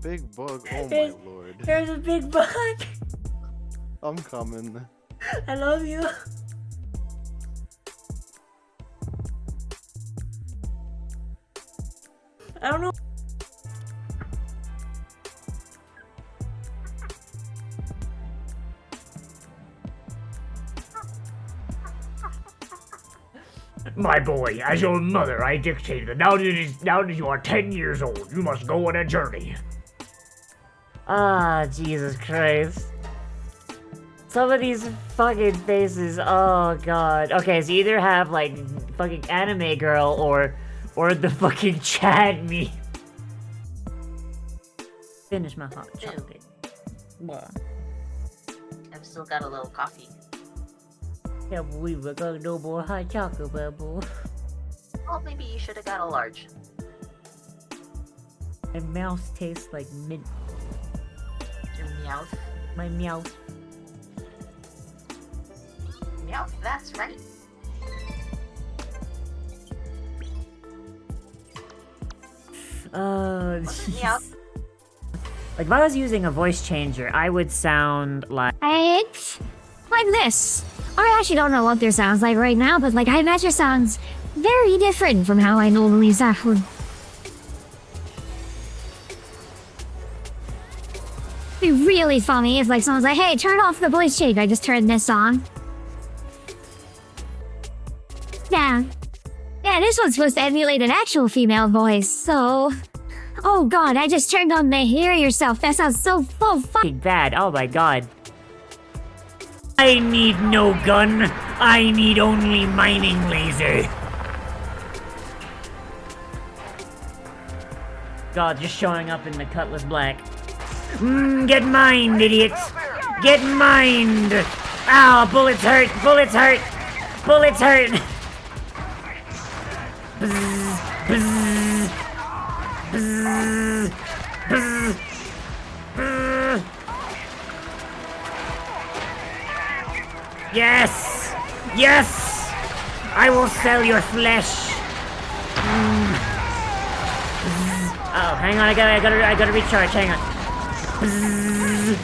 big bug. Oh There's- my lord. There's a big bug. I'm coming. I love you. I don't know. My boy, as your mother, I dictate that now that you are 10 years old, you must go on a journey. Ah, Jesus Christ. Some of these fucking faces, oh god. Okay, so you either have, like, fucking anime girl or the fucking Chad me. Finish my hot chocolate. Blah. I've still got a little coffee. Can't believe I got no more hot chocolate, bubble. Well, maybe you should have got a large. My mouth tastes like mint. Your meowth. My mouth. Meowth, that's right. What's it, Meowth? Like, if I was using a voice changer, I would sound like... It's like this. I actually don't know what their sounds like right now, but like I imagine it sounds very different from how I normally sound. It'd be really funny if like someone's like, hey, turn off the voice change. I just turned this on. Yeah. Yeah, this one's supposed to emulate an actual female voice, so... Oh god, I just turned on the hear yourself. That sounds so fucking bad. Oh my god. I need no gun. I need only mining laser. God, just showing up in the Cutlass Black. Get mined, idiots. Get mined. Ow, bullets hurt. Bullets hurt. Bullets hurt. Bzz, bzz, bzz, bzz, bzz. Yes! Yes! I will sell your flesh. Oh, hang on, I gotta recharge, hang on. Bzz.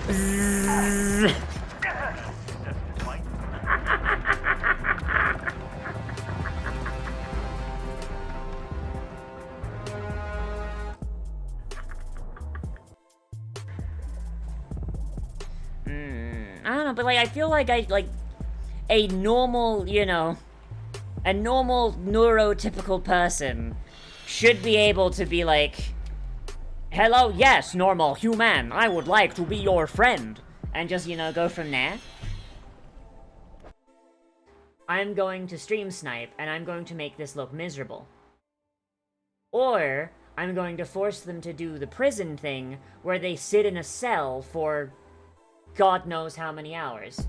Bzz. I don't know, but like, I feel like a normal, you know, a normal neurotypical person should be able to be like, hello, yes, normal human, I would like to be your friend. And just, you know, go from there. I'm going to stream snipe, and I'm going to make this look miserable. Or, I'm going to force them to do the prison thing, where they sit in a cell for God knows how many hours.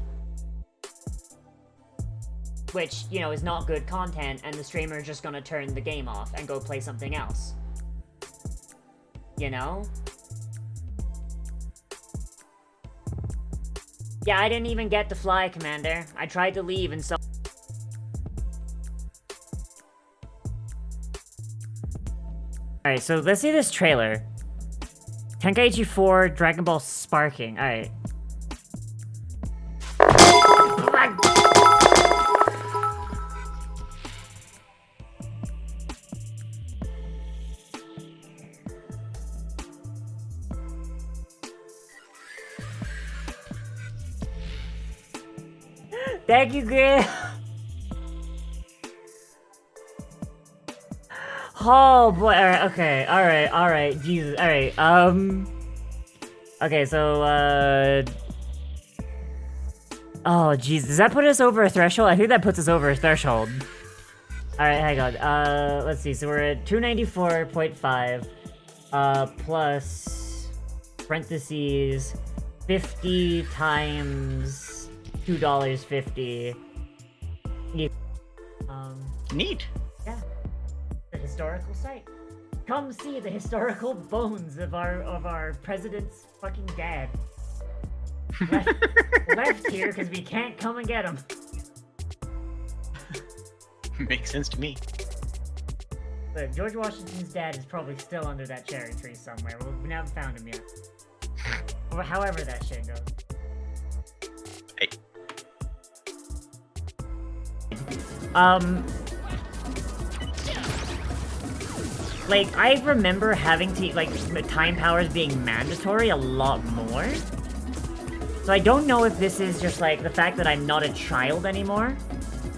Which, you know, is not good content, and the streamer is just gonna turn the game off and go play something else. You know? Yeah, I didn't even get to fly, Commander. I tried to leave and so... Alright, so let's see this trailer. Tenkaichi 4, Dragon Ball Sparking. Alright. Thank you, Grid. Oh boy, alright, okay, alright, Jesus, alright, okay, so, oh, jeez, does that put us over a threshold? I think that puts us over a threshold. Alright, hang on, let's see, so we're at 294.5, plus, parentheses, 50 times $2.50. Neat. Yeah. The historical site. Come see the historical bones of our president's fucking dad. Left here because we can't come and get him. Makes sense to me. Look, George Washington's dad is probably still under that cherry tree somewhere. We haven't found him yet. Or however that shit goes. Hey. Like, I remember having to, like, time powers being mandatory a lot more. So I don't know if this is just, like, the fact that I'm not a child anymore.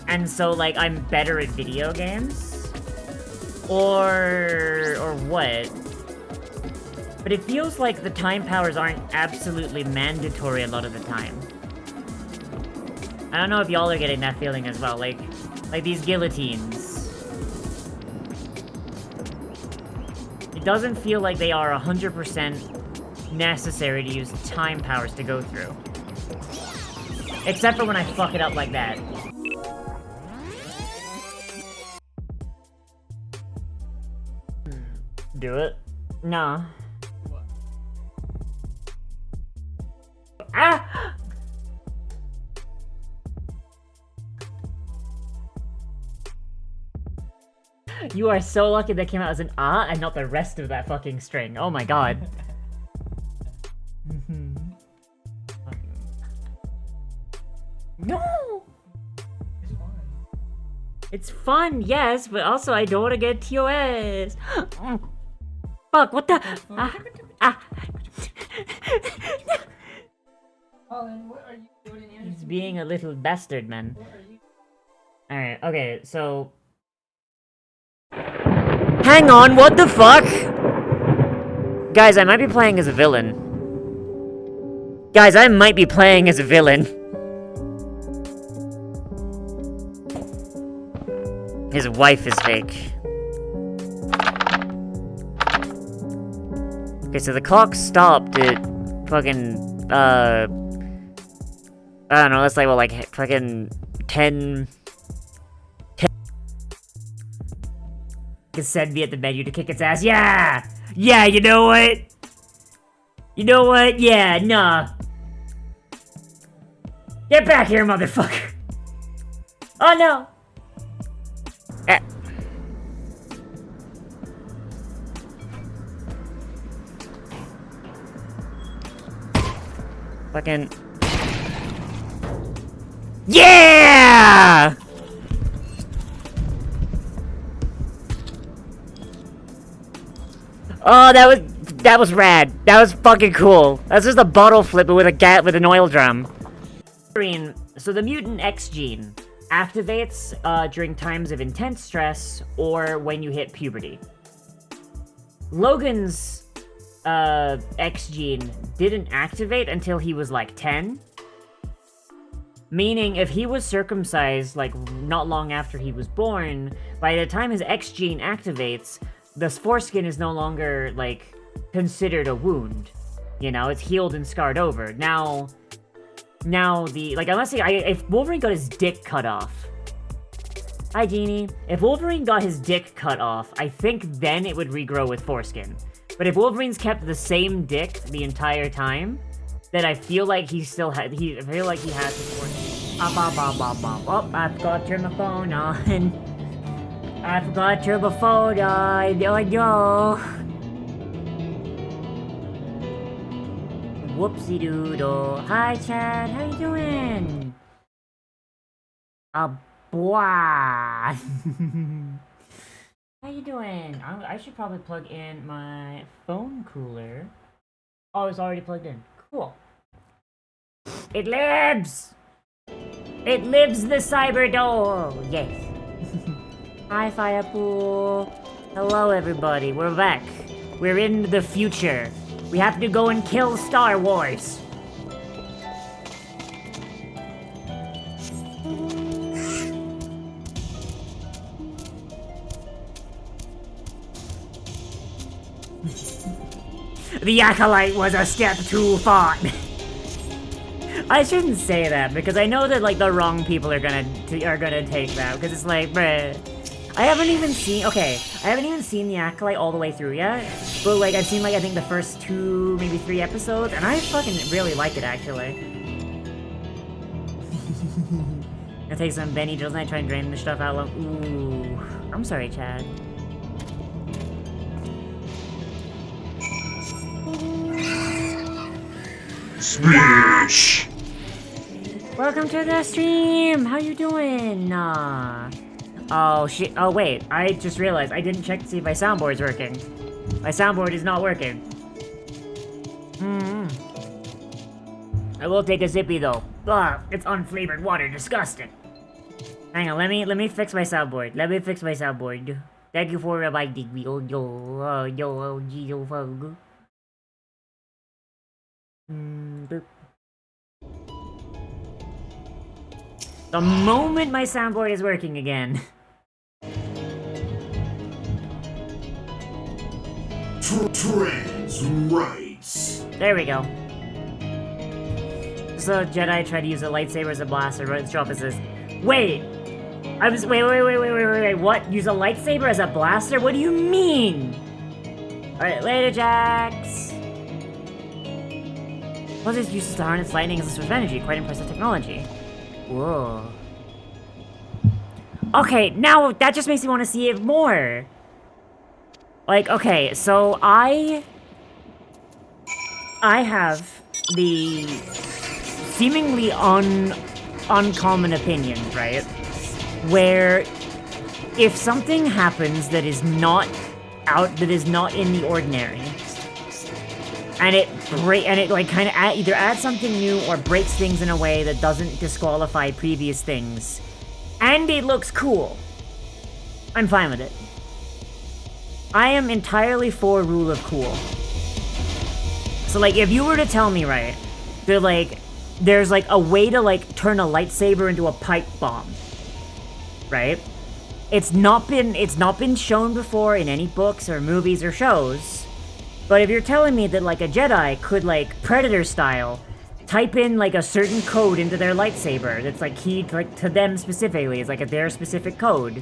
And so, like, I'm better at video games. Or what. But it feels like the time powers aren't absolutely mandatory a lot of the time. I don't know if y'all are getting that feeling as well, like these guillotines. It doesn't feel like they are 100% necessary to use time powers to go through. Except for when I fuck it up like that. Do it? Nah. Ah! You are so lucky that came out as an ah and not the rest of that fucking string. Oh my god. No! It's fun, yes, but also I don't want to get TOS. Fuck, what the? Colin, what are you doing here? He's being a little bastard, man. Alright, okay, so... Hang on, what the fuck? Guys, I might be playing as a villain. Guys, I might be playing as a villain. His wife is fake. Okay, so the clock stopped at fucking, I don't know, that's like, well, like, fucking 10... Send me at the menu to kick its ass. Yeah! Yeah, you know what? You know what? Yeah, nah. Get back here, motherfucker! Oh, no! Fucking... Yeah! Oh, that was rad. That was fucking cool. That's just a bottle flipper with with an oil drum. So the mutant X gene activates during times of intense stress or when you hit puberty. Logan's X gene didn't activate until he was like 10. Meaning if he was circumcised like not long after he was born, by the time his X gene activates, the foreskin is no longer, like, considered a wound. You know, it's healed and scarred over. Now the, like, unless if Wolverine got his dick cut off... Hi, Jeannie. If Wolverine got his dick cut off, I think then it would regrow with foreskin. But if Wolverine's kept the same dick the entire time, then I feel like he still I feel like he has his foreskin. Oh, I forgot to turn my phone on. I forgot to turn my phone on. No. Whoopsie doodle. Hi, Chad. How you doing? Boy. How you doing? I should probably plug in my phone cooler. Oh, it's already plugged in. Cool. It lives! It lives the cyber door! Yes. Hi, Firepool. Hello, everybody. We're back. We're in the future. We have to go and kill Star Wars. The Acolyte was a step too far. I shouldn't say that because I know that like the wrong people are gonna take that because it's like, bruh. I haven't even seen the Acolyte all the way through yet, but like I've seen like I think the first 2, maybe 3 episodes, and I fucking really like it actually. I'll take some Benny Drills and I try and drain the stuff out. Ooh, I'm sorry, Chad. Smash! Welcome to the stream! How you doing? Oh shit, oh wait, I just realized I didn't check to see if my soundboard's working. My soundboard is not working. I will take a zippy though. Ugh, it's unflavored water, disgusting. Hang on, let me fix my soundboard. Let me fix my soundboard. Thank you for reminding me. Boop. The moment my soundboard is working again. Trans rights. There we go. So Jedi tried to use a lightsaber as a blaster, but Stropa says, wait! Wait, what? Use a lightsaber as a blaster? What do you mean? Alright, later, Jax! Plus it uses to harness lightning as a source of energy. Quite impressive technology. Whoa. Okay, now that just makes me want to see it more! Like, okay, so I have the seemingly uncommon opinion, right? Where if something happens that is not in the ordinary, and it like kind of either adds something new or breaks things in a way that doesn't disqualify previous things, and it looks cool, I'm fine with it. I am entirely for rule of cool. So like, if you were to tell me, right, there's like a way to like turn a lightsaber into a pipe bomb, right? It's not been shown before in any books or movies or shows. But if you're telling me that like a Jedi could like Predator style type in like a certain code into their lightsaber that's like keyed like to them specifically, it's like their specific code,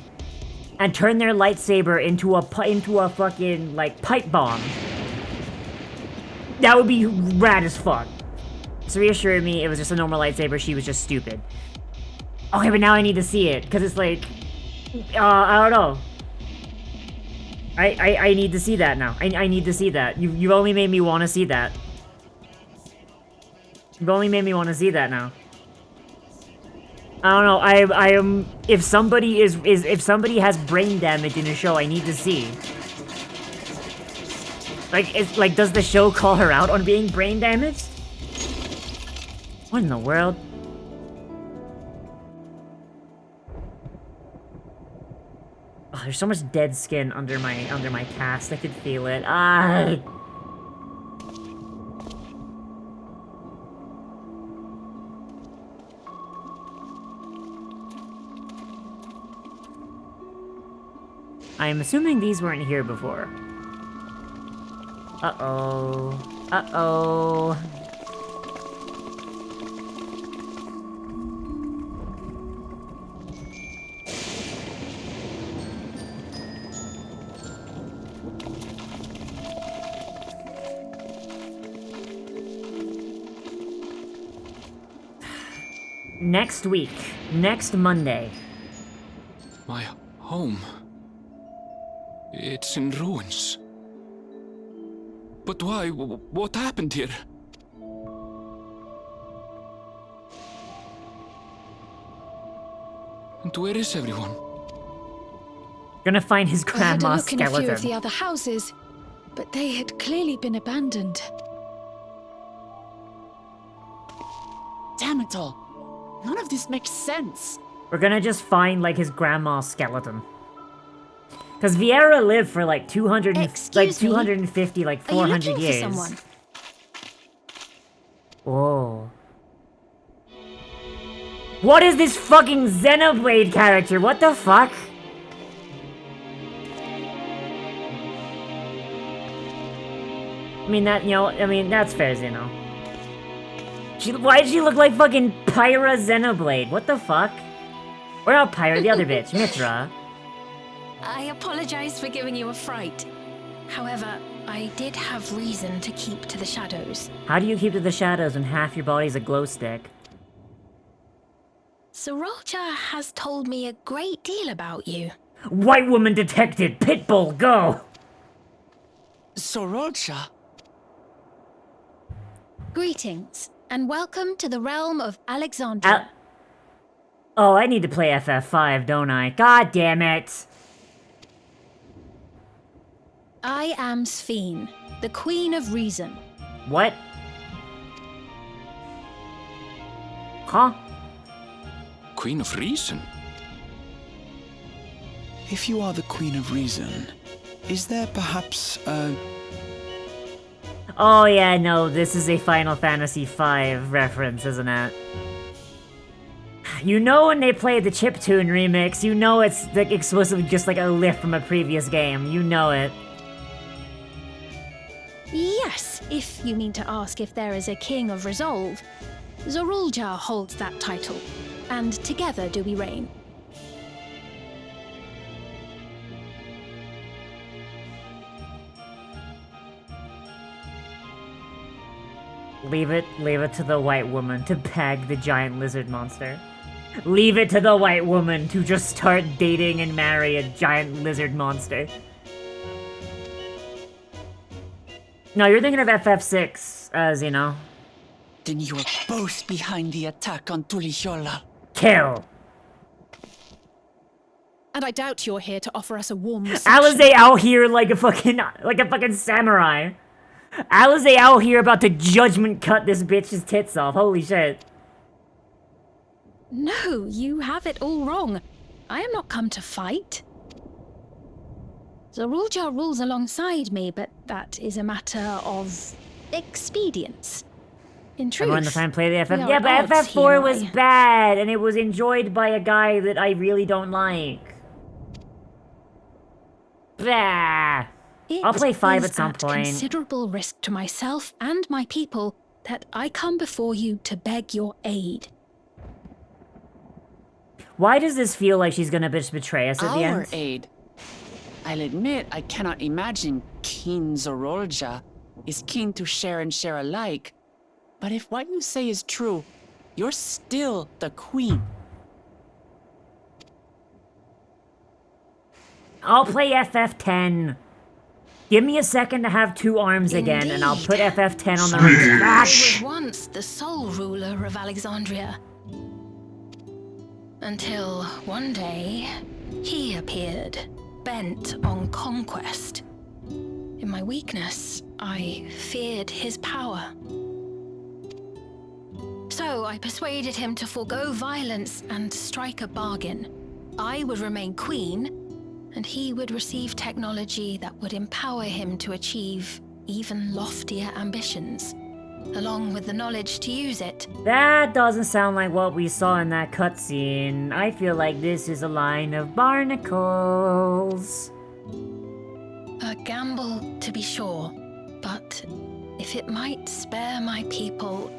and turn their lightsaber into a fucking like pipe bomb, that would be rad as fuck. So reassured me it was just a normal lightsaber, she was just stupid. Okay, but now I need to see it, because it's like, I don't know. I need to see that now. I need to see that. You've only made me want to see that. You've only made me want to see that now. I don't know, I am, if somebody has brain damage in a show, I need to see. Like, does the show call her out on being brain damaged? What in the world? Oh, there's so much dead skin under my cast. I could feel it. Ah. I'm assuming these weren't here before. Uh-oh. Uh-oh. Next week. Next Monday. My home. It's in ruins. But why? What happened here? And where is everyone? Gonna find his I had a grandma's look in a few of skeleton. the other houses, but they had clearly been abandoned. Damn it all. None of this makes sense. We're gonna just find, like, his grandma's skeleton. Because Vieira lived for, like, 250, like, 400 years. For someone? Whoa. What is this fucking Xenoblade character? What the fuck? I mean, that's fair, Xeno. Why did she look like fucking Pyra Xenoblade? What the fuck? Or not Pyra, the other bitch, Mithra. I apologize for giving you a fright. However, I did have reason to keep to the shadows. How do you keep to the shadows when half your body's a glow stick? Sriracha has told me a great deal about you. White woman detected! Pitbull, go! Sriracha? Greetings, and welcome to the realm of Alexandria. Oh, I need to play FF5, don't I? God damn it! I am Sphene, the Queen of Reason. What? Huh? Queen of Reason? If you are the Queen of Reason, is there perhaps a... Oh yeah, no, this is a Final Fantasy V reference, isn't it? You know when they play the chiptune remix, you know it's like exclusively just like a lift from a previous game. You know it. Yes, if you mean to ask if there is a King of Resolve. Zorulja holds that title, and together do we reign. Leave it to the white woman to bag the giant lizard monster. Leave it to the white woman to just start dating and marry a giant lizard monster. No, you're thinking of FF6, as you know. Then you are both behind the attack on Tuliyola. Kill! And I doubt you're here to offer us a warm reception. Alize out here like a fucking samurai. Alize out here about to judgment cut this bitch's tits off. Holy shit. No, you have it all wrong. I am not come to fight. Zorulja rules alongside me, but that is a matter of expedience. In truth, everyone the time play the FF. we are Yeah, at but odds, he FF4 and was I. bad, and it was enjoyed by a guy that I really don't like. Bah. I'll play 5 at some point. Considerable risk to myself and my people that I come before you to beg your aid. Why does this feel like she's gonna betray us at the end? Our aid. I'll admit I cannot imagine King Zorulja is keen to share and share alike. But if what you say is true, you're still the queen. I'll play FF10. Give me a second to have 2 arms again, and I'll put FF10 on the right. I was once the sole ruler of Alexandria. Until one day, he appeared, bent on conquest. In my weakness, I feared his power. So I persuaded him to forego violence and strike a bargain. I would remain queen, and he would receive technology that would empower him to achieve even loftier ambitions, along with the knowledge to use it. That doesn't sound like what we saw in that cutscene. I feel like this is a line of barnacles. A gamble, to be sure, but if it might spare my people...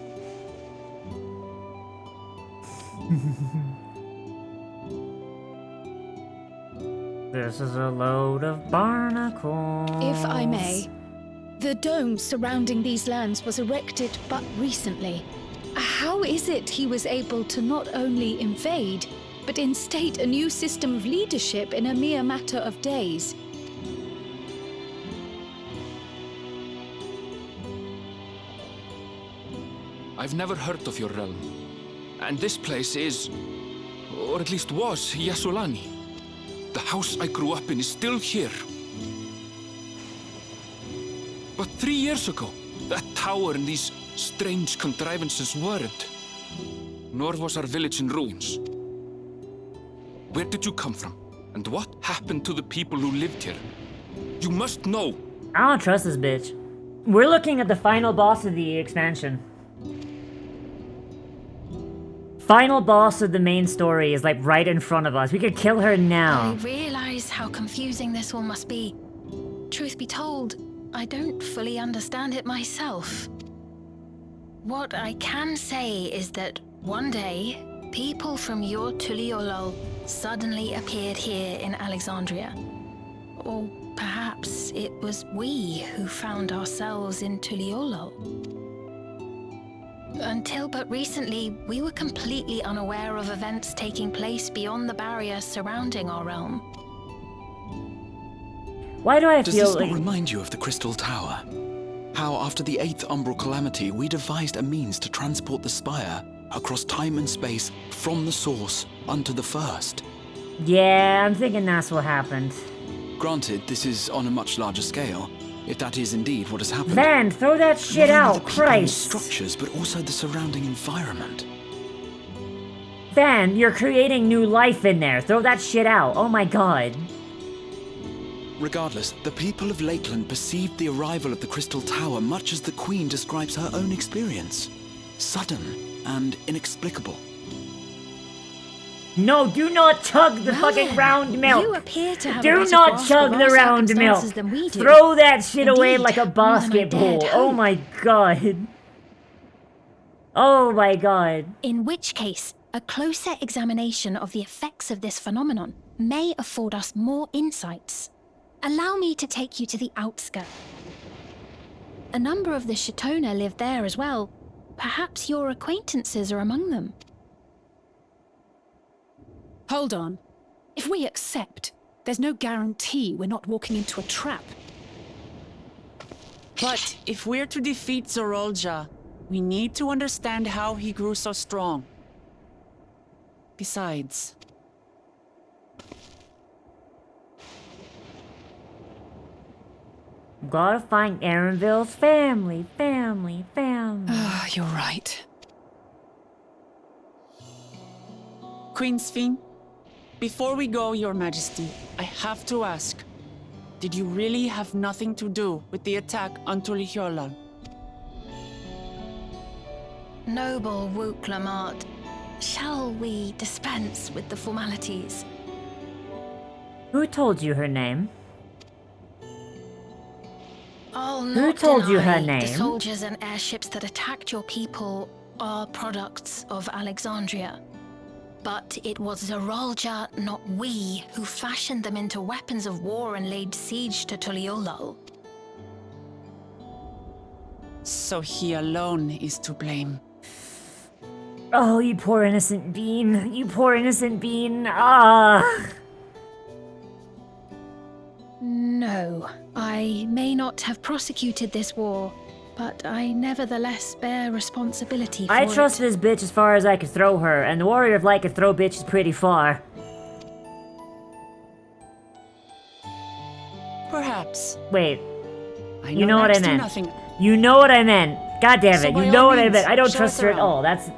This is a load of barnacles. If I may, the dome surrounding these lands was erected but recently. How is it he was able to not only invade, but instate a new system of leadership in a mere matter of days? I've never heard of your realm. And this place is, or at least was, Yasulani. The house I grew up in is still here. But 3 years ago, that tower and these strange contrivances weren't. Nor was our village in ruins. Where did you come from? And what happened to the people who lived here? You must know! I don't trust this bitch. We're looking at the final boss of the expansion. Final boss of the main story is like right in front of us. We could kill her now. I realize how confusing this all must be. Truth be told, I don't fully understand it myself. What I can say is that one day, people from your Tuliyola suddenly appeared here in Alexandria. Or perhaps it was we who found ourselves in Tuliyola. Until but recently, we were completely unaware of events taking place beyond the barrier surrounding our realm. Why do I Does feel this like... not remind you of the Crystal Tower? how after the 8th Umbral Calamity, we devised a means to transport the Spire across time and space from the source unto the first. Yeah, I'm thinking that's what happened. Granted, this is on a much larger scale, if that is indeed what has happened. Van, throw that shit Not only out, the people and the Christ! structures, but also the surrounding environment. Van, you're creating new life in there. Throw that shit out. Oh my god. Regardless, the people of Lakeland perceived the arrival of the Crystal Tower much as the Queen describes her own experience. Sudden and inexplicable. No, do not chug the fucking then, round milk. You appear to have a Do better not grasp chug of the our round milk. circumstances than we do. Throw that shit away Indeed, like a more than I basketball. dared Oh hope. my god. Oh my god. In which case, a closer examination of the effects of this phenomenon may afford us more insights. Allow me to take you to the outskirts. A number of the Shatona live there as well. Perhaps your acquaintances are among them. Hold on. If we accept, there's no guarantee we're not walking into a trap. But if we're to defeat Zorolja, we need to understand how he grew so strong. Besides, Gotta find Aaronville's family. You're right. Queen Sphene, before we go, Your Majesty, I have to ask, did you really have nothing to do with the attack on Tulihyolal? Noble Wuklamart, shall we dispense with the formalities? Who told you her name? I'll Who not told you her deny name? The soldiers and airships that attacked your people are products of Alexandria. But it was Zorolja, not we, who fashioned them into weapons of war and laid siege to Tuliolal. So he alone is to blame. Oh, you poor innocent bean. You poor innocent bean. Ah. No, I may not have prosecuted this war, but I nevertheless bear responsibility for I it. trust this bitch as far as I could throw her, and the Warrior of Light could throw bitches pretty far. Perhaps. Wait. I You know what I next to meant. nothing. You know what I meant. God damn So it, by you know all what I means, meant. I don't show trust us her at around. all. That's...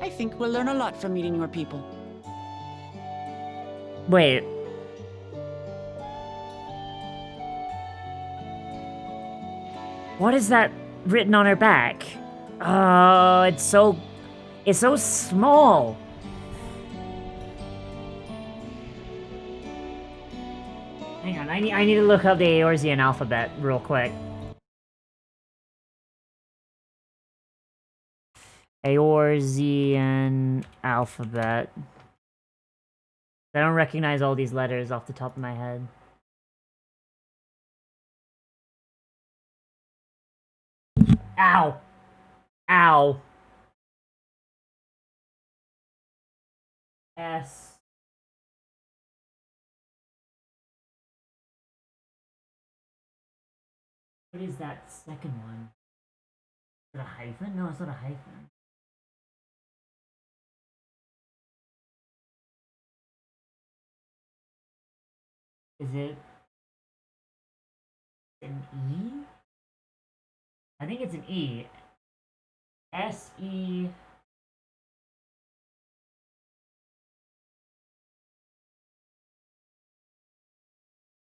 I think we'll learn a lot from meeting your people. Wait. What is that written on her back? Oh, it's so small. Hang on, I need to look up the Eorzean alphabet real quick. Eorzean alphabet. I don't recognize all these letters off the top of my head. Ow! Ow! S. What is that second one? Is it a hyphen? No, it's not a hyphen. Is it an E? I think it's an E. S-E...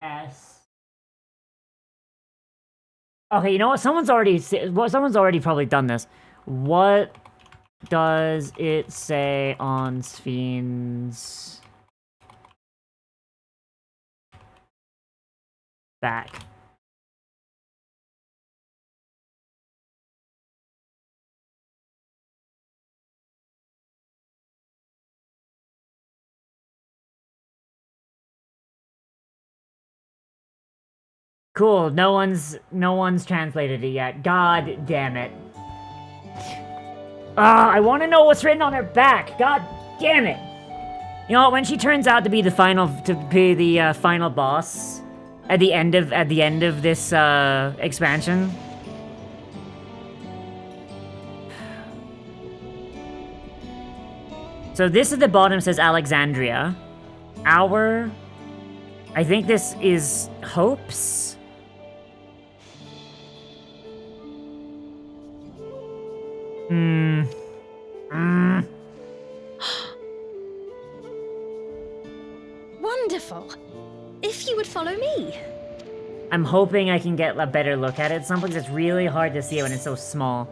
S... Okay, you know what? Someone's already probably done this. What does it say on Sphene's back? Cool, no one's translated it yet. God damn it. I want to know what's written on her back. God damn it. You know what, when she turns out to be the final final boss at the end of this expansion, So this at the bottom says Alexandria. I think this is Hope's. Wonderful. If you would follow me. I'm hoping I can get a better look at it. Sometimes it's really hard to see when it's so small.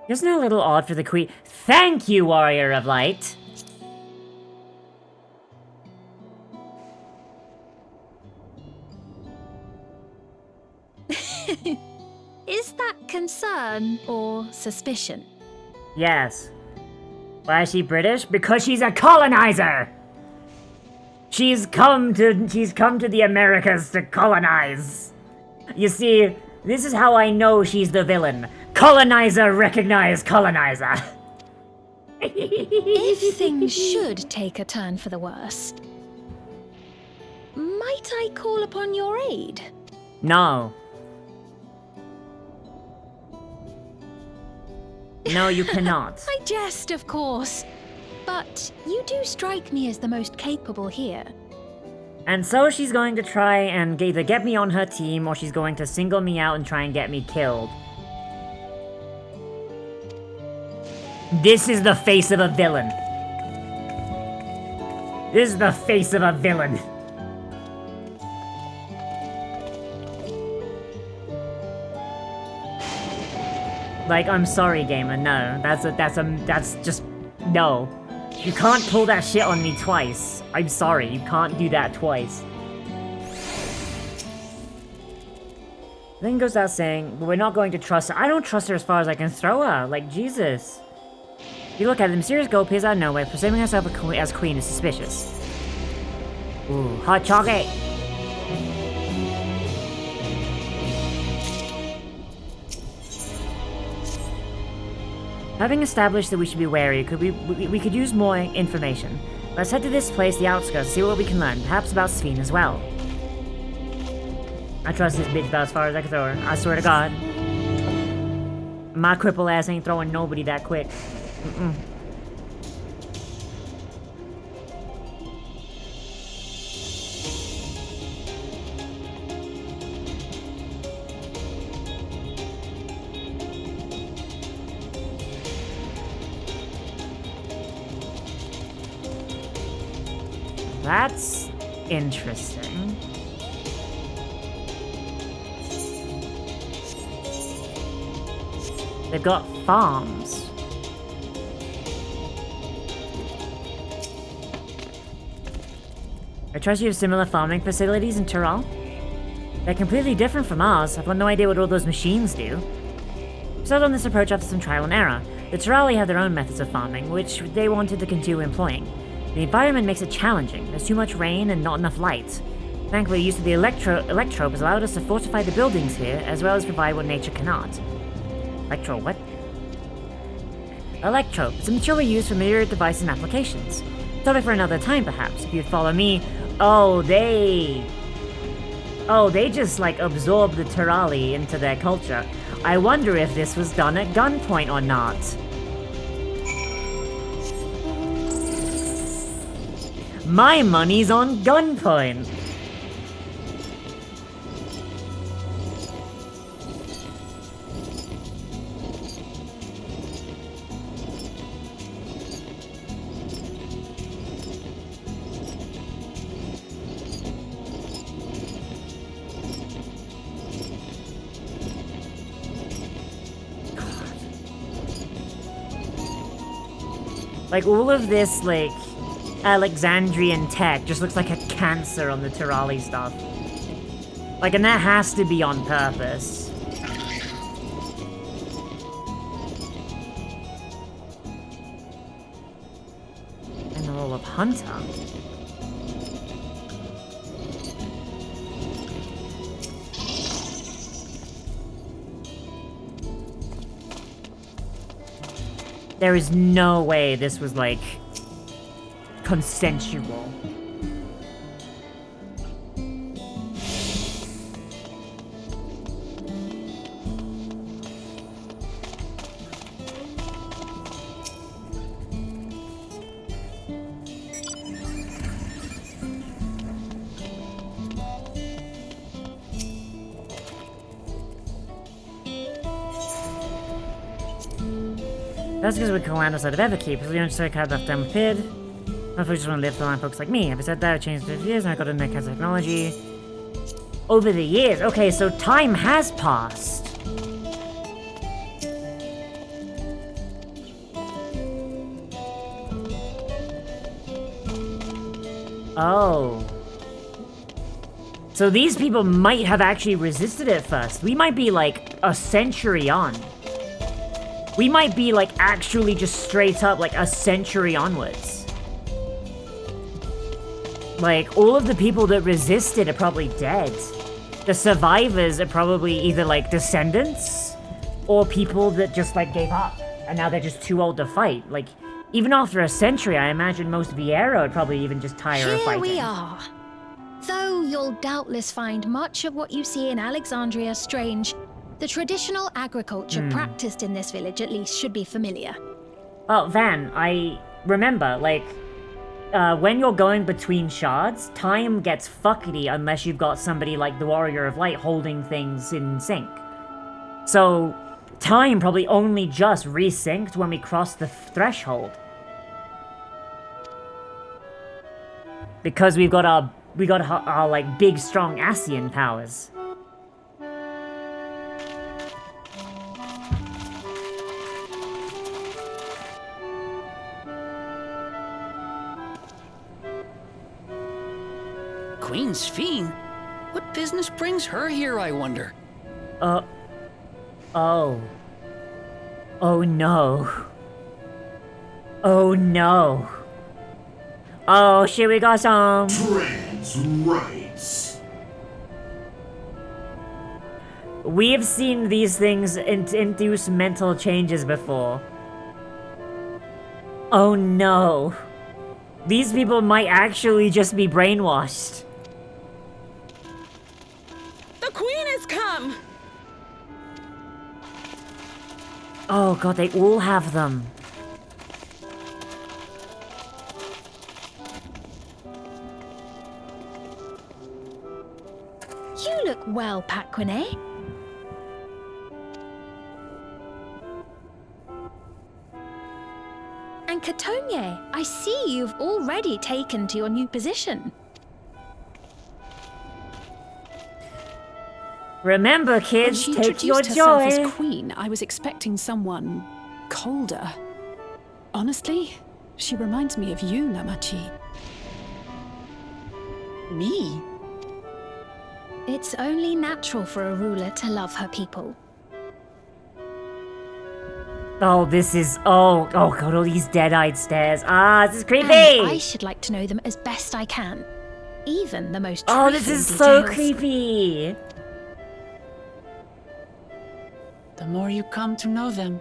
Isn't it a little odd for the queen? Thank you, Warrior of Light! Is that concern or suspicion? Yes. Why is she British? Because she's a colonizer! She's come to the Americas to colonize. You see, this is how I know she's the villain. Colonizer recognize colonizer. If things should take a turn for the worse, might I call upon your aid? No. No, you cannot. I jest, of course. But you do strike me as the most capable here. And so she's going to try and either get me on her team, or she's going to single me out and try and get me killed. This is the face of a villain. This is the face of a villain. Like, I'm sorry, gamer, no. That's just... no. You can't pull that shit on me twice. I'm sorry, you can't do that twice. Then goes out saying, but we're not going to trust her. I don't trust her as far as I can throw her. Like, Jesus. You look at it, the mysterious girl appears out of nowhere, presuming herself as queen is suspicious. Ooh, hot chocolate! Having established that we should be wary, we could use more information. Let's head to this place, the outskirts, see what we can learn, perhaps about Sphene as well. I trust this bitch about as far as I can throw her, I swear to God. My cripple ass ain't throwing nobody that quick. Mm-mm. That's interesting. They've got farms. I trust you have similar farming facilities in Tyrol? They're completely different from ours. I've got no idea what all those machines do. We settled on this approach after some trial and error. The Tyroli have their own methods of farming, which they wanted to continue employing. The environment makes it challenging. There's too much rain and not enough light. Thankfully, the use of the electrope has allowed us to fortify the buildings here, as well as provide what nature cannot. What? Electrope. It's a material we use for myriad devices and applications. Topic for another time, perhaps, if you'd follow me. Oh, they just, like, absorbed the Tyroli into their culture. I wonder if this was done at gunpoint or not. My money's on gunpoint! Like, all of this, like, Alexandrian tech just looks like a cancer on the Tyroli stuff. Like, and that has to be on purpose. And the role of Hunter. There is no way this was, like, consensual. That's because we call land outside of Everkeep, because we don't start cat left down with PID. Hopefully just want to live for land folks like me. Having said that, I've changed 50 years and I got into cat technology. Over the years? Okay, so time has passed. Oh. So these people might have actually resisted it first. We might be like a century on. We might be like actually just straight up like a century onwards. Like all of the people that resisted are probably dead. The survivors are probably either like descendants or people that just like gave up and now they're just too old to fight. Like even after a century, I imagine most Vieira would probably even just tire of fighting. Here we are. Though you'll doubtless find much of what you see in Alexandria strange, the traditional agriculture practiced in this village at least should be familiar. Oh, Van, I remember, like, when you're going between shards, time gets fuckety unless you've got somebody like the Warrior of Light holding things in sync. So, time probably only just resynced when we crossed the threshold. Because we got our like big strong Asian powers. Queen's Fiend? What business brings her here, I wonder? Oh. Oh no. Oh no. Oh shit, we got some. Trans rights. We've seen these things induce mental changes before. Oh no. These people might actually just be brainwashed. The Queen has come! Oh god, they all have them. You look well, Paquine. And Katonye, I see you've already taken to your new position. Remember, kids, when she take your introduced herself joy. as queen, I was expecting someone colder. Honestly, she reminds me of you, Namachi. Me? It's only natural for a ruler to love her people. Oh, this is... Oh god, all these dead-eyed stares. Ah, this is creepy! And I should like to know them as best I can. Even the most Oh, this trifling is so details. creepy! The more you come to know them,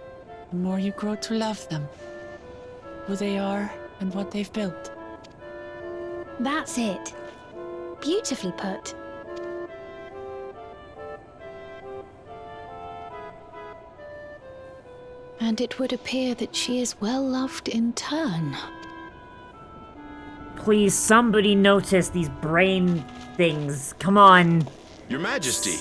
the more you grow to love them. Who they are and what they've built. That's it. Beautifully put. And it would appear that she is well loved in turn. Please, somebody notice these brain things. Come on. Your Majesty.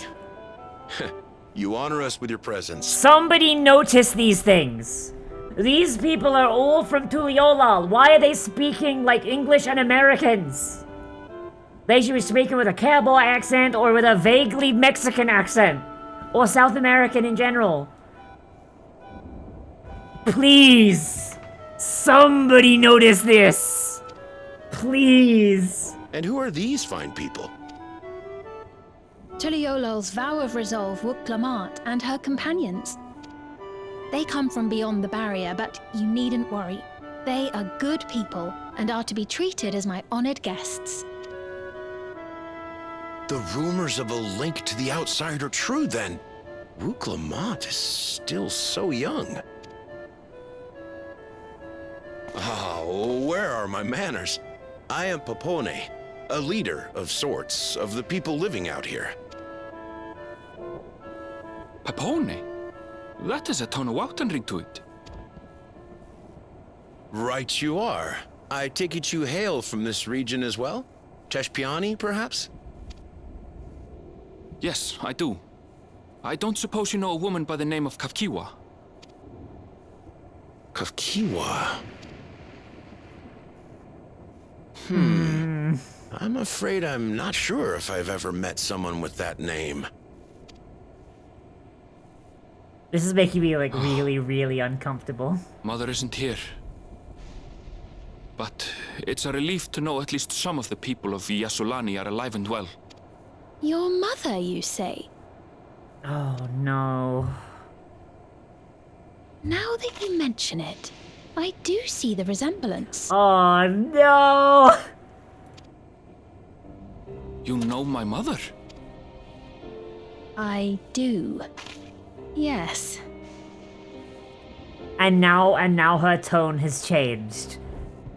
You honor us with your presence. Somebody notice these things. These people are all from Tuliolal. Why are they speaking like English and Americans? They should be speaking with a cowboy accent or with a vaguely Mexican accent. Or South American in general. Please. Somebody notice this. Please. And who are these fine people? Tuliolol's vow of resolve, Wuk-Lamat, and her companions. They come from beyond the barrier, but you needn't worry. They are good people and are to be treated as my honored guests. The rumors of a link to the outside are true then. Wuk-Lamat is still so young. Oh, where are my manners? I am Popone, a leader of sorts of the people living out here. Papone? That is a Tonawautan ring to it. Right you are. I take it you hail from this region as well? Teshpiani, perhaps? Yes, I do. I don't suppose you know a woman by the name of Kafkiwa? Kakiwa. I'm afraid I'm not sure if I've ever met someone with that name. This is making me, like, really, really uncomfortable. Mother isn't here. But it's a relief to know at least some of the people of Yasulani are alive and well. Your mother, you say? Oh, no. Now that you mention it, I do see the resemblance. Oh, no! You know my mother? I do. Yes. And now her tone has changed.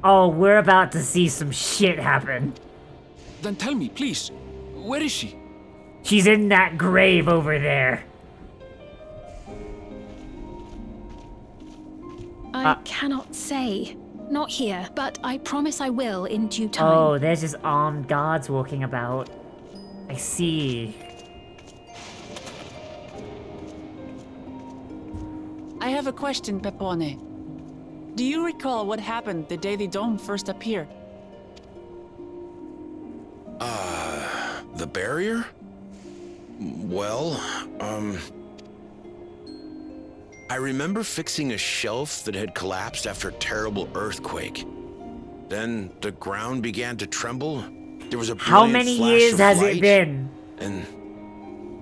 Oh, we're about to see some shit happen. Then tell me, please, where is she? She's in that grave over there. I cannot say. Not here, but I promise I will in due time. Oh, there's just armed guards walking about. I see. I have a question, Pepone. Do you recall what happened the day the dome first appeared? The barrier? Well, I remember fixing a shelf that had collapsed after a terrible earthquake. Then the ground began to tremble. There was a How many flash years of has light, it been? And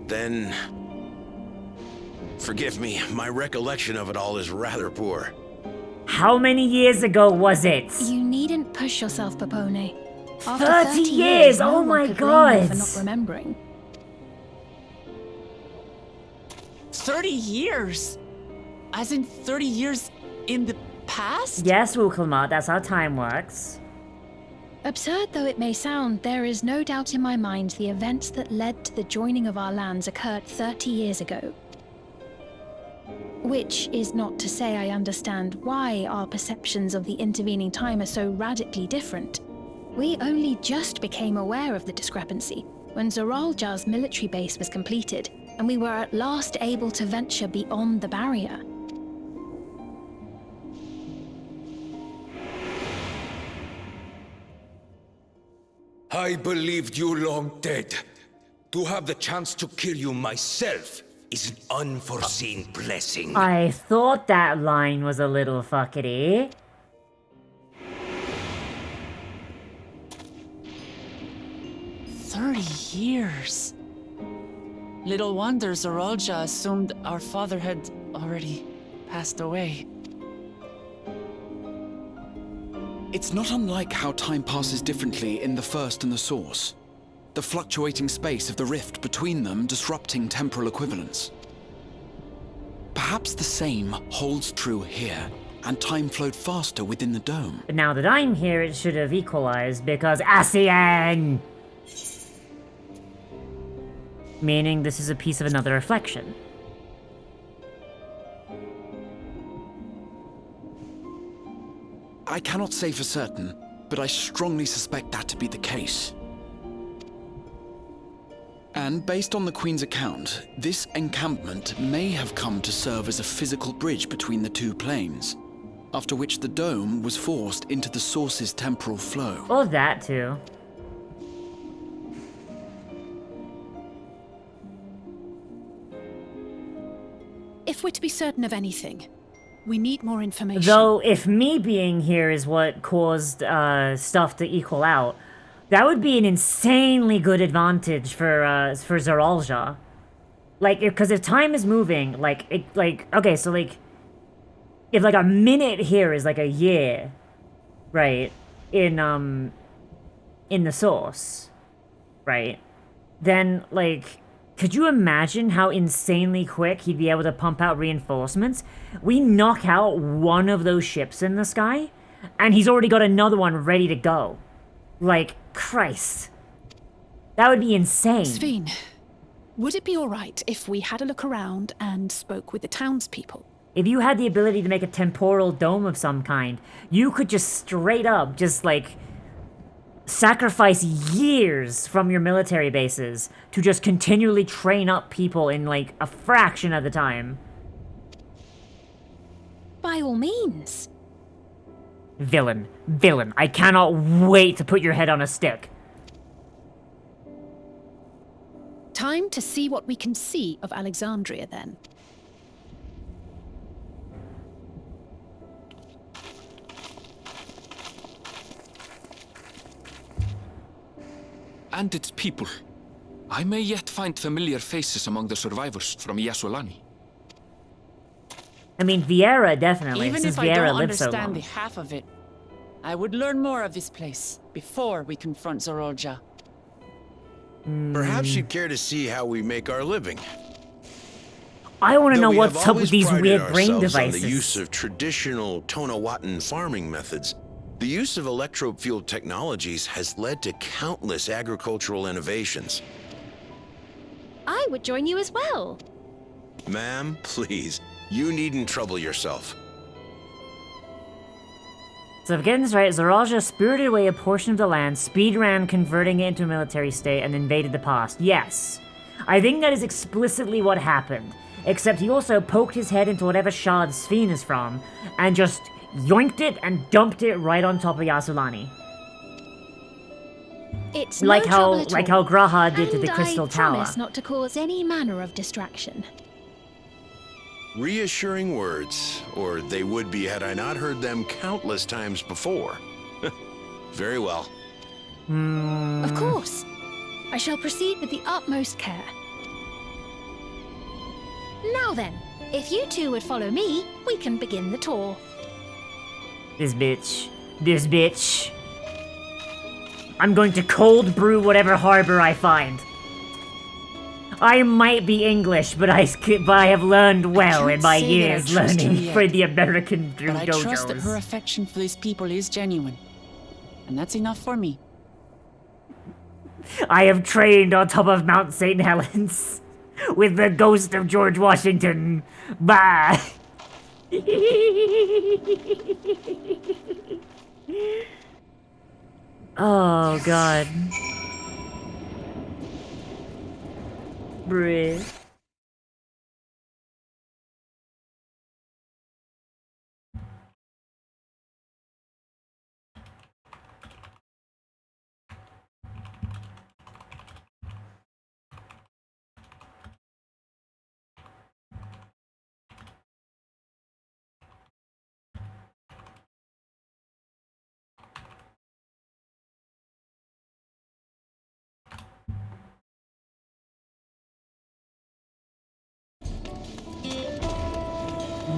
then... Forgive me, my recollection of it all is rather poor. How many years ago was it? You needn't push yourself, Pepone. After 30 years! no Oh one my could blame you for God. not remembering. 30 years? As in 30 years in the past? Yes, Wukulma, that's how time works. Absurd though it may sound, there is no doubt in my mind the events that led to the joining of our lands occurred 30 years ago. Which is not to say I understand why our perceptions of the intervening time are so radically different. We only just became aware of the discrepancy when Zoralja's military base was completed, and we were at last able to venture beyond the barrier. I believed you long dead. To have the chance to kill you myself is an unforeseen blessing. I thought that line was a little fuckety. 30 years. Little wonder Zoralja assumed our father had already passed away. It's not unlike how time passes differently in the First and the Source. The fluctuating space of the rift between them disrupting temporal equivalence. Perhaps the same holds true here, and time flowed faster within the dome. But now that I'm here, it should have equalized because ASEAN! Meaning this is a piece of another reflection. I cannot say for certain, but I strongly suspect that to be the case. And based on the Queen's account, this encampment may have come to serve as a physical bridge between the two planes, after which the dome was forced into the Source's temporal flow. Or that too. If we're to be certain of anything, we need more information. Though, if me being here is what caused stuff to equal out, that would be an insanely good advantage for Zoralja. Like, because if time is moving, okay, so like, if like a minute here is like a year, right? In the Source, right? Then like, could you imagine how insanely quick he'd be able to pump out reinforcements? We knock out one of those ships in the sky, and he's already got another one ready to go. Like, Christ. That would be insane. Sveen, would it be alright if we had a look around and spoke with the townspeople? If you had the ability to make a temporal dome of some kind, you could just straight up, just like, sacrifice years from your military bases to just continually train up people in like a fraction of the time. By by all means. Villain. Villain. I cannot wait to put your head on a stick. Time to see what we can see of Alexandria, then. And its people. I may yet find familiar faces among the survivors from Yasulani. I mean, Vieira definitely, Even since if I Vieira don't lived so understand long. the half of it, I would learn more of this place before we confront Zorolja. Perhaps you'd care to see how we make our living. I want to know Though we what's have up with always these prided weird brain ourselves on devices. the use of traditional Tonawatan farming methods, the use of electro-fueled technologies has led to countless agricultural innovations. I would join you as well. Ma'am, please, you needn't trouble yourself. So if I'm getting this right, Zorolja spirited away a portion of the land, speed ran converting it into a military state, and invaded the past. Yes. I think that is explicitly what happened. Except he also poked his head into whatever shard Sphene is from, and just yoinked it and dumped it right on top of Yasulani. It's Like no how trouble at like all. how Graha did to the And Crystal I Tower. promise not to cause any manner of distraction. Reassuring words, or they would be had I not heard them countless times before. Very well. Of course. I shall proceed with the utmost care. Now then, if you two would follow me, we can begin the tour. This bitch. This bitch. I'm going to cold brew whatever harbor I find. I might be English, but I have learned well in my years learning for the American But I trust that her dojos. affection for these people is genuine. And that's enough for me. I have trained on top of Mount St. Helens with the ghost of George Washington. Bye. Oh, God. Bruh.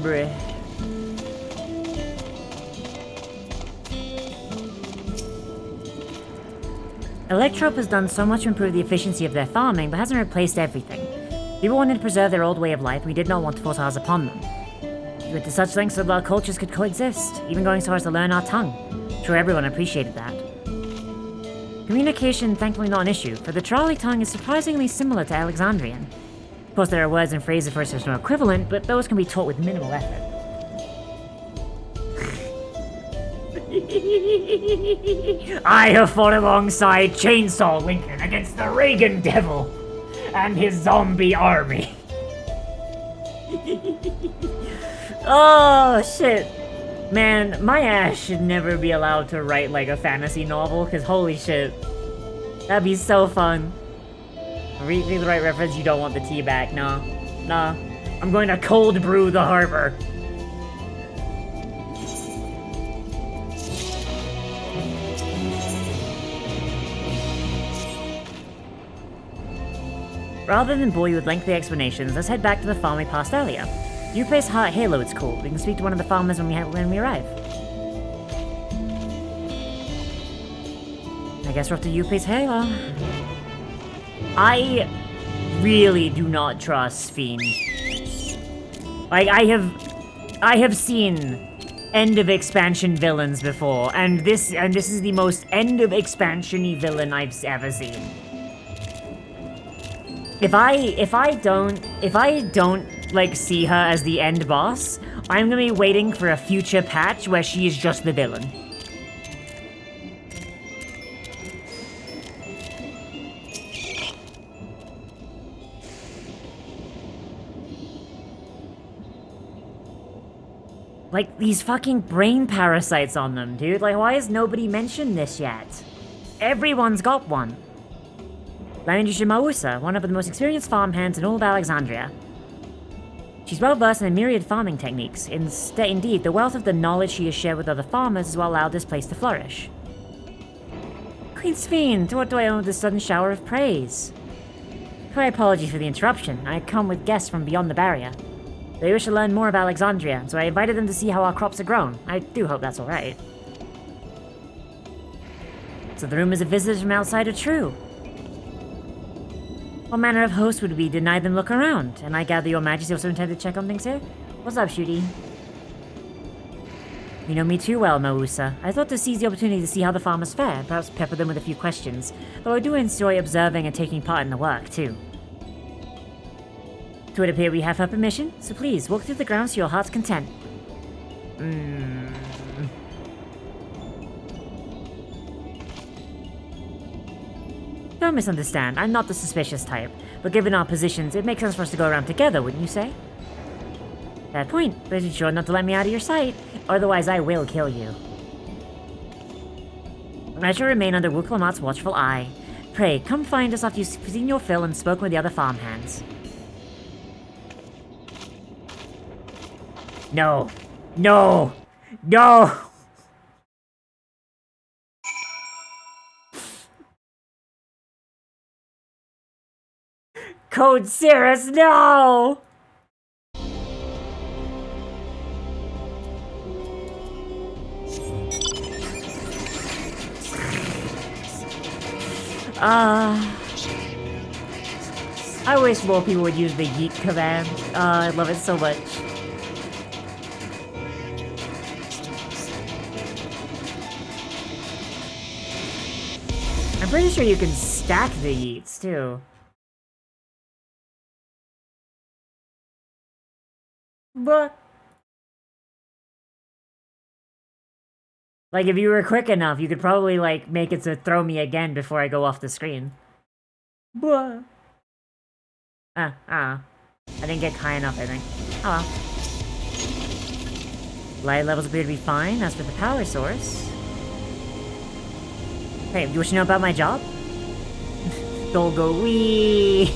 Bruh. Electrope has done so much to improve the efficiency of their farming, but hasn't replaced everything. People wanted to preserve their old way of life, and we did not want to force ours upon them. We went to such lengths so that our cultures could coexist, even going so far as to learn our tongue. Sure, everyone appreciated that. Communication, thankfully not an issue, for the Charlie tongue is surprisingly similar to Alexandrian. Of course, there are words and phrases for which there's no equivalent, but those can be taught with minimal effort. I have fought alongside Chainsaw Lincoln against the Reagan Devil and his zombie army. Oh, shit. Man, my ass should never be allowed to write like a fantasy novel, because holy shit. That'd be so fun. Read the right reference, you don't want the tea back, no. Nah. I'm going to cold brew the harbor. Rather than bore you with lengthy explanations, let's head back to the farm we passed earlier. Yupe's Heart Halo, it's called. We can speak to one of the farmers when we arrive. I guess we're off to Yupe's Halo. I really do not trust Sphene. Like, I have seen end of expansion villains before, and this is the most end of expansion-y villain I've ever seen. If I don't like see her as the end boss, I'm gonna be waiting for a future patch where she is just the villain. Like, these fucking brain parasites on them, dude. Like, why has nobody mentioned this yet? Everyone's got one. Let me introduce you to Mausa, one of the most experienced farmhands in all of Alexandria. She's well versed in a myriad farming techniques. Indeed, the wealth of the knowledge she has shared with other farmers is what allowed this place to flourish. Queen Sphene, to what do I owe this sudden shower of praise? My apologies for the interruption. I come with guests from beyond the barrier. They wish to learn more about Alexandria, so I invited them to see how our crops are grown. I do hope that's alright. So the rumors of visitors from outside are true. What manner of host would we deny them look around? And I gather your majesty also intended to check on things here? What's up, Shooty? You know me too well, Mausa. I thought to seize the opportunity to see how the farmers fare, perhaps pepper them with a few questions, though I do enjoy observing and taking part in the work, too. It would appear we have her permission, so please, walk through the grounds to your heart's content. Don't misunderstand, I'm not the suspicious type, but given our positions, it makes sense for us to go around together, wouldn't you say? That point, but be sure not to let me out of your sight, otherwise I will kill you. I shall remain under Wuklamat's watchful eye. Pray, come find us after you've seen your fill and spoken with the other farmhands. No! No! No! Code Cirrus, no! I wish more people would use the yeet command. I love it so much. I'm pretty sure you can stack the yeets, too. But like, if you were quick enough, you could probably, like, make it to throw me again before I go off the screen. But I didn't get high enough, I think. Oh well. Light levels appear to be fine. As for the power source... Hey, you wish to know about my job? Dolgo wee.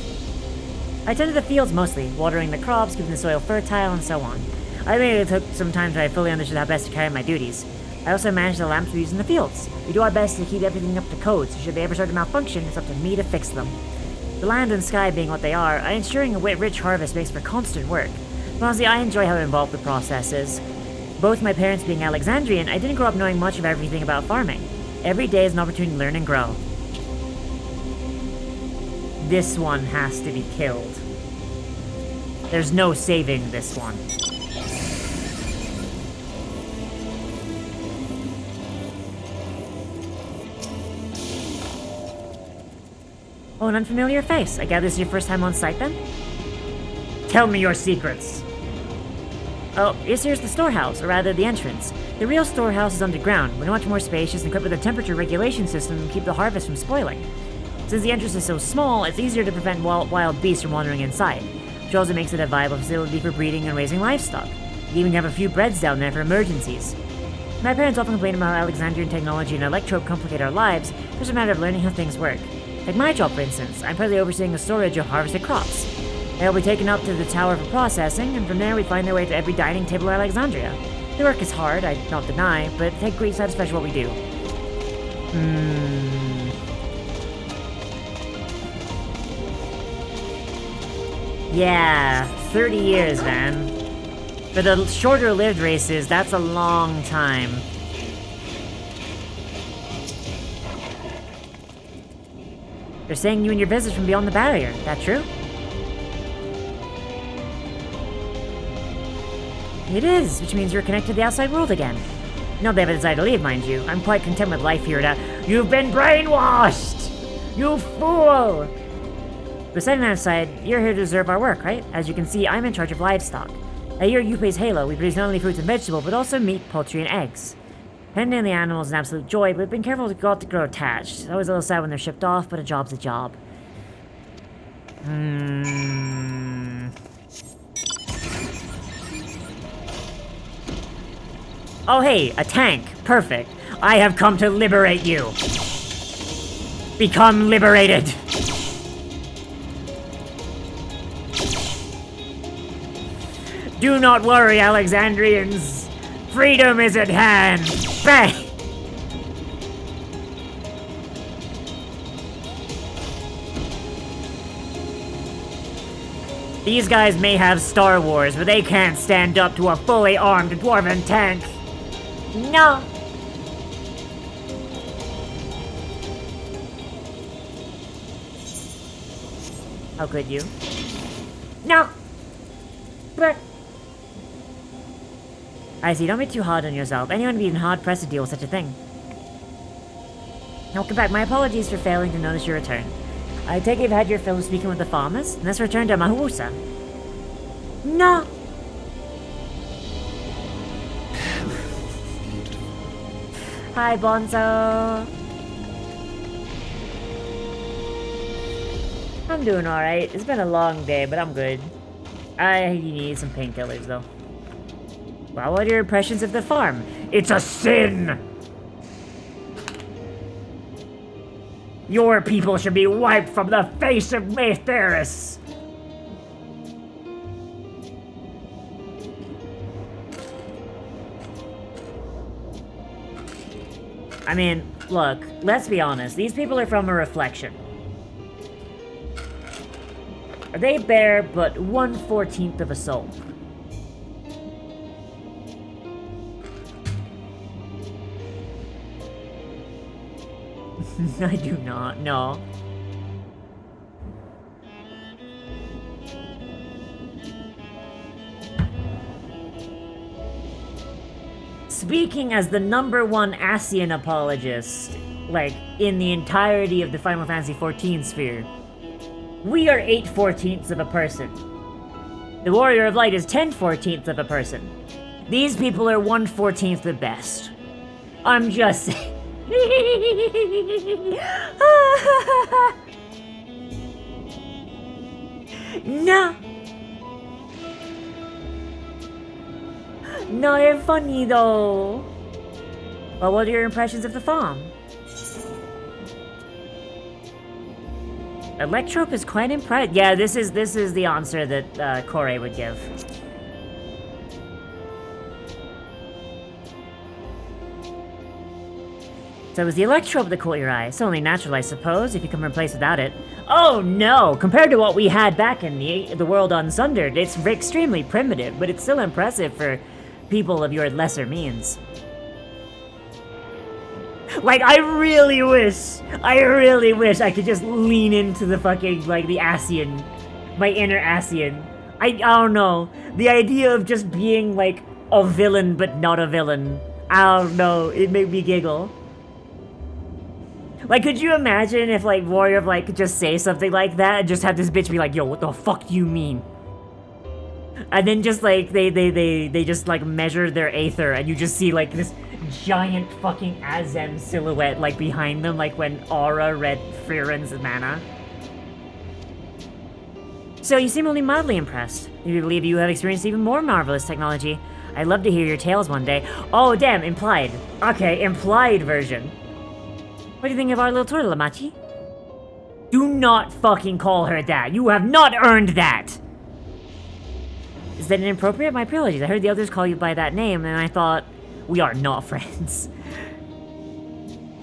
I tend to the fields mostly, watering the crops, keeping the soil fertile, and so on. I admit it took some time until I fully understood how best to carry my duties. I also manage the lamps we use in the fields. We do our best to keep everything up to code, so should they ever start to malfunction, it's up to me to fix them. The land and sky being what they are, ensuring a rich harvest makes for constant work. But honestly, I enjoy how involved the process is. Both my parents being Alexandrian, I didn't grow up knowing much of everything about farming. Every day is an opportunity to learn and grow. This one has to be killed. There's no saving this one. Oh, an unfamiliar face. I gather this is your first time on site then? Tell me your secrets! Oh, here's the storehouse, or rather the entrance. The real storehouse is underground, but much more spacious and equipped with a temperature regulation system to keep the harvest from spoiling. Since the entrance is so small, it's easier to prevent wild beasts from wandering inside, which also makes it a viable facility for breeding and raising livestock. You even have a few breeds down there for emergencies. My parents often complain about how Alexandrian technology and electrope complicate our lives, it's just a matter of learning how things work. Like my job, for instance, I'm partly overseeing the storage of harvested crops. They'll be taken up to the tower for processing, and from there we find their way to every dining table in Alexandria. The work is hard, I not deny, but take great satisfaction in what we do. Yeah, 30 years, man. For the shorter-lived races, that's a long time. They're saying you and your visitors from beyond the barrier. That true? It is, which means you're connected to the outside world again. No, they haven't decided to leave, mind you. I'm quite content with life here now. You've been brainwashed! You fool! But setting that aside, you're here to deserve our work, right? As you can see, I'm in charge of livestock. At your Yupe's Halo, we produce not only fruits and vegetables, but also meat, poultry, and eggs. Tending the animals is an absolute joy, but we've been careful not to grow attached. It's always a little sad when they're shipped off, but a job's a job. Oh hey, a tank. Perfect. I have come to liberate you. Become liberated. Do not worry, Alexandrians. Freedom is at hand. Bang! These guys may have Star Wars, but they can't stand up to a fully armed dwarven tank. No. How could you? No. But I see, don't be too hard on yourself. Anyone would be hard-pressed to deal with such a thing. Welcome back. My apologies for failing to notice your return. I take it you've had your fill of speaking with the farmers. Let's return to Mahusa. No! Hi, Bonzo! I'm doing alright. It's been a long day, but I'm good. I need some painkillers, though. Well, what are your impressions of the farm? It's a sin! Your people should be wiped from the face of Maytheris! I mean, look, let's be honest. These people are from a reflection. They bear but 1/14 of a soul. I do not, no. Speaking as the #1 Asian apologist, like, in the entirety of the Final Fantasy XIV sphere, we are 8/14 of a person. The Warrior of Light is 10/14 of a person. These people are 1/14 the best. I'm just saying. No. Not funny though. Well, what are your impressions of the farm? Electrope is quite impressed. Yeah, this is the answer that Corey would give. So it was the Electrope that caught your eye. It's only natural, I suppose, if you can replace without it. Oh no! Compared to what we had back in the world unsundered, it's extremely primitive, but it's still impressive for people of your lesser means. Like, I really wish I could just lean into the fucking, like, the Asian, my inner Asian. I don't know. The idea of just being, like, a villain but not a villain. I don't know. It made me giggle. Like, could you imagine if, like, Warrior of Light could just say something like that and just have this bitch be like, yo, what the fuck do you mean? And then just, like, they just, like, measure their aether and you just see, like, this giant fucking Azem silhouette, like, behind them, like when Aura read Friren's mana. So, you seem only mildly impressed. You believe you have experienced even more marvelous technology. I'd love to hear your tales one day. Oh, damn, implied. Okay, implied version. What do you think of our little turtle, Amachi? Do not fucking call her that. You have not earned that! Is that inappropriate? My apologies. I heard the others call you by that name, and I thought, we are not friends.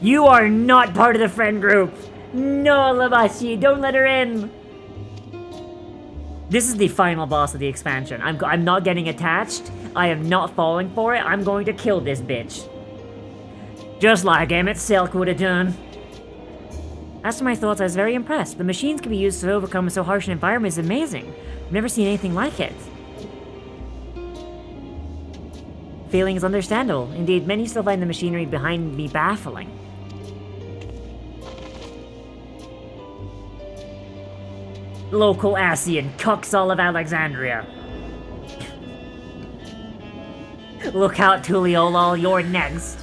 You are not part of the friend group. No, Lamachi, don't let her in. This is the final boss of the expansion. I'm not getting attached. I am not falling for it. I'm going to kill this bitch. Just like Emmett Silk would have done. As to my thoughts, I was very impressed. The machines can be used to overcome so harsh an environment is amazing. I've never seen anything like it. Feeling is understandable. Indeed, many still find the machinery behind me baffling. Local Asian cucks all of Alexandria. Look out, Tuliolol, you're next.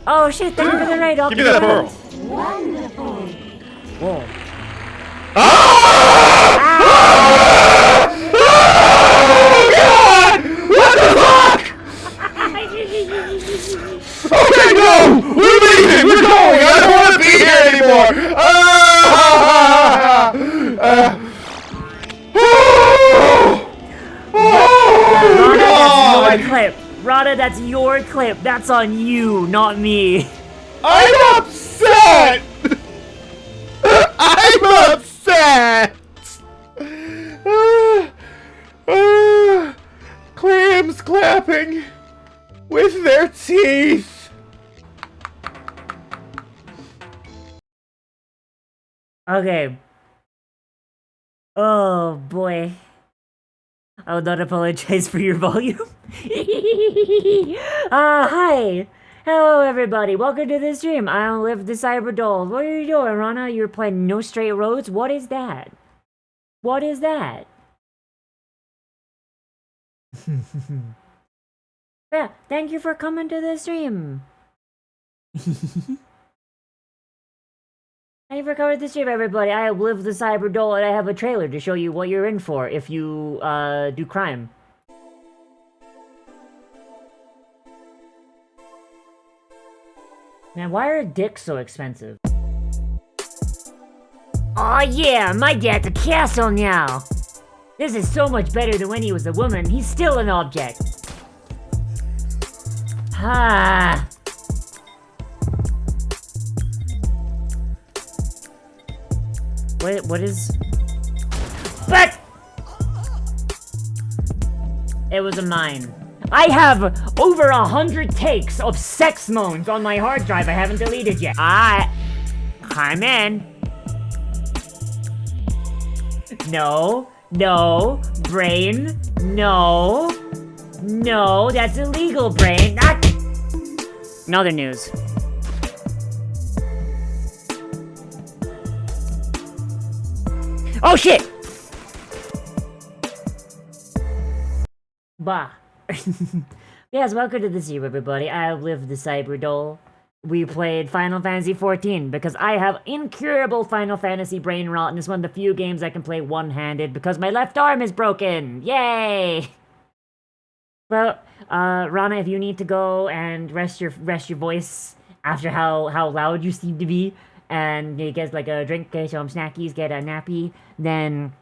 Oh shit, thank you for the raid. Give me that pearl. Wonderful. Whoa. Oh God! What the fuck? your clip. Rana, that's your clip. That's on you, not me. I'm upset! I'm upset! Clams clapping with their teeth. Okay. Oh boy. I would not apologize for your volume. Hi. Hello everybody. Welcome to the stream. I live the Cyber Doll. What are you doing, Rana? You're playing No Straight Roads? What is that? What is that? Yeah, thank you for coming to the stream. Thank you for coming to the stream, everybody. I live the Cyber Doll, and I have a trailer to show you what you're in for if you, do crime. Man, why are dicks so expensive? Aw yeah, my dad's a castle now! This is so much better than when he was a woman. He's still an object. Ah. What is... But! It was a mine. I have over 100 takes of sex moans on my hard drive I haven't deleted yet. I'm in. No, brain, no, that's illegal, brain. In other news. Oh shit! Bah. Yes, welcome to the stream, everybody. I live the Cyber Doll. We played Final Fantasy XIV because I have incurable Final Fantasy brain rot, and it's one of the few games I can play one-handed because my left arm is broken. Yay! Well, Rana, if you need to go and rest your voice after how loud you seem to be, and you get like a drink, get some snackies, get a nappy, then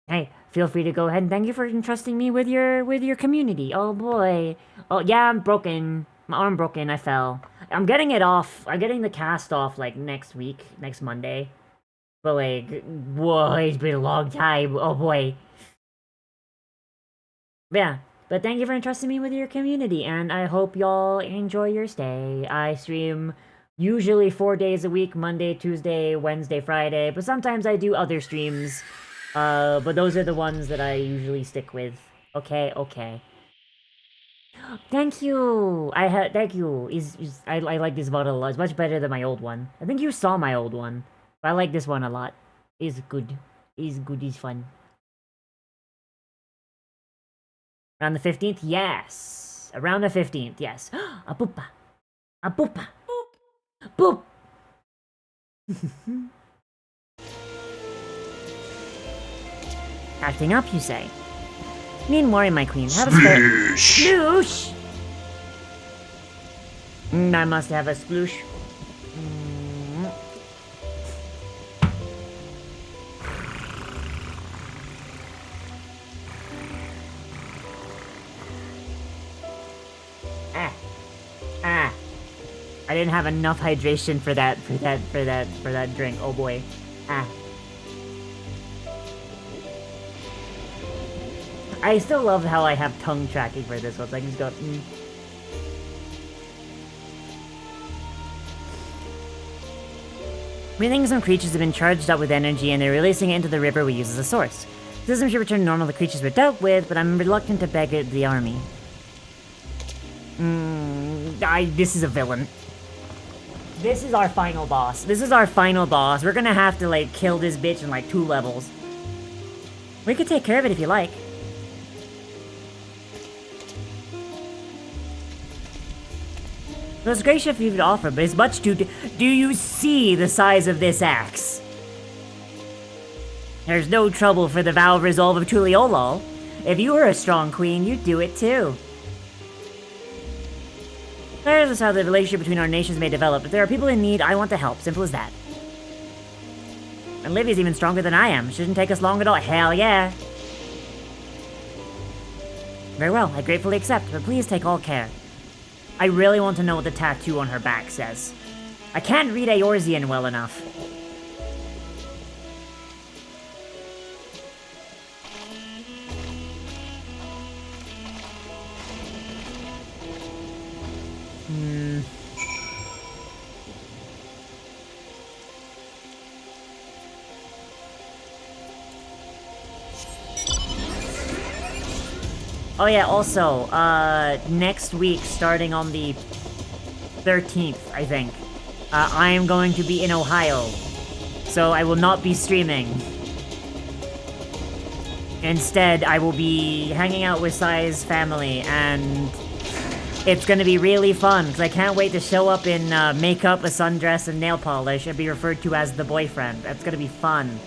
hey, feel free to go ahead and thank you for entrusting me with your community. Oh boy. Oh yeah, I'm broken. My arm broken, I fell. I'm getting it off. I'm getting the cast off like next week, next Monday. But like, whoa, it's been a long time. Oh boy. Yeah, but thank you for entrusting me with your community, and I hope y'all enjoy your stay. I stream usually 4 days a week, Monday, Tuesday, Wednesday, Friday, but sometimes I do other streams. But those are the ones that I usually stick with. Okay. Thank you! Thank you. I like this bottle a lot. It's much better than my old one. I think you saw my old one. But I like this one a lot. It's good. It's fun. Around the 15th? Yes! Around the 15th, yes. A poopa! A poopa! Boop! Boop! Acting up, you say? Need worry, my queen. Have a sploosh! I must have a sploosh. I didn't have enough hydration for that drink. Oh boy. I still love how I have tongue tracking for this one, so I can just go, We think some creatures have been charged up with energy and they're releasing it into the river we use as a source. The system should return to normal the creatures were dealt with, but I'm reluctant to beg the army. This is a villain. This is our final boss. We're gonna have to, like, kill this bitch in, like, 2 levels. We could take care of it if you like. It was gracious of you to offer, but it's much too... Do you see the size of this axe? There's no trouble for the vow of resolve of Tuliolol. If you were a strong queen, you'd do it too. Regardless of how the relationship between our nations may develop, if there are people in need, I want to help. Simple as that. And Livy's even stronger than I am. Shouldn't take us long at all. Hell yeah. Very well, I gratefully accept, but please take all care. I really want to know what the tattoo on her back says. I can't read Eorzean well enough. Oh yeah, also, next week, starting on the 13th, I think, I am going to be in Ohio, so I will not be streaming. Instead, I will be hanging out with Sai's family, and it's gonna be really fun, because I can't wait to show up in makeup, a sundress, and nail polish, and be referred to as the boyfriend. That's gonna be fun.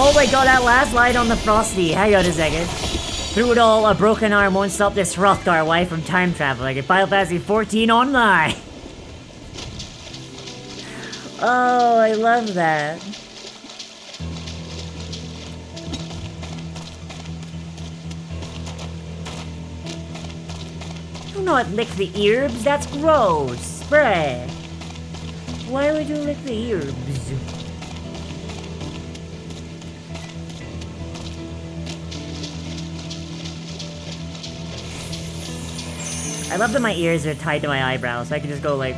Oh my god, that last line on the Frosty. Hang on a second. Through it all, a broken arm won't stop this Hrothgar wife from time traveling in Final Fantasy XIV Online. Oh, I love that. Do not lick the earbs, that's gross. Spray. Why would you lick the earbs? I love that my ears are tied to my eyebrows, so I can just go like...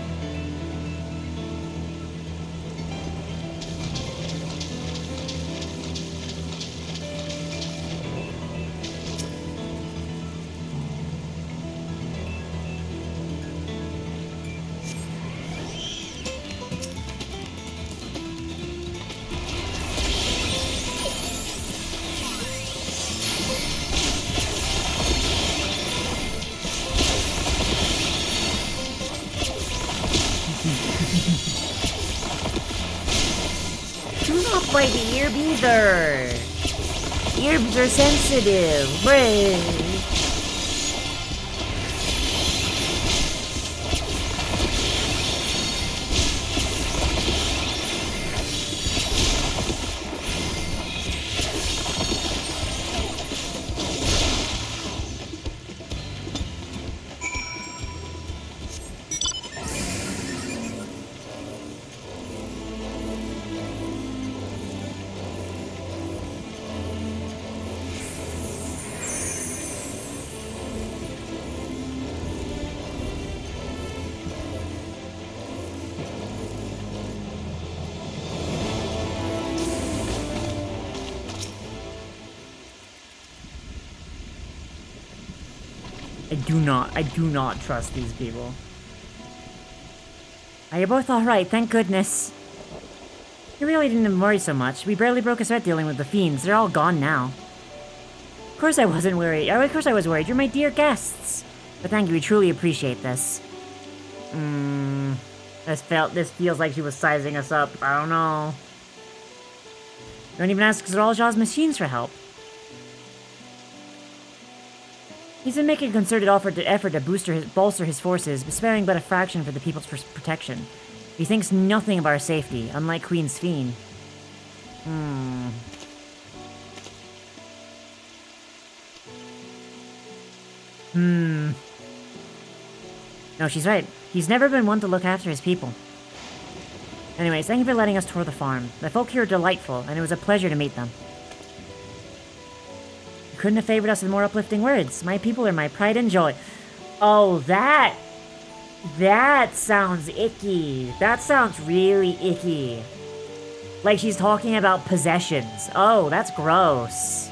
Do not bite the earb either! Earbs are sensitive! Brave! I do not trust these people. Are you both alright? Thank goodness. You really didn't worry so much. We barely broke a sweat dealing with the fiends. They're all gone now. Of course I wasn't worried. Of course I was worried. You're my dear guests. But thank you. We truly appreciate this. This feels like she was sizing us up. I don't know. Don't even ask Zeralja's machines for help. He's been making a concerted effort to bolster his forces, sparing but a fraction for the people's protection. He thinks nothing of our safety, unlike Queen Sphene. No, she's right. He's never been one to look after his people. Anyways, thank you for letting us tour the farm. The folk here are delightful, and it was a pleasure to meet them. Couldn't have favored us with more uplifting words. My people are my pride and joy. Oh, that sounds icky. That sounds really icky. Like she's talking about possessions. Oh, that's gross.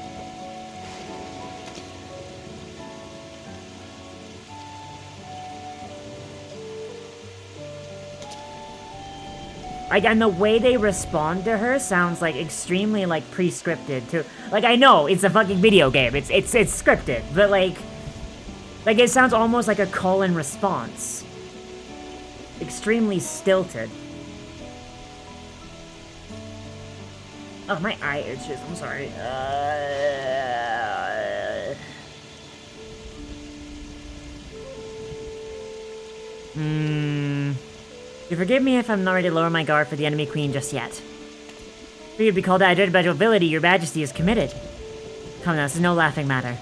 And the way they respond to her sounds like extremely like pre-scripted too. Like I know it's a fucking video game. It's scripted, but like it sounds almost like a call and response. extremely stilted. Oh, my eye itches. I'm sorry. You forgive me if I'm not ready to lower my guard for the enemy queen just yet. For you to be called out of ability, your majesty is committed. Come now, this is no laughing matter.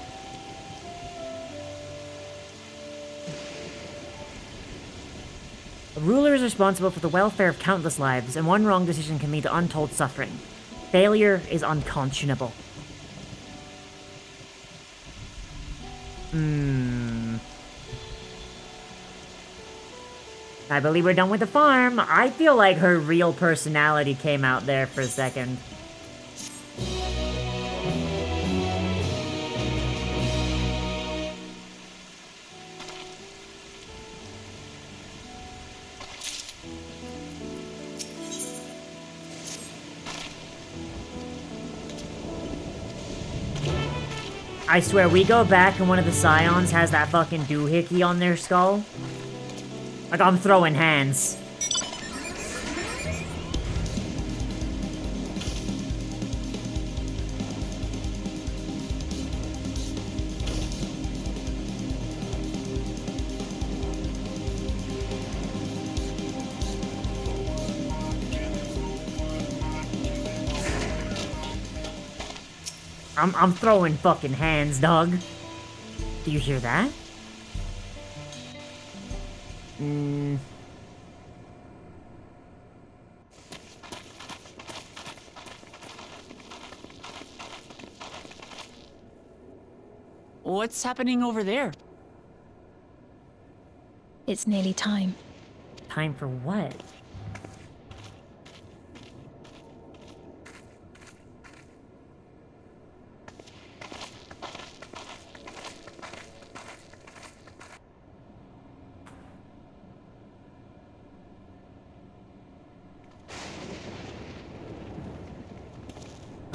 A ruler is responsible for the welfare of countless lives, and one wrong decision can lead to untold suffering. Failure is unconscionable. I believe we're done with the farm. I feel like her real personality came out there for a second. I swear, we go back and one of the scions has that fucking doohickey on their skull. Like, I'm throwing hands. I'm throwing fucking hands, dog. Do you hear that? What's happening over there? It's nearly time. Time for what?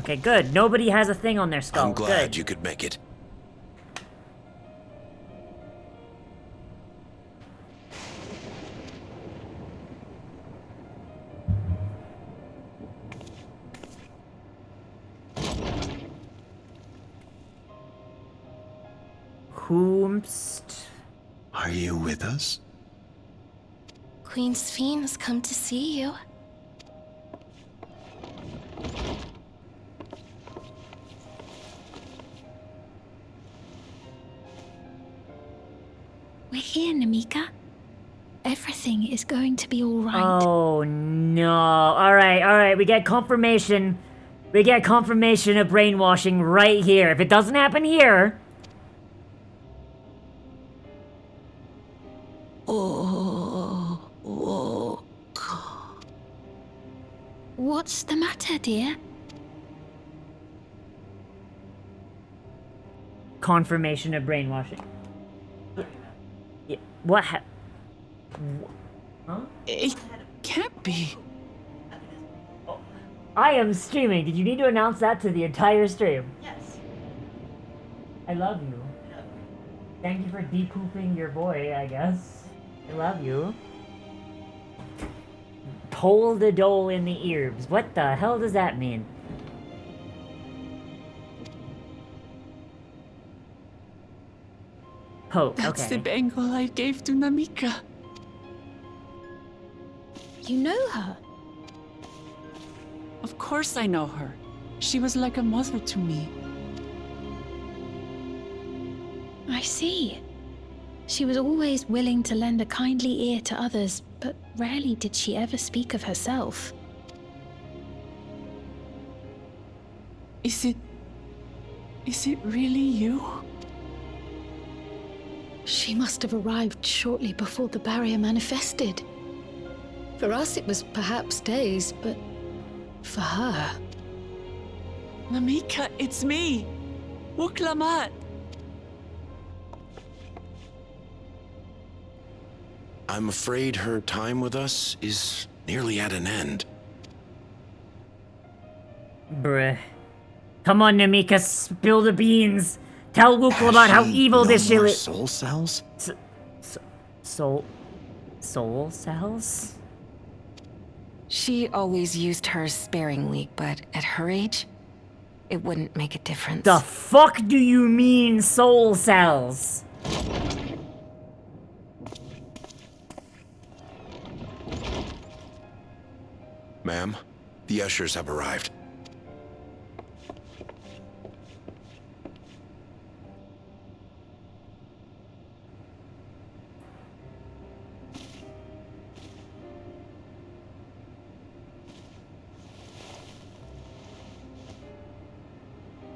Okay, good. Nobody has a thing on their skull. I'm glad good. you could make it. Whomst? Are you with us? Queen Sphene has come to see you. We're here, Namika. Everything is going to be alright. Oh no. Alright, we get confirmation. We get confirmation of brainwashing right here. If it doesn't happen here... What's the matter, dear? Confirmation of brainwashing. Yeah, what Huh? It can't be. I am streaming. Did you need to announce that to the entire stream? Yes. I love you. Thank you for de-pooping your boy, I guess. I love you. Toll the dole in the ears. What the hell does that mean? Oh, That's okay. the bangle I gave to Namika. You know her? Of course I know her. She was like a mother to me. I see. She was always willing to lend a kindly ear to others, but rarely did she ever speak of herself. Is it really you? She must have arrived shortly before the barrier manifested. For us, it was perhaps days, but for her... Namika, it's me! Wuklamat! I'm afraid her time with us is nearly at an end. Bruh. Come on, Namika, spill the beans. Tell Wukla about how evil this shit is. Soul cells? Soul... Soul cells? She always used hers sparingly, but at her age, it wouldn't make a difference. The fuck do you mean soul cells? Ma'am, the ushers have arrived.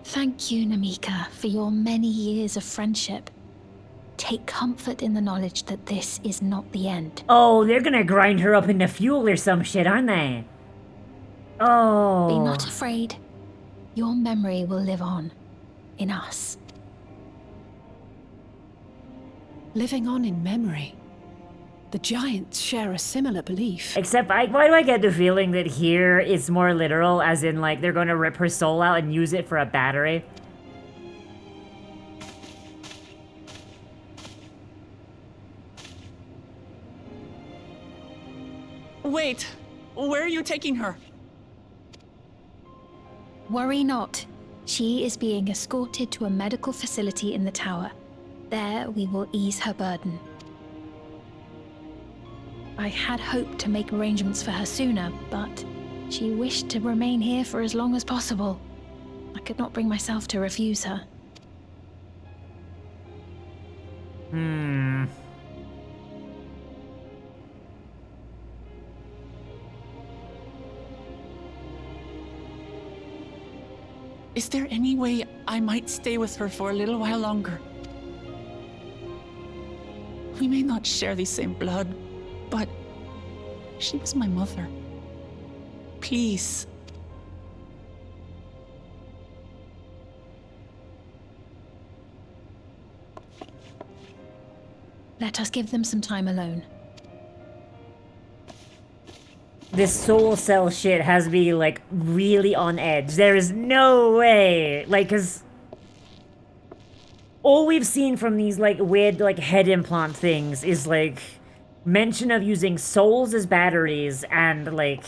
Thank you, Namika, for your many years of friendship. Take comfort in the knowledge that this is not the end. Oh, they're gonna grind her up into fuel or some shit, aren't they? Oh. Be not afraid. Your memory will live on. In us. Living on in memory. The giants share a similar belief. Except, why do I get the feeling that here it's more literal, as in, like, they're gonna rip her soul out and use it for a battery? Wait, where are you taking her? Worry not. She is being escorted to a medical facility in the tower. There we will ease her burden. I had hoped to make arrangements for her sooner, but she wished to remain here for as long as possible. I could not bring myself to refuse her. Is there any way I might stay with her for a little while longer? We may not share the same blood, but she was my mother. Please. Let us give them some time alone. This soul cell shit has me, like, really on edge. There is no way! Like, cause... all we've seen from these, like, weird, like, head implant things is, like, mention of using souls as batteries and, like...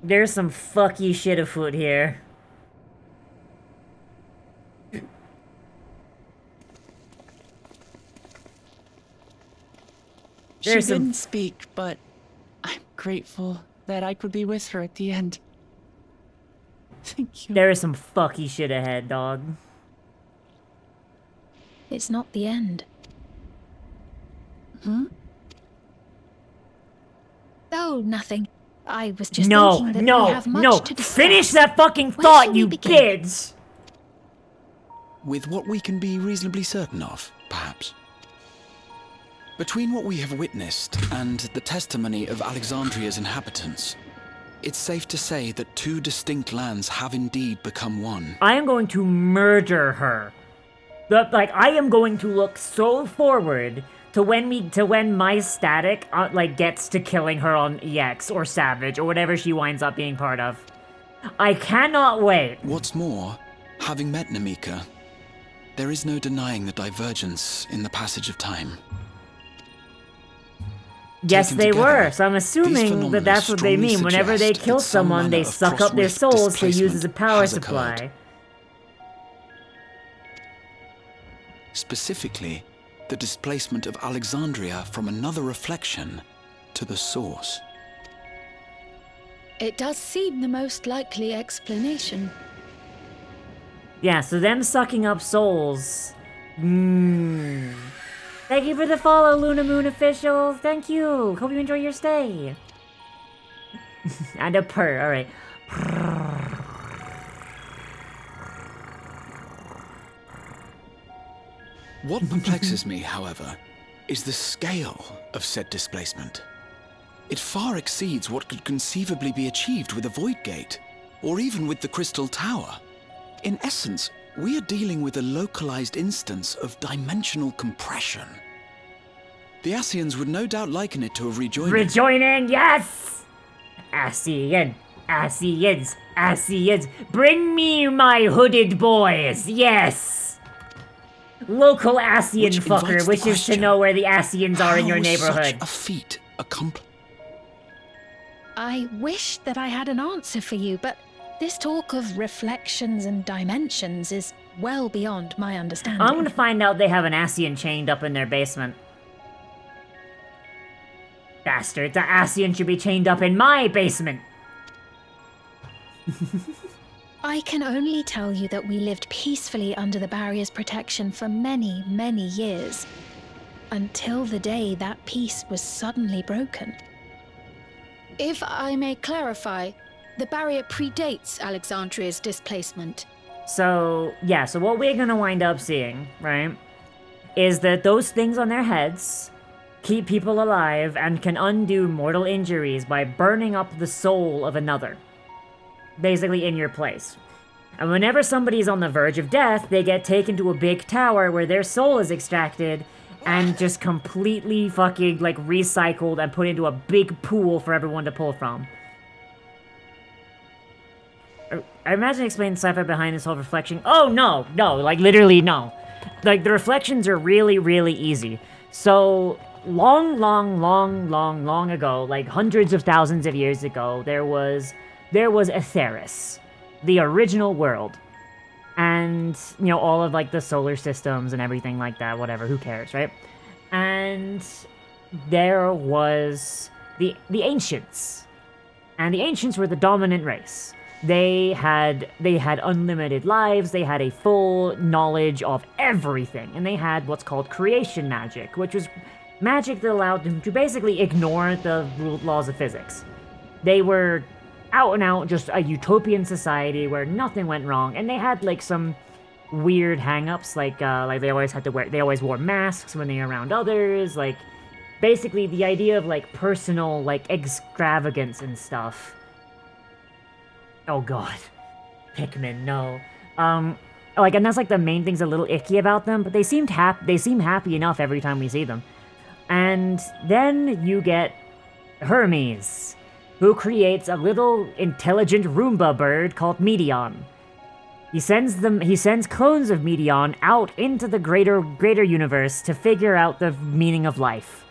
There's some fucky shit afoot here. She didn't speak, but I'm grateful that I could be with her at the end. Thank you. There is some fucky shit ahead, dog. It's not the end. Oh, nothing. I was just thinking that we have much to discuss. Finish that fucking thought, you kids! With what we can be reasonably certain of, perhaps. Between what we have witnessed and the testimony of Alexandria's inhabitants, it's safe to say that two distinct lands have indeed become one. I am going to murder her. I am going to look so forward to when my static, gets to killing her on EX or Savage or whatever she winds up being part of. I cannot wait. What's more, having met Namika, there is no denying the divergence in the passage of time. Yes, they were, so I'm assuming that that's what they mean. Whenever they kill someone, they suck up their souls to use as a power supply. Specifically, the displacement of Alexandria from another reflection to the source. It does seem the most likely explanation. Yeah, so them sucking up souls. Thank you for the follow, Luna Moon officials. Thank you. Hope you enjoy your stay. And a purr. All right. What perplexes me, however, is the scale of said displacement. It far exceeds what could conceivably be achieved with a Void Gate, or even with the Crystal Tower. In essence, we are dealing with a localized instance of dimensional compression. The Ascians would no doubt liken it to a rejoining. Rejoining, yes! Ascians. Bring me my hooded boys, yes! Local Asian Which invites fucker the wishes to question, know where the Asians are in your how was neighborhood. Such a feat accomplished. I wish that I had an answer for you, but this talk of reflections and dimensions is well beyond my understanding. I'm gonna find out they have an Asian chained up in their basement. Bastard, the Asian should be chained up in my basement! I can only tell you that we lived peacefully under the barrier's protection for many, many years. Until the day that peace was suddenly broken. If I may clarify, the barrier predates Alexandria's displacement. So, yeah, so what we're gonna wind up seeing, right, is that those things on their heads keep people alive and can undo mortal injuries by burning up the soul of another. Basically in your place. And whenever somebody's on the verge of death, they get taken to a big tower where their soul is extracted and just completely fucking, like, recycled and put into a big pool for everyone to pull from. I imagine explaining the sci-fi behind this whole reflection. Oh, no, like, literally, no. Like, the reflections are really, really easy. So, long ago, like, hundreds of thousands of years ago, there was Aetheris, the original world. And, you know, all of, like, the solar systems and everything like that, whatever, who cares, right? And there was the Ancients. And the Ancients were the dominant race. They had unlimited lives, they had a full knowledge of everything, and they had what's called creation magic, which was magic that allowed them to basically ignore the laws of physics. They were out and out just a utopian society where nothing went wrong, and they had like some weird hang-ups, like they always wore masks when they were around others, like basically the idea of like personal like extravagance and stuff. Oh god. Pikmin, no. Like, and that's like the main thing's a little icky about them, but they seem happy enough every time we see them. And then you get Hermes, who creates a little intelligent Roomba bird called Medion. He sends clones of Medion out into the greater universe to figure out the meaning of life.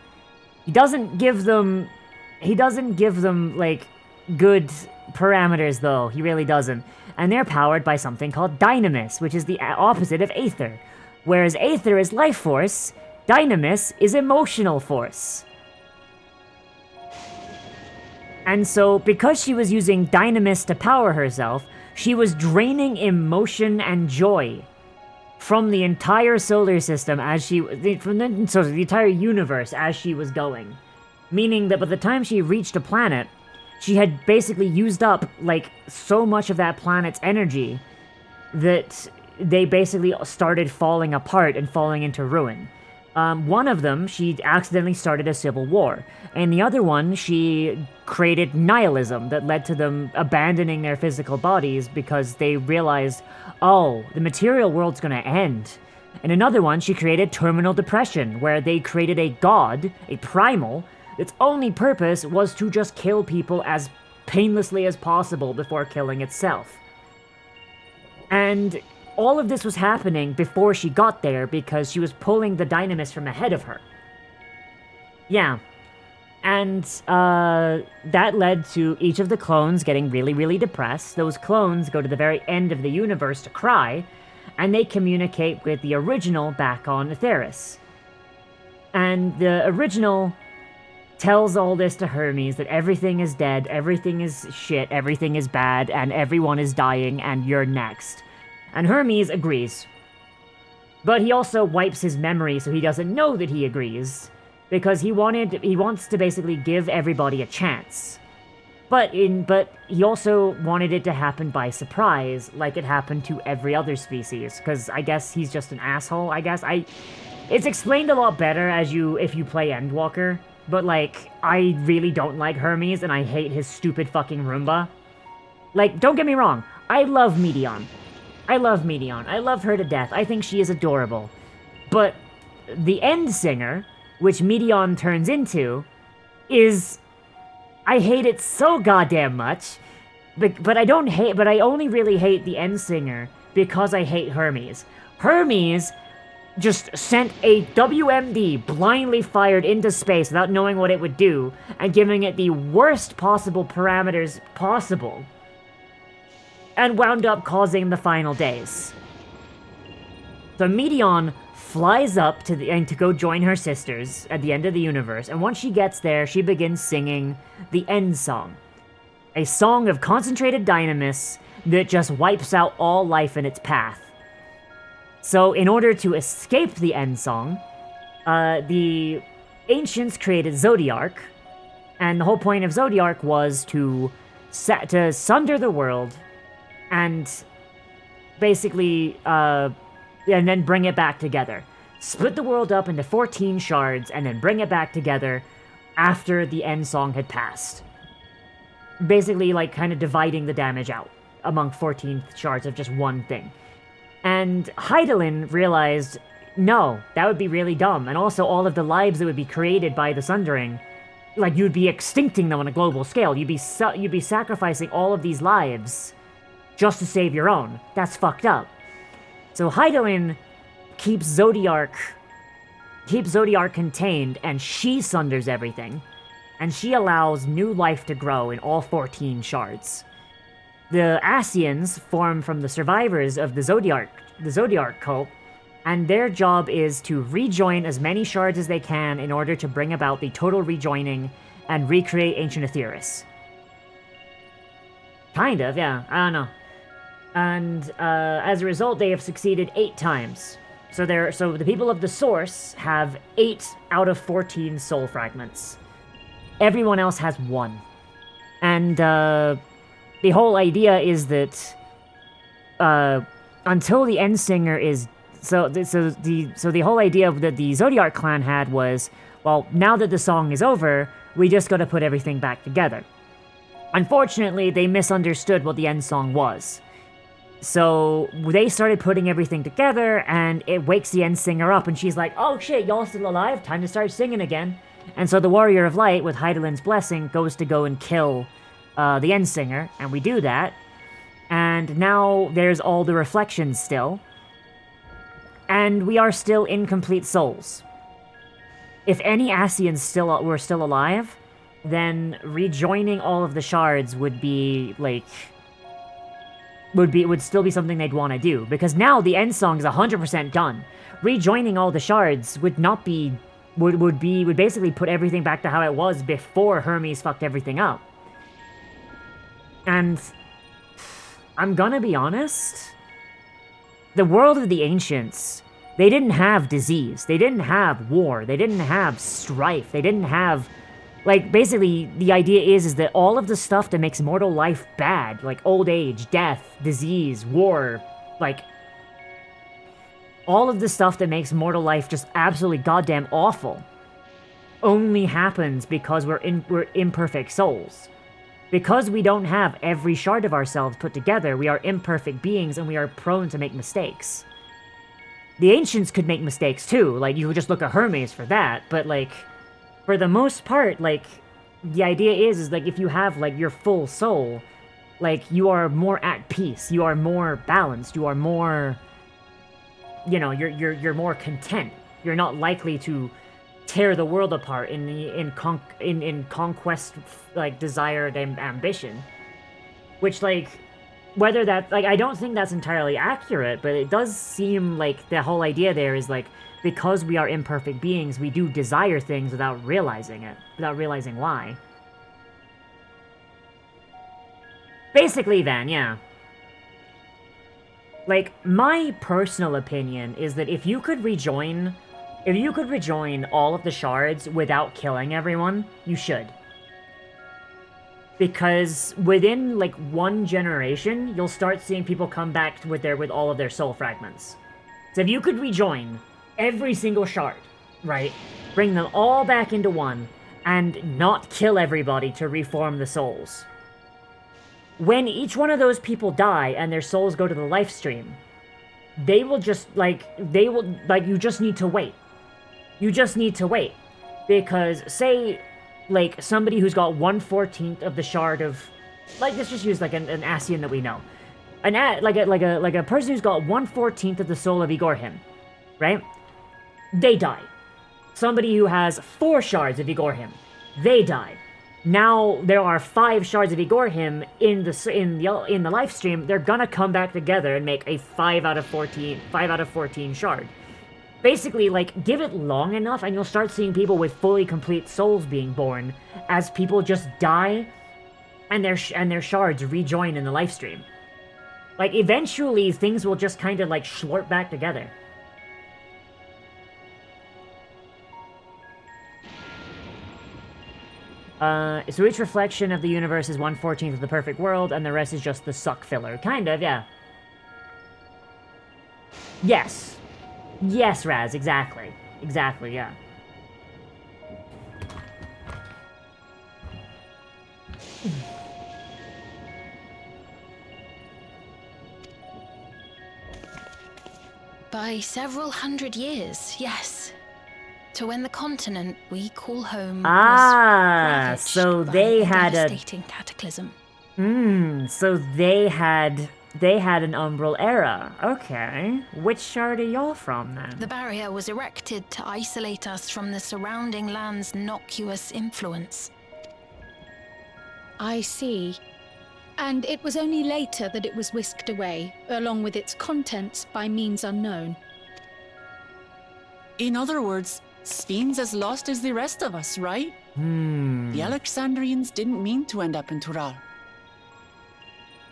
He doesn't give them like good parameters though. He really doesn't. And they're powered by something called Dynamis, which is the opposite of Aether. Whereas Aether is life force, Dynamis is emotional force. And so, because she was using Dynamis to power herself, she was draining emotion and joy from the entire solar system the entire universe as she was going. Meaning that by the time she reached a planet, she had basically used up, like, so much of that planet's energy that they basically started falling apart and falling into ruin. One of them, she accidentally started a civil war, and the other one, she created nihilism that led to them abandoning their physical bodies because they realized, oh, the material world's gonna end. And another one, she created terminal depression, where they created a god, a primal, its only purpose was to just kill people as painlessly as possible before killing itself. And all of this was happening before she got there because she was pulling the Dynamis from ahead of her. Yeah. And that led to each of the clones getting really, really depressed. Those clones go to the very end of the universe to cry, and they communicate with the original back on Aetheris. And the original tells all this to Hermes, that everything is dead, everything is shit, everything is bad, and everyone is dying, and you're next. And Hermes agrees. But he also wipes his memory so he doesn't know that he agrees, because he wants to basically give everybody a chance. But he also wanted it to happen by surprise, like it happened to every other species, because I guess he's just an asshole, I guess. It's explained a lot better if you play Endwalker, but like, I really don't like Hermes, and I hate his stupid fucking Roomba. Like, don't get me wrong, I love Medion. I love her to death. I think she is adorable. But the end singer, which Medion turns into, is... I hate it so goddamn much. But I only really hate the end singer because I hate Hermes. Hermes just sent a WMD blindly fired into space without knowing what it would do, and giving it the worst possible parameters possible, and wound up causing the final days. So Meteon flies up to go join her sisters at the end of the universe, and once she gets there, she begins singing the End Song, a song of concentrated dynamis that just wipes out all life in its path. So in order to escape the End Song, the ancients created Zodiark, and the whole point of Zodiark was to sunder the world and basically and then bring it back together. Split the world up into 14 shards and then bring it back together after the End Song had passed. Basically, like, kind of dividing the damage out among 14 shards of just one thing. And Hydaelyn realized, no, that would be really dumb. And also all of the lives that would be created by the Sundering, like, you'd be extincting them on a global scale. You'd be sacrificing all of these lives just to save your own. That's fucked up. So Hydaelyn keeps Zodiark contained, and she sunders everything. And she allows new life to grow in all 14 shards. The Ascians form from the survivors of the Zodiark cult, and their job is to rejoin as many shards as they can in order to bring about the total rejoining and recreate ancient Aetheris. Kind of, yeah, I don't know. And as a result, they have succeeded 8 times. So the people of the Source have 8 out of 14 soul fragments. Everyone else has 1. And the whole idea is that until the Endsinger is the whole idea that the Zodiark clan had was, well, now that the song is over, we just got to put everything back together. Unfortunately, they misunderstood what the End Song was. So they started putting everything together, and it wakes the Endsinger up, and she's like, oh shit, y'all still alive? Time to start singing again. And so the Warrior of Light, with Hydaelyn's blessing, goes to go and kill the Endsinger, and we do that. And now there's all the reflections still. And we are still incomplete souls. If any Ascians were still alive, then rejoining all of the shards would be, like... would still be something they'd want to do. Because now the End Song is 100% done. Rejoining all the shards would not be... would basically put everything back to how it was before Hermes fucked everything up. And I'm gonna be honest, the world of the ancients, they didn't have disease, they didn't have war, they didn't have strife, they didn't have, like, basically the idea is that all of the stuff that makes mortal life bad, like old age, death, disease, war, like, all of the stuff that makes mortal life just absolutely goddamn awful only happens because we're imperfect souls. Because we don't have every shard of ourselves put together, we are imperfect beings and we are prone to make mistakes. The ancients could make mistakes too, like, you could just look at Hermes for that, but, like, for the most part, like, the idea is like, if you have, like, your full soul, like, you are more at peace, you are more balanced, you are more, you know, you're more content. You're not likely to tear the world apart in conquest, like, desire and ambition. Which, like, whether that, like, I don't think that's entirely accurate, but it does seem like the whole idea there is, like, because we are imperfect beings, we do desire things without realizing it, without realizing why. Basically then, yeah. Like, my personal opinion is that if you could rejoin all of the shards without killing everyone, you should. Because within, like, 1 generation, you'll start seeing people come back with all of their soul fragments. So if you could rejoin every single shard, right, bring them all back into one, and not kill everybody to reform the souls. When each one of those people die and their souls go to the life stream, you just need to wait. You just need to wait. Because, say, like, somebody who's got 1/14 of the shard of, like, let's just use, like, an Ascian that we know. Like a person who's got 1/14 of the soul of Igorhim, right? they die. Somebody who has 4 shards of Igorhim, they die. Now there are 5 shards of Igorhim in the live stream. They're gonna come back together and make a 5 out of 14 shard. Basically, like, give it long enough and you'll start seeing people with fully complete souls being born as people just die and their shards rejoin in the live stream. Like, eventually things will just kind of like slurp back together. So each reflection of the universe is 1/14 of the perfect world, and the rest is just the suck filler. Kind of, yeah. Yes. Yes, Raz, exactly. Exactly, yeah. By several hundred years, yes. To when the continent we call home Ah, was so ravaged they by had a devastating cataclysm. So they had an umbral era. Okay. Which shard are y'all from then? The barrier was erected to isolate us from the surrounding land's innocuous influence. I see. And it was only later that it was whisked away, along with its contents, by means unknown. In other words, Sven's as lost as the rest of us, right? The Alexandrians didn't mean to end up in Tural.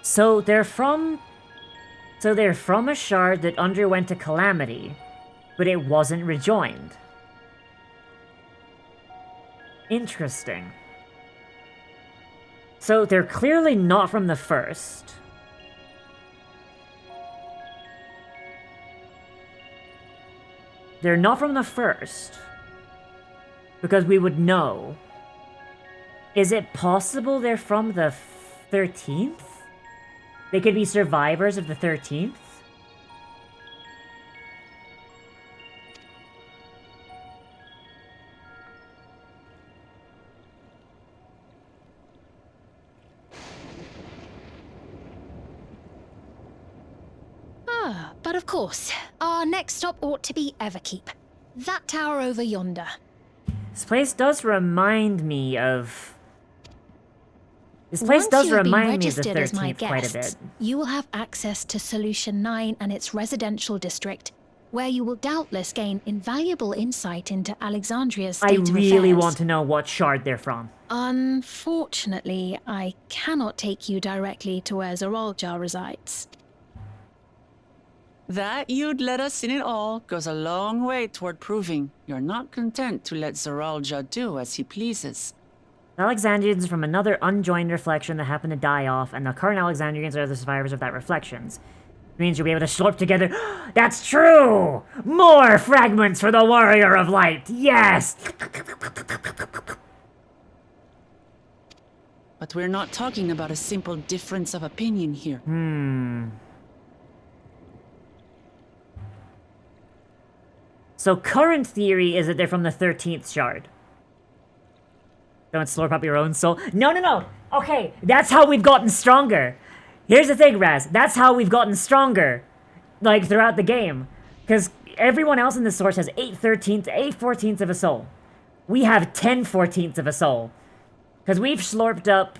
So they're from a shard that underwent a calamity, but it wasn't rejoined. Interesting. So they're clearly not from the first. They're not from the first. Because we would know. Is it possible they're from the 13th? They could be survivors of the 13th? But of course, our next stop ought to be Everkeep. That tower over yonder. This place does remind me of... This place does remind me of the 13th quite a bit. You will have access to Solution 9 and its residential district, where you will doubtless gain invaluable insight into Alexandria's state of affairs. I really want to know what shard they're from. Unfortunately, I cannot take you directly to where Zoraljar resides. That you'd let us in it all goes a long way toward proving you're not content to let Zoraljar do as he pleases. Alexandrians from another unjoined reflection that happened to die off, and the current Alexandrians are the survivors of that reflections. It means you'll be able to slurp together. That's true! More fragments for the Warrior of Light! Yes! But we're not talking about a simple difference of opinion here. So current theory is that they're from the 13th shard. Don't slurp up your own soul. No. Okay, that's how we've gotten stronger. Here's the thing, Raz. That's how we've gotten stronger. Like, throughout the game. Because everyone else in the source has 8 14ths of a soul. We have 10 14ths of a soul. Because we've slurped up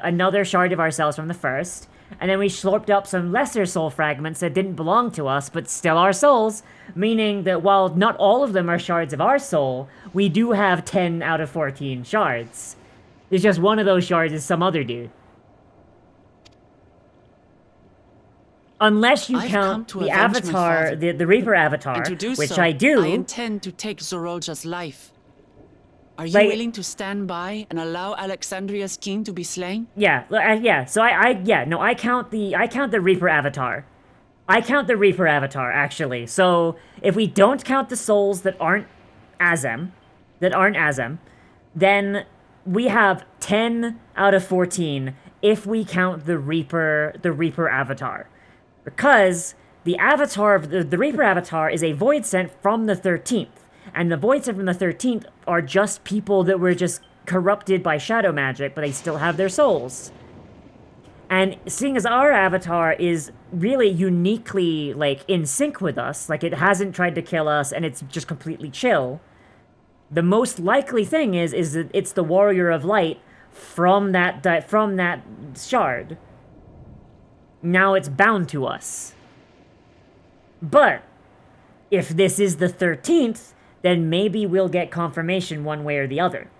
another shard of ourselves from the first. And then we slurped up some lesser soul fragments that didn't belong to us, but still our souls, meaning that while not all of them are shards of our soul, we do have 10 out of 14 shards. It's just one of those shards is some other dude. Unless you count the avatar, the Reaper avatar, which I do. I intend to take Zoraljar's life. Are you willing to stand by and allow Alexandria's king to be slain? Yeah. So I count the Reaper avatar. I count the Reaper avatar, actually. So if we don't count the souls that aren't Azem, then we have 10 out of 14 if we count the Reaper avatar. Because the avatar of the Reaper avatar is a void sent from the 13th. And the void sent from the 13th are just people that were just corrupted by shadow magic, but they still have their souls. And seeing as our avatar is really uniquely, like, in sync with us, like, it hasn't tried to kill us and it's just completely chill, the most likely thing is that it's the Warrior of Light from that shard. Now it's bound to us. But if this is the 13th, then maybe we'll get confirmation one way or the other.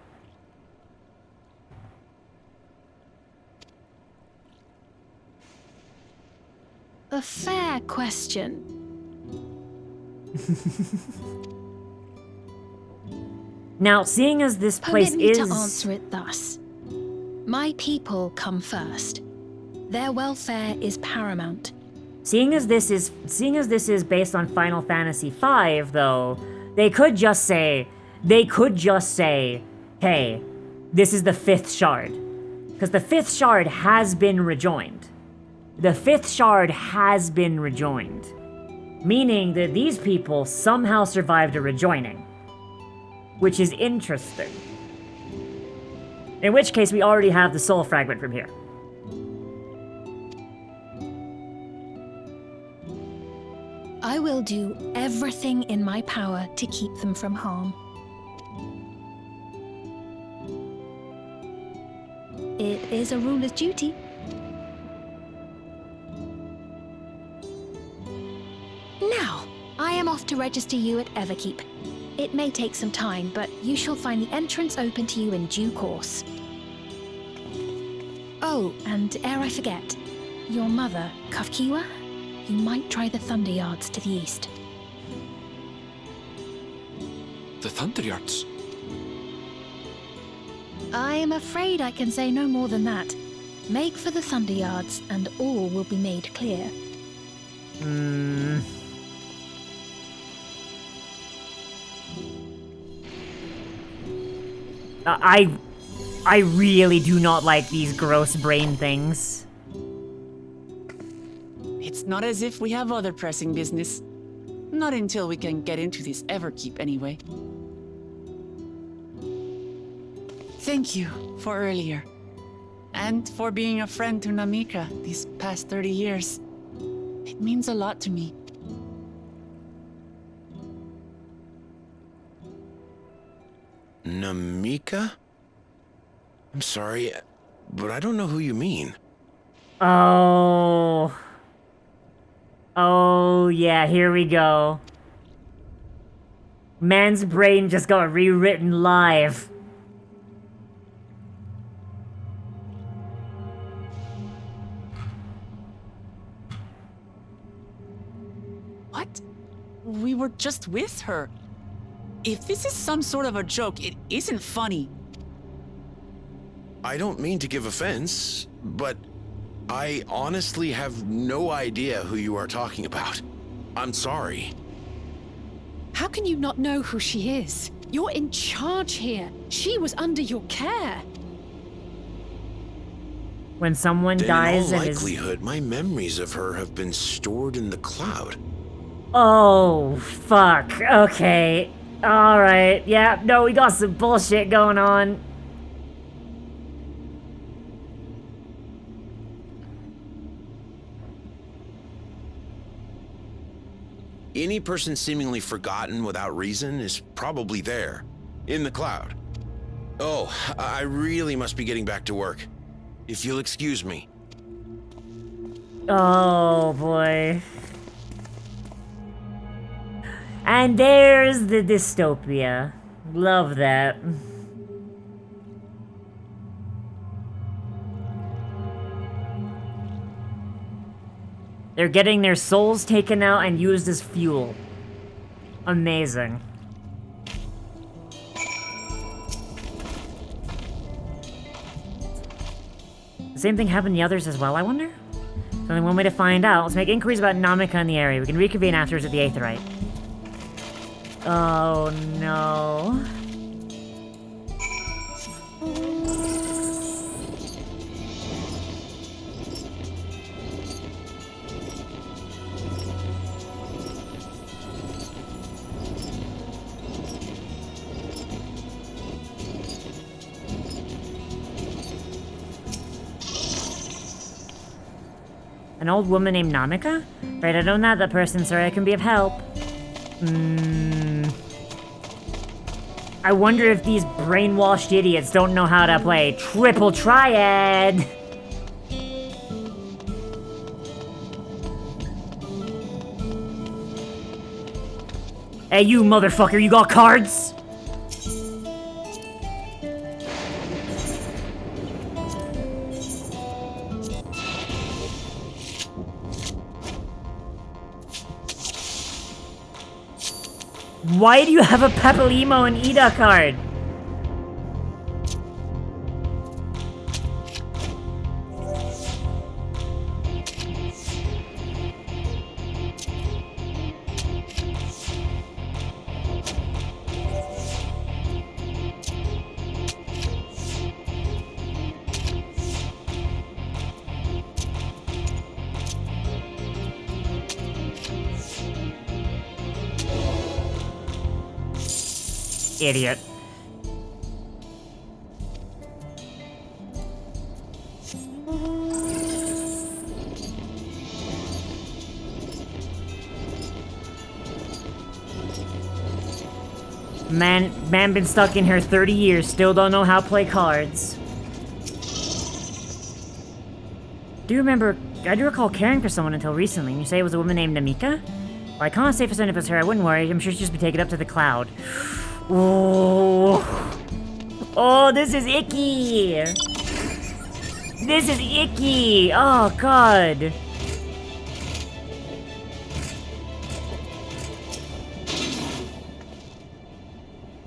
A fair question. Now, seeing as this place Permit me is... to answer it thus. My people come first. Their welfare is paramount. Seeing as this is based on Final Fantasy V, though, they could just say, hey, this is the 5th shard. Because the 5th shard has been rejoined. The 5th shard has been rejoined. Meaning that these people somehow survived a rejoining. Which is interesting. In which case, we already have the soul fragment from here. I will do everything in my power to keep them from harm. It is a ruler's duty. Now, I am off to register you at Everkeep. It may take some time, but you shall find the entrance open to you in due course. Oh, and ere I forget, your mother, Kafkiwa, you might try the Thunder Yards to the east. The Thunder Yards? I am afraid I can say no more than that. Make for the Thunder Yards, and all will be made clear. I really do not like these gross brain things. It's not as if we have other pressing business. Not until we can get into this Everkeep, anyway. Thank you for earlier. And for being a friend to Namika these past 30 years. It means a lot to me. Namika? I'm sorry, but I don't know who you mean. Oh. Oh, yeah, here we go. Man's brain just got rewritten live. What? We were just with her. If this is some sort of a joke, it isn't funny. I don't mean to give offense, but I honestly have no idea who you are talking about. I'm sorry. How can you not know who she is? You're in charge here. She was under your care. When someone Then dies in all and is... likelihood, my memories of her have been stored in the cloud. Oh, fuck. Okay. Alright. Yeah, no, we got some bullshit going on. Any person seemingly forgotten without reason is probably there, in the cloud. Oh, I really must be getting back to work. If you'll excuse me. Oh, boy. And there's the dystopia. Love that. They're getting their souls taken out and used as fuel. Amazing. The same thing happened to the others as well, I wonder? There's only one way to find out. Let's make inquiries about Namika in the area. We can reconvene afterwards at the Aetheryte. Oh, no. old woman named Namika? Right, I don't know that person, sorry, I can be of help. I wonder if these brainwashed idiots don't know how to play Triple Triad! Hey, you motherfucker, you got cards? Why do you have a Pepalimo and Ida card? Idiot. Man been stuck in here 30 years, still don't know how to play cards. I do recall caring for someone until recently, and you say it was a woman named Namika? Well, I can't say for certain if it's her, I wouldn't worry, I'm sure she'd just be taken up to the cloud. Oh, oh, this is icky. This is icky. Oh, God.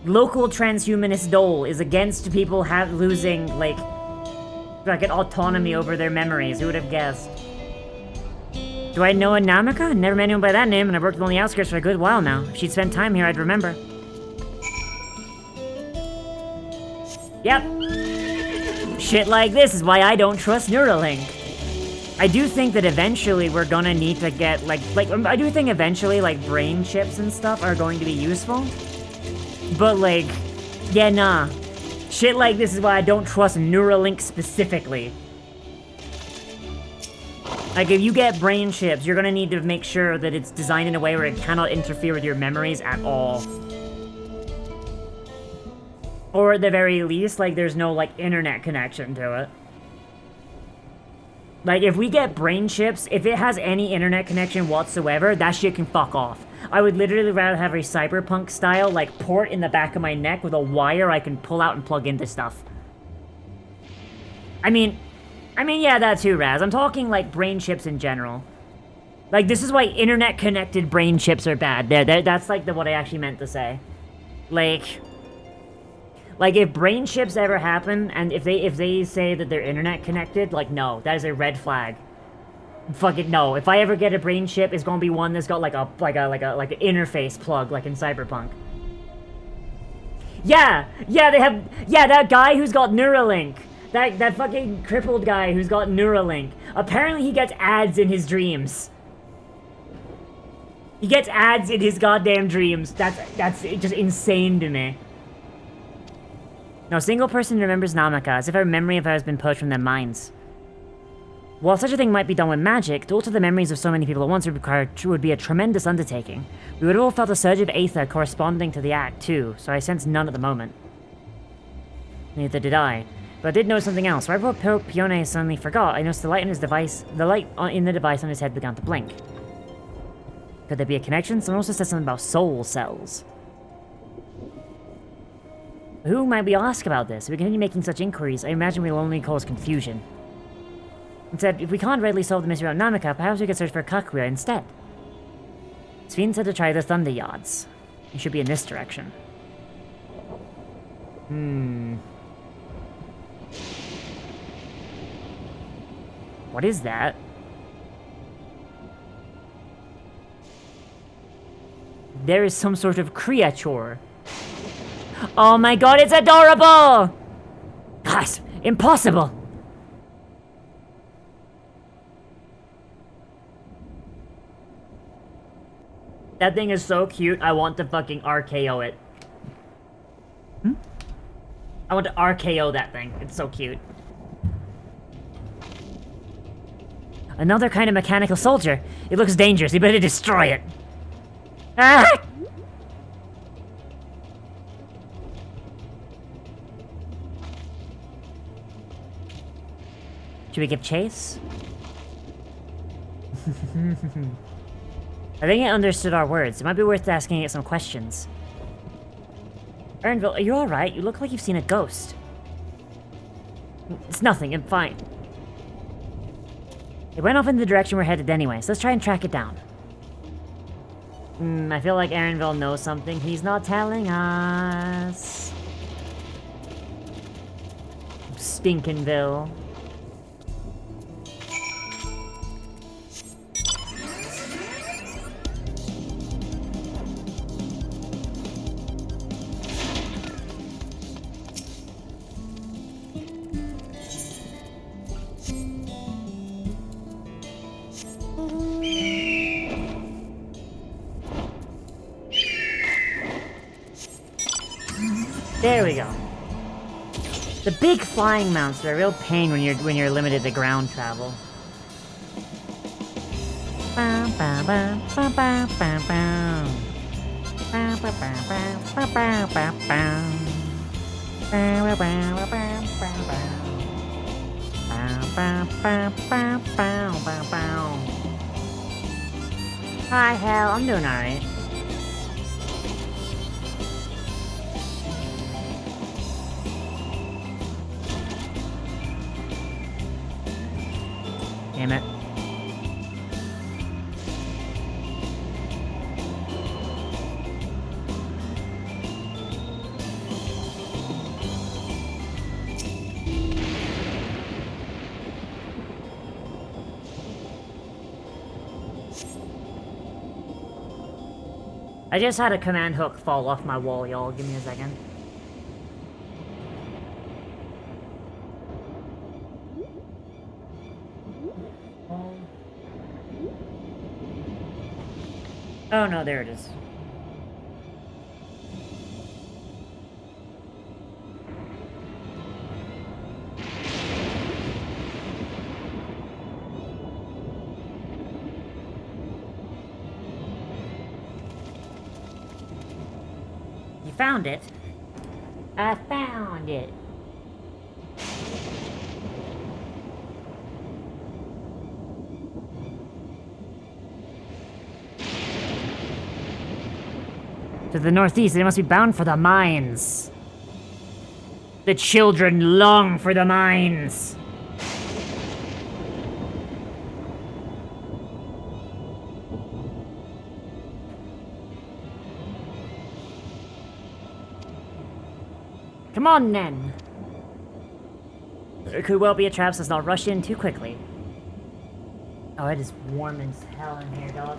Local transhumanist dole is against people losing, like an autonomy over their memories. Who would have guessed? Do I know a Namika? Never met anyone by that name, and I've worked on the outskirts for a good while now. If she'd spent time here, I'd remember. Yep. Shit like this is why I don't trust Neuralink. I do think that eventually we're gonna need to get, I do think eventually, brain chips and stuff are going to be useful. But, yeah, nah. Shit like this is why I don't trust Neuralink specifically. Like, if you get brain chips, you're gonna need to make sure that it's designed in a way where it cannot interfere with your memories at all. Or at the very least, there's no, internet connection to it. If we get brain chips, if it has any internet connection whatsoever, that shit can fuck off. I would literally rather have a cyberpunk style, port in the back of my neck with a wire I can pull out and plug into stuff. I mean, yeah, that too, Raz. I'm talking, brain chips in general. This is why internet-connected brain chips are bad. That's, what I actually meant to say. If brain chips ever happen, and if they say that they're internet-connected, no, that is a red flag. Fuck it, no. If I ever get a brain chip, it's gonna be one that's got, like an interface plug, like in Cyberpunk. Yeah, they have, that guy who's got Neuralink. That fucking crippled guy who's got Neuralink. Apparently he gets ads in his dreams. He gets ads in his goddamn dreams. That's just insane to me. No single person remembers Namaka, as if our memory of her has been purged from their minds. While such a thing might be done with magic, to alter the memories of so many people at once would be a tremendous undertaking. We would have all felt a surge of aether corresponding to the act, too, so I sense none at the moment. Neither did I. But I did notice something else. Right before Pione suddenly forgot, I noticed the light in the device on his head began to blink. Could there be a connection? Someone also said something about soul cells. Who might we ask about this? If we continue making such inquiries, I imagine we'll only cause confusion. Instead, if we can't readily solve the mystery about Namika, perhaps we could search for Kakuya instead. Sven said to try the Thunder Yards. It should be in this direction. What is that? There is some sort of creature. Oh my god, it's adorable! Gosh, impossible! That thing is so cute, I want to fucking RKO it. I want to RKO that thing. It's so cute. Another kind of mechanical soldier. It looks dangerous. You better destroy it. Ah! Should we give chase? I think it understood our words. It might be worth asking it some questions. Ernville, are you alright? You look like you've seen a ghost. It's nothing, I'm fine. It went off in the direction we're headed anyway, so let's try and track it down. I feel like Aaronville knows something he's not telling us. Stinkinville. There we go. The big flying mounts are a real pain when you're limited to ground travel. Hi, Hell. I'm doing alright. Damn it. I just had a command hook fall off my wall, y'all. Give me a second. Oh no, there it is. You found it? I found it. To the northeast, they must be bound for the mines. The children long for the mines. Come on, then. There could well be a trap, so let's not rush in too quickly. Oh, it is warm as hell in here, dog.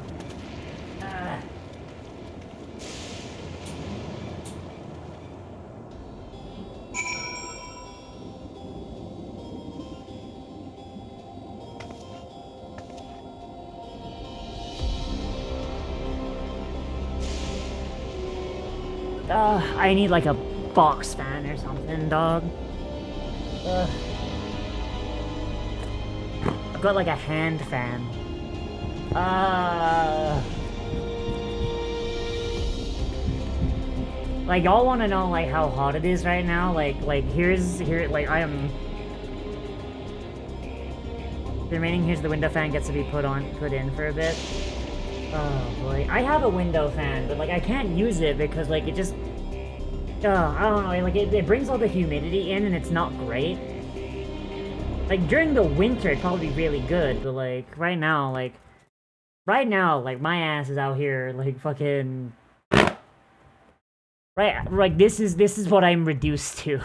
I need like a box fan or something, dog. I've got like a hand fan. Like y'all want to know like how hot it is right now? Like like I am. The remaining here's the window fan gets to be put in for a bit. Oh boy, I have a window fan, but like I can't use it because like it just. I don't know, like it brings all the humidity in and it's not great. Like during the winter it'd probably be really good, but like right now like my ass is out here like fucking like this is what I'm reduced to.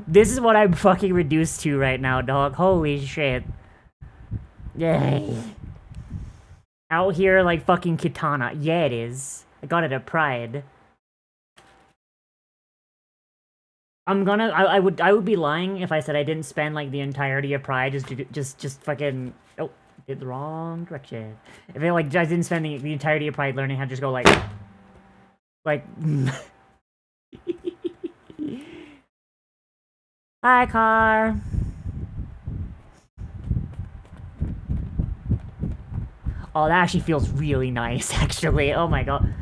This is what I'm fucking reduced to right now, dog. Holy shit. Yay. Out here like fucking Kitana. Yeah, it is. I got it at Pride. I would be lying if I said I didn't spend like the entirety of Pride just fucking did the wrong direction. If I didn't spend the entirety of Pride learning how to just go like Hi, car. Oh, that actually feels really nice, actually. Oh my god.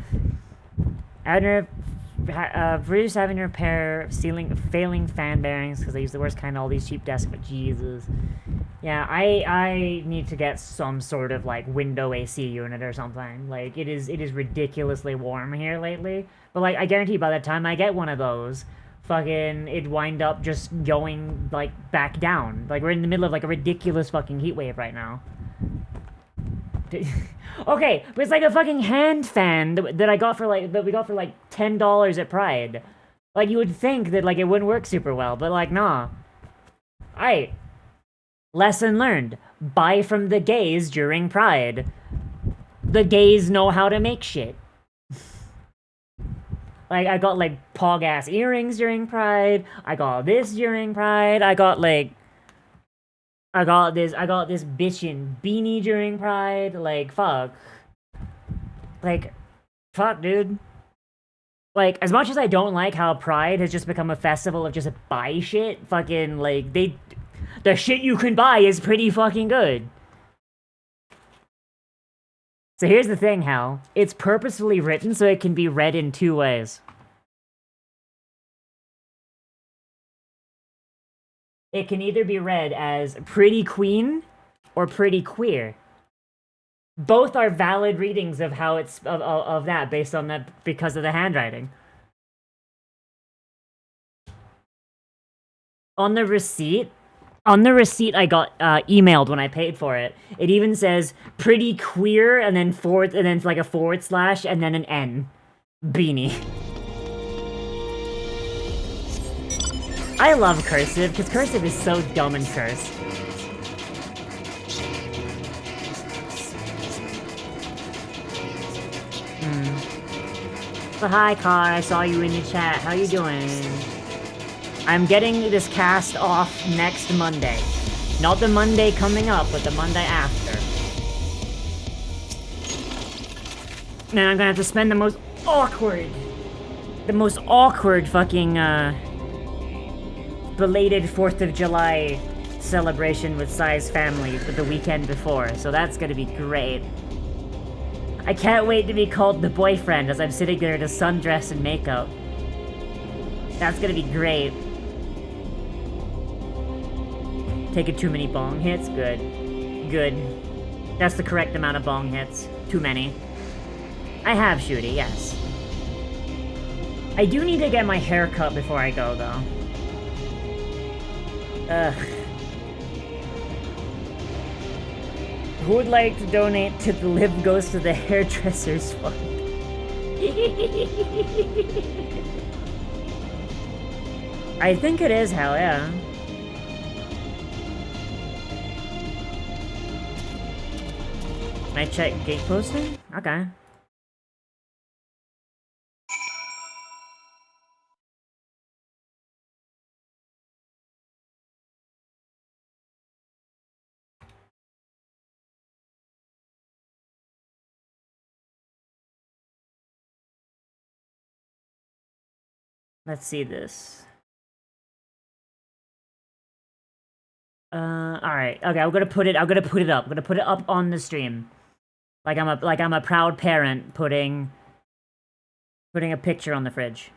British having to repair failing fan bearings because they use the worst kind of all these cheap desks, but Jesus. Yeah, I need to get some sort of like window AC unit or something. Like it is ridiculously warm here lately. But like I guarantee by the time I get one of those, fucking it'd wind up just going like back down. Like we're in the middle of like a ridiculous fucking heat wave right now. Okay, but it's like a fucking hand fan that we got for like $10 at Pride. Like you would think that like it wouldn't work super well, but like nah. Alright. Lesson learned. Buy from the gays during Pride. The gays know how to make shit. Like I got like pog ass earrings during Pride. I got this during Pride. I got this bitchin' beanie during Pride. Like, fuck. Like, fuck, dude. Like, as much as I don't like how Pride has just become a festival of just buy shit, fucking, like, the shit you can buy is pretty fucking good. So here's the thing, Hal. It's purposefully written so it can be read in two ways. It can either be read as pretty queen or pretty queer. Both are valid readings of how it's of that based on that because of the handwriting. On the receipt I got emailed when I paid for it. It even says pretty queer and then like a forward slash and then an N. Beanie. I love cursive, because cursive is so dumb and cursed. So hi, Car, I saw you in the chat. How you doing? I'm getting this cast off next Monday. Not the Monday coming up, but the Monday after. And I'm gonna have to spend the most awkward fucking, belated 4th of July celebration with Sai's family for the weekend before, so that's gonna be great. I can't wait to be called the boyfriend as I'm sitting there in a sundress and makeup. That's gonna be great. Taking too many bong hits? Good. Good. That's the correct amount of bong hits. Too many. I have Shooty, yes. I do need to get my hair cut before I go, though. Ugh. Who would like to donate to the Live Goes to the Hairdressers Fund? I think it is, hell yeah. Can I check gate posting? Okay. Let's see this. Alright. Okay, I'm gonna put it up. I'm gonna put it up on the stream. Like I'm a proud parent putting a picture on the fridge.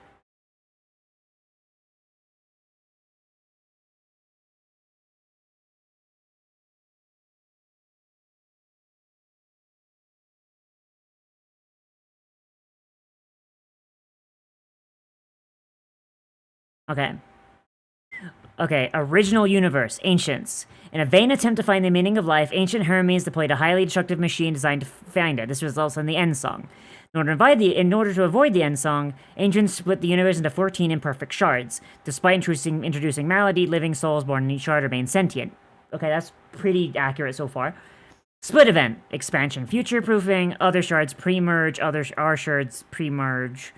Okay. Okay, original universe, Ancients. In a vain attempt to find the meaning of life, ancient Hermes deployed a highly destructive machine designed to find it. This results in the End Song. In order to avoid the End Song, Ancients split the universe into 14 imperfect shards. Despite introducing malady, living souls born in each shard remain sentient. Okay, that's pretty accurate so far. Split event, expansion, future-proofing, other shards pre-merge, our shards pre-merge.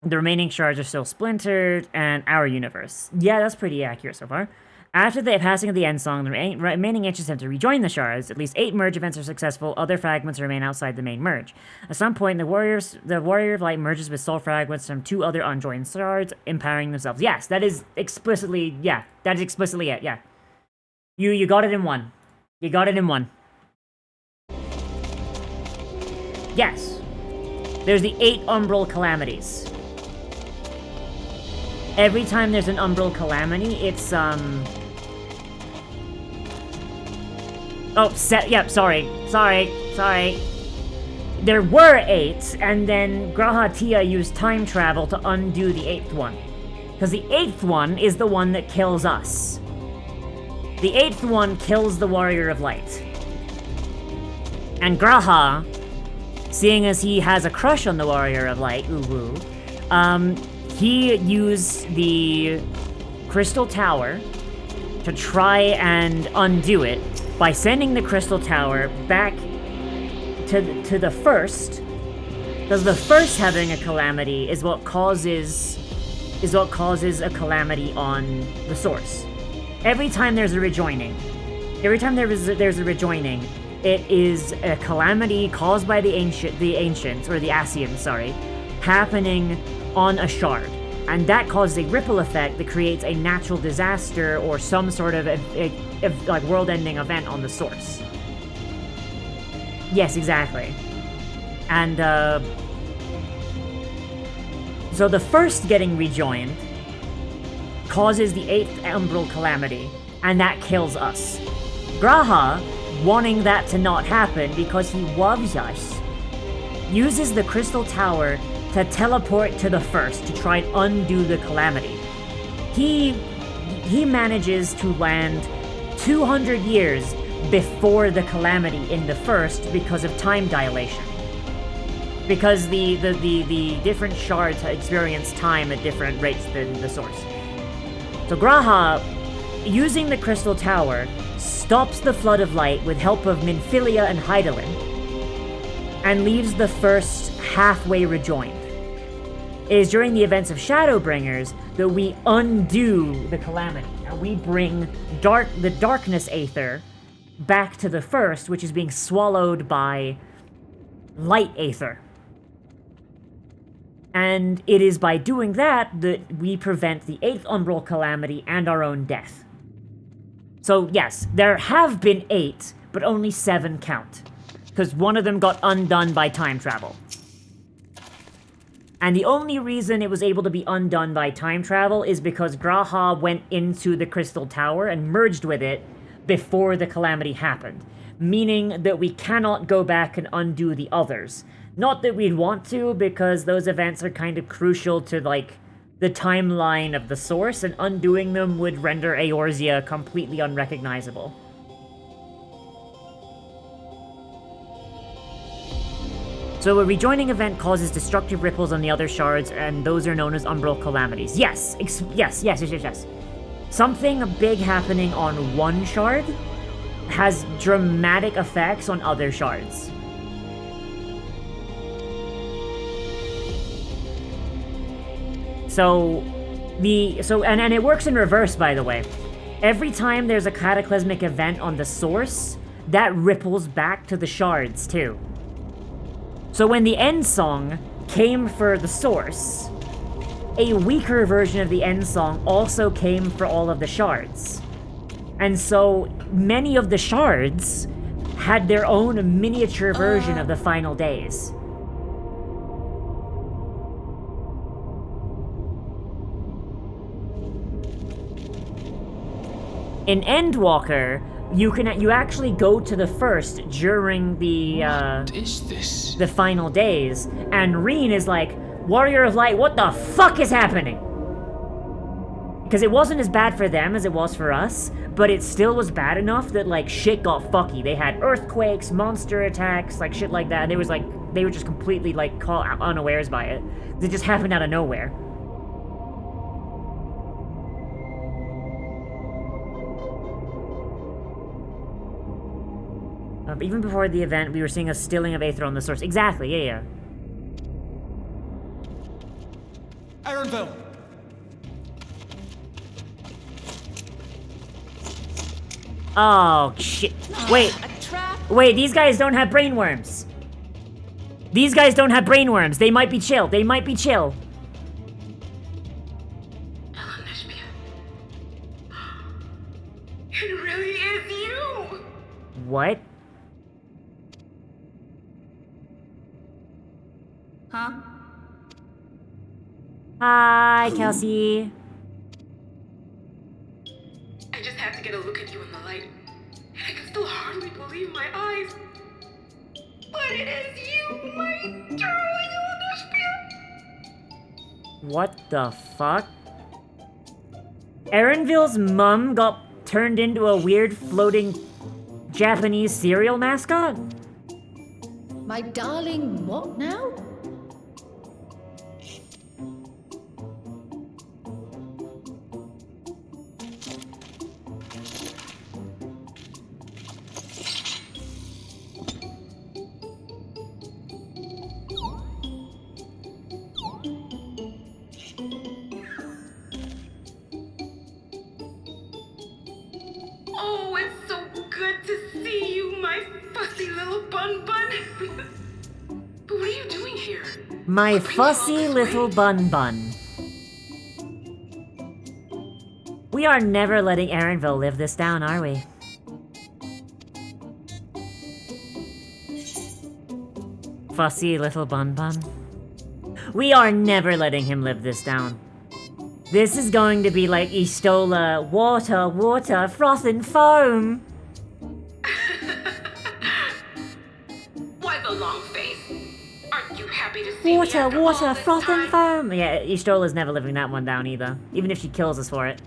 The remaining shards are still splintered, and our universe. Yeah, that's pretty accurate so far. After the passing of the End Song, the remaining ancients have to rejoin the shards. At least 8 merge events are successful, other fragments remain outside the main merge. At some point, the Warrior of Light merges with soul fragments from 2 other unjoined shards, empowering themselves. Yes, that is explicitly it, yeah. You got it in one. You got it in one. Yes. There's the 8 umbral calamities. Every time there's an umbral calamity, it's, Oh, sorry. There were 8, and then Grahatia used time travel to undo the 8th one. Because the 8th one is the one that kills us. The 8th one kills the Warrior of Light. And Graha, seeing as he has a crush on the Warrior of Light, he used the Crystal Tower to try and undo it by sending the Crystal Tower back to the first, because the first having a calamity is what causes a calamity on the source. Every time there's a rejoining, it is a calamity caused by the ancients, or the Asians, happening on a shard. And that causes a ripple effect that creates a natural disaster or some sort of like world-ending event on the source. Yes, exactly. And so the first getting rejoined causes the 8th umbral calamity, and that kills us. Graha, wanting that to not happen because he loves us, uses the Crystal Tower to teleport to the first to try and undo the calamity. He manages to land 200 years before the calamity in the first because of time dilation. Because the different shards experience time at different rates than the source. So Graha, using the Crystal Tower, stops the Flood of Light with help of Minfilia and Hydaelyn, and leaves the first halfway rejoined. It is during the events of Shadowbringers that we undo the calamity, and we bring the Darkness Aether back to the first, which is being swallowed by Light Aether. And it is by doing that that we prevent the 8th umbral calamity and our own death. So yes, there have been 8, but only 7 count, because one of them got undone by time travel. And the only reason it was able to be undone by time travel is because Graha went into the Crystal Tower and merged with it before the calamity happened, meaning that we cannot go back and undo the others. Not that we'd want to, because those events are kind of crucial to, like, the timeline of the source, and undoing them would render Eorzea completely unrecognizable. So a rejoining event causes destructive ripples on the other shards, and those are known as umbral calamities. Yes. Something big happening on one shard has dramatic effects on other shards. And it works in reverse, by the way. Every time there's a cataclysmic event on the source, that ripples back to the shards, too. So when the end song came for the source, a weaker version of the end song also came for all of the shards. And so many of the shards had their own miniature version of the final days. In Endwalker, you actually go to the first during the What is this? The final days, and Reen is like, Warrior of Light, what the fuck is happening? Because it wasn't as bad for them as it was for us, but it still was bad enough that, like, shit got fucky. They had earthquakes, monster attacks, like shit like that, and it was like, they were just completely, like, caught unawares by it. It just happened out of nowhere. But even before the event, we were seeing a stilling of Aether on the source. Exactly, yeah. Ironville! Oh, shit. Wait, these guys don't have brainworms. They might be chill. It really is you! What? Huh? Hi, Kelsey. I just have to get a look at you in the light. And I can still hardly believe my eyes. But it is you, my darling Elderspirit! What the fuck? Erenville's mum got turned into a weird floating Japanese cereal mascot? My darling, what now? Oh, it's so good to see you, my fussy little bun bun. But what are you doing here? My fussy little bun bun. We are never letting Erenville live this down, are we? Fussy little bun bun. We are never letting him live this down. This is going to be like Istola, water, water, froth and foam. Why the long face? Aren't you happy to see me Water, after water, all this froth time? and foam. Yeah, Istola's never living that one down either. Even if she kills us for it.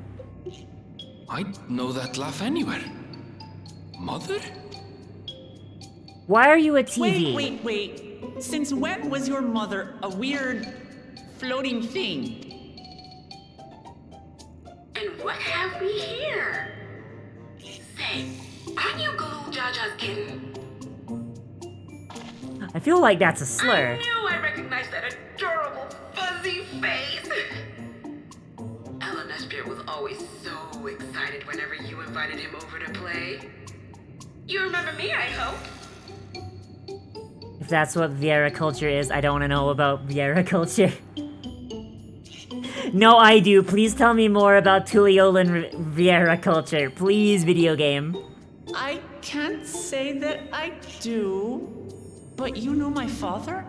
I'd know that laugh anywhere. Mother? Why are you a TV? Wait. Since when was your mother a weird floating thing? And what have we here? Say, aren't you Galoo Jaja's kitten? I feel like that's a slur. I knew I recognized that adorable fuzzy face. Elderspirit was always so excited whenever you invited him over to play. You remember me, I hope? If that's what Viera culture is, I don't want to know about Viera culture. No, I do. Please tell me more about Tuliolin Viera culture. Please, video game. I can't say that I do. But you know my father?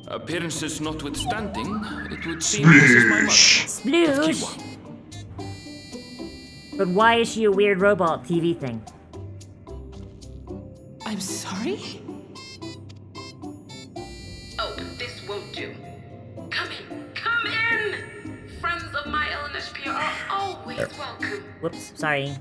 Appearances notwithstanding, it would seem this is my mother. Sploosh! But why is she a weird robot TV thing? I'm sorry? Oh, this won't do. Come in! Friends of my Elderspirit are always welcome. Whoops, sorry.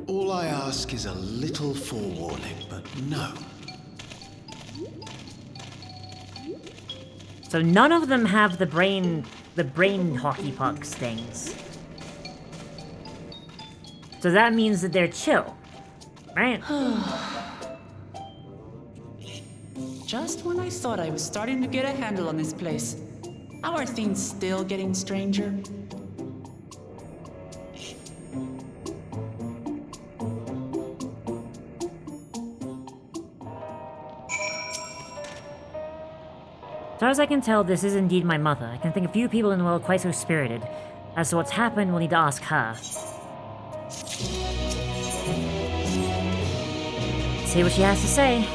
All I ask is a little forewarning, but no. So none of them have the brain hockey pucks things. So that means that they're chill, right? Just when I thought I was starting to get a handle on this place. How are things still getting stranger? As far as I can tell, this is indeed my mother. I can think of few people in the world quite so spirited. As to what's happened, we'll need to ask her. See what she has to say.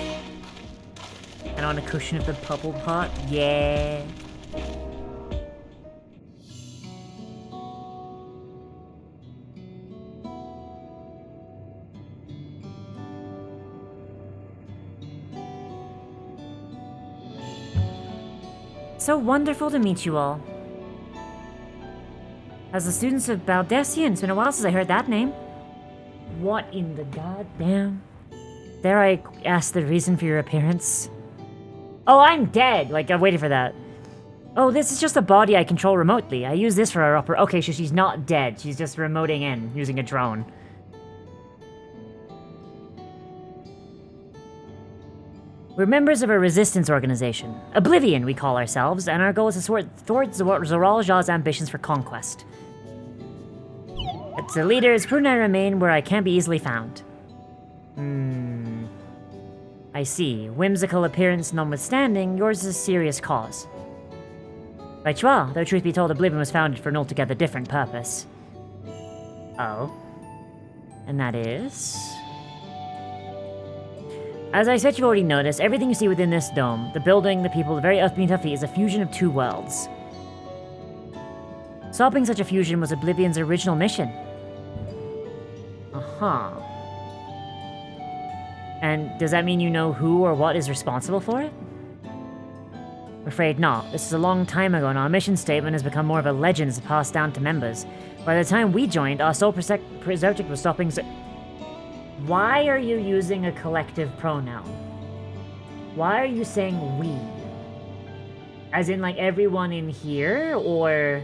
And on a cushion of the bubble pot, yeah. So wonderful to meet you all. As the students of Baldessian, it's been a while since I heard that name. What in the goddamn? Dare I ask the reason for your appearance? Oh, I'm dead! Like, I waited for that. Oh, this is just a body I control remotely. I use this for our upper... Okay, so she's not dead. She's just remoting in, using a drone. We're members of a resistance organization. Oblivion, we call ourselves, and our goal is to thwart Zoral Jaw's ambitions for conquest. It's the leader is prudent I remain where I can't be easily found. I see. Whimsical appearance notwithstanding, yours is a serious cause. Ritual, though truth be told, Oblivion was founded for an altogether different purpose. Oh. And that is... As I expect you've already noticed, everything you see within this dome, the building, the people, the very earth beneath our feet, is a fusion of two worlds. Stopping such a fusion was Oblivion's original mission. Uh-huh. And does that mean you know who or what is responsible for it? I'm afraid not. This is a long time ago, and our mission statement has become more of a legend as passed down to members. By the time we joined, our sole objective was stopping... Why are you using a collective pronoun? Why are you saying we? As in, like, everyone in here, or...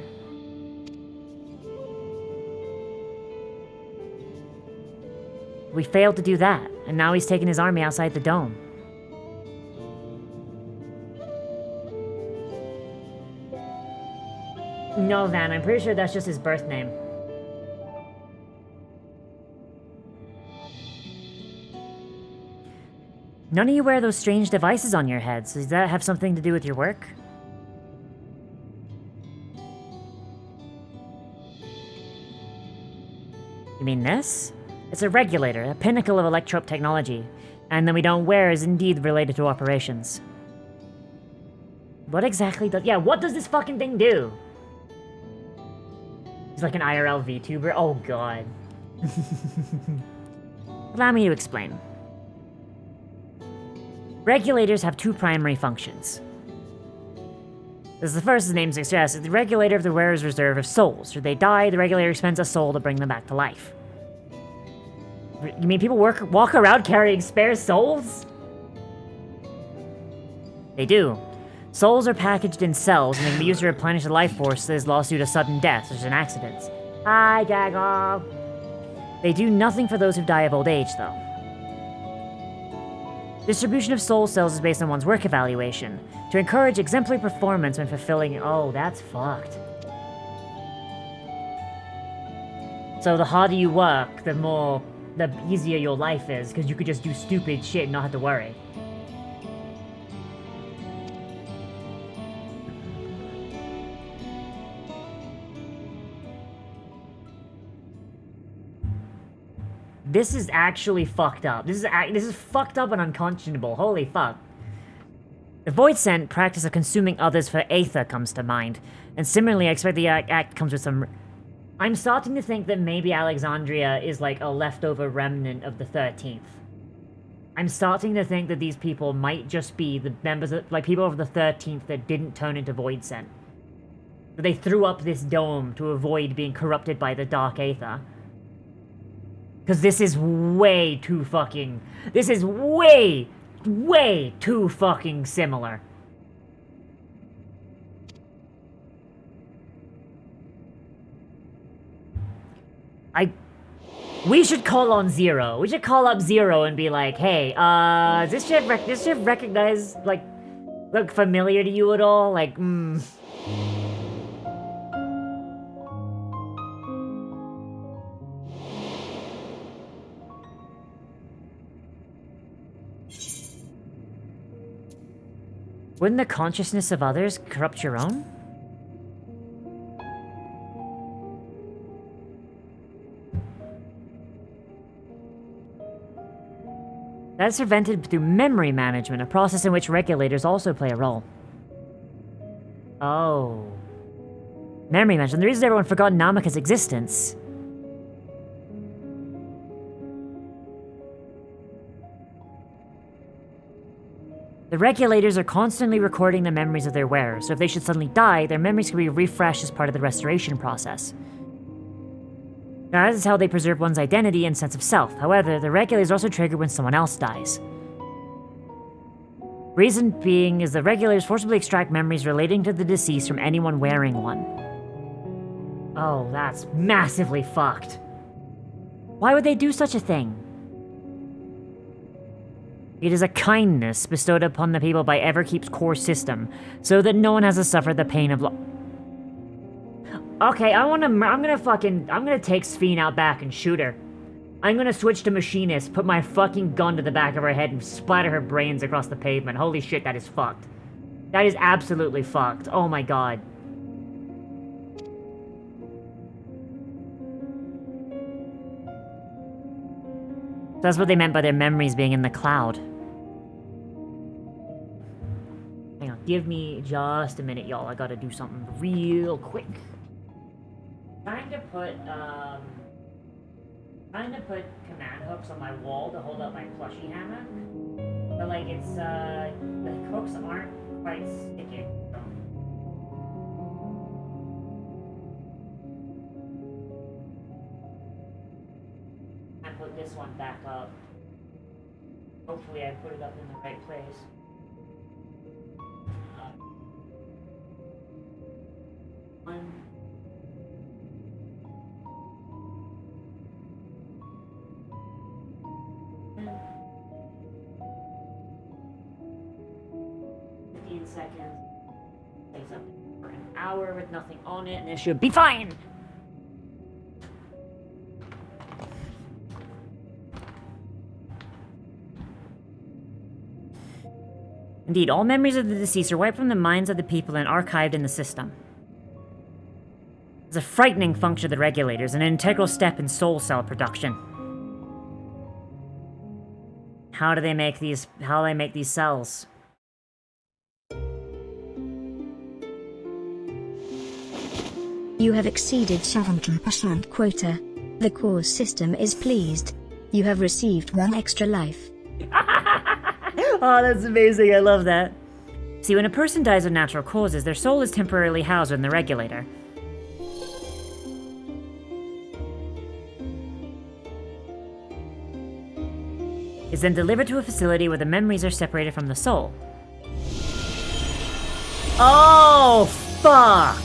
We failed to do that, and now he's taken his army outside the dome. No, Van, I'm pretty sure that's just his birth name. None of you wear those strange devices on your heads. Does that have something to do with your work? You mean this? It's a regulator, a pinnacle of electrope technology. And then we don't wear is indeed related to operations. What exactly does... Yeah, what does this fucking thing do? He's like an IRL VTuber? Oh god. Allow me to explain. Regulators have two primary functions. As the first, the name suggests, is the regulator of the wearer's reserve of souls. Should they die, the regulator spends a soul to bring them back to life. You mean people walk around carrying spare souls? They do. Souls are packaged in cells and they can be used to replenish the life force that is lost due to sudden death, such as in accidents. Hi, Jagob. They do nothing for those who die of old age, though. Distribution of soul cells is based on one's work evaluation, to encourage exemplary performance when fulfilling... Oh, that's fucked. So the harder you work, the easier your life is, because you could just do stupid shit and not have to worry. This is actually fucked up. This is fucked up and unconscionable. Holy fuck. The Void Scent practice of consuming others for Aether comes to mind. And similarly, I expect the act comes with some... I'm starting to think that maybe Alexandria is like a leftover remnant of the 13th. I'm starting to think that these people might just be the members of, like, people of the 13th that didn't turn into Void Scent. But they threw up this dome to avoid being corrupted by the Dark Aether. Because this is way too fucking... This is way too fucking similar. We should call on Zero. We should call up Zero and be like, hey, does this shit recognize, like, look familiar to you at all? Like, Wouldn't the consciousness of others corrupt your own? That is prevented through memory management, a process in which regulators also play a role. Oh. Memory management. The reason everyone forgot Namika's existence. The regulators are constantly recording the memories of their wearers, so if they should suddenly die, their memories can be refreshed as part of the restoration process. Now, that is how they preserve one's identity and sense of self. However, the regulators are also triggered when someone else dies. Reason being is the regulators forcibly extract memories relating to the deceased from anyone wearing one. Oh, that's massively fucked. Why would they do such a thing? It is a kindness bestowed upon the people by Everkeep's core system, so that no one has to suffer the pain of Okay, I'm gonna take Sphene out back and shoot her. I'm gonna switch to Machinist, put my fucking gun to the back of her head and splatter her brains across the pavement. Holy shit, that is fucked. That is absolutely fucked. Oh my god. that's what they meant by their memories being in the cloud. Hang on, give me just a minute, y'all. I gotta do something real quick. Trying to put command hooks on my wall to hold up my plushie hammock. But like it's the hooks aren't quite sticking. So. I put this one back up. Hopefully I put it up in the right place. One. 15 seconds. Say something for an hour with nothing on it, and it should be fine! Indeed, all memories of the deceased are wiped from the minds of the people and archived in the system. It's a frightening function of the regulators, an integral step in soul cell production. How do they make these cells? You have exceeded 70% quota. The core system is pleased. You have received 1 extra life. Oh, that's amazing. I love that. See, when a person dies of natural causes, their soul is temporarily housed in the regulator. Is then delivered to a facility where the memories are separated from the soul. Oh, fuck!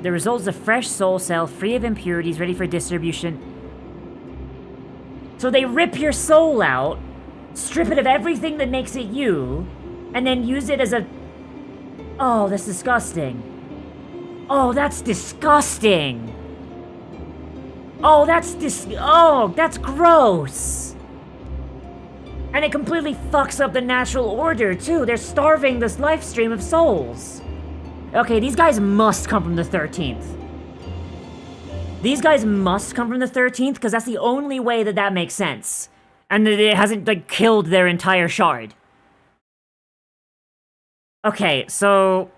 The result is a fresh soul cell, free of impurities, ready for distribution. So they rip your soul out, strip it of everything that makes it you, and then use it as a... Oh, that's disgusting. Oh, that's disgusting. Oh, that's Oh, that's gross. And it completely fucks up the natural order, too. They're starving this life stream of souls. Okay, these guys must come from the 13th. These guys must come from the 13th, because that's the only way that that makes sense. And that it hasn't, like, killed their entire shard. Okay, so...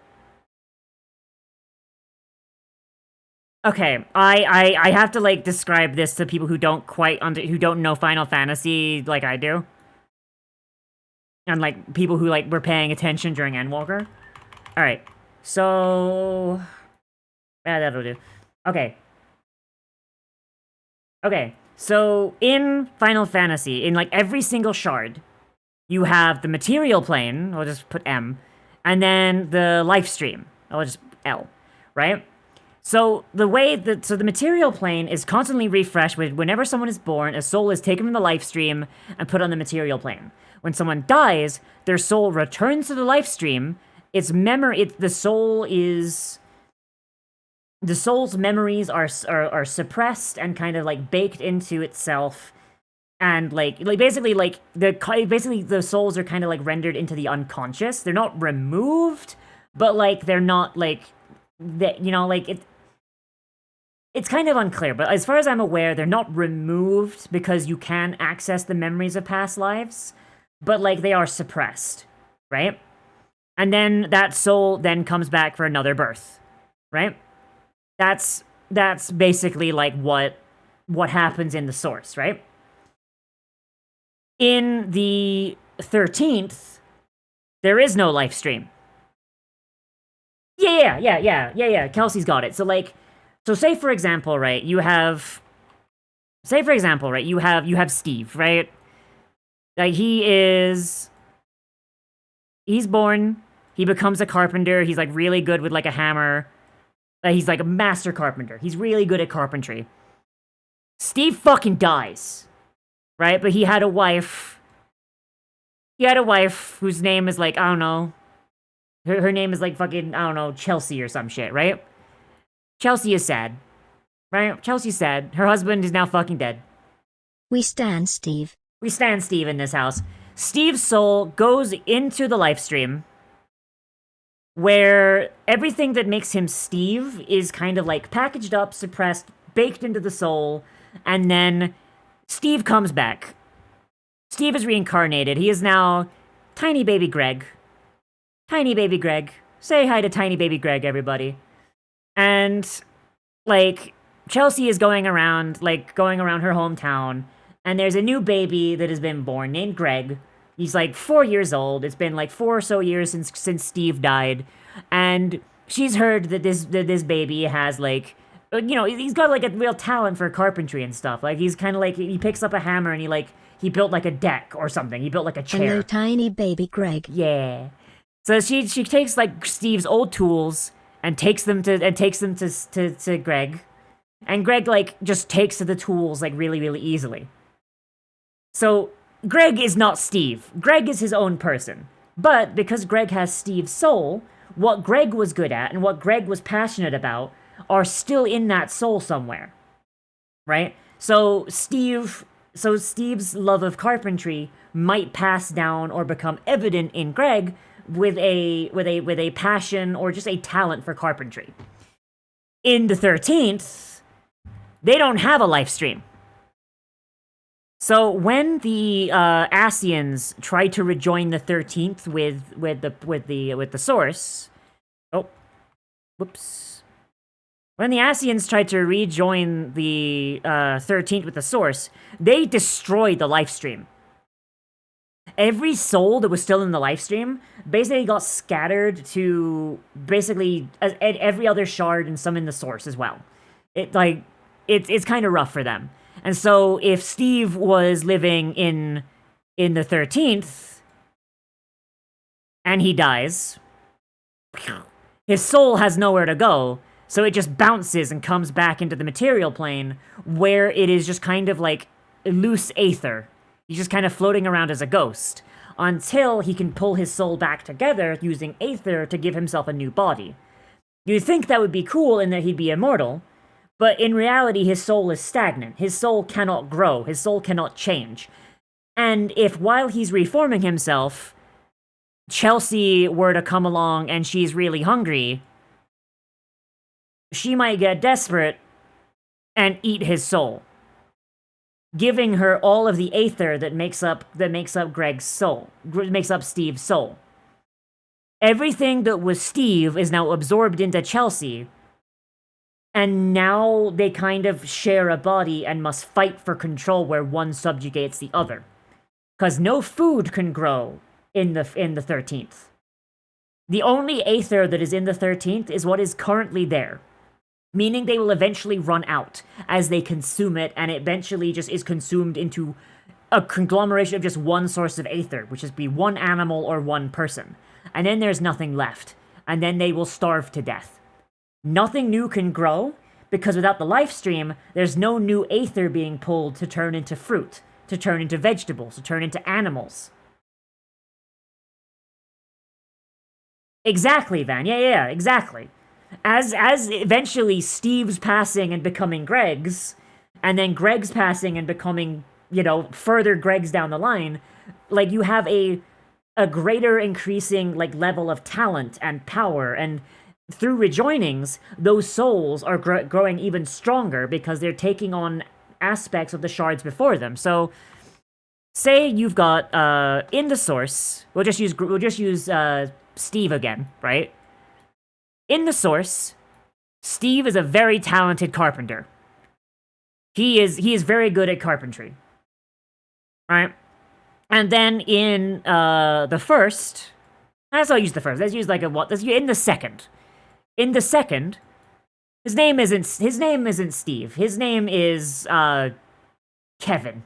Okay, I have to, like, describe this to people who don't quite who don't know Final Fantasy like I do. And, like, people who, like, were paying attention during Endwalker. Alright. So... Yeah, that'll do. Okay. Okay, so in Final Fantasy, in like every single shard, you have the material plane, I'll just put M, and then the life stream, I'll just L, right? So the material plane is constantly refreshed whenever someone is born, a soul is taken from the life stream and put on the material plane. When someone dies, their soul returns to the life stream. The soul's memories are suppressed and kind of like baked into itself, and like basically the souls are kind of like rendered into the unconscious. They're not removed, but like they're not like that, you know, like it's kind of unclear, but as far as I'm aware, they're not removed because you can access the memories of past lives, but like they are suppressed, right? And then that soul then comes back for another birth, right? That's basically like what happens in the source, right? In the 13th, there is no life stream. Yeah. Kelsey's got it. So say for example, right, you have Steve, right? Like he's born, he becomes a carpenter, he's like really good with like a hammer. He's like a master carpenter. He's really good at carpentry. Steve fucking dies, right? But he had a wife. He had a wife whose name is like, I don't know. Her name is like fucking, I don't know, Chelsea or some shit, right? Chelsea is sad, right? Chelsea's sad. Her husband is now fucking dead. We stand Steve. We stand Steve in this house. Steve's soul goes into the life stream, where everything that makes him Steve is kind of like packaged up, suppressed, baked into the soul, and then Steve comes back. Steve is reincarnated. He is now tiny baby Greg. Tiny baby Greg. Say hi to tiny baby Greg, everybody. And, like, Chelsea is going around her hometown, and there's a new baby that has been born named Greg. He's like 4 years old. It's been like 4 or so years since Steve died, and she's heard that this baby has like, you know, he's got like a real talent for carpentry and stuff. Like he's kind of like he picks up a hammer and he built like a deck or something. He built like a chair. Hello, tiny baby Greg. Yeah. So she takes like Steve's old tools and takes them to Greg, and Greg like just takes to the tools like really really easily. So Greg is not Steve. Greg is his own person. But because Greg has Steve's soul, what Greg was good at and what Greg was passionate about are still in that soul somewhere. Right? So Steve's love of carpentry might pass down or become evident in Greg with a passion or just a talent for carpentry. In the 13th, they don't have a life stream. So when the Asians try to rejoin the 13th with the source, when the Asians tried to rejoin the 13th with the source, they destroyed the life stream. Every soul that was still in the life stream basically got scattered to basically every other shard and some in the source as well. It's kind of rough for them. And so if Steve was living in the 13th and he dies, his soul has nowhere to go, so it just bounces and comes back into the material plane where it is just kind of like loose aether. He's just kind of floating around as a ghost until he can pull his soul back together using aether to give himself a new body. You'd think that would be cool and that he'd be immortal, but in reality, his soul is stagnant. His soul cannot grow. His soul cannot change. And if while he's reforming himself, Chelsea were to come along and she's really hungry, she might get desperate and eat his soul, giving her all of the aether that makes up Greg's soul, makes up Steve's soul. Everything that was Steve is now absorbed into Chelsea, and now they kind of share a body and must fight for control where one subjugates the other. Because no food can grow in the 13th. The only aether that is in the 13th is what is currently there. Meaning they will eventually run out as they consume it, and it eventually just is consumed into a conglomeration of just one source of aether, which is be one animal or one person. And then there's nothing left. And then they will starve to death. Nothing new can grow, because without the life stream, there's no new aether being pulled to turn into fruit, to turn into vegetables, to turn into animals. Exactly, Van. Yeah, exactly. As eventually Steve's passing and becoming Greg's, and then Greg's passing and becoming, further Greg's down the line, like, you have a greater increasing, like, level of talent and power, and through rejoinings, those souls are growing even stronger because they're taking on aspects of the shards before them. So, say you've got in the source, we'll just use Steve again, right? In the source, Steve is a very talented carpenter. He is very good at carpentry, right? And then in the first, let's not use the first. Let's use in the second. In the second, his name isn't Steve. His name is Kevin.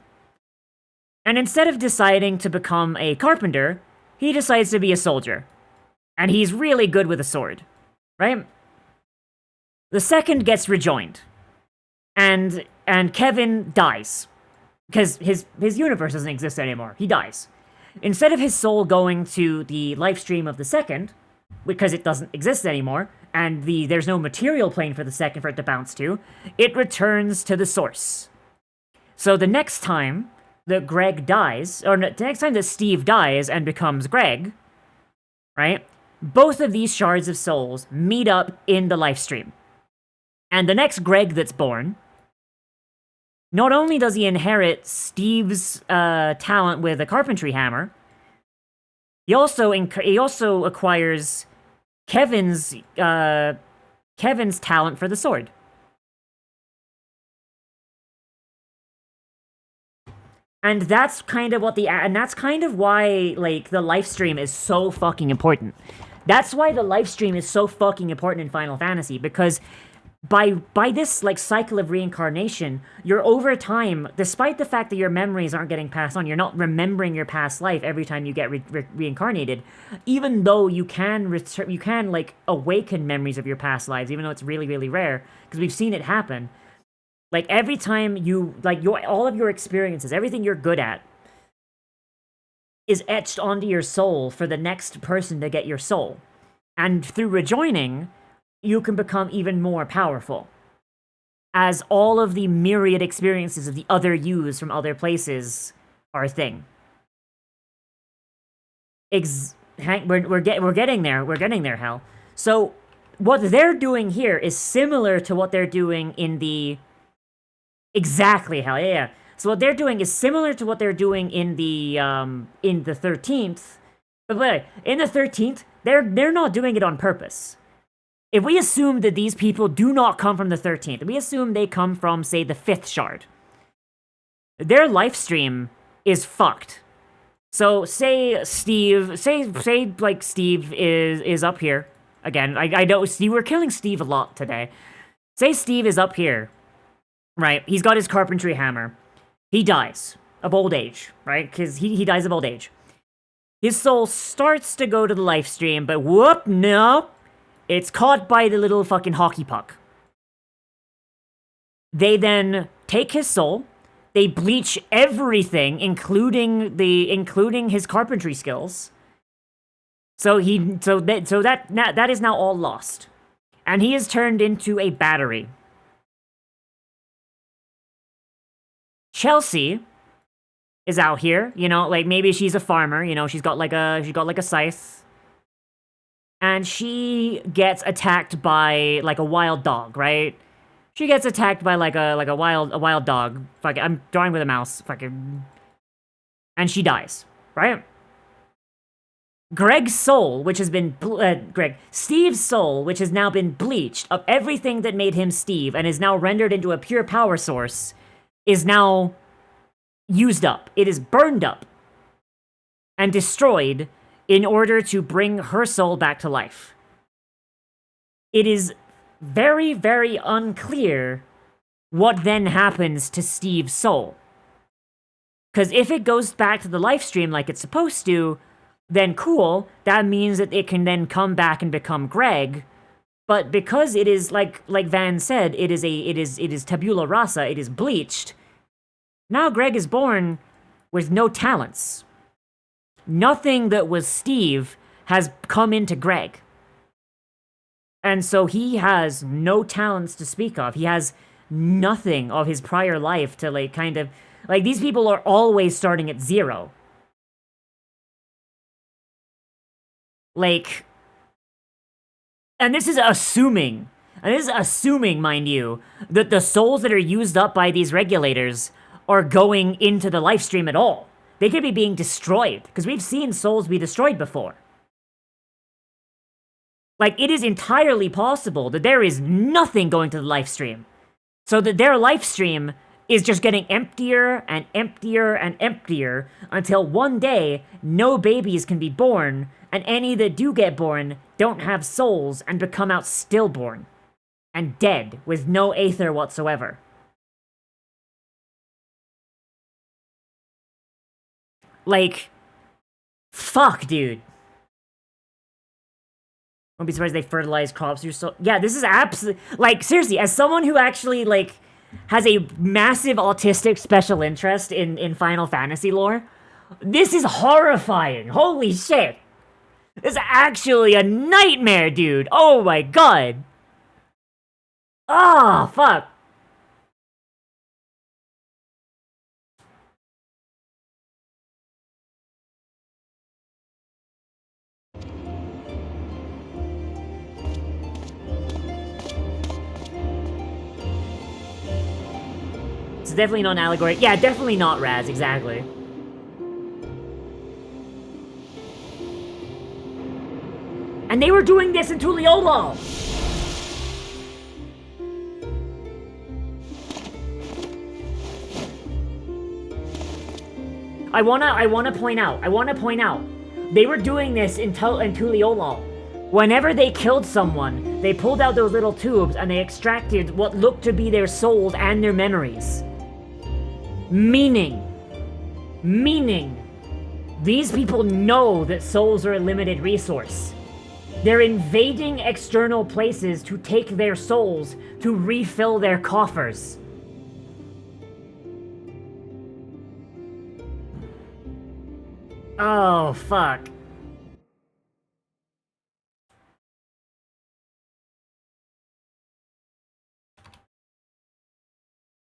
And instead of deciding to become a carpenter, he decides to be a soldier. And he's really good with a sword, right? The second gets rejoined. And Kevin dies. Because his universe doesn't exist anymore. He dies. Instead of his soul going to the life stream of the second, because it doesn't exist anymore, and there's no material plane for the second for it to bounce to, it returns to the source. So the next time that Greg dies, or the next time that Steve dies and becomes Greg, right? Both of these shards of souls meet up in the life stream. And the next Greg that's born, not only does he inherit Steve's talent with a carpentry hammer, he also acquires Kevin's talent for the sword. And that's kind of why, like, the life stream is so fucking important. That's why the life stream is so fucking important in Final Fantasy, because by this, like, cycle of reincarnation, you're over time, despite the fact that your memories aren't getting passed on, you're not remembering your past life every time you get reincarnated, even though you can, like, awaken memories of your past lives, even though it's really, really rare, because we've seen it happen. Like, every time you, like, all of your experiences, everything you're good at, is etched onto your soul for the next person to get your soul. And through rejoining, you can become even more powerful, as all of the myriad experiences of the other yous from other places are a thing. We're getting there, Hal. So, what they're doing here is similar to what they're doing in the... Exactly, Hal, yeah. So what they're doing is similar to what they're doing in the 13th, but wait, in the 13th, they're not doing it on purpose. If we assume that these people do not come from the 13th, we assume they come from, say, the 5th shard, their life stream is fucked. So say Steve is up here. Again, I know Steve, we're killing Steve a lot today. Say Steve is up here, right? He's got his carpentry hammer. He dies of old age, right? Because he dies of old age. His soul starts to go to the life stream, but whoop, no. It's caught by the little fucking hockey puck. They then take his soul, they bleach everything, including his carpentry skills. So that is now all lost. And he is turned into a battery. Chelsea is out here, you know, like maybe she's a farmer, you know, she's got like a scythe. And she gets attacked by like a wild dog, right? She gets attacked by like a wild dog. Fuck it, I'm drawing with a mouse. Fucking, and she dies, right? Greg's soul, which has been Steve's soul, which has now been bleached of everything that made him Steve and is now rendered into a pure power source, is now used up. It is burned up and destroyed in order to bring her soul back to life. It is very, very unclear what then happens to Steve's soul. Because if it goes back to the life stream like it's supposed to, then cool, that means that it can then come back and become Greg. But because it is, like Van said, it is tabula rasa, it is bleached, now Greg is born with no talents. Nothing that was Steve has come into Greg. And so he has no talents to speak of. He has nothing of his prior life to, like, kind of... Like, these people are always starting at 0. Like... And this is assuming, mind you, that the souls that are used up by these regulators are going into the life stream at all. They could be being destroyed, because we've seen souls be destroyed before. Like, it is entirely possible that there is nothing going to the life stream. So that their life stream is just getting emptier and emptier and emptier until one day no babies can be born, and any that do get born don't have souls and become out stillborn and dead with no aether whatsoever. Like, fuck, dude. Won't be surprised they fertilize crops. You're so... Yeah, this is absolutely... Like, seriously, as someone who actually, like, has a massive autistic special interest in Final Fantasy lore, this is horrifying. Holy shit. This is actually a nightmare, dude. Oh my god. Oh, fuck. definitely not an allegory. Yeah, definitely not Raz, exactly. And they were doing this in Tuliolo! I wanna point out, they were doing this in Tuliolo. Whenever they killed someone, they pulled out those little tubes and they extracted what looked to be their souls and their memories. Meaning, these people know that souls are a limited resource. They're invading external places to take their souls to refill their coffers. Oh, fuck.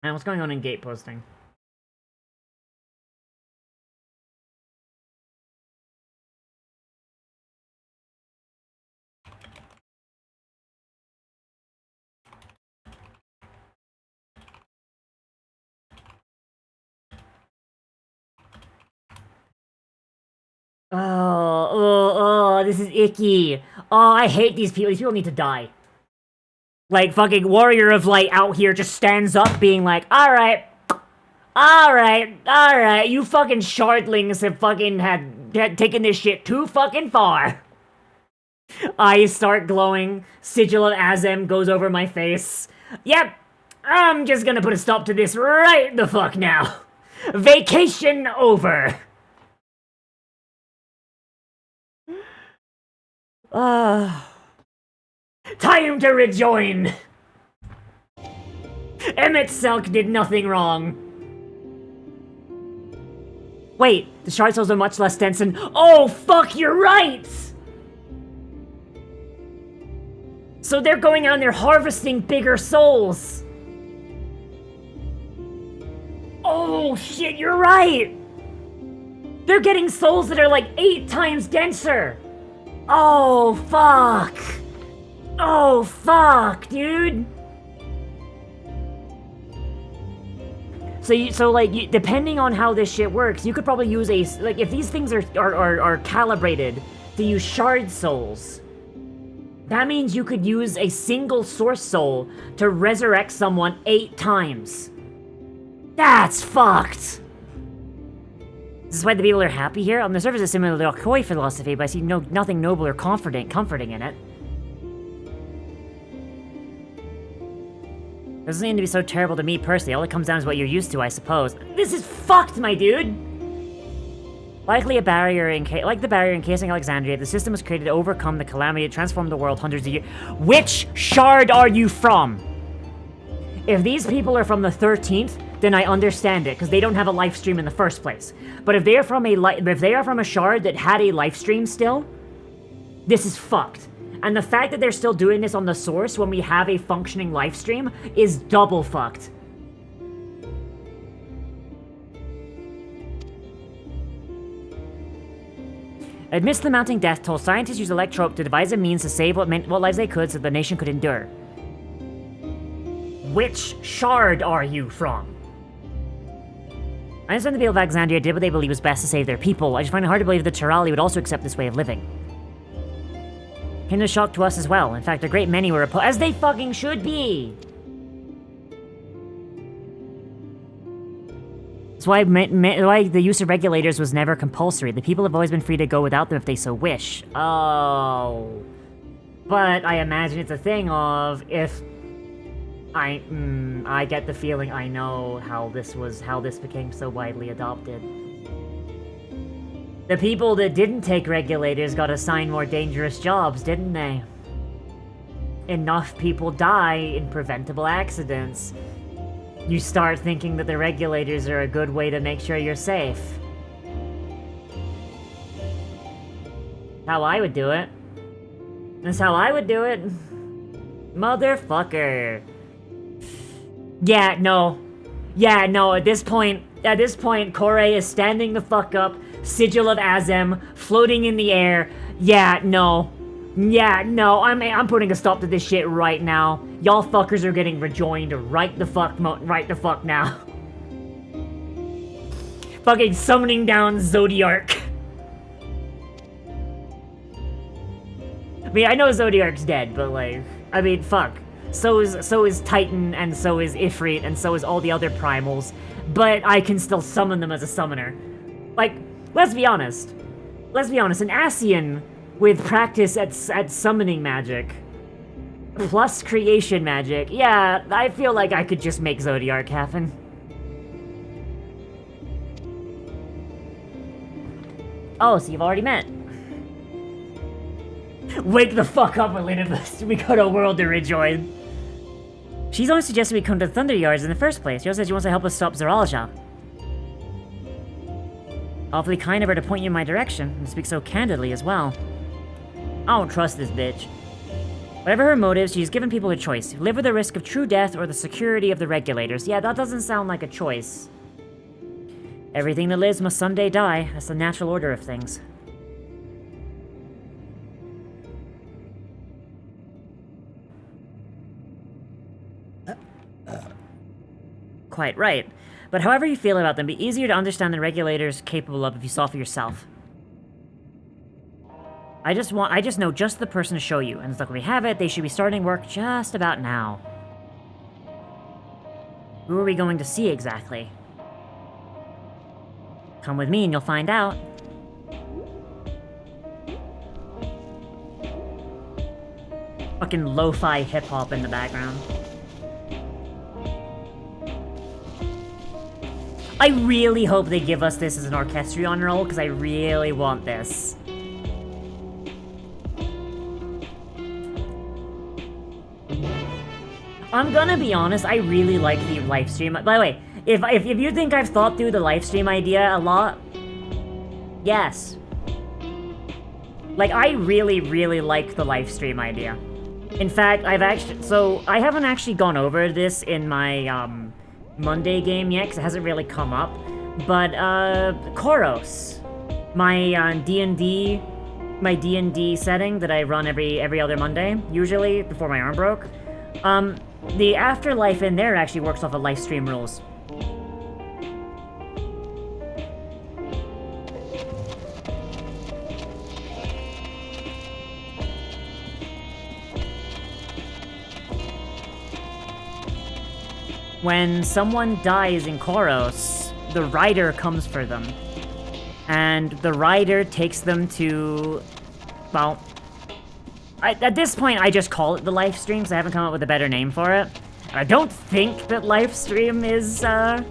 Man, what's going on in gate posting? Oh, this is icky. Oh, I hate these people. These people need to die. Like, fucking Warrior of Light out here just stands up being like, alright, you fucking shardlings have fucking had taken this shit too fucking far. Eyes start glowing, Sigil of Azem goes over my face. Yep, I'm just gonna put a stop to this right the fuck now. Vacation over. Time to rejoin! Emmett Selk did nothing wrong. Wait, the shard souls are much less dense and— oh, fuck, you're right! So they're going out and they're harvesting bigger souls. Oh, shit, you're right! They're getting souls that are like 8 times denser! Oh, fuck! Oh, fuck, dude! So depending on how this shit works, you could probably use if these things are calibrated to use shard souls, that means you could use a single source soul to resurrect someone 8 times. That's fucked! This is why the people are happy here? On the surface, it's similar to the Okoi philosophy, but I see nothing noble or comforting in it. It doesn't seem to be so terrible to me personally. All it comes down to what you're used to, I suppose. This is fucked, my dude! Like the barrier encasing Alexandria, the system was created to overcome the calamity that transformed the world hundreds of years. Which shard are you from? If these people are from the 13th, then I understand it, because they don't have a life stream in the first place. But if they are from a shard that had a life stream still, this is fucked. And the fact that they're still doing this on the source when we have a functioning life stream is double fucked. Amidst the mounting death toll, scientists used Electrope to devise a means to save what lives they could so the nation could endure. Which shard are you from? I understand the people of Alexandria did what they believed was best to save their people. I just find it hard to believe that Tirali would also accept this way of living. Came as a shock to us as well. In fact, a great many were opposed— as they fucking should be! That's why the use of regulators was never compulsory. The people have always been free to go without them if they so wish. Oh. But I imagine it's a thing of if... I get the feeling I know how this became so widely adopted. The people that didn't take regulators got assigned more dangerous jobs, didn't they? Enough people die in preventable accidents. You start thinking that the regulators are a good way to make sure you're safe. How I would do it. That's how I would do it. Motherfucker. Yeah, no, at this point, Korei is standing the fuck up, Sigil of Azem, floating in the air. Yeah, no, I'm putting a stop to this shit right now. Y'all fuckers are getting rejoined right the fuck now. Fucking summoning down Zodiark. I mean, I know Zodiark's dead, but like, I mean, fuck. So is Titan, and so is Ifrit, and so is all the other primals. But I can still summon them as a summoner. Like, let's be honest. Let's be honest, an Ascian with practice at summoning magic, plus creation magic, yeah, I feel like I could just make Zodiark happen. Oh, so you've already met. Wake the fuck up, Elizabeth. We got a world to rejoin. She's only suggested we come to Thunder Yards in the first place. She also said she wants to help us stop Zeralja. Awfully kind of her to point you in my direction, and speak so candidly as well. I don't trust this bitch. Whatever her motives, she's given people a choice. Live with the risk of true death or the security of the regulators. Yeah, that doesn't sound like a choice. Everything that lives must someday die. That's the natural order of things. Quite right. But however you feel about them, be easier to understand than regulators capable of if you saw for yourself. I just know just the person to show you, and as luck we have it, they should be starting work just about now. Who are we going to see exactly? Come with me and you'll find out. Fucking lo-fi hip-hop in the background. I really hope they give us this as an Orchestrion role, because I really want this. I'm gonna be honest, I really like the livestream. By the way, if you think I've thought through the livestream idea a lot, yes. Like, I really, really like the livestream idea. In fact, I haven't actually gone over this in my, Monday game yet, because it hasn't really come up, but, Koros, my, D&D setting that I run every other Monday, usually, before my arm broke, the afterlife in there actually works off of live stream rules. When someone dies in Koros, the rider comes for them. And the rider takes them to... well... at this point, I just call it the live stream, because I haven't come up with a better name for it. I don't think that live stream is, I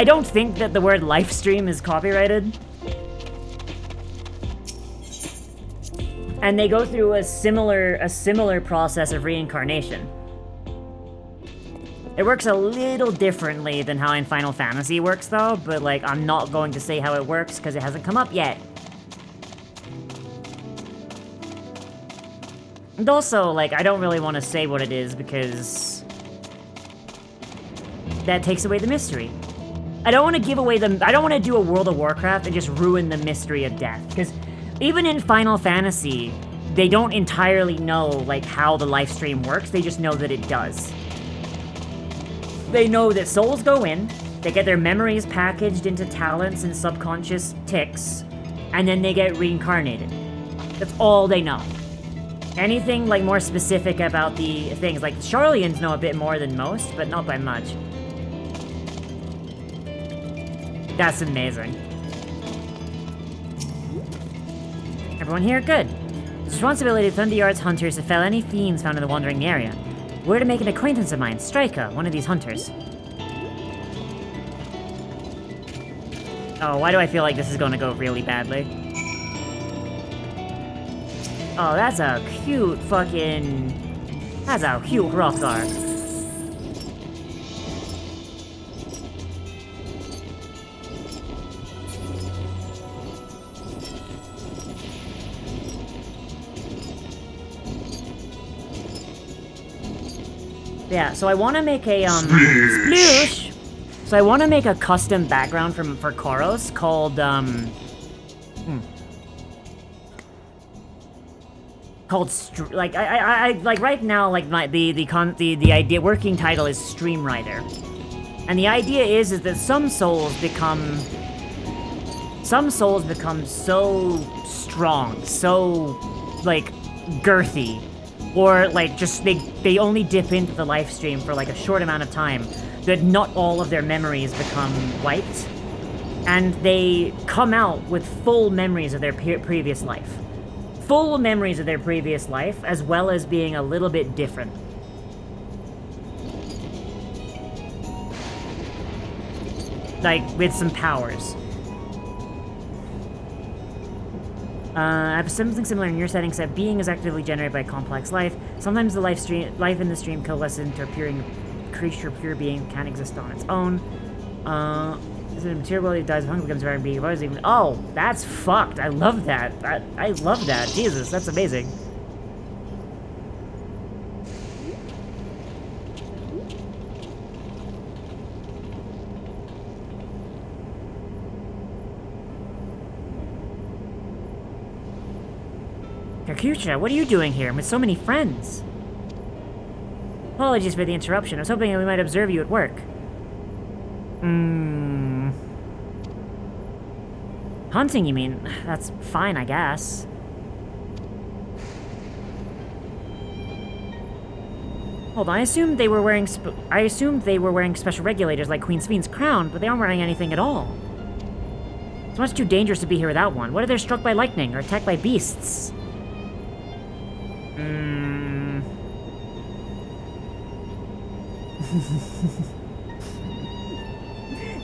don't think that the word live stream is copyrighted. And they go through a similar process of reincarnation. It works a little differently than how in Final Fantasy works, though, but, like, I'm not going to say how it works, because it hasn't come up yet. And also, like, I don't really want to say what it is, because that takes away the mystery. I don't want to give away I don't want to do a World of Warcraft and just ruin the mystery of death, because even in Final Fantasy, they don't entirely know, like, how the live stream works, they just know that it does. They know that souls go in, they get their memories packaged into talents and subconscious ticks, and then they get reincarnated. That's all they know. Anything, like, more specific about the things, like, Charlians know a bit more than most, but not by much. That's amazing. Everyone here? Good. It's the responsibility of Thunder Yard's hunters to fell any fiends found in the wandering area. We're to make an acquaintance of mine, Striker, one of these hunters. Oh, why do I feel like this is going to go really badly? Oh, that's a cute fucking... that's a cute Hrothgar. Yeah, so I want to make a, sploosh! So I want to make a custom background for Koros called, like, I like, right now, like, the idea, working title is Stream Rider. And the idea is that some souls become so strong, so, like, girthy, or, like, just, they only dip into the life stream for, like, a short amount of time, that not all of their memories become wiped, and they come out with full memories of their previous life. Full memories of their previous life, as well as being a little bit different. Like, with some powers. I have something similar in your setting, except being is actively generated by complex life. Sometimes the life in the stream coalesces into a creature, pure being, can't exist on its own. Is it a material world? It dies of hunger, becomes very being. Oh, that's fucked. I love that. I love that. Jesus, that's amazing. Kakucha, what are you doing here with so many friends? Apologies for the interruption. I was hoping we might observe you at work. Hunting, you mean? That's fine, I guess. Hold on, I assumed they were wearing special regulators like Queen Sven's crown, but they aren't wearing anything at all. It's much too dangerous to be here without one. What if they're struck by lightning or attacked by beasts?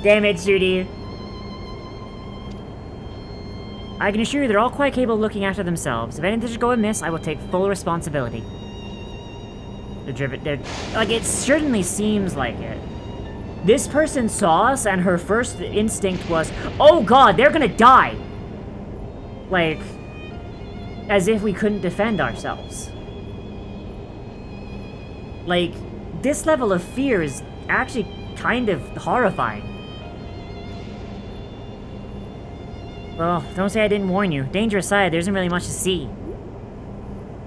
Damn it, Judy. I can assure you they're all quite capable of looking after themselves. If anything should go amiss, I will take full responsibility. Like, it certainly seems like it. This person saw us, and her first instinct was, oh god, they're gonna die! Like, as if we couldn't defend ourselves. Like, this level of fear is actually kind of horrifying. Well, don't say I didn't warn you. Danger aside, there isn't really much to see.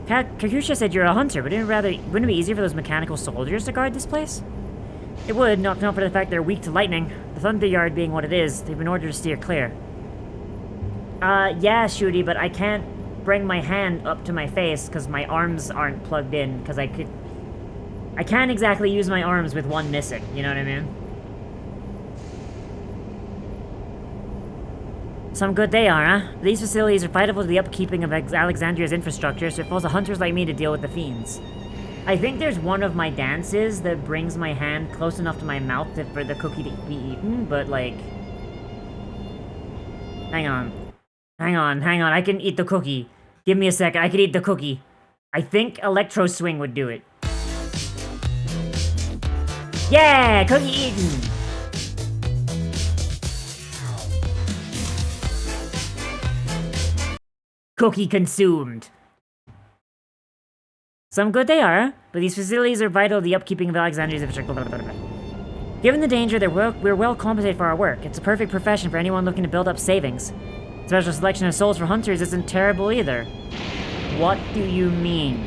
Kakusha said you're a hunter, but wouldn't it be easier for those mechanical soldiers to guard this place? It would, not for the fact they're weak to lightning. The Thunder Yard being what it is, they've been ordered to steer clear. Yeah, Shooty, but I can't bring my hand up to my face because my arms aren't plugged in, because I can't exactly use my arms with one missing, you know what I mean? Some good they are, huh? These facilities are vital to the upkeeping of Alexandria's infrastructure, so it falls to hunters like me to deal with the fiends. I think there's one of my dances that brings my hand close enough to my mouth for the cookie to be eaten, but like... Hang on, I can eat the cookie. Give me a second, I can eat the cookie. I think Electro Swing would do it. Yeah, cookie eaten! Cookie consumed. Some good they are, but these facilities are vital to the upkeeping of Alexandria's infrastructure. Given the danger, we're well compensated for our work. It's a perfect profession for anyone looking to build up savings. Special selection of souls for hunters isn't terrible either. What do you mean?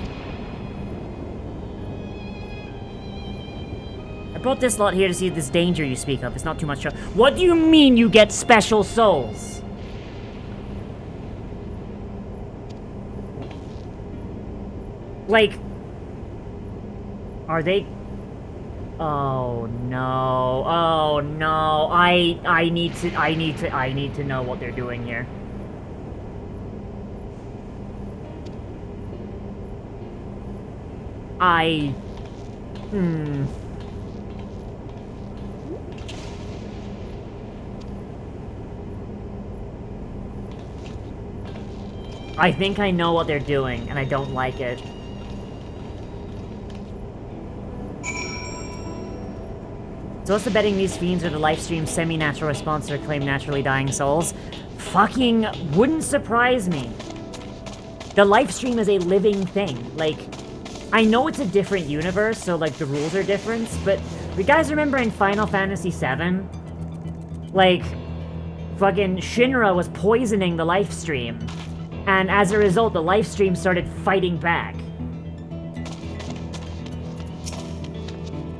I brought this lot here to see this danger you speak of. It's not too much trouble. What do you mean you get special souls? Like, are they... Oh no, oh no, I need to know what they're doing here. I think I know what they're doing, and I don't like it. So what's the betting these fiends are the livestream's semi-natural response to reclaim naturally dying souls? Fucking wouldn't surprise me. The livestream is a living thing. Like, I know it's a different universe, so like the rules are different, but you guys remember in Final Fantasy VII? Like, fucking Shinra was poisoning the livestream, and as a result, the livestream started fighting back.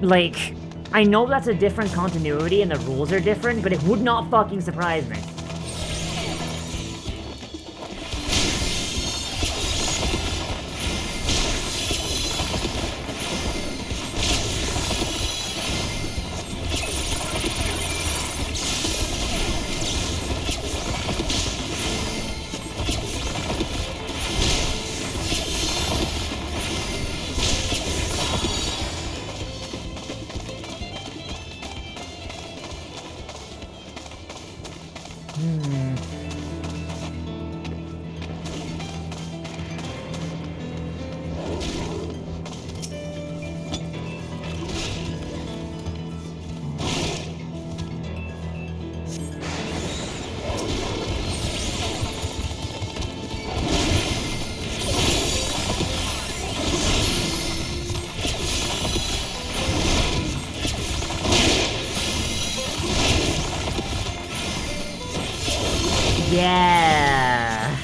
Like, I know that's a different continuity and the rules are different, but it would not fucking surprise me. Yeah.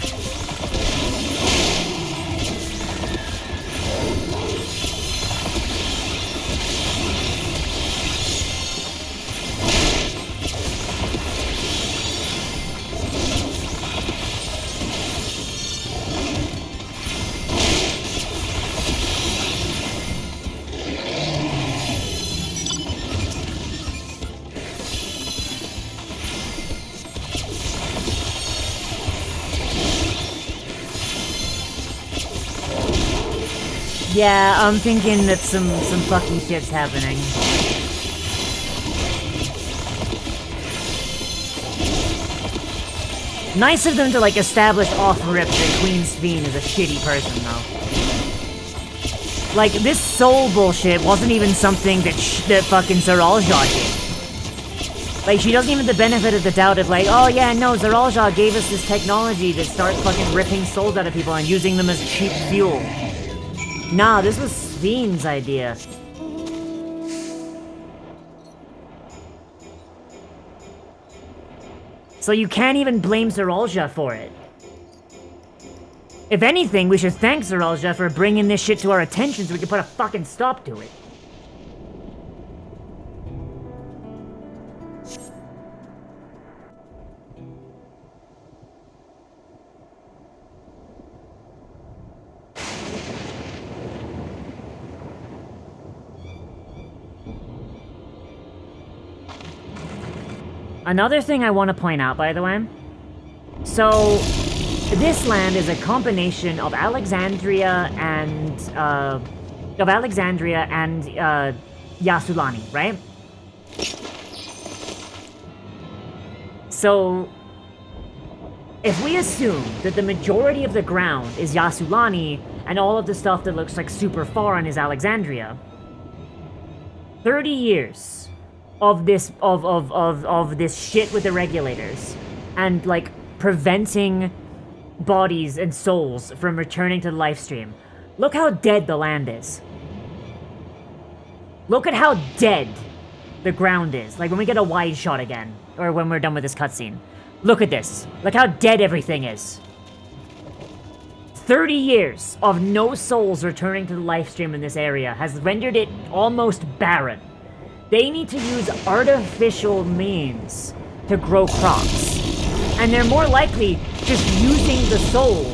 Yeah, I'm thinking that some fucking shit's happening. Nice of them to, like, establish off-rip that Queen Sphene is a shitty person, though. Like, this soul bullshit wasn't even something that that fucking Zaralja did. Like, she doesn't even have the benefit of the doubt of, like, oh yeah, no, Zaralja gave us this technology that starts fucking ripping souls out of people and using them as cheap fuel. Nah, this was Sphene's idea. So you can't even blame Zaralja for it. If anything, we should thank Zaralja for bringing this shit to our attention so we can put a fucking stop to it. Another thing I want to point out, by the way, so this land is a combination of Alexandria and Yasulani, right? So if we assume that the majority of the ground is Yasulani and all of the stuff that looks like super foreign is Alexandria, 30 years of this this shit with the regulators and like preventing bodies and souls from returning to the life stream. Look how dead the land is. Look at how dead the ground is. Like when we get a wide shot again, or when we're done with this cutscene. Look at this. Look how dead everything is. 30 years of no souls returning to the life stream in this area has rendered it almost barren. They need to use artificial means to grow crops. And they're more likely just using the soul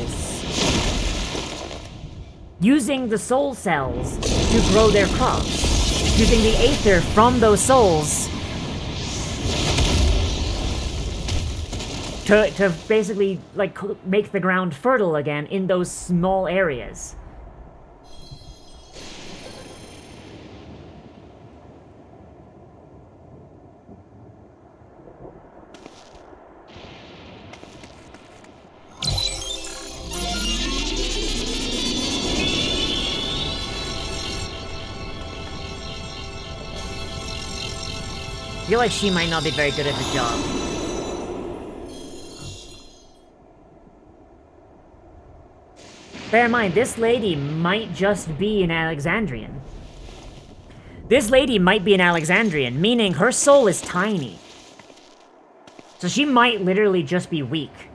cells to grow their crops. Using the aether from those souls to basically, like, make the ground fertile again in those small areas. I feel like she might not be very good at the job. Bear in mind, this lady might just be an Alexandrian. This lady might be an Alexandrian, meaning her soul is tiny. So she might literally just be weak.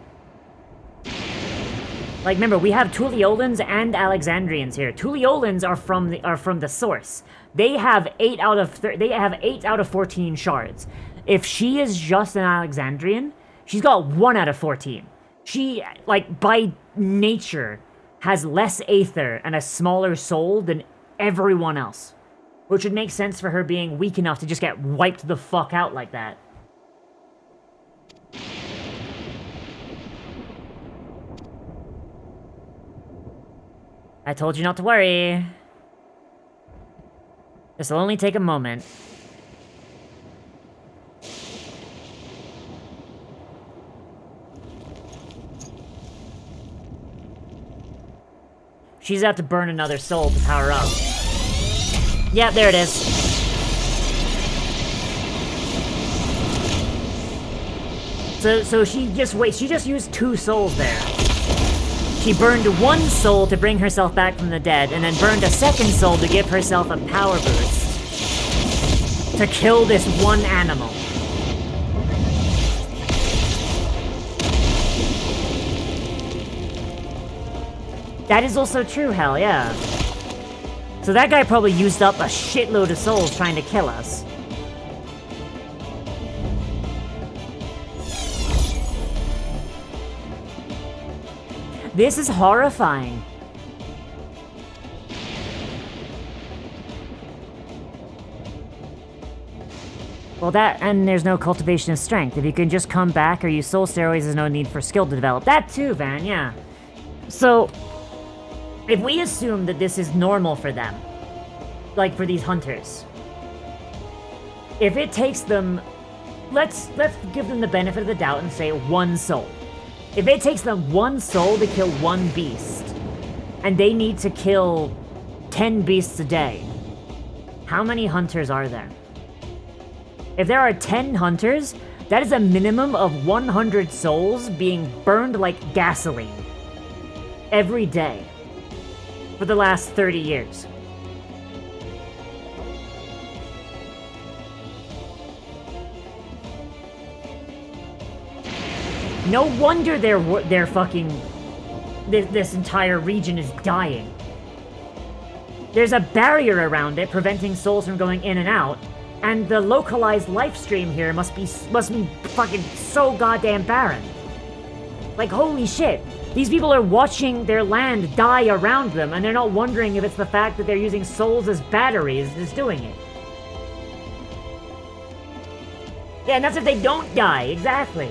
Like, remember, we have Tuliolans and Alexandrians here. Tuliolans are from the source. They have 8 out of 14 shards. If she is just an Alexandrian, she's got 1 out of 14. She, like, by nature, has less aether and a smaller soul than everyone else. Which would make sense for her being weak enough to just get wiped the fuck out like that. I told you not to worry. This'll only take a moment. She's out to burn another soul to power up. Yeah, there it is. So she just used 2 souls there. She burned 1 soul to bring herself back from the dead, and then burned a 2nd soul to give herself a power boost. To kill this 1 animal. That is also true, hell yeah. So that guy probably used up a shitload of souls trying to kill us. This is horrifying. Well, and there's no cultivation of strength. If you can just come back or use soul steroids, there's no need for skill to develop. That too, Van, yeah. So, if we assume that this is normal for them, like for these hunters, if it takes them, let's give them the benefit of the doubt and say 1 soul. If it takes them 1 soul to kill 1 beast, and they need to kill 10 beasts a day, how many hunters are there? If there are 10 hunters, that is a minimum of 100 souls being burned like gasoline every day for the last 30 years. No wonder they're fucking... This entire region is dying. There's a barrier around it preventing souls from going in and out, and the localized life stream here must be fucking so goddamn barren. Like, holy shit. These people are watching their land die around them, and they're not wondering if it's the fact that they're using souls as batteries that's doing it. Yeah, and that's if they don't die, exactly.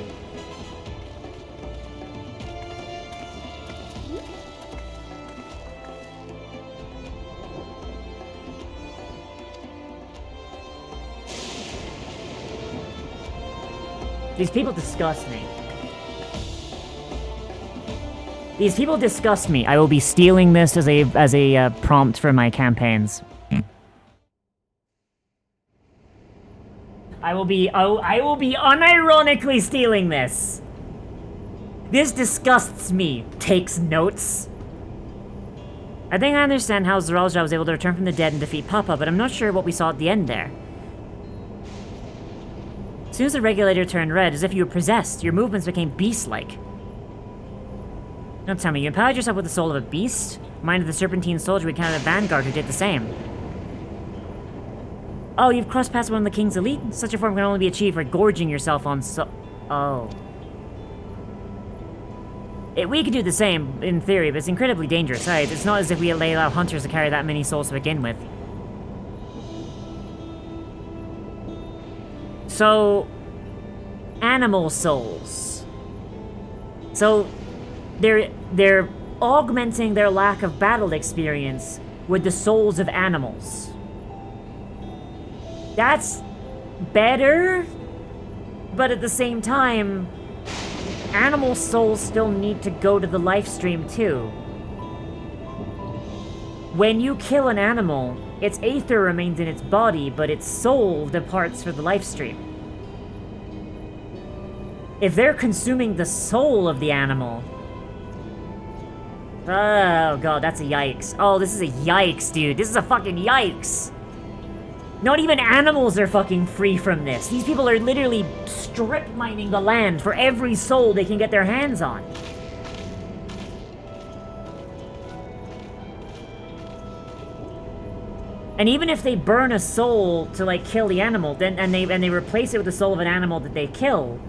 These people disgust me. These people disgust me. I will be stealing this as a prompt for my campaigns. I will be unironically stealing this. This disgusts me. Takes notes. I think I understand how Zeralja was able to return from the dead and defeat Papa, but I'm not sure what we saw at the end there. As soon as the regulator turned red, as if you were possessed, your movements became beast-like. Don't tell me, you empowered yourself with the soul of a beast? Reminded the Serpentine soldier we encountered at Vanguard who did the same. Oh, you've crossed past one of the King's elite? Such a form can only be achieved by gorging yourself on Oh. We could do the same, in theory, but it's incredibly dangerous. Right? It's not as if we allow hunters to carry that many souls to begin with. So, animal souls. So, they're augmenting their lack of battle experience with the souls of animals. That's better, but at the same time, animal souls still need to go to the life stream too. When you kill an animal, its aether remains in its body, but its soul departs for the life stream. If they're consuming the soul of the animal... Oh god, that's a yikes. Oh, this is a yikes, dude. This is a fucking yikes. Not even animals are fucking free from this. These people are literally strip mining the land for every soul they can get their hands on. And even if they burn a soul to like kill the animal, then and they replace it with the soul of an animal that they kill,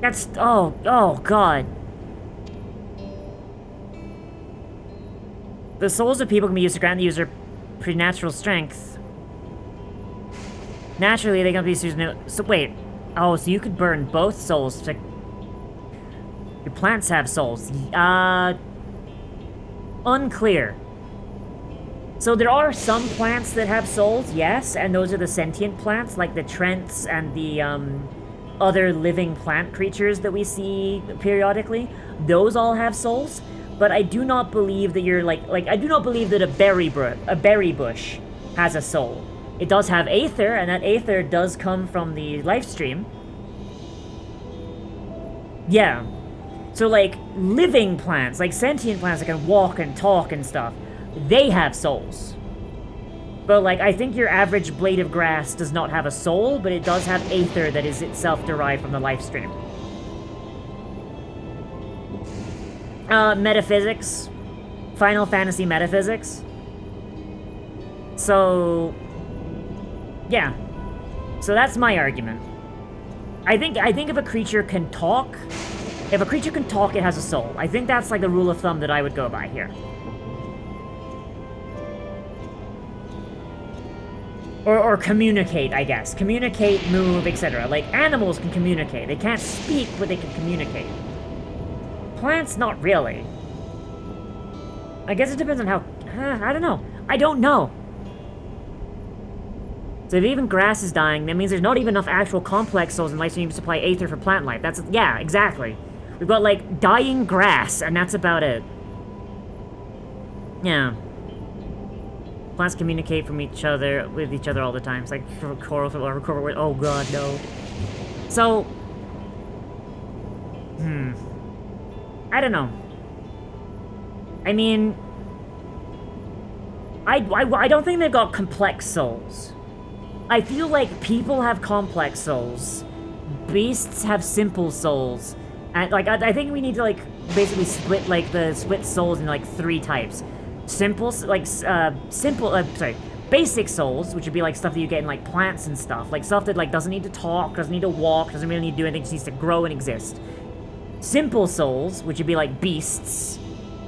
that's oh god. The souls of people can be used to grant the user preternatural strength. Naturally, they can be used. So wait, oh, so you could burn both souls to. Your plants have souls. Unclear. So there are some plants that have souls, yes, and those are the sentient plants, like the Trents and the other living plant creatures that we see periodically. Those all have souls, but I do not believe that you're like I do not believe that a berry bush has a soul. It does have aether, and that aether does come from the life stream. Yeah. So like living plants, like sentient plants that can walk and talk and stuff, they have souls. But like, I think your average blade of grass does not have a soul, but it does have aether that is itself derived from the life stream. Metaphysics. Final Fantasy metaphysics. So, yeah. So that's my argument. I think if a creature can talk, it has a soul. I think that's like the rule of thumb that I would go by here. Or communicate, I guess. Communicate, move, etc. Like, animals can communicate. They can't speak, but they can communicate. Plants, not really. I guess it depends on how... I don't know. I don't know. So if even grass is dying, that means there's not even enough actual complex souls in life to supply aether for plant life. That's... yeah, exactly. We've got, like, dying grass, and that's about it. Yeah. Plants communicate with each other all the time. It's like coral, oh god, no. So, I don't know. I mean, I don't think they've got complex souls. I feel like people have complex souls, beasts have simple souls, and like I think we need to like basically split souls into like 3 types. Basic souls, which would be like stuff that you get in like plants and stuff, like stuff that like doesn't need to talk, doesn't need to walk, doesn't really need to do anything, just needs to grow and exist. Simple souls, which would be like beasts,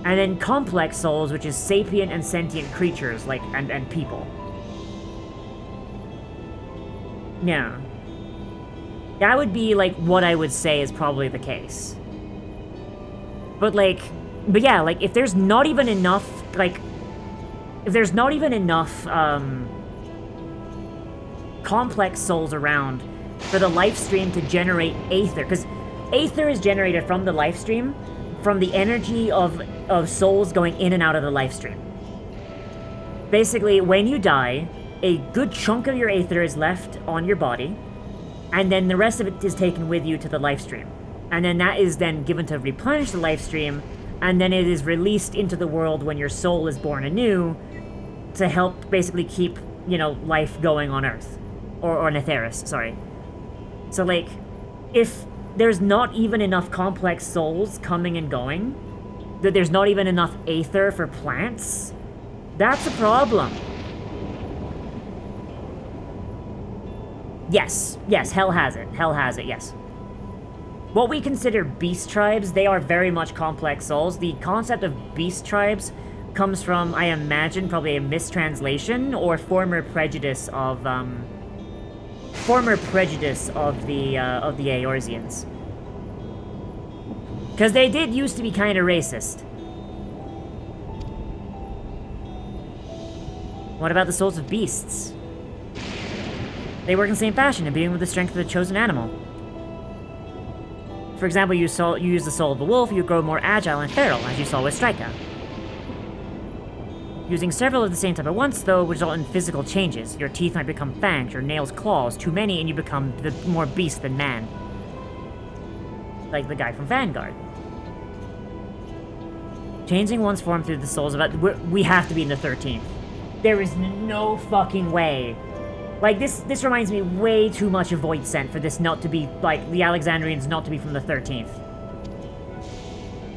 and then complex souls, which is sapient and sentient creatures, like and people. Yeah. That would be like what I would say is probably the case. But yeah, like if there's not even enough, complex souls around for the life stream to generate aether, because aether is generated from the life stream, from the energy of souls going in and out of the life stream. Basically, when you die, a good chunk of your aether is left on your body, and then the rest of it is taken with you to the life stream. And then that is then given to replenish the life stream, and then it is released into the world when your soul is born anew to help basically keep, you know, life going on Earth. Or on Etheris, sorry. So, like, if there's not even enough complex souls coming and going, that there's not even enough aether for plants, that's a problem. Yes, hell has it, yes. What we consider beast tribes, they are very much complex souls. The concept of beast tribes comes from, I imagine, probably a mistranslation or former prejudice of the Eorzeans. Because they did used to be kind of racist. What about the souls of beasts? They work in the same fashion, imbuing with the strength of the chosen animal. For example, you use the soul of the wolf, you grow more agile and feral, as you saw with Strika. Using several of the same type at once, though, would result in physical changes. Your teeth might become fangs, your nails claws, too many, and you become more beast than man. Like the guy from Vanguard. Changing one's form through the souls of... We have to be in the 13th. There is no fucking way. Like, this reminds me way too much of Void Scent for this not to be, like, the Alexandrians not to be from the 13th.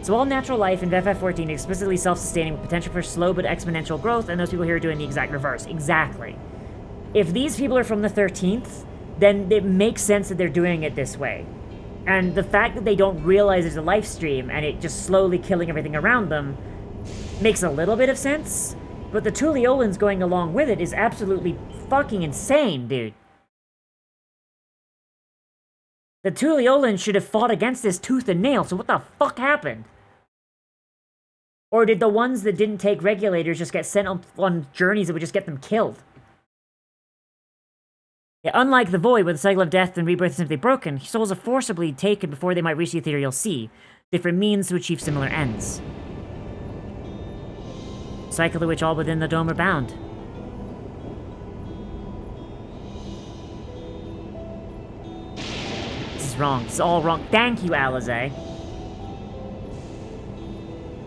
So all natural life in FF14 is explicitly self-sustaining with potential for slow but exponential growth, and those people here are doing the exact reverse. Exactly. If these people are from the 13th, then it makes sense that they're doing it this way. And the fact that they don't realize there's a life stream and it just slowly killing everything around them makes a little bit of sense, but the Tuliolans going along with it is absolutely fucking insane, dude. The Tuliolans should have fought against this tooth and nail, so what the fuck happened? Or did the ones that didn't take regulators just get sent on journeys that would just get them killed? Yeah, unlike the Void, where the cycle of death and rebirth is simply broken, souls are forcibly taken before they might reach the ethereal sea, different means to achieve similar ends. Cycle to which all within the dome are bound. This is wrong. This is all wrong. Thank you, Alize.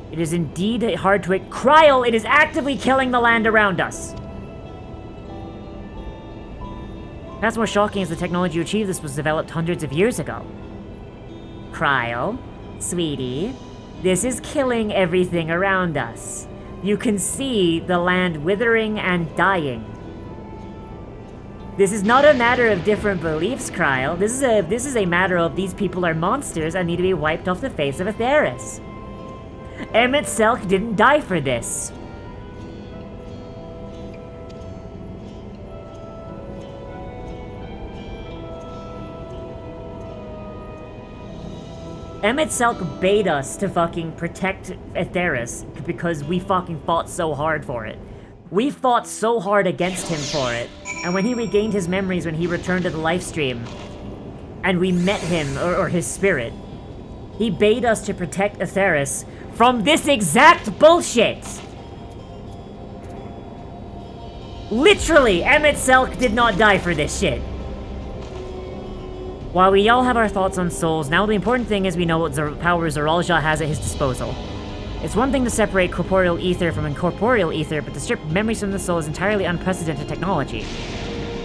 It is indeed hard to... Kryl, it is actively killing the land around us! That's more shocking as the technology to achieve this was developed hundreds of years ago. Kryl, sweetie, this is killing everything around us. You can see the land withering and dying. This is not a matter of different beliefs, Kryl. This is a matter of these people are monsters and need to be wiped off the face of Atheris. Emmett Selk didn't die for this. Emmett Selk bade us to fucking protect Atheris because we fucking fought so hard for it. We fought so hard against him for it, and when he regained his memories when he returned to the livestream, and we met him, or his spirit, he bade us to protect Atheris from this exact bullshit! Literally, Emmett Selk did not die for this shit. While we all have our thoughts on souls, now the important thing is we know what power Zoralja has at his disposal. It's one thing to separate corporeal ether from incorporeal ether, but to strip memories from the soul is entirely unprecedented technology.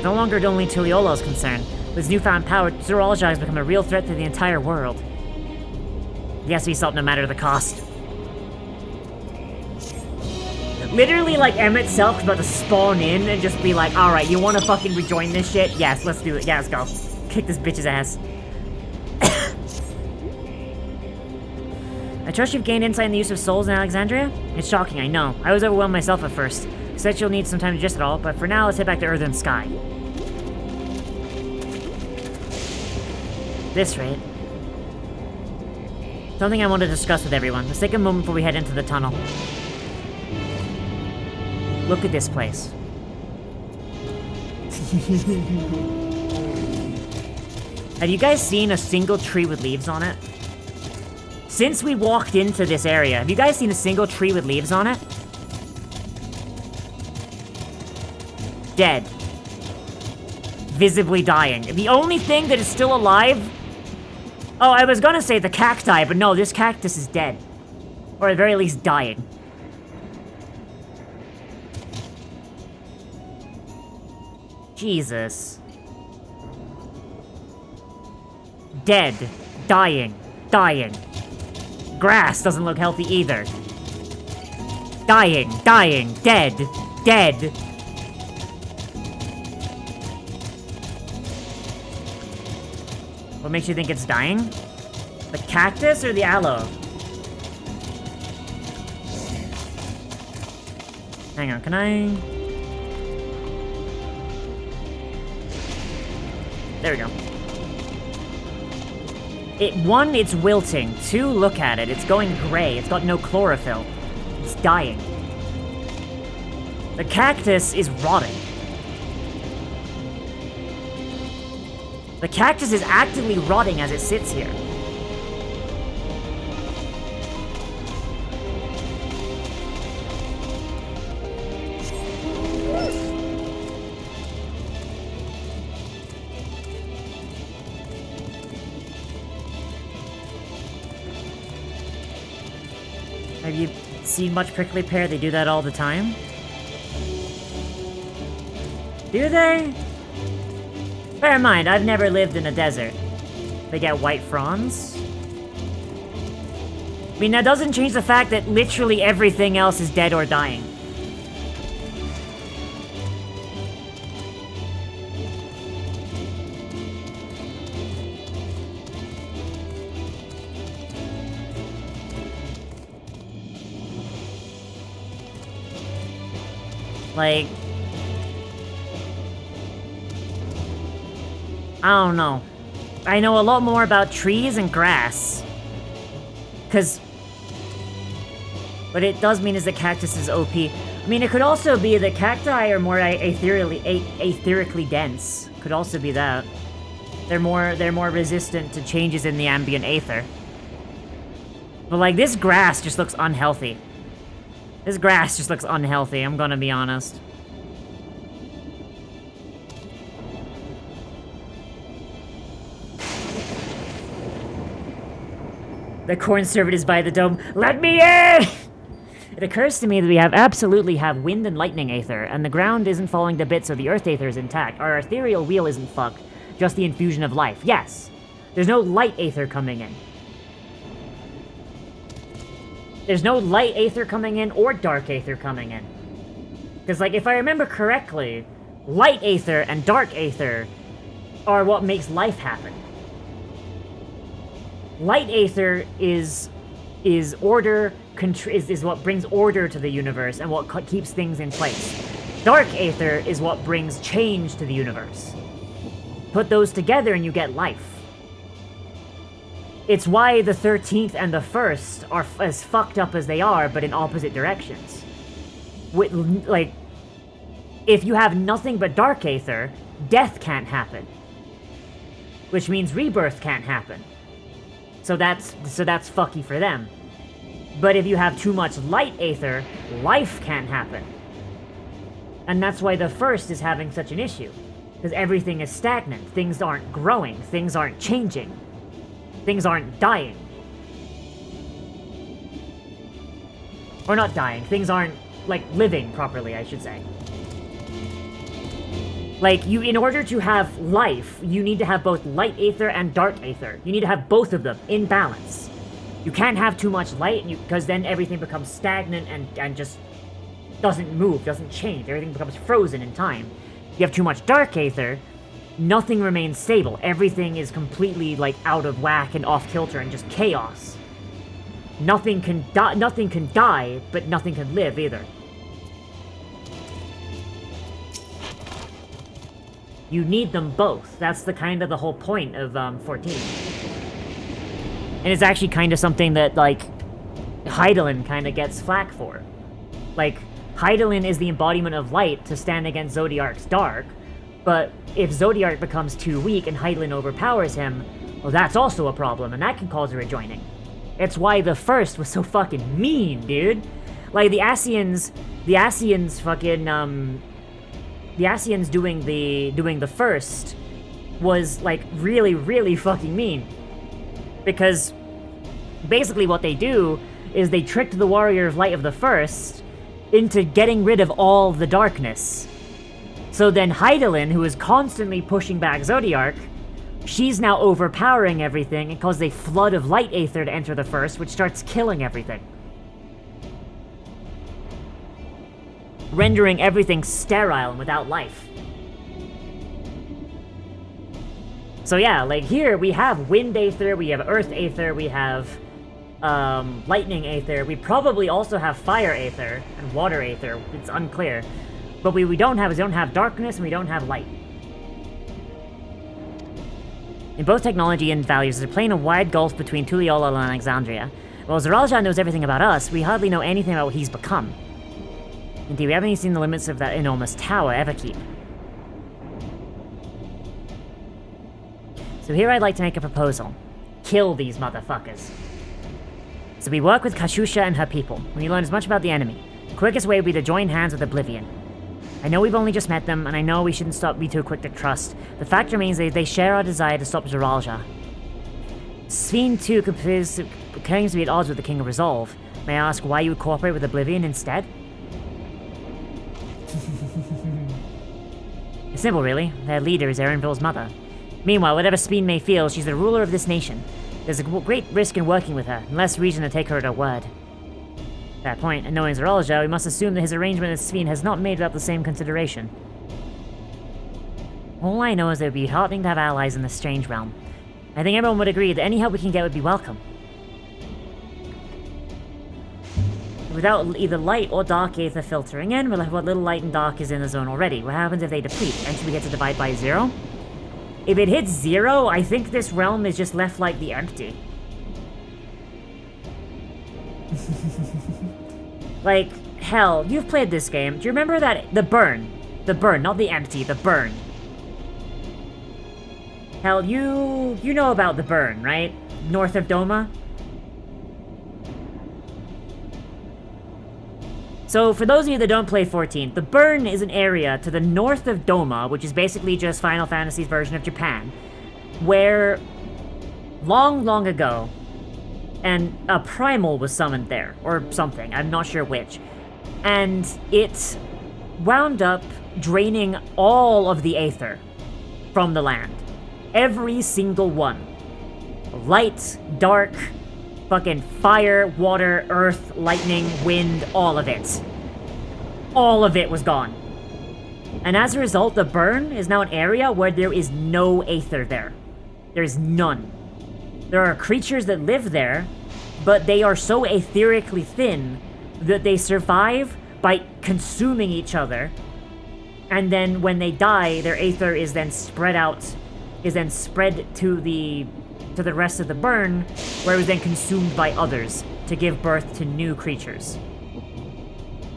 No longer only Tuliolo is concerned. With his newfound power, Zoralja has become a real threat to the entire world. He has to be stopped no matter the cost. Literally, like, Emmett Selk's about to spawn in and just be like, alright, you wanna fucking rejoin this shit? Yes, let's do it. Yeah, let's go. Kick this bitch's ass. I trust you've gained insight in the use of souls in Alexandria? It's shocking, I know. I was overwhelmed myself at first. Said you'll need some time to digest it all, but for now, let's head back to Earth and Sky. This rate. Something I want to discuss with everyone. Let's take a moment before we head into the tunnel. Look at this place. Have you guys seen a single tree with leaves on it? Since we walked into this area, have you guys seen a single tree with leaves on it? Dead. Visibly dying. The only thing that is still alive... Oh, I was gonna say the cacti, but no, this cactus is dead. Or at the very least, dying. Jesus. Dead. Dying. Dying. Grass doesn't look healthy either. Dying. Dying. Dead. Dead. What makes you think it's dying? The cactus or the aloe? Hang on, can I... There we go. One, it's wilting. Two, look at it. It's going gray. It's got no chlorophyll. It's dying. The cactus is rotting. The cactus is actively rotting as it sits here. Have you seen much prickly pear? They do that all the time. Do they? Bear in mind, I've never lived in a desert. They get white fronds? mean, that doesn't change the fact that literally everything else is dead or dying. Like, I don't know. I know a lot more about trees and grass. But it does mean is that cactus is OP. I mean, it could also be that cacti are more etherically dense. Could also be that. They're more resistant to changes in the ambient aether. But like, this grass just looks unhealthy. This grass just looks unhealthy, I'm gonna be honest. The corn servitors by the dome. Let me in! It occurs to me that we absolutely have wind and lightning aether, and the ground isn't falling to bits, so the earth aether is intact. Our ethereal wheel isn't fucked, just the infusion of life. Yes, there's no light aether coming in. There's no light aether coming in or dark aether coming in. Because, like, if I remember correctly, light aether and dark aether are what makes life happen. Light aether is order, is what brings order to the universe and what keeps things in place. Dark aether is what brings change to the universe. Put those together and you get life. It's why the 13th and the 1st are as fucked up as they are, but in opposite directions. Like, if you have nothing but dark aether, death can't happen. Which means rebirth can't happen. So that's fucky for them. But if you have too much light aether, life can't happen. And that's why the 1st is having such an issue. Because everything is stagnant, things aren't growing, things aren't changing. Things aren't dying. Or not dying, things aren't, like, living properly, I should say. Like, in order to have life, you need to have both light aether and dark aether. You need to have both of them in balance. You can't have too much light, because then everything becomes stagnant and just doesn't move, doesn't change. Everything becomes frozen in time. If you have too much dark aether, nothing remains stable. Everything is completely, like, out of whack and off kilter and just chaos. Nothing can die, but nothing can live either. You need them both. That's the kind of the whole point of 14. And it's actually kind of something that, like, Hydaelyn kind of gets flack for. Like, Hydaelyn is the embodiment of light to stand against Zodiark's dark, but if Zodiark becomes too weak and Hydaelyn overpowers him, well, that's also a problem, and that can cause a rejoining. It's why the 1st was so fucking mean, dude. Like, the Ascians doing the 1st was, like, really, really fucking mean. Because basically what they do is they tricked the Warrior of Light of the 1st into getting rid of all the darkness. So then Hydaelyn, who is constantly pushing back Zodiark, she's now overpowering everything and causes a flood of light aether to enter the 1st, which starts killing everything. Rendering everything sterile and without life. So yeah, like here we have wind aether, we have earth aether, we have lightning aether, we probably also have fire aether and water aether, it's unclear. But what we don't have darkness and we don't have light. In both technology and values, there's a plain and wide gulf between Tuliyola and Alexandria. While Zoraal knows everything about us, we hardly know anything about what he's become. Indeed, we haven't even seen the limits of that enormous tower Everkeep. So here I'd like to make a proposal. Kill these motherfuckers. So we work with Kashusha and her people. We learn as much about the enemy. The quickest way would be to join hands with Oblivion. I know we've only just met them, and I know we shouldn't be too quick to trust. The fact remains that they share our desire to stop Zoraal. Sphene too claims to be at odds with the King of Resolve. May I ask why you would cooperate with Oblivion instead? It's simple, really. Their leader is Erenville's mother. Meanwhile, whatever Sphene may feel, she's the ruler of this nation. There's a great risk in working with her, and less reason to take her at her word. At that point, and knowing Zorolja, we must assume that his arrangement with Sveen has not made without the same consideration. All I know is it would be heartening to have allies in this strange realm. I think everyone would agree that any help we can get would be welcome. Without either light or dark aether filtering in, we'll have what little light and dark is in the zone already. What happens if they deplete? And should we get to divide by 0? If it hits 0, I think this realm is just left like the empty. Like, hell, you've played this game. Do you remember that? The burn. The burn, not the empty, the burn. Hell, you know about the burn, right? North of Doma? So, for those of you that don't play 14, the burn is an area to the north of Doma, which is basically just Final Fantasy's version of Japan, where long, long ago, and a primal was summoned there, or something, I'm not sure which, and it wound up draining all of the aether from the land. Every single one. Light, dark, fucking fire, water, earth, lightning, wind, all of it. All of it was gone. And as a result, the burn is now an area where there is no aether there. There's none. There are creatures that live there, but they are so etherically thin that they survive by consuming each other, and then when they die, their aether is then spread out, is then spread to the rest of the burn, where it was then consumed by others to give birth to new creatures.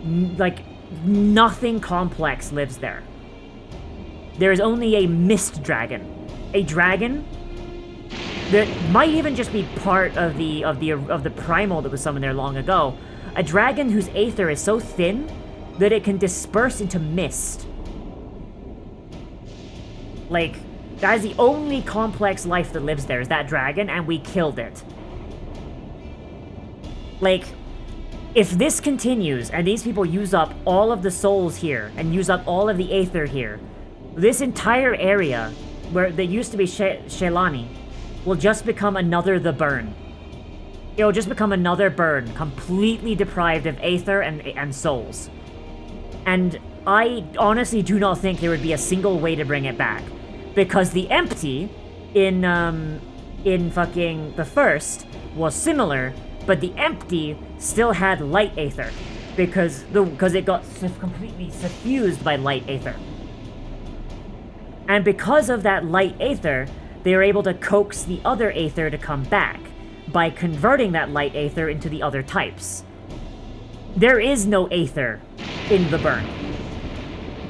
Like, nothing complex lives there. There is only a mist dragon. A dragon that might even just be part of the primal that was summoned there long ago. A dragon whose aether is so thin that it can disperse into mist. Like, that is the only complex life that lives there, is that dragon, and we killed it. Like, if this continues, and these people use up all of the souls here, and use up all of the aether here, this entire area, where there used to be Shelani, will just become another The Burn. It'll just become another burn, completely deprived of aether and souls. And I honestly do not think there would be a single way to bring it back. Because the empty in fucking the first was similar, but the empty still had light aether. Because it got completely suffused by light aether. And because of that light aether, they were able to coax the other aether to come back by converting that light aether into the other types. There is no aether in the burn.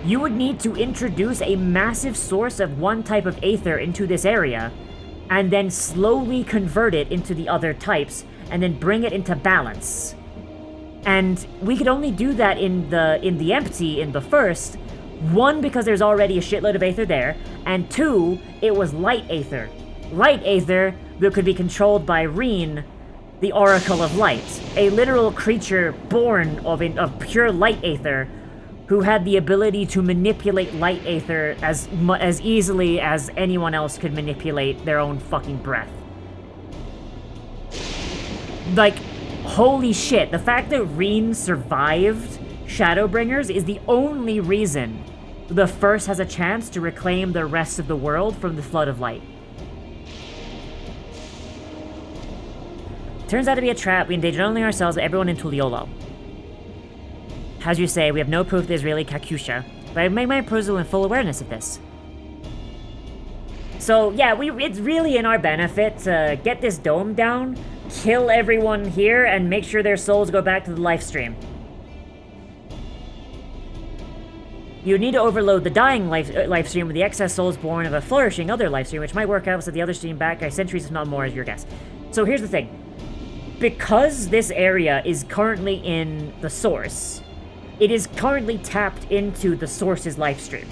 You would need to introduce a massive source of one type of aether into this area, and then slowly convert it into the other types, and then bring it into balance. And we could only do that in the empty in the first, one, because there's already a shitload of aether there, and two, it was light aether. Light aether that could be controlled by Reen, the Oracle of Light, a literal creature born of pure light aether, who had the ability to manipulate light aether as easily as anyone else could manipulate their own fucking breath. Like, holy shit, the fact that Reen survived Shadowbringers is the only reason the First has a chance to reclaim the rest of the world from the Flood of Light. Turns out to be a trap. We endangered not only ourselves, but everyone in Tuliolo. As you say, we have no proof that Israeli Kakusha, but I made my proposal in full awareness of this. So, yeah, it's really in our benefit to get this dome down, kill everyone here, and make sure their souls go back to the life stream. You need to overload the dying life stream with the excess souls born of a flourishing other life stream, which might work out so the other stream back by centuries, if not more, is your guess. So here's the thing. Because this area is currently in the source, it is currently tapped into the source's life stream.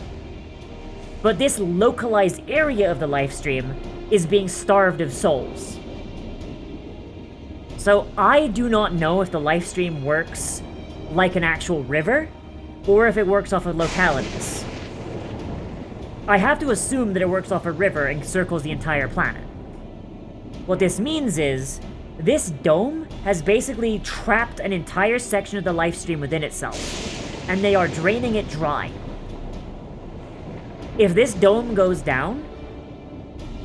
But this localized area of the life stream is being starved of souls. So I do not know if the life stream works like an actual river, or if it works off of localities. I have to assume that it works off a river and circles the entire planet. What this means is, this dome has basically trapped an entire section of the life stream within itself, and they are draining it dry. If this dome goes down,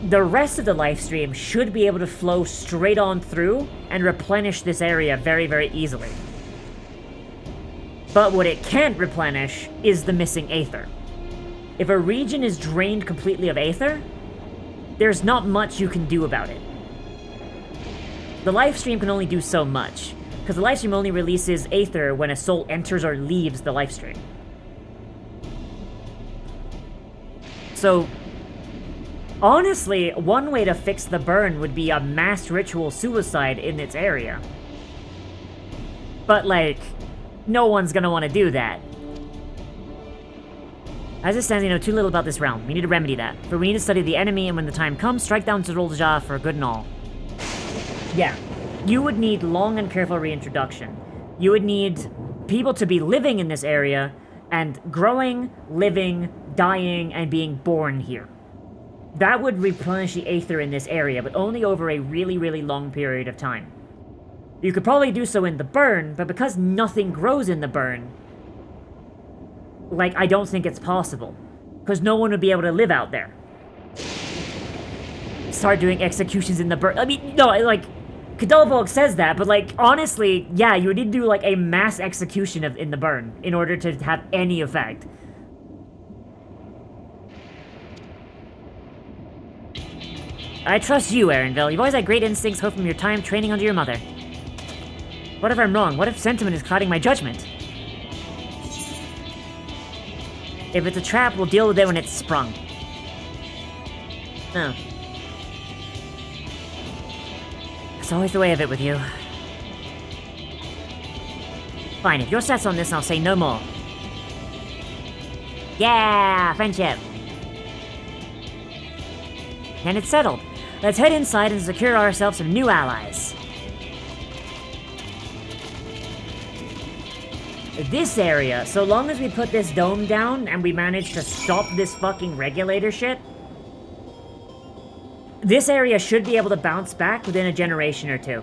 the rest of the life stream should be able to flow straight on through and replenish this area very, very easily. But what it can't replenish is the missing aether. If a region is drained completely of aether, there's not much you can do about it. The life stream can only do so much, because the life stream only releases aether when a soul enters or leaves the life stream. So, honestly, one way to fix the burn would be a mass ritual suicide in its area. But, like, no one's gonna want to do that. As it stands, we know too little about this realm. We need to remedy that. For we need to study the enemy, and when the time comes, strike down Zerolja for good and all. Yeah. You would need long and careful reintroduction. You would need people to be living in this area, and growing, living, dying, and being born here. That would replenish the aether in this area, but only over a really, really long period of time. You could probably do so in the burn, but because nothing grows in the burn, like, I don't think it's possible. Because no one would be able to live out there. Start doing executions in the burn. I mean, no, like, Kadalvolk says that, but, like, honestly, yeah, you would need to do, like, a mass execution in the burn in order to have any effect. I trust you, Erenville. You've always had great instincts, hope from your time training under your mother. What if I'm wrong? What if sentiment is clouding my judgment? If it's a trap, we'll deal with it when it's sprung. Oh. It's always the way of it with you. Fine, if you're set on this, I'll say no more. Yeah, friendship! And it's settled. Let's head inside and secure ourselves some new allies. This area, so long as we put this dome down and we manage to stop this fucking regulator shit, this area should be able to bounce back within a generation or two.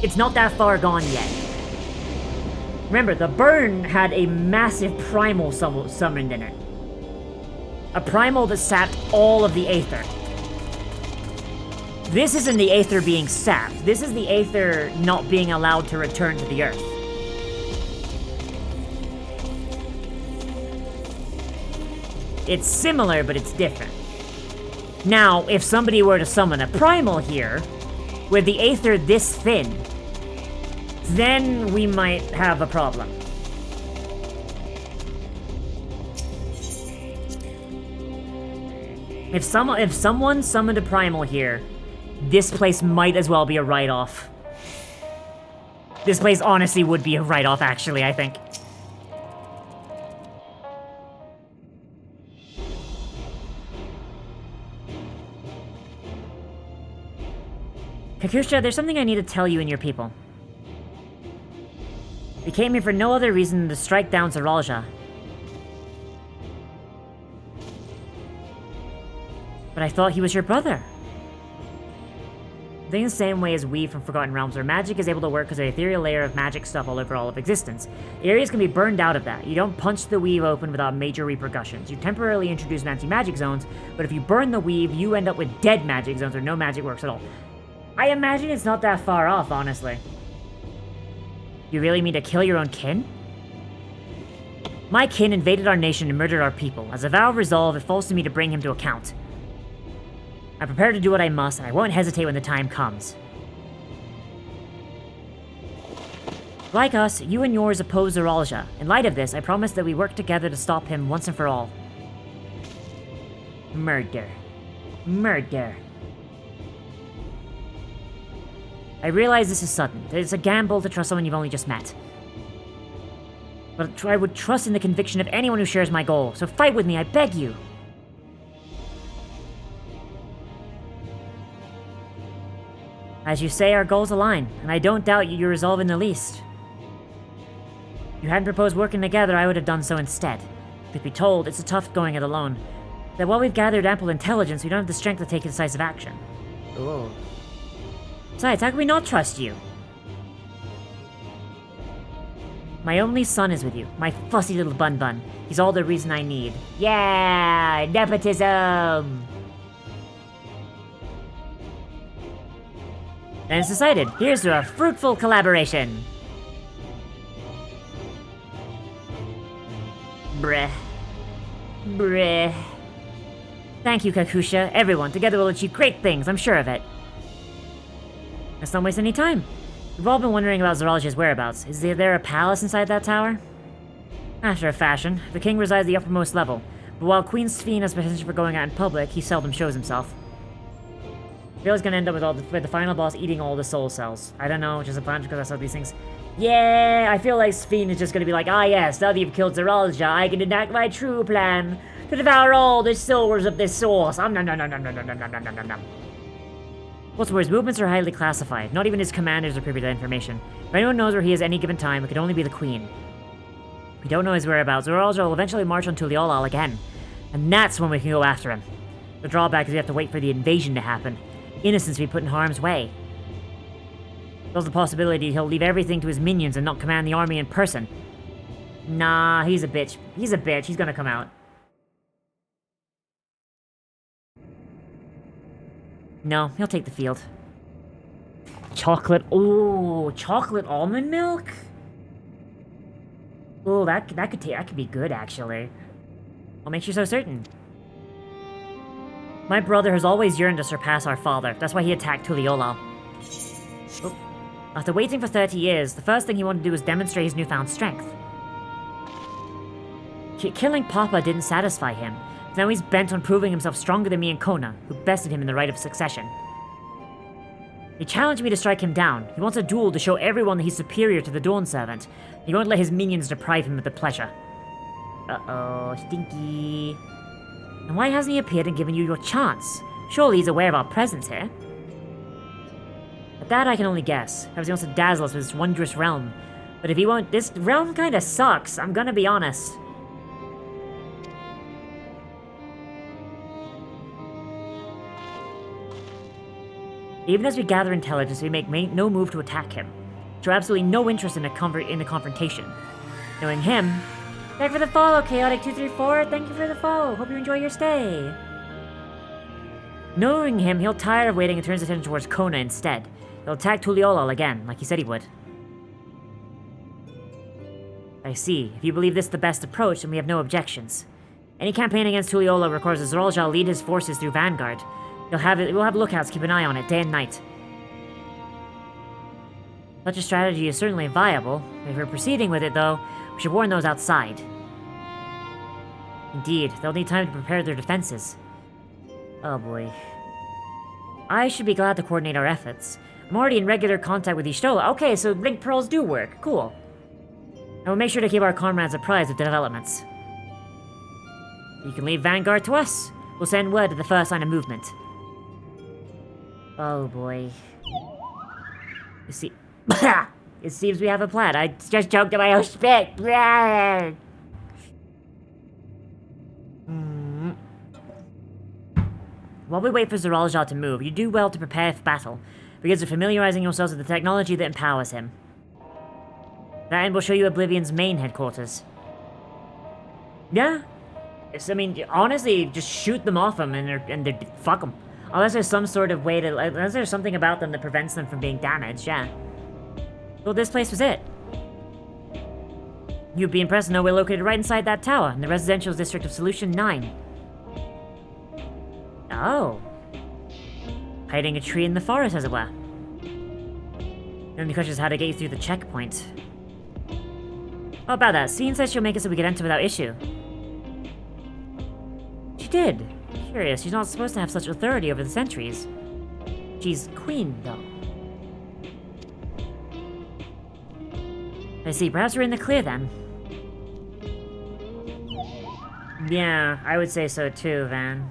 It's not that far gone yet. Remember, the burn had a massive primal summoned in it. A primal that sapped all of the aether. This isn't the aether being sapped. This is the aether not being allowed to return to the earth. It's similar, but it's different. Now, if somebody were to summon a primal here, with the aether this thin, then we might have a problem. If someone summoned a primal here, this place might as well be a write-off. This place honestly would be a write-off, actually, I think. Kakusha, there's something I need to tell you and your people. We came here for no other reason than to strike down Zerolja. But I thought he was your brother. I think the same way as we from Forgotten Realms, where magic is able to work as an ethereal layer of magic stuff all over all of existence. Areas can be burned out of that. You don't punch the weave open without major repercussions. You temporarily introduce anti-magic zones, but if you burn the weave, you end up with dead magic zones where no magic works at all. I imagine it's not that far off, honestly. You really mean to kill your own kin? My kin invaded our nation and murdered our people. As a vow of resolve, it falls to me to bring him to account. I'm prepared to do what I must, and I won't hesitate when the time comes. Like us, you and yours oppose Zerolja. In light of this, I promise that we work together to stop him once and for all. Murder. Murder. I realize this is sudden. It's a gamble to trust someone you've only just met. But I would trust in the conviction of anyone who shares my goal, so fight with me, I beg you! As you say, our goals align, and I don't doubt your resolve in the least. If you hadn't proposed working together, I would have done so instead. Truth be told, it's tough going it alone. That while we've gathered ample intelligence, we don't have the strength to take decisive action. Ooh. Besides, how can we not trust you? My only son is with you. My fussy little bun-bun. He's all the reason I need. Yeah! Nepotism! And it's decided. Here's to a fruitful collaboration. Breh. Breh. Thank you, Kakusha. Everyone, together we'll achieve great things, I'm sure of it. Let's not waste any time. We've all been wondering about Zoologia's whereabouts. Is there a palace inside that tower? After a fashion, the king resides at the uppermost level, but while Queen Sphene has potential for going out in public, he seldom shows himself. I feel he's gonna end up with the final boss eating all the soul cells. I don't know, just a bunch because I saw these things. Yeah, I feel like Sphene is just gonna be like, ah yes, now that you've killed Zoologia, I can enact my true plan to devour all the souls of this source. Nom nom nom nom nom nom nom nom nom nom nom. What's more, his movements are highly classified. Not even his commanders are privy to that information. If anyone knows where he is at any given time, it could only be the Queen. If we don't know his whereabouts, Zoologia will eventually march on Tuliolal again. And that's when we can go after him. The drawback is we have to wait for the invasion to happen. Innocents be put in harm's way. There's the possibility he'll leave everything to his minions and not command the army in person. Nah, he's a bitch. He's a bitch. He's gonna come out. No, he'll take the field. Chocolate. Ooh, chocolate almond milk? Ooh, that could be good, actually. What makes you so certain? My brother has always yearned to surpass our father. That's why he attacked Tuliolal. Oh. After waiting for 30 years, the first thing he wanted to do was demonstrate his newfound strength. Killing Papa didn't satisfy him. Now he's bent on proving himself stronger than me and Kona, who bested him in the right of succession. He challenged me to strike him down. He wants a duel to show everyone that he's superior to the Dawn Servant. He won't let his minions deprive him of the pleasure. Uh-oh, stinky. And why hasn't he appeared and given you your chance? Surely he's aware of our presence here. At that I can only guess. Perhaps he wants to dazzle us with this wondrous realm. But if he won't, this realm kinda sucks, I'm gonna be honest. Even as we gather intelligence, we make no move to attack him. Show absolutely no interest in a confrontation. Knowing him... Thank you for the follow, Chaotic234. Thank you for the follow. Hope you enjoy your stay. Knowing him, he'll tire of waiting and turns his attention towards Kona instead. He'll attack Tuliolal again, like he said he would. I see. If you believe this is the best approach, then we have no objections. Any campaign against Tuliolal requires that Zoologia lead his forces through Vanguard. We'll have lookouts, keep an eye on it, day and night. Such a strategy is certainly viable. If we're proceeding with it, though, we should warn those outside. Indeed, they'll need time to prepare their defenses. Oh boy. I should be glad to coordinate our efforts. I'm already in regular contact with Y'shtola. Okay, so link pearls do work. Cool. I will make sure to keep our comrades apprised of the developments. You can leave Vanguard to us. We'll send word at the first sign of movement. Oh boy. You see... It seems we have a plan. I just choked on my own spit. While we wait for Zoologia to move, you do well to prepare for battle, because of familiarizing yourselves with the technology that empowers him. That end will show you Oblivion's main headquarters. Yeah. I mean, honestly, just shoot them off them and they're fuck them. Unless there's some sort of way to, unless there's something about them that prevents them from being damaged, yeah. Well, this place was it. You'd be impressed to know we're located right inside that tower, in the residential district of Solution 9. Oh. Hiding a tree in the forest, as it were. The only question is how to get you through the checkpoint. Oh, about that, Sphene said she'll make it so we could enter without issue. She did. Curious, she's not supposed to have such authority over the sentries. She's queen, though. I see, perhaps we're in the clear then. Yeah, I would say so too, Van.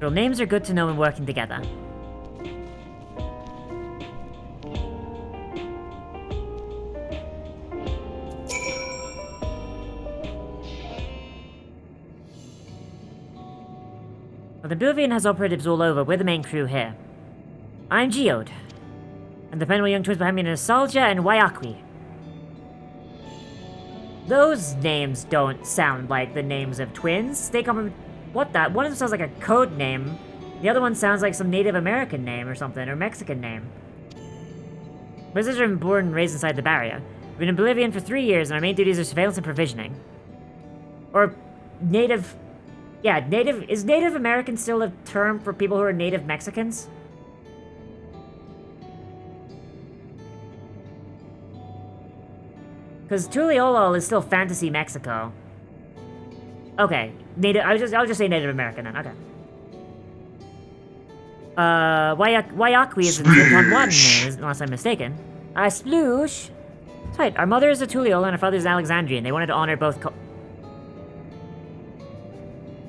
Well, names are good to know when working together. Well, the Oblivion has operatives all over. We're the main crew here. I'm Geode. And the Penwell young twins behind me are Nostalgia and Waiakwi. Those names don't sound like the names of twins. They come from... What that? One of them sounds like a code name. The other one sounds like some Native American name or something, or Mexican name. My sisters are born and raised inside the barrier. We've been in Oblivion for 3 years, and our main duties are surveillance and provisioning. Or Native... Yeah, Native... Is Native American still a term for people who are Native Mexicans? Because Tuliolol is still Fantasy Mexico. Okay, Native. I'll just say Native American then. Okay. Waiakwi is in Tonwatan, unless I'm mistaken. Sploosh. That's right. Our mother is a Tuliol and our father is an Alexandrian. They wanted to honor both.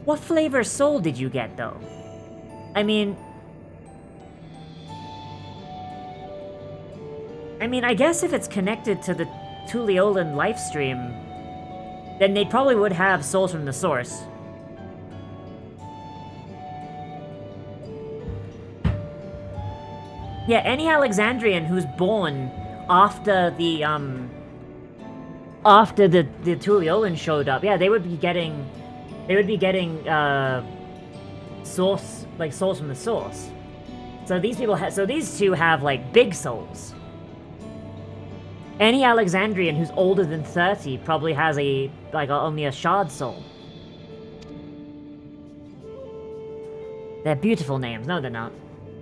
What flavor soul did you get, though? I mean, I guess if it's connected to the Tuliolan life stream, then they probably would have souls from the source. Yeah, any Alexandrian who's born after the Tuliolan showed up, yeah, they would be getting souls from the source. So these two have like big souls. Any Alexandrian who's older than 30 probably has only a shard soul. They're beautiful names. No, they're not.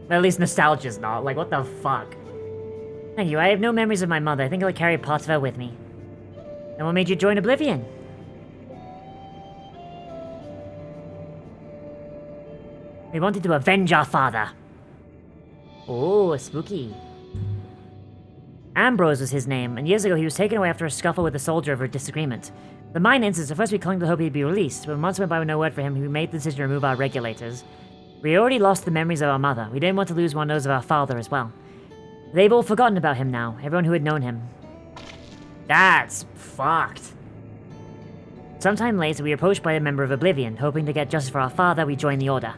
At least Nostalgia's not. Like, what the fuck? Thank you. I have no memories of my mother. I think I'll carry part of her with me. And what made you join Oblivion? We wanted to avenge our father. Oh, spooky. Ambrose was his name, and years ago he was taken away after a scuffle with a soldier over a disagreement. The mine instance, at first we clung to hope he'd be released, but months went by with no word for him, we made the decision to remove our regulators. We already lost the memories of our mother. We didn't want to lose one of those of our father as well. They've all forgotten about him now, everyone who had known him. That's fucked. Sometime later, we were approached by a member of Oblivion, hoping to get justice for our father. We joined the Order.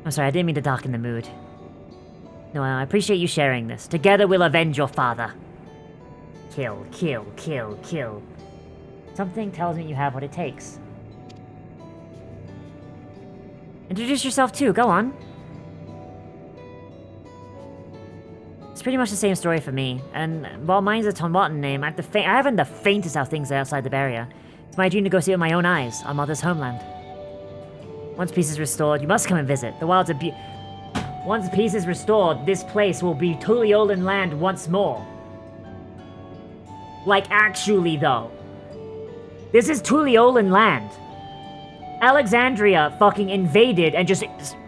I'm sorry, I didn't mean to darken the mood. No, I appreciate you sharing this. Together we'll avenge your father. Kill, kill, kill, kill. Something tells me you have what it takes. Introduce yourself too, go on. It's pretty much the same story for me, and while mine's a Tonwatan name, I haven't the faintest how things are outside the barrier. It's my dream to go see with my own eyes, our mother's homeland. Once peace is restored, you must come and visit. The wilds are Once peace is restored, this place will be Tuliolan land once more. Like, actually, though. This is Tuliolan land. Alexandria fucking invaded and just,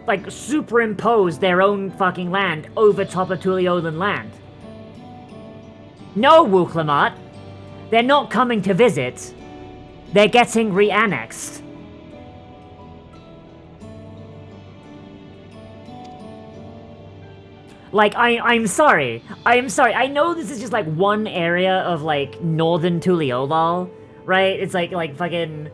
like, superimposed their own fucking land over top of Tuliolan land. No, Wuklamat. They're not coming to visit. They're getting re-annexed. Like, I'm sorry. I'm sorry. I know this is just, like, one area of, like, northern Tuliolal, right? It's like fucking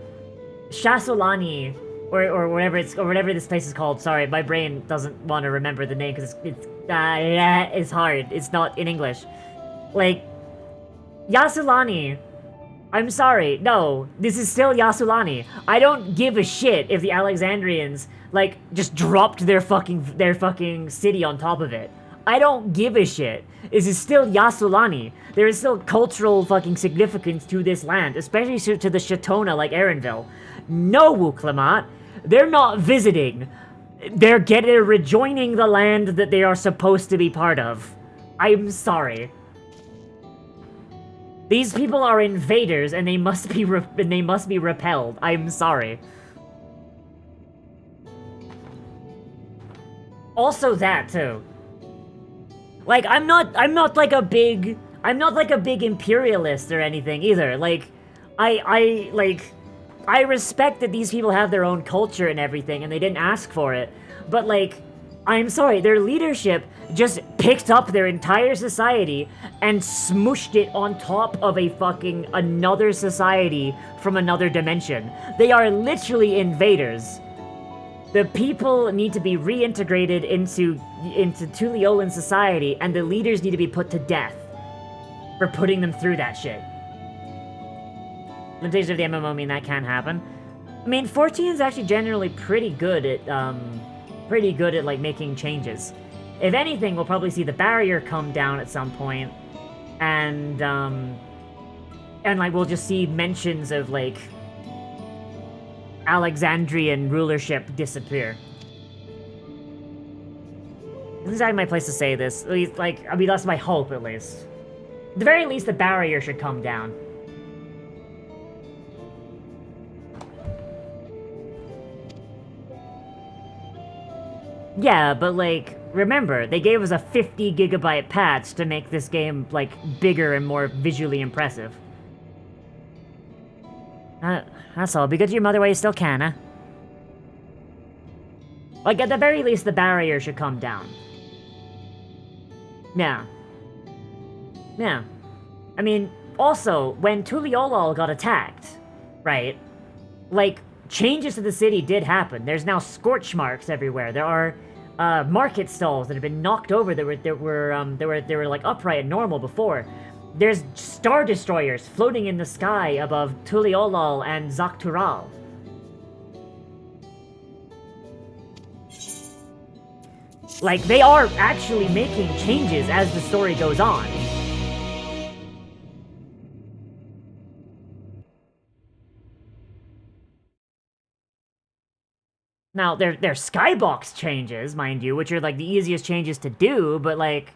Shasolani, or whatever this place is called. Sorry, my brain doesn't want to remember the name, because it's hard. It's not in English. Like, Yasulani. I'm sorry. No, this is still Yasulani. I don't give a shit if the Alexandrians, like, just dropped their fucking city on top of it. I don't give a shit. This is still Yasulani. There is still cultural fucking significance to this land, especially to the Shatona like Erenville. No, Wuklamat. They're not visiting. They're rejoining the land that they are supposed to be part of. I'm sorry. These people are invaders and they must be repelled. I'm sorry. Also that too. Like, I'm not like a big imperialist or anything either. Like, I respect that these people have their own culture and everything, and they didn't ask for it. But, like, I'm sorry, their leadership just picked up their entire society and smooshed it on top of another society from another dimension. They are literally invaders. The people need to be reintegrated into Tuliyolan society, and the leaders need to be put to death for putting them through that shit. Limitations of the MMO mean that can't happen. I mean, 14 is actually generally pretty good at like making changes. If anything, we'll probably see the barrier come down at some point, and like we'll just see mentions of like Alexandrian rulership disappear. This is exactly my place to say this. At least, like, I mean, that's my hope, at least. At the very least, the barrier should come down. Yeah, but like, remember, they gave us a 50 gigabyte patch to make this game, like, bigger and more visually impressive. That's all. Be good to your mother while you still can, huh? Like, at the very least, the barrier should come down. Yeah. Yeah. I mean, also, when Tuliyollal got attacked, right? Like, changes to the city did happen. There's now scorch marks everywhere. There are market stalls that have been knocked over that were like upright and normal before. There's star destroyers floating in the sky above Tuliyollal and Zaktural. Like, they are actually making changes as the story goes on. Now, they're skybox changes, mind you, which are like the easiest changes to do, but like,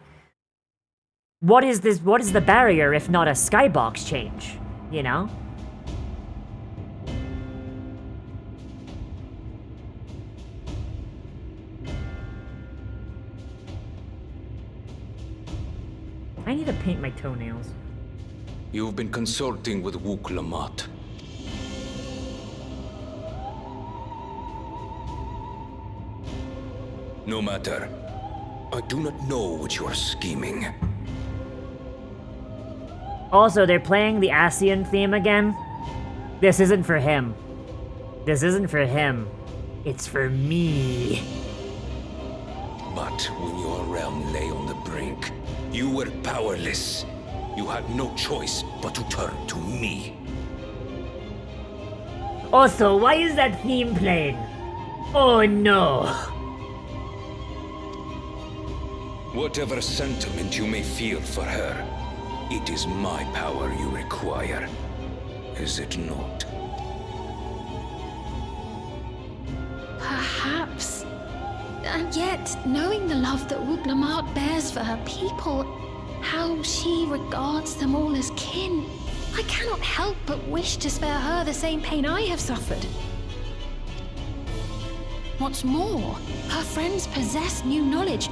what is the barrier if not a skybox change, you know? I need to paint my toenails. You've been consulting with Wuk Lamat. No matter. I do not know what you are scheming. Also, they're playing the Asian theme again. This isn't for him. This isn't for him. It's for me. But when your realm lay on the brink, you were powerless. You had no choice but to turn to me. Also, why is that theme playing? Oh no. Whatever sentiment you may feel for her, it is my power you require, is it not? Perhaps. And yet, knowing the love that Wuk Lamat bears for her people, how she regards them all as kin, I cannot help but wish to spare her the same pain I have suffered. What's more, her friends possess new knowledge.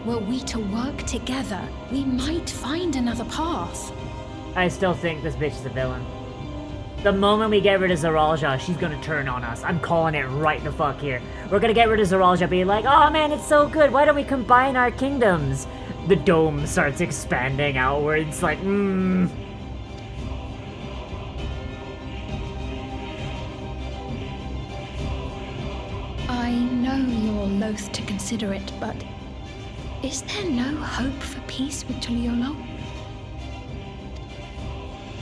Were we to work together, we might find another path. I still think this bitch is a villain. The moment we get rid of Zaralja, she's gonna turn on us. I'm calling it right the fuck here. We're gonna get rid of Zaralja, being like, oh man, it's so good, why don't we combine our kingdoms? The dome starts expanding outwards, like, I know you're loath to consider it, but is there no hope for peace with Tuliyollal?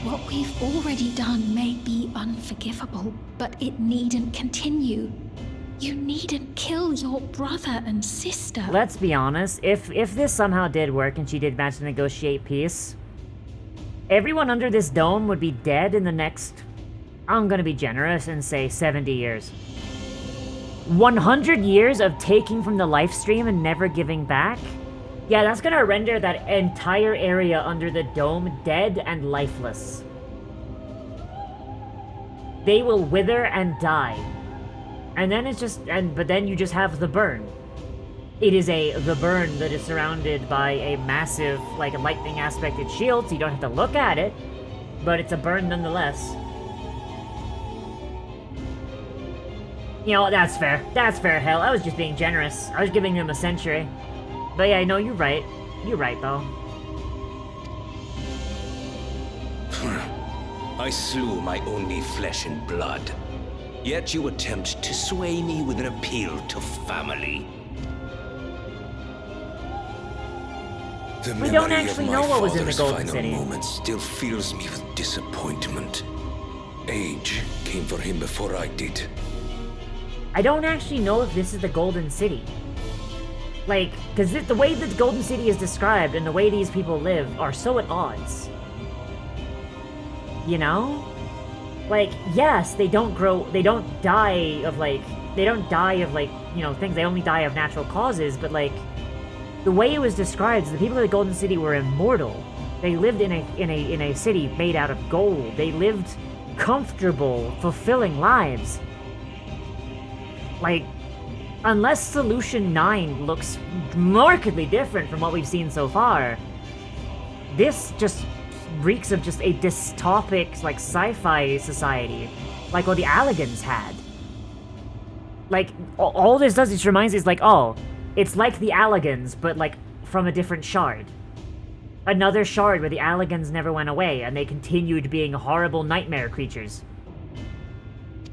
What we've already done may be unforgivable, but it needn't continue. You needn't kill your brother and sister. Let's be honest, if this somehow did work and she did manage to negotiate peace, everyone under this dome would be dead in the next, I'm gonna be generous and say 70 years. 100 years of taking from the life stream and never giving back? Yeah, that's gonna render that entire area under the dome dead and lifeless. They will wither and die. And then it's just, but then you just have the burn. It is the burn that is surrounded by a massive, like, a lightning aspected shield, so you don't have to look at it, but it's a burn nonetheless. You know, that's fair. That's fair, hell. I was just being generous. I was giving him a century. But yeah, no, you're right. You're right, though. I slew my only flesh and blood. Yet you attempt to sway me with an appeal to family. The We don't memory actually of know my what was in the father's Golden final City. moments still fills me with disappointment. Age came for him before I did. I don't actually know if this is the Golden City. Like, because the way that the Golden City is described and the way these people live are so at odds. You know? Like, yes, they don't die of, you know, things, they only die of natural causes, but, like, the way it was described is the people of the Golden City were immortal. They lived in a city made out of gold. They lived comfortable, fulfilling lives. Like, unless Solution 9 looks markedly different from what we've seen so far, this just reeks of just a dystopic, like, sci-fi society, like what the Allegans had. Like, all this does, it reminds me, is like, oh, it's like the Allegans, but, like, from a different shard. Another shard where the Allegans never went away, and they continued being horrible nightmare creatures.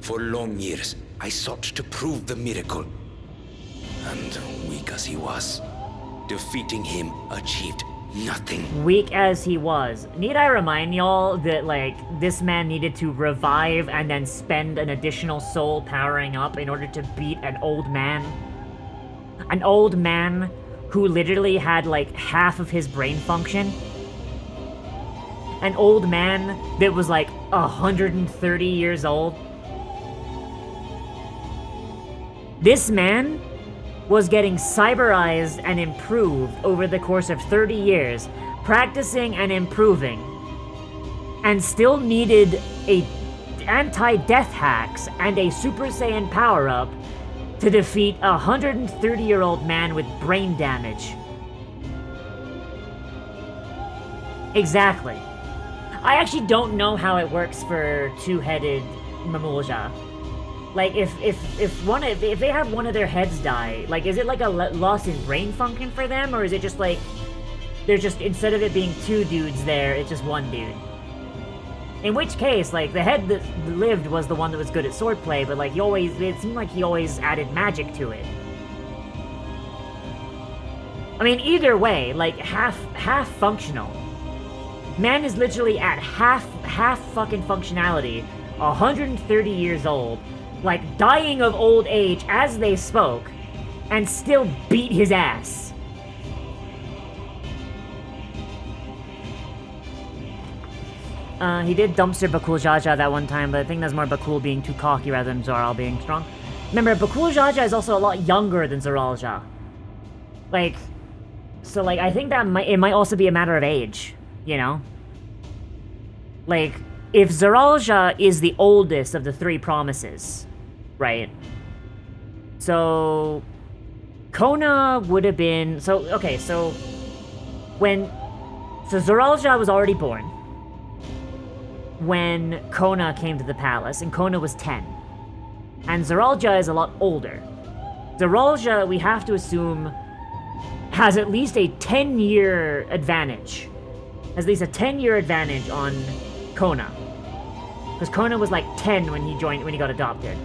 For long years, I sought to prove the miracle. And weak as he was, defeating him achieved nothing. Weak as he was. Need I remind y'all that, like, this man needed to revive and then spend an additional soul powering up in order to beat an old man? An old man who literally had, like, half of his brain function? An old man that was, like, 130 years old? This man was getting cyberized and improved over the course of 30 years, practicing and improving, and still needed a anti-death hacks and a Super Saiyan power-up to defeat a 130-year-old man with brain damage. Exactly. I actually don't know how it works for two-headed Mamulja. Like, if they have one of their heads die, like, is it like a loss in brain function for them, or is it just like, they're just, instead of it being two dudes there, it's just one dude? In which case, like, the head that lived was the one that was good at swordplay, but, like, it seemed like he always added magic to it. I mean, either way, like, half functional. Man is literally at half fucking functionality, 130 years old, like, dying of old age as they spoke, and still beat his ass. He did dumpster Bakul Jaja that one time, but I think that's more Bakul being too cocky rather than Zoral being strong. Remember, Bakul Jaja is also a lot younger than Zoralja. Like, so, like, I think that it might also be a matter of age, you know? Like, if Zoralja is the oldest of the three promises, right? So, Kona would have been... So, okay, so... So Zoralja was already born when Kona came to the palace, and Kona was 10. And Zoralja is a lot older. Zoralja, we have to assume, has at least a 10-year advantage. Has at least a 10-year advantage on Kona. Because Kona was like 10 when he got adopted.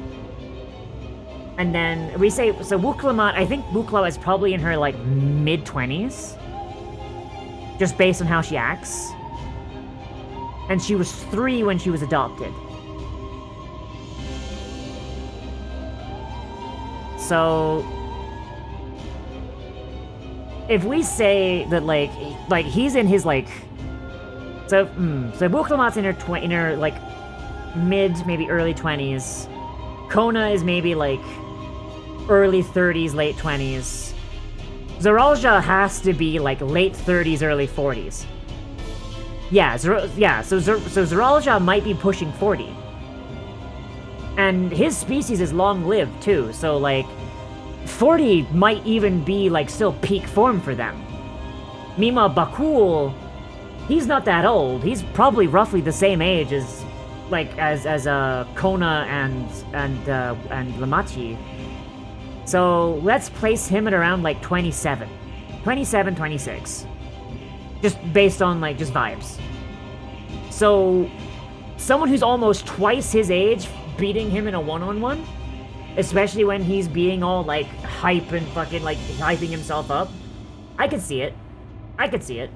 And then we say, so Wuklamat, I think Wukla is probably in her like mid-20s. Just based on how she acts. And she was 3 when she was adopted. So if we say that like he's in his like so Wuklamat's in her like mid, maybe early 20s. Kona is maybe like early 30s, late 20s. Zoralja has to be like late 30s, early 40s. So Zoralja might be pushing 40. And his species is long-lived too, so like 40 might even be like still peak form for them. Meanwhile, Bakul, he's not that old. He's probably roughly the same age as Kona and Lamachi. So let's place him at around like 27, 26. Just based on like just vibes. So someone who's almost twice his age beating him in a one-on-one? Especially when he's being all, like, hype and fucking, like, hyping himself up? I could see it. I could see it.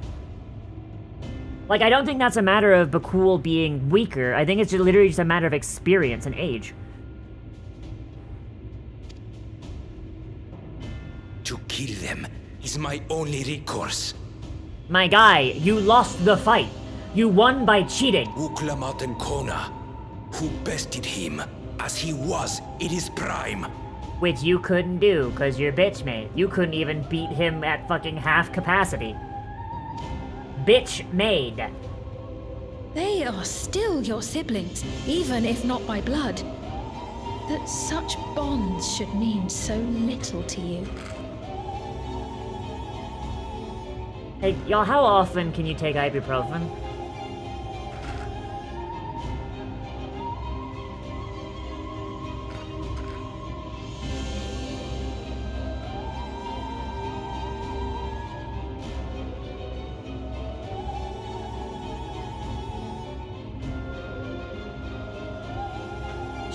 Like, I don't think that's a matter of Bakul being weaker. I think it's just literally just a matter of experience and age. To kill them is my only recourse. My guy, you lost the fight. You won by cheating. Uklamat and Kona, who bested him as he was in his prime. Which you couldn't do, because you're bitch made. You couldn't even beat him at fucking half capacity. Bitch made. They are still your siblings, even if not by blood. That such bonds should mean so little to you. Hey, y'all, how often can you take ibuprofen?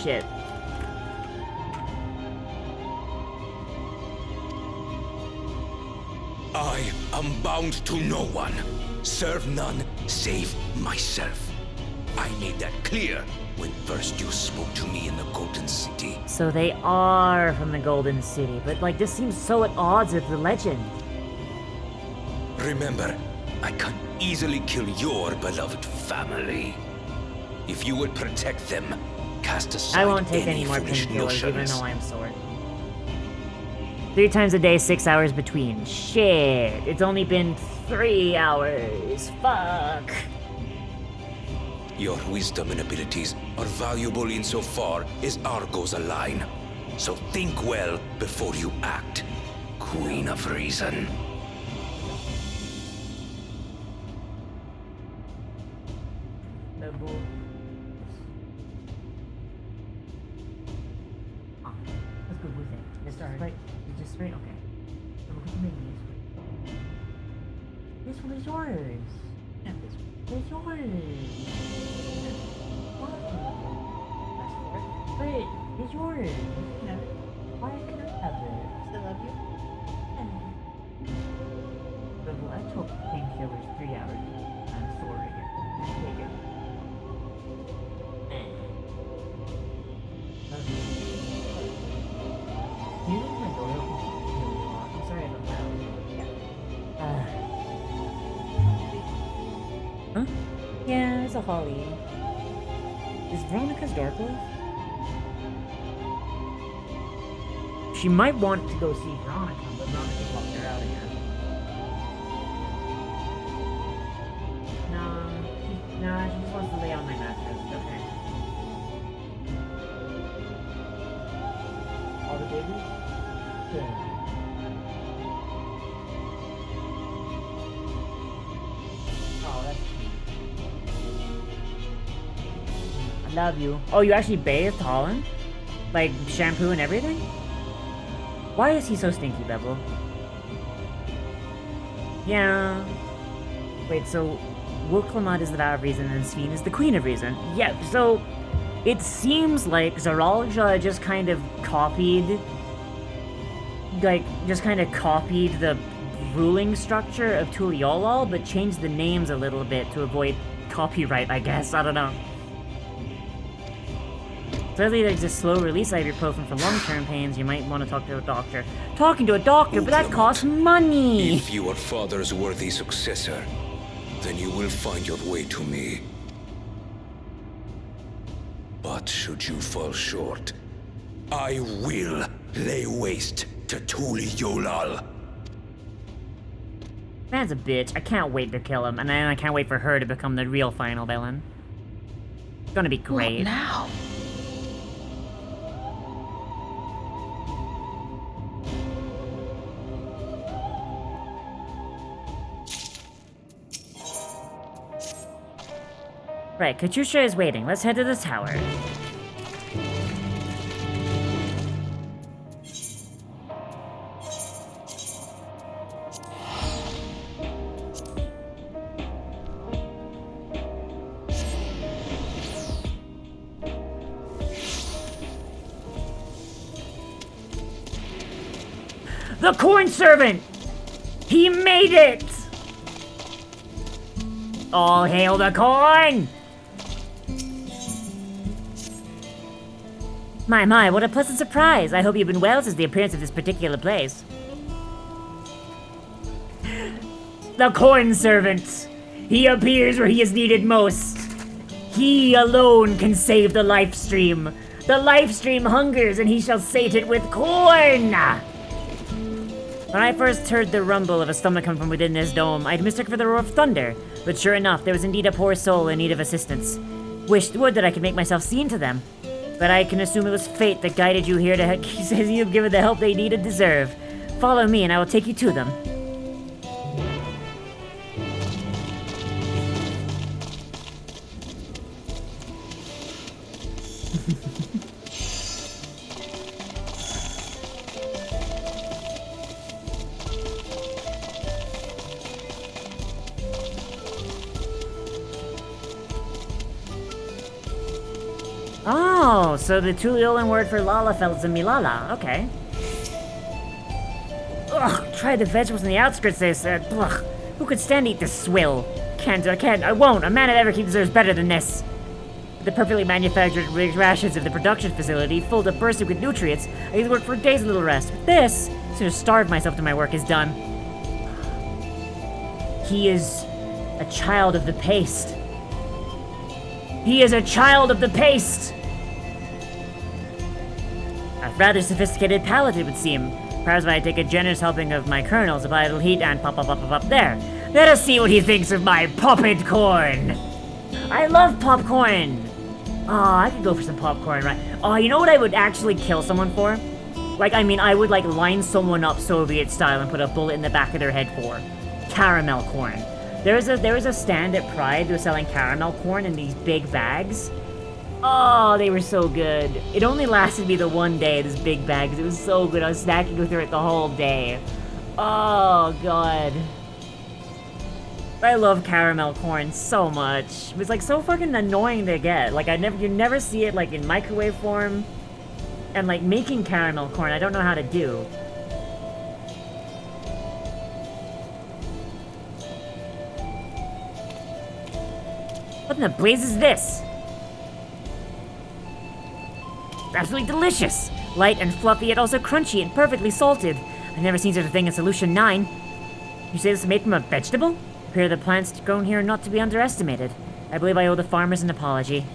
Shit. I am bound to no one. Serve none save myself. I made that clear when first you spoke to me in the Golden City. So they are from the Golden City, but like this seems so at odds with the legend. Remember, I can easily kill your beloved family. If you would protect them, cast aside I won't take any more foolish painkillers, even notions. though I'm sore. 3 times a day, 6 hours between. Shit, it's only been 3 hours. Fuck. Your wisdom and abilities are valuable insofar as our goals align. So think well before you act, Queen of Reason. Let's go with it. Let's start right. It's just straight. Okay. So look at the menus. This one is yours. And this one is yours. What? That's fair. Wait, it's yours. You can have it. Why can I have it? I love you. Well, I took painkillers 3 hours. I'm sorry. Take it. You know my door opens really long. I'm sorry about that. Huh? Yeah, it's a Holly. Is Veronica's door closed? She might want to go see Veronica, but Veronica locked her out again. No, she just wants to lay on my mattress. Okay. All the babies? Yeah. Oh, that's cute. I love you. Oh, you actually bathed Holland? Like, shampoo and everything? Why is he so stinky, Bevel? Yeah. Wait, so Wuklamad is the Vow of Reason and Sveen is the Queen of Reason. Yeah, so it seems like Zaralja just kind of copied the ruling structure of Tuliolal, but changed the names a little bit to avoid copyright, I guess. I don't know. Thirdly, there's a slow release ibuprofen for long-term pains. You might want to talk to a doctor. Talking to a doctor, but that costs money! If you are father's worthy successor, then you will find your way to me. But should you fall short, I will lay waste to Tuliolal. Man's a bitch. I can't wait to kill him, and then I can't wait for her to become the real final villain. It's gonna be great. What now? Right, Katusha is waiting. Let's head to the tower. The corn servant! He made it! All hail the corn! My, what a pleasant surprise. I hope you've been well since the appearance of this particular place. The corn servant. He appears where he is needed most. He alone can save the life stream. The life stream hungers and he shall sate it with corn. When I first heard the rumble of a stomach come from within this dome, I'd mistook for the roar of thunder. But sure enough, there was indeed a poor soul in need of assistance. Would that I could make myself seen to them. But I can assume it was fate that guided you here to says you have given the help they need and deserve. Follow me and I will take you to them. Oh, so the Tuliolin word for Lalafell is a Milala, okay. Ugh, try the vegetables in the outskirts, they said. Ugh, who could stand to eat this swill? I won't. A man at Everkeep deserves better than this. The perfectly manufactured rations of the production facility, full to bursting with nutrients, I could work for days with little rest. But this, as soon as starve myself till my work is done. He is a child of the paste. He is a child of the paste! A rather sophisticated palate, it would seem. Perhaps if I take a generous helping of my kernels, apply a little heat, and pop, there. Let us see what he thinks of my popped corn! I love popcorn! Aw, I could go for some popcorn, right? Oh, you know what I would actually kill someone for? Like, I mean, I would, like, line someone up Soviet style and put a bullet in the back of their head for. Caramel corn. There was a stand at Pride that was selling caramel corn in these big bags. Oh, they were so good. It only lasted me the one day, this big bag, because it was so good. I was snacking through it the whole day. Oh, God. I love caramel corn so much. It was, like, so fucking annoying to get. Like, you never see it, like, in microwave form. And, like, making caramel corn, I don't know how to do. What in the blaze is this? It's absolutely delicious! Light and fluffy, yet also crunchy and perfectly salted. I've never seen such a thing in Solution 9. You say this is made from a vegetable? Appear the plants grown here are not to be underestimated. I believe I owe the farmers an apology.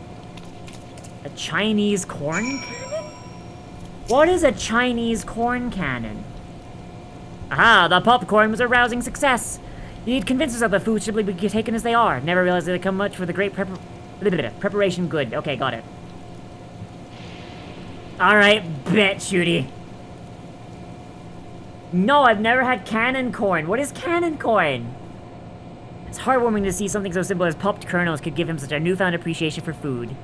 A Chinese corn cannon? What is a Chinese corn cannon? Aha, the popcorn was a rousing success. You need to convince yourself that food should be taken as they are. Never realized they come much for the great preparation good. Okay, got it. Alright, bet, Shooty. No, I've never had cannon corn. What is cannon corn? It's heartwarming to see something so simple as popped kernels could give him such a newfound appreciation for food.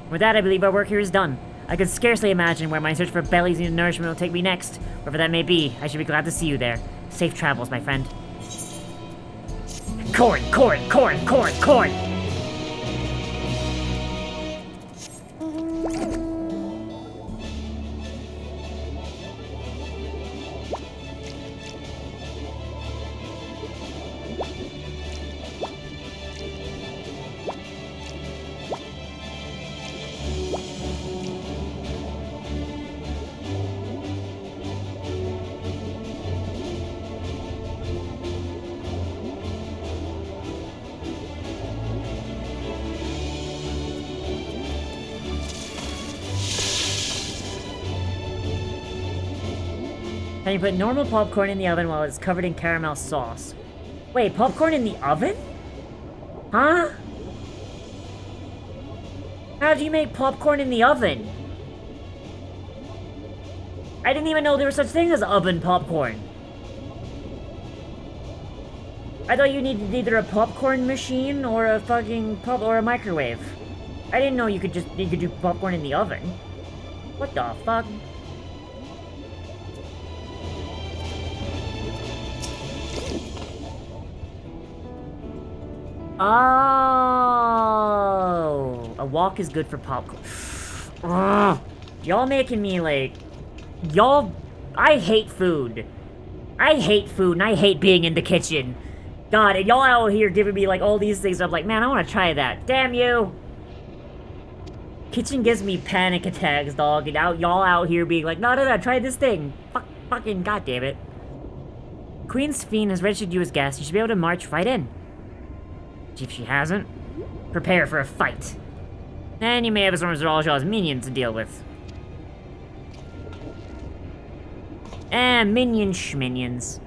With that, I believe our work here is done. I could scarcely imagine where my search for bellies and nourishment will take me next. Wherever that may be, I should be glad to see you there. Safe travels, my friend. Corn, corn, corn, corn, corn! Can you put normal popcorn in the oven while it's covered in caramel sauce? Wait, popcorn in the oven? Huh? How do you make popcorn in the oven? I didn't even know there was such thing as oven popcorn. I thought you needed either a popcorn machine or a fucking or a microwave. I didn't know you could do popcorn in the oven. What the fuck? Oh, a walk is good for popcorn. Y'all making me like, y'all I hate food. I hate food, and I hate being in the kitchen. God, and y'all out here giving me, like, all these things. I'm like, man, I want to try that. Damn you! Kitchen gives me panic attacks, dog, and y'all out here being like, no, try this thing. Fucking goddamn it. Queen's Fiend has registered you as guest. You should be able to march right in. If she hasn't, prepare for a fight. Then you may have some of Zeralshaw's minions to deal with. Minions.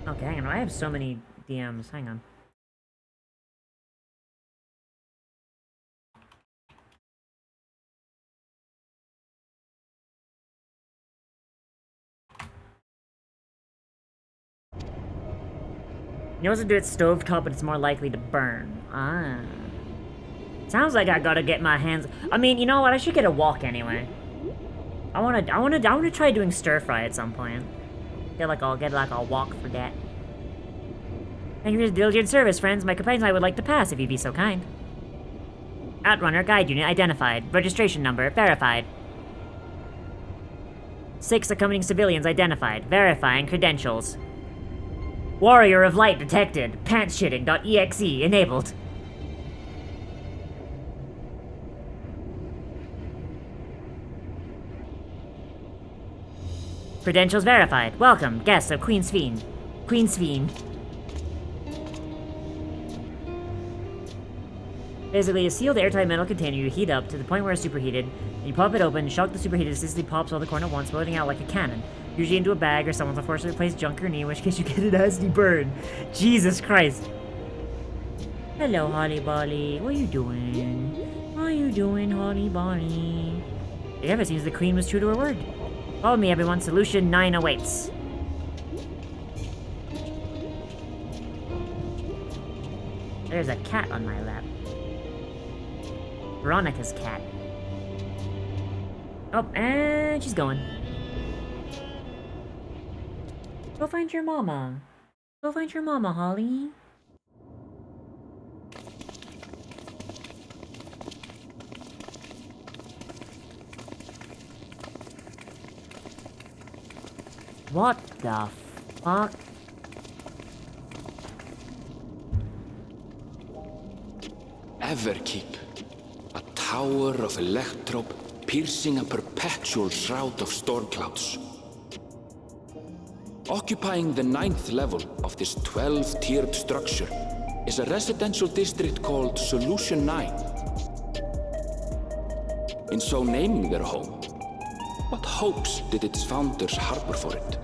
Okay, hang on. I have so many DMs. Hang on. You also do it stovetop, but it's more likely to burn. Ah. Sounds like I gotta get my hands... I mean, you know what? I should get a wok anyway. I wanna try doing stir fry at some point. Get like a wok for that. Thank you for your diligent service, friends. My companions and I would like to pass, if you'd be so kind. Outrunner guide unit identified. Registration number verified. 6 accompanying civilians identified. Verifying credentials. Warrior of Light detected. Pantshitting.exe enabled. Credentials verified. Welcome, guests of Queen's Fiend. Queen's Fiend. Basically, a sealed airtight metal container you heat up to the point where it's superheated, and you pop it open, shock the superheated assistantly pops all the corner at once, floating out like a cannon. Usually into a bag, or someone's forced to replace junk or knee, in which case you get a nasty burn. Jesus Christ. Hello, Holly Bolly. What are you doing? What are you doing, Holly Bolly? Yeah, it seems the Queen was true to her word. Follow me, everyone. Solution 9 awaits. There's a cat on my lap. Veronica's cat. Oh, and she's going. Go find your mama. Go find your mama, Holly. What the fuck? Everkeep. A tower of electrope piercing a perpetual shroud of storm clouds. Occupying the 9th level of this 12-tiered structure is a residential district called Solution 9. In so naming their home, what hopes did its founders harbor for it?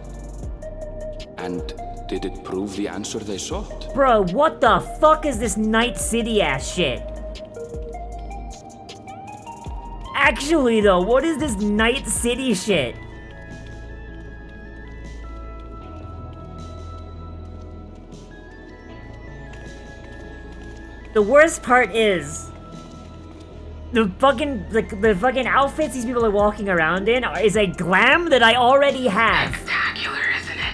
And did it prove the answer they sought? Bro, what the fuck is this Night City ass shit? Actually though, what is this Night City shit? The worst part is the fucking outfits these people are walking around in is a glam that I already have. Spectacular, isn't it?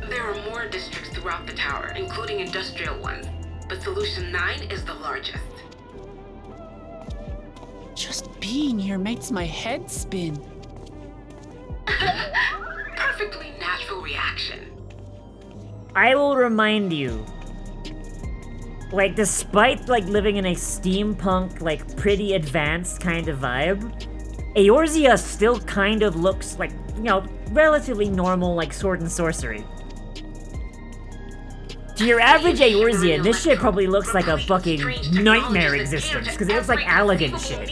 There are more districts throughout the tower, including industrial ones, but Solution 9 is the largest. Just being here makes my head spin. Perfectly natural reaction. I will remind you. Like, despite, like, living in a steampunk, like, pretty advanced kind of vibe, Eorzea still kind of looks like, you know, relatively normal, like, sword and sorcery. To your average Eorzean, this shit probably looks like a fucking nightmare existence, because it looks like elegant shit.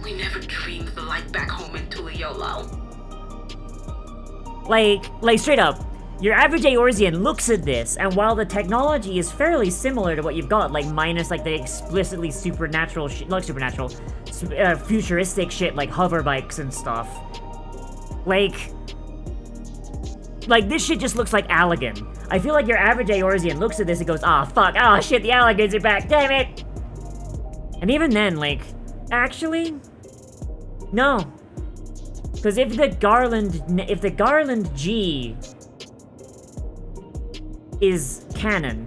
We never dreamed of the life back home in Tuliolo. Like, straight up. Your average Eorzean looks at this, and while the technology is fairly similar to what you've got, like, minus, like, the explicitly supernatural shit, not supernatural, futuristic shit, like hover bikes and stuff. Like, this shit just looks like Allegan. I feel like your average Eorzean looks at this and goes, ah, fuck, ah, shit, the Allegans are back, damn it! And even then, like, actually, no. Because if the Garland G is canon,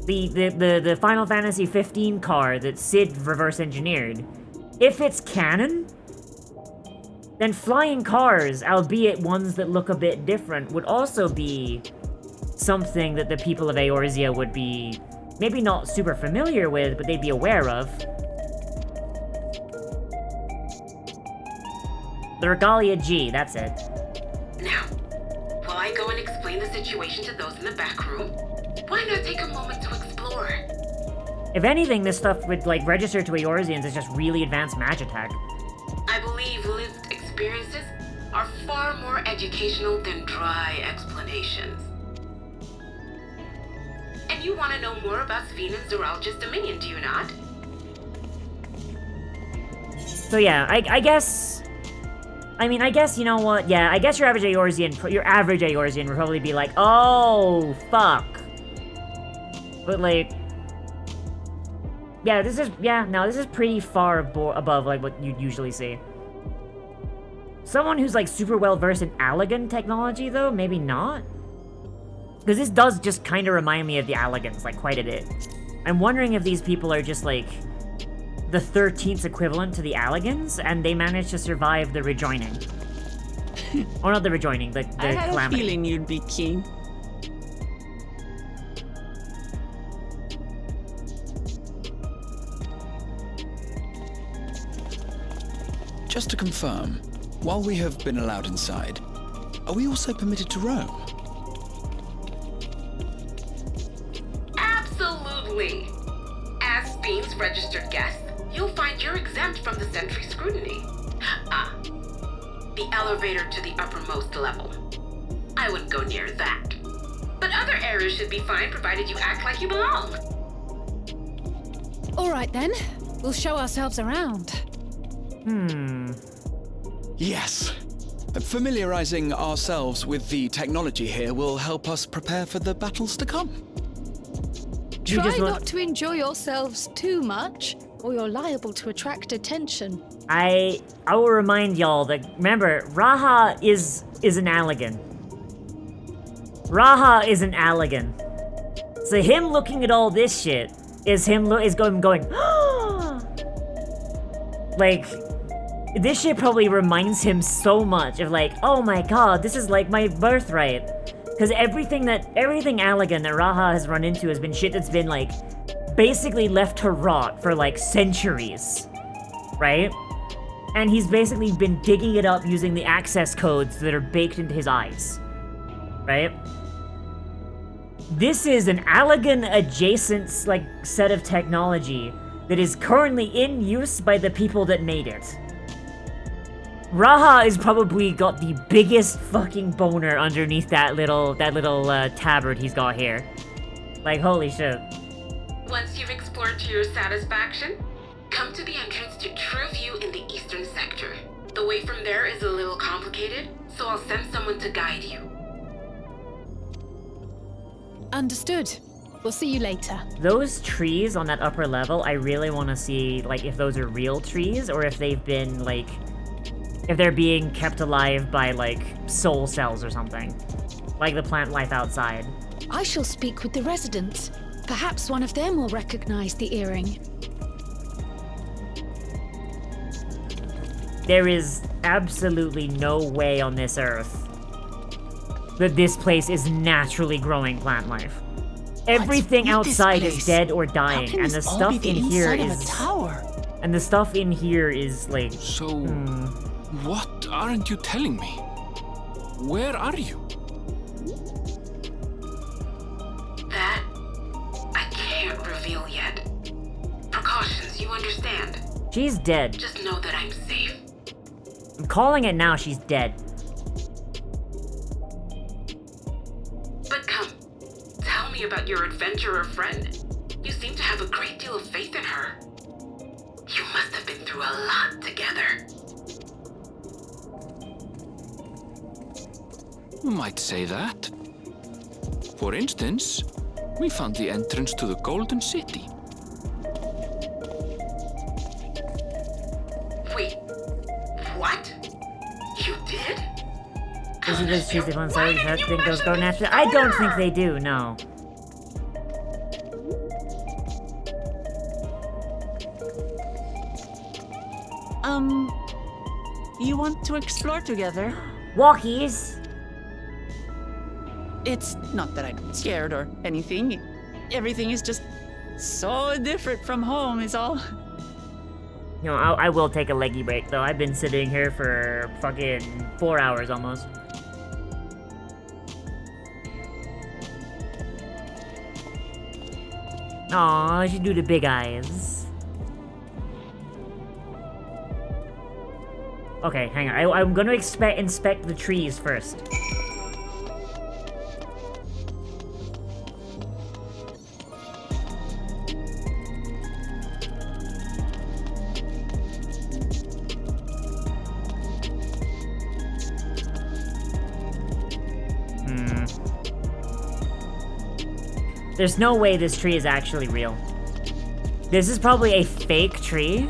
the Final Fantasy XV car that Sid reverse engineered, if it's canon, then flying cars, albeit ones that look a bit different, would also be something that the people of Eorzea would be maybe not super familiar with, but they'd be aware of. The Regalia G, that's it. Now, while I go and explain the situation to those in the back room, why not take a moment to explore? If anything, this stuff would, like, register to Eorzeans as just really advanced magitech. I believe lived experiences are far more educational than dry explanations. And you want to know more about Sven and Zoralja's dominion, do you not? So yeah, I guess... I mean, I guess, you know what? Yeah, I guess your average Eorzean would probably be like, oh, fuck. But, like... Yeah, this is pretty far above, like, what you'd usually see. Someone who's, like, super well-versed in Allagan technology, though, maybe not? Because this does just kind of remind me of the Allagans, like, quite a bit. I'm wondering if these people are just, like, the 13th equivalent to the Allagans, and they managed to survive the rejoining. Or not the rejoining, the I had calamity. a feeling you'd be king. Just to confirm, while we have been allowed inside, are we also permitted to roam? Absolutely. As Sven's registered guest, you'll find you're exempt from the sentry scrutiny. The elevator to the uppermost level. I wouldn't go near that. But other areas should be fine provided you act like you belong. All right then, we'll show ourselves around. Yes. Familiarizing ourselves with the technology here will help us prepare for the battles to come. Try not to enjoy yourselves too much, or you're liable to attract attention. I will remind y'all that, remember, Raha is an Allagan. Raha is an Allagan. So him looking at all this shit is him going, like, this shit probably reminds him so much of, like, oh my god, this is like my birthright. Because everything Allagan that Raha has run into has been shit that's been, like, basically left to rot for, like, centuries. Right? And he's basically been digging it up using the access codes that are baked into his eyes. Right? This is an Allagan-adjacent, like, set of technology that is currently in use by the people that made it. Raha has probably got the biggest fucking boner underneath that little tabard he's got here. Like, holy shit. Once you've explored to your satisfaction, come to the entrance to True View in the eastern sector. The way from there is a little complicated, so I'll send someone to guide you. Understood. We'll see you later. Those trees on that upper level, I really want to see, like, if those are real trees, or if they've been, like, if they're being kept alive by, like, soul cells or something. Like the plant life outside. I shall speak with the residents. Perhaps one of them will recognize the earring. There is absolutely no way on this earth that this place is naturally growing plant life. Everything outside is dead or dying, and the stuff in here is... And the stuff in here is, like... So... What aren't you telling me? Where are you? That I can't reveal yet. Precautions, you understand? She's dead. Just know that I'm safe. I'm calling it now, she's dead. But come, tell me about your adventurer friend. You seem to have a great deal of faith in her. You must have been through a lot together. You might say that. For instance, we found the entrance to the Golden City. Wait, what? You did? Isn't this Tuesday one so that thing goes go naturally? I don't think they do, no. You want to explore together? Walkies! It's not that I'm scared or anything. Everything is just so different from home is all. You know, I will take a leggy break, though. I've been sitting here for fucking 4 hours almost. Aw, I should do the big eyes. Okay, hang on. I'm gonna inspect the trees first. There's no way this tree is actually real. This is probably a fake tree.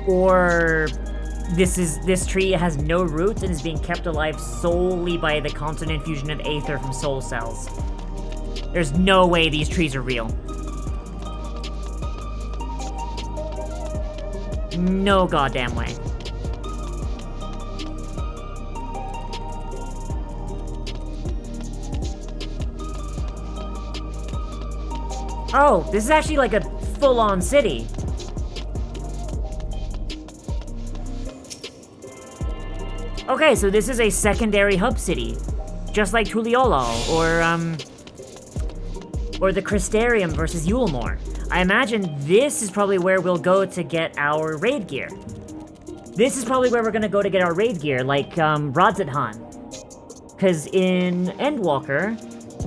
Or this tree has no roots and is being kept alive solely by the constant infusion of aether from soul cells. There's no way these trees are real. No goddamn way. Oh, this is actually like a full-on city. Okay, so this is a secondary hub city. Just like Tuliolol, or the Crystarium versus Yulemore. I imagine this is probably where we'll go to get our raid gear. This is probably where we're gonna go to get our raid gear, like, Rodzithan. Because in Endwalker,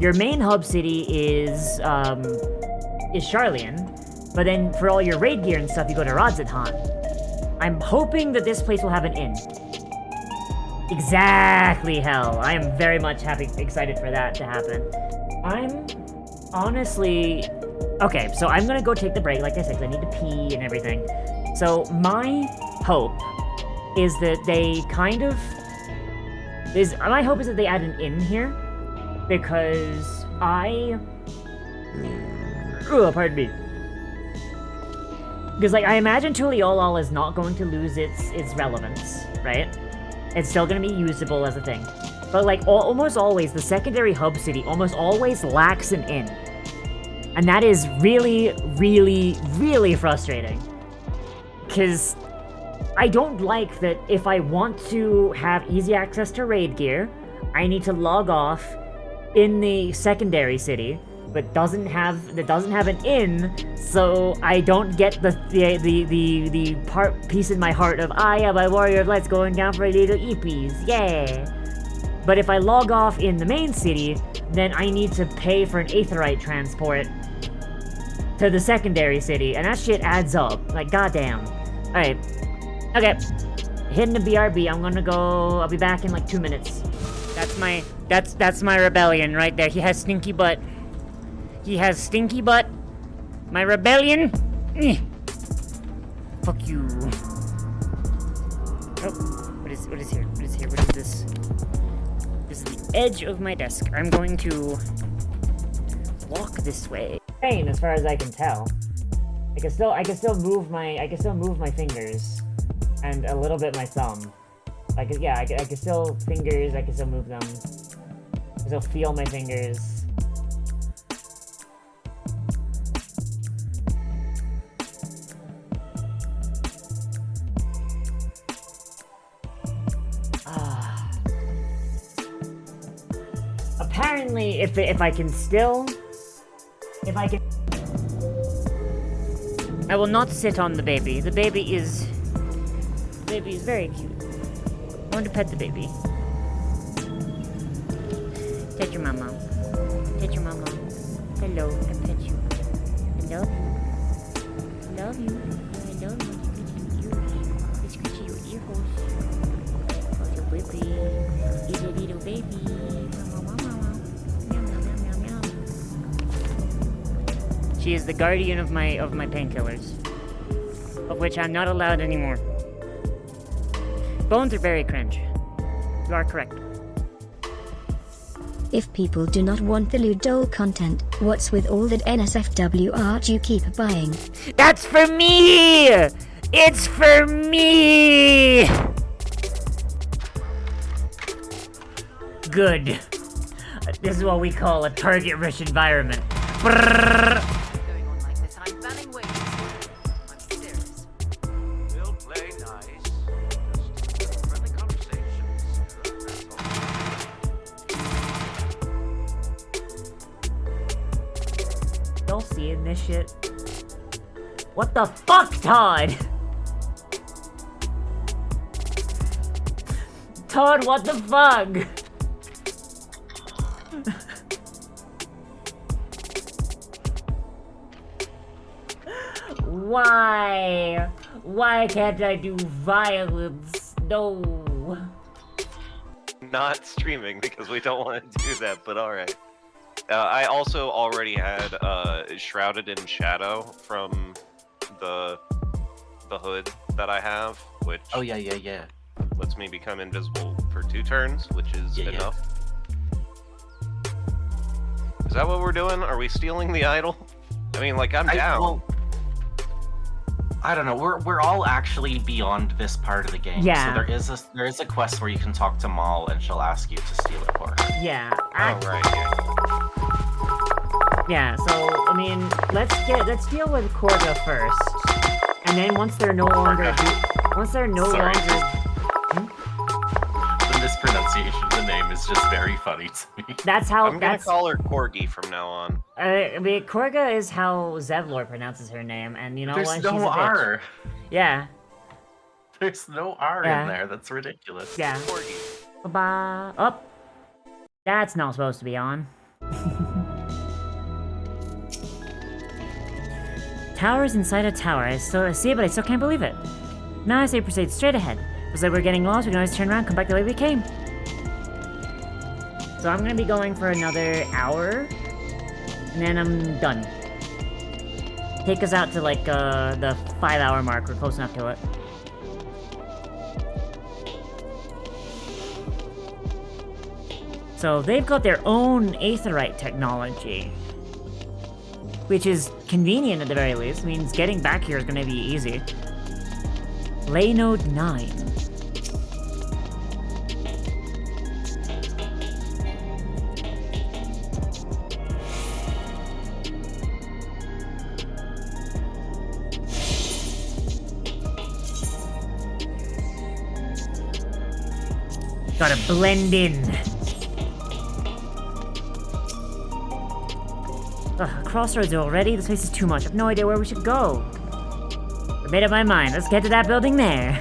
your main hub city is Sharlayan, but then for all your raid gear and stuff, you go to Rodzithan. I'm hoping that this place will have an inn. Exactly, hell. I am very much excited for that to happen. I'm honestly... Okay, so I'm gonna go take the break, like I said, because I need to pee and everything. So my hope is that they kind of... My hope is that they add an inn here, because pardon me. Because, like, I imagine Tuliolol is not going to lose its relevance, right? It's still going to be usable as a thing. But, like, almost always, the secondary hub city almost always lacks an inn. And that is really, really, really frustrating. Because I don't like that if I want to have easy access to raid gear, I need to log off in the secondary city, but doesn't have an inn, so I don't get the piece in my heart of yeah, my warrior, let's going down for a little eepies, yeah. But if I log off in the main city, then I need to pay for an aetherite transport to the secondary city, and that shit adds up. Like, goddamn. Alright. Okay. Hitting the BRB, I'm gonna go, I'll be back in like 2 minutes. That's my rebellion right there. He has stinky butt. He has stinky butt. My rebellion. Fuck you. Oh, what is here? What is here? What is this? This is the edge of my desk. I'm going to walk this way. Pain, as far as I can tell. I can still move my fingers and a little bit my thumb. I can still fingers. I can still move them. I can still feel my fingers. Apparently, if I can, I will not sit on the baby. The baby is very cute. I want to pet the baby. Pet your mama. Pet your mama. Hello, I pet you. I love you. I love you. I love you. I scratch your ear holes. Oh, your baby. It's a little baby. She is the guardian of my painkillers, of which I'm not allowed anymore. Bones are very cringe. You are correct. If people do not want the Ludol content, what's with all that NSFW art you keep buying? That's for me! It's for me! Good. This is what we call a target-rich environment. Brrr. Going on like this, I'm planning ways. I'm serious. We'll play nice. Just friendly conversations. Y'all seeing this shit? What the fuck, Todd? Todd, what the fuck? Why? Why can't I do violence? No. Not streaming because we don't want to do that, but alright. I also already had Shrouded in Shadow from the hood that I have, which lets me become invisible for 2 turns, which is enough. Is that what we're doing? Are we stealing the idol? I mean, like, I'm down. Well, I don't know. We're all actually beyond this part of the game. Yeah. So there is a quest where you can talk to Maul and she'll ask you to steal it for her. Yeah. Oh right. Yeah. So I mean, let's deal with Korga first, and then once they're no longer, Sorry. The mispronunciation of the name is just very funny to me. That's how. I'm gonna call her Corgi from now on. I mean, Korga is how Zevlor pronounces her name, and you know There's what? no She's a bitch. R. Yeah. There's no R in there. That's ridiculous. Yeah. Ba-ba. Up. That's not supposed to be on. Tower's inside a tower. I see it, but I still can't believe it. Now I say proceed straight ahead. Looks like we're getting lost. We can always turn around, come back the way we came. So I'm gonna be going for another hour, and then I'm done. Take us out to like the 5-hour mark. We're close enough to it. So they've got their own aetherite technology, which is convenient at the very least. Means getting back here is going to be easy. Lay node 9. Gotta blend in. Ugh, crossroads already? This place is too much. I have no idea where we should go. I made up my mind. Let's get to that building there.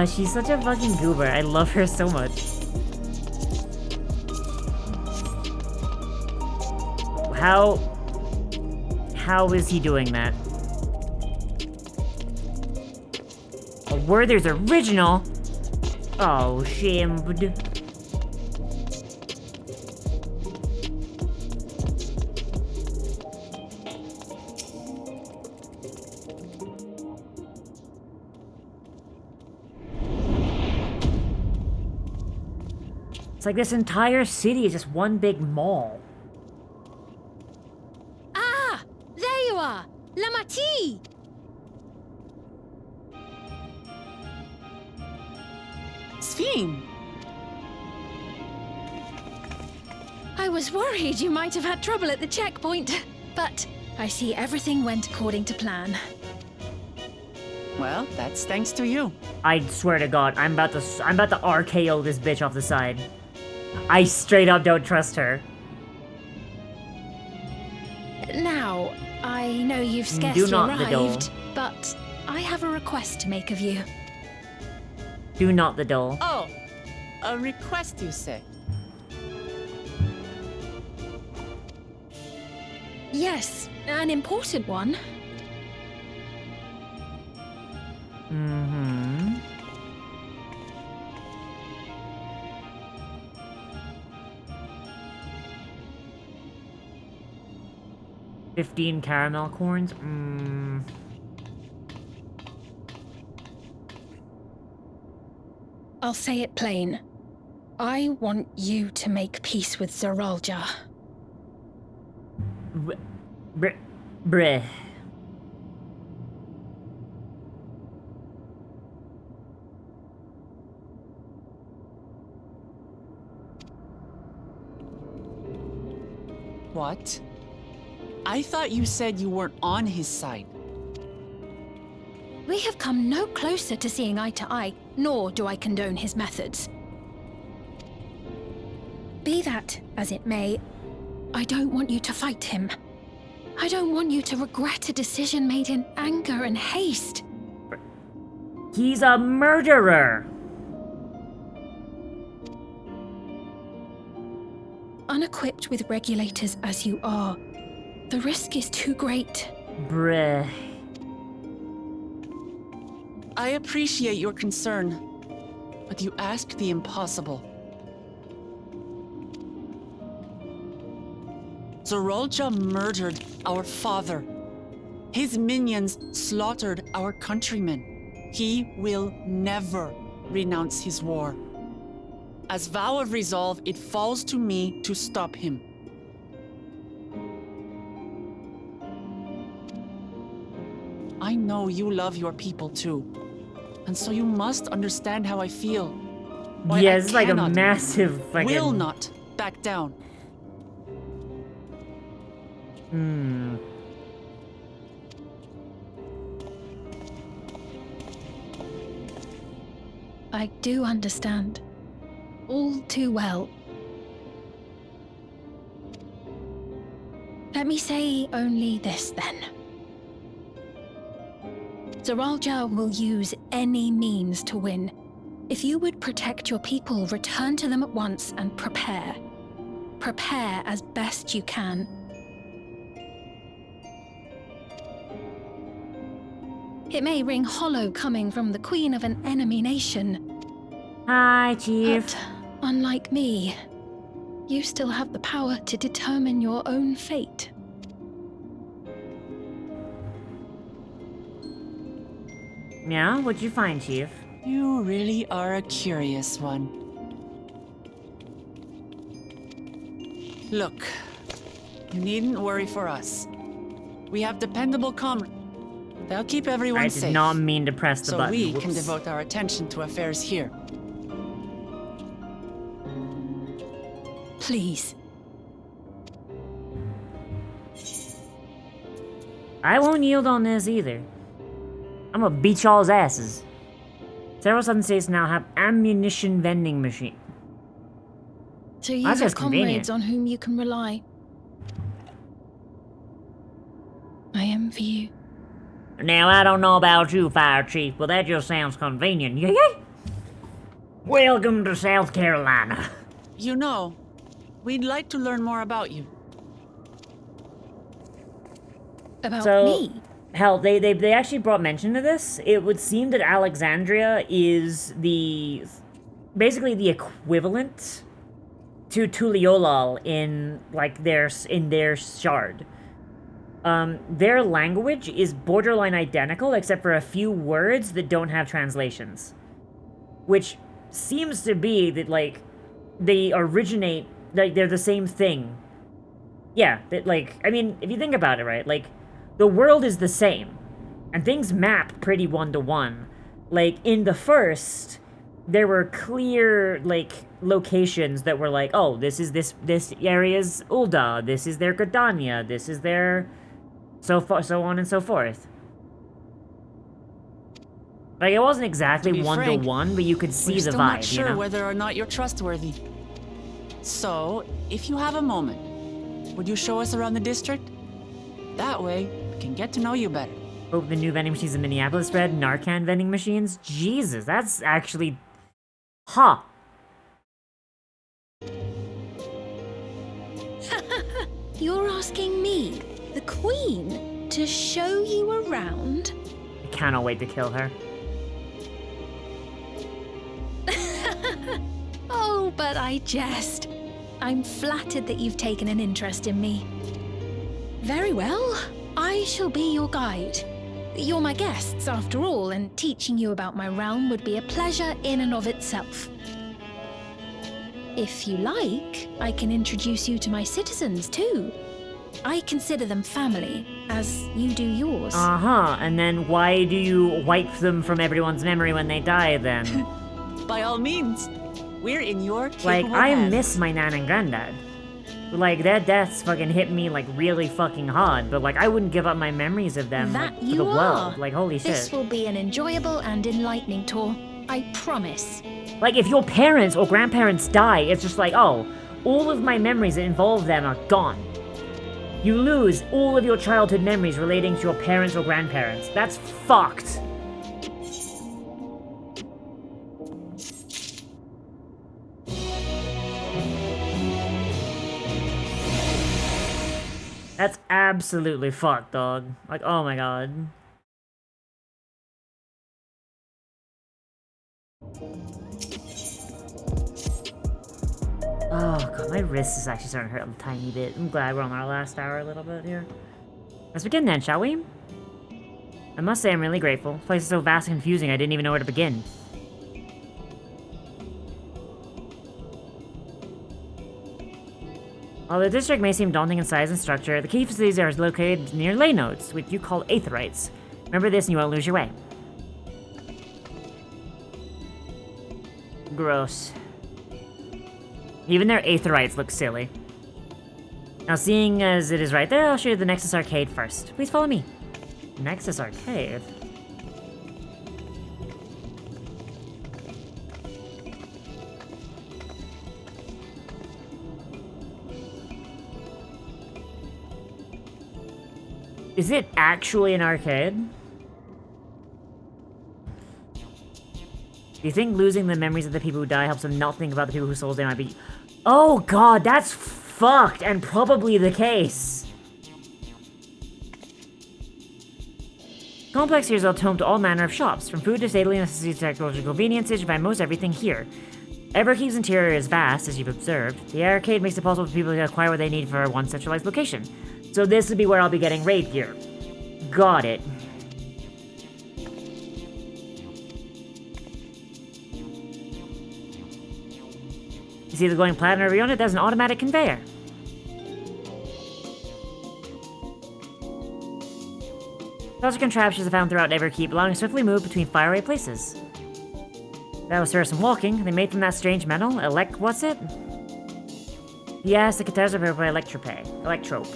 She's such a fucking goober. I love her so much. How is he doing that? A Werther's original? Oh, shamed. It's like this entire city is just one big mall. Ah! There you are! Lamati! Sphene! I was worried you might have had trouble at the checkpoint, but I see everything went according to plan. Well, that's thanks to you. I swear to God, I'm about to RKO this bitch off the side. I straight up don't trust her. Now, I know you've Do scarcely not the door. arrived, but I have a request to make of you. Do not the dole. Oh, a request, you say? Yes, an important one. Mm-hmm. $15 caramel corns? I'll say it plain. I want you to make peace with Zeralja. Bruh. What? I thought you said you weren't on his side. We have come no closer to seeing eye to eye, nor do I condone his methods. Be that as it may, I don't want you to fight him. I don't want you to regret a decision made in anger and haste. He's a murderer! Unequipped with regulators as you are, the risk is too great. Bruh. I appreciate your concern, but you asked the impossible. Zorolja murdered our father. His minions slaughtered our countrymen. He will never renounce his war. As vow of resolve, it falls to me to stop him. I know you love your people too, and so you must understand how I feel. Why Yeah, I it's like a cannot, massive fucking... will not back down. Hmm. I do understand. All too well. Let me say only this then. Zoralja will use any means to win. If you would protect your people, return to them at once and prepare. Prepare as best you can. It may ring hollow coming from the queen of an enemy nation. Hi, Chief. But, unlike me, you still have the power to determine your own fate. Yeah, what'd you find, Chief? You really are a curious one. Look, you needn't worry for us. We have dependable comrades. They'll keep everyone I safe. did not mean to press the so button. we Whoops. can devote our attention to affairs here. Please. I won't yield on this either. I'm gonna beat y'all's asses. Several southern states now have ammunition vending machine. So you That's have just convenient. comrades on whom you can rely. I envy you. Now, I don't know about you, Fire Chief, but that just sounds convenient. Yay! Welcome to South Carolina. You know, we'd like to learn more about you. About So, me? hell, they actually brought mention to this. It would seem that Alexandria is basically the equivalent to Tuliolal in their shard. Their language is borderline identical except for a few words that don't have translations. Which seems to be that, like, they originate, like, they're the same thing. Yeah, that, like, I mean, if you think about it, right, like, the world is the same, and things map pretty one-to-one. Like, in the first, there were clear, like, locations that were like, oh, this area's Ul'dah, this is their Gridania, this is their... so on and so forth. Like, it wasn't exactly one-to-one, but you could see We're the still vibe, not sure you know? whether or not you're trustworthy. So, if you have a moment, would you show us around the district? That way, we can get to know you better. Oh, the new vending machines in Minneapolis read Narcan vending machines? Jesus, that's actually... Huh. You're asking me, the Queen, to show you around? I cannot wait to kill her. Oh, but I jest. I'm flattered that you've taken an interest in me. Very well, I shall be your guide. You're my guests, after all, and teaching you about my realm would be a pleasure in and of itself. If you like, I can introduce you to my citizens, too. I consider them family, as you do yours. Uh-huh, and then why do you wipe them from everyone's memory when they die, then? By all means, we're in your capable Like, I hands. miss my nan and granddad. Like, their deaths fucking hit me, like, really fucking hard, but, like, I wouldn't give up my memories of them, That like, for you the are. world. Like, holy This shit. will be an enjoyable and enlightening tour. I promise. Like, if your parents or grandparents die, it's just like, oh, all of my memories that involve them are gone. You lose all of your childhood memories relating to your parents or grandparents. That's fucked. That's absolutely fucked, dog. Like, oh my god. Oh god, my wrist is actually starting to hurt a tiny bit. I'm glad we're on our last hour a little bit here. Let's begin then, shall we? I must say I'm really grateful. This place is so vast and confusing I didn't even know where to begin. While the district may seem daunting in size and structure, the key facilities are located near ley nodes, which you call aetherites. Remember this and you won't lose your way. Gross. Even their aetherites look silly. Now, seeing as it is right there, I'll show you the Nexus Arcade first. Please follow me. Nexus Arcade? Is it actually an arcade? Do you think losing the memories of the people who die helps them not think about the people whose souls they might be? Oh god, that's fucked, and probably the case. Complex here is home to all manner of shops, from food to daily necessities to technological conveniences. You find most everything here. Everkeep's interior is vast, as you've observed. The arcade makes it possible for people to acquire what they need for one centralized location. So this would be where I'll be getting raid gear. Got it. You see the glowing platinum over on it? That's an automatic conveyor. Those are contraptions found throughout Everkeep, allowing us to swiftly move between faraway places. That was some walking. They made from that strange metal. What's it? Yes, the guitars are by Electrope.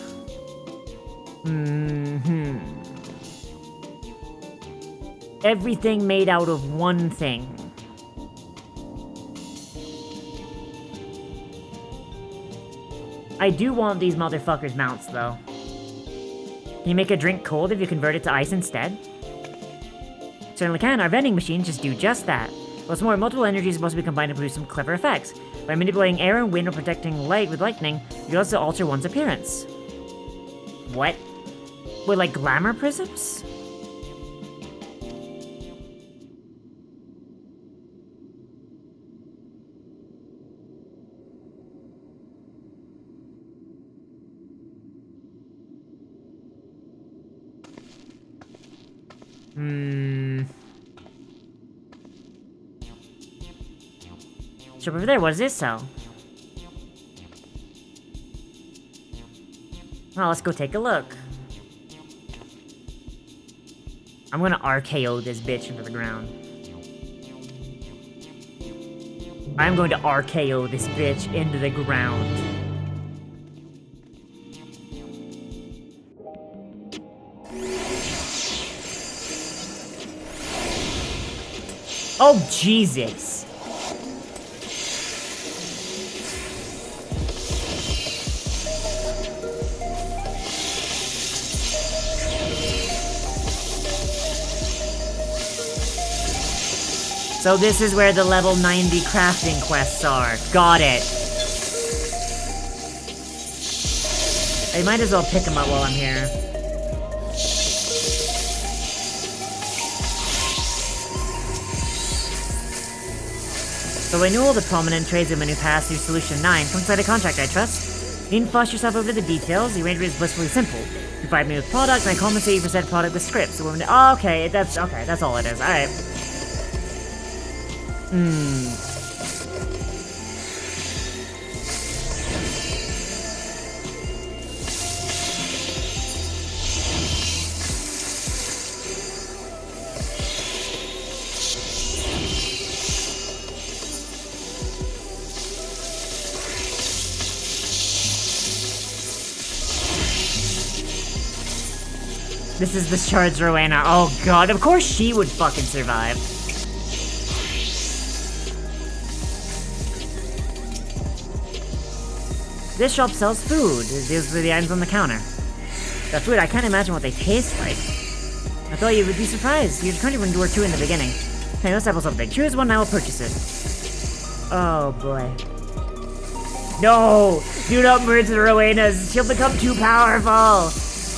Everything made out of one thing. I do want these motherfuckers' mounts, though. Can you make a drink cold if you convert it to ice instead? Certainly can. Our vending machines just do just that. What's more, multiple energies are supposed to be combined to produce some clever effects. By manipulating air and wind or protecting light with lightning, you can also alter one's appearance. What? With, like, glamour prisms? Jump over there, what does this sell? Well, let's go take a look. I'm gonna RKO this bitch into the ground. I'm going to RKO this bitch into the ground. Oh, Jesus. So this is where the level 90 crafting quests are. Got it. I might as well pick them up while I'm here. So I knew all the prominent tradeswomen who passed through Solution 9 come inside a contract, I trust. You needn't fuss yourself over the details. The arrangement is blissfully simple. You provide me with product, and I compensate you for said product with scripts. So oh, okay, that's all it is. Alright. This is the Shards Rowena. Oh god, of course she would fucking survive. This shop sells food. These are the items on the counter. The food, I can't imagine what they taste like. I thought you would be surprised. Your country were two in the beginning. Hey, let's have something. Choose one and I will purchase it. Oh boy. No! Do not merge the Rowenas. She'll become too powerful.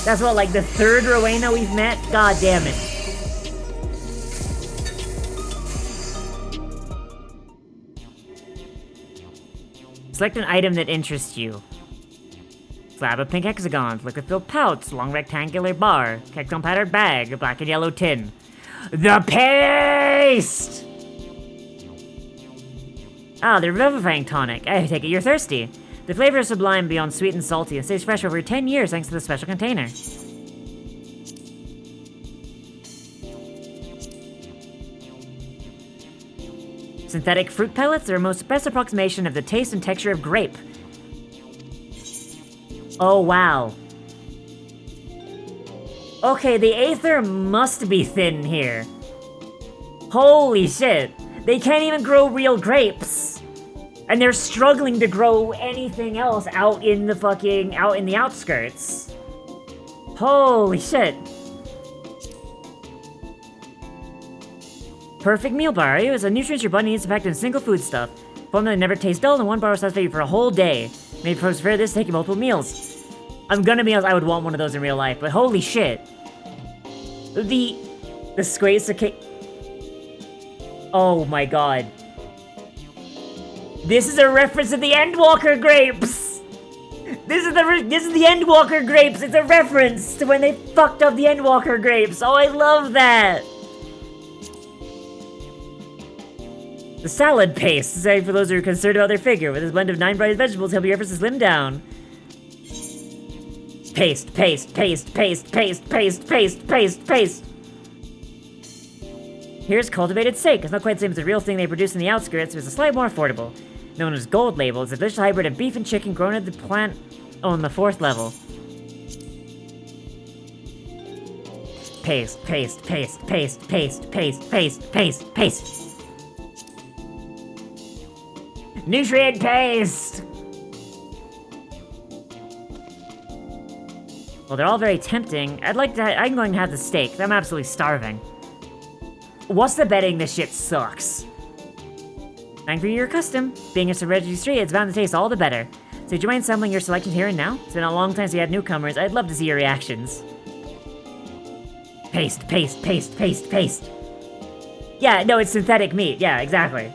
That's what, like the third Rowena we've met? God damn it. Select an item that interests you. Slab of pink hexagons, liquid-filled pouch, long rectangular bar, hexagon patterned bag, a black and yellow tin. The paste! Ah, the revivifying tonic. I take it you're thirsty. The flavor is sublime beyond sweet and salty and stays fresh over 10 years thanks to the special container. Synthetic fruit pellets are a most best approximation of the taste and texture of grape. Oh, wow. Okay, the Aether must be thin here. Holy shit. They can't even grow real grapes. And they're struggling to grow anything else out in the outskirts. Holy shit. Perfect meal bar. It is a nutrient your body needs to pack in a single foodstuff. Formula never tastes dull, and one bar will satisfy you for a whole day. Maybe prefer this, taking multiple meals. I'm gonna be honest, I would want one of those in real life, but holy shit. The squares cake. Oh my god. This is a reference to the Endwalker grapes! This is the Endwalker grapes! It's a reference to when they fucked up the Endwalker grapes! Oh, I love that! The salad paste, designed for those who are concerned about their figure, with this blend of 9 bright vegetables help your efforts to slim down. Paste, paste, paste, paste, paste, paste, paste, paste, paste. Here's cultivated steak. It's not quite the same as the real thing they produce in the outskirts, but it's slightly more affordable. Known as Gold Label, it's a delicious hybrid of beef and chicken grown at the plant on the 4th level. Paste, paste, paste, paste, paste, paste, paste, paste, paste. Nutrient paste! Well, they're all very tempting. I'm going to have the steak. I'm absolutely starving. What's the betting this shit sucks? Thank you for your custom. Being a registry, it's bound to taste all the better. So would you mind sampling your selection here and now? It's been a long time since we had newcomers. I'd love to see your reactions. Paste, paste, paste, paste, paste. Yeah, no, it's synthetic meat. Yeah, exactly.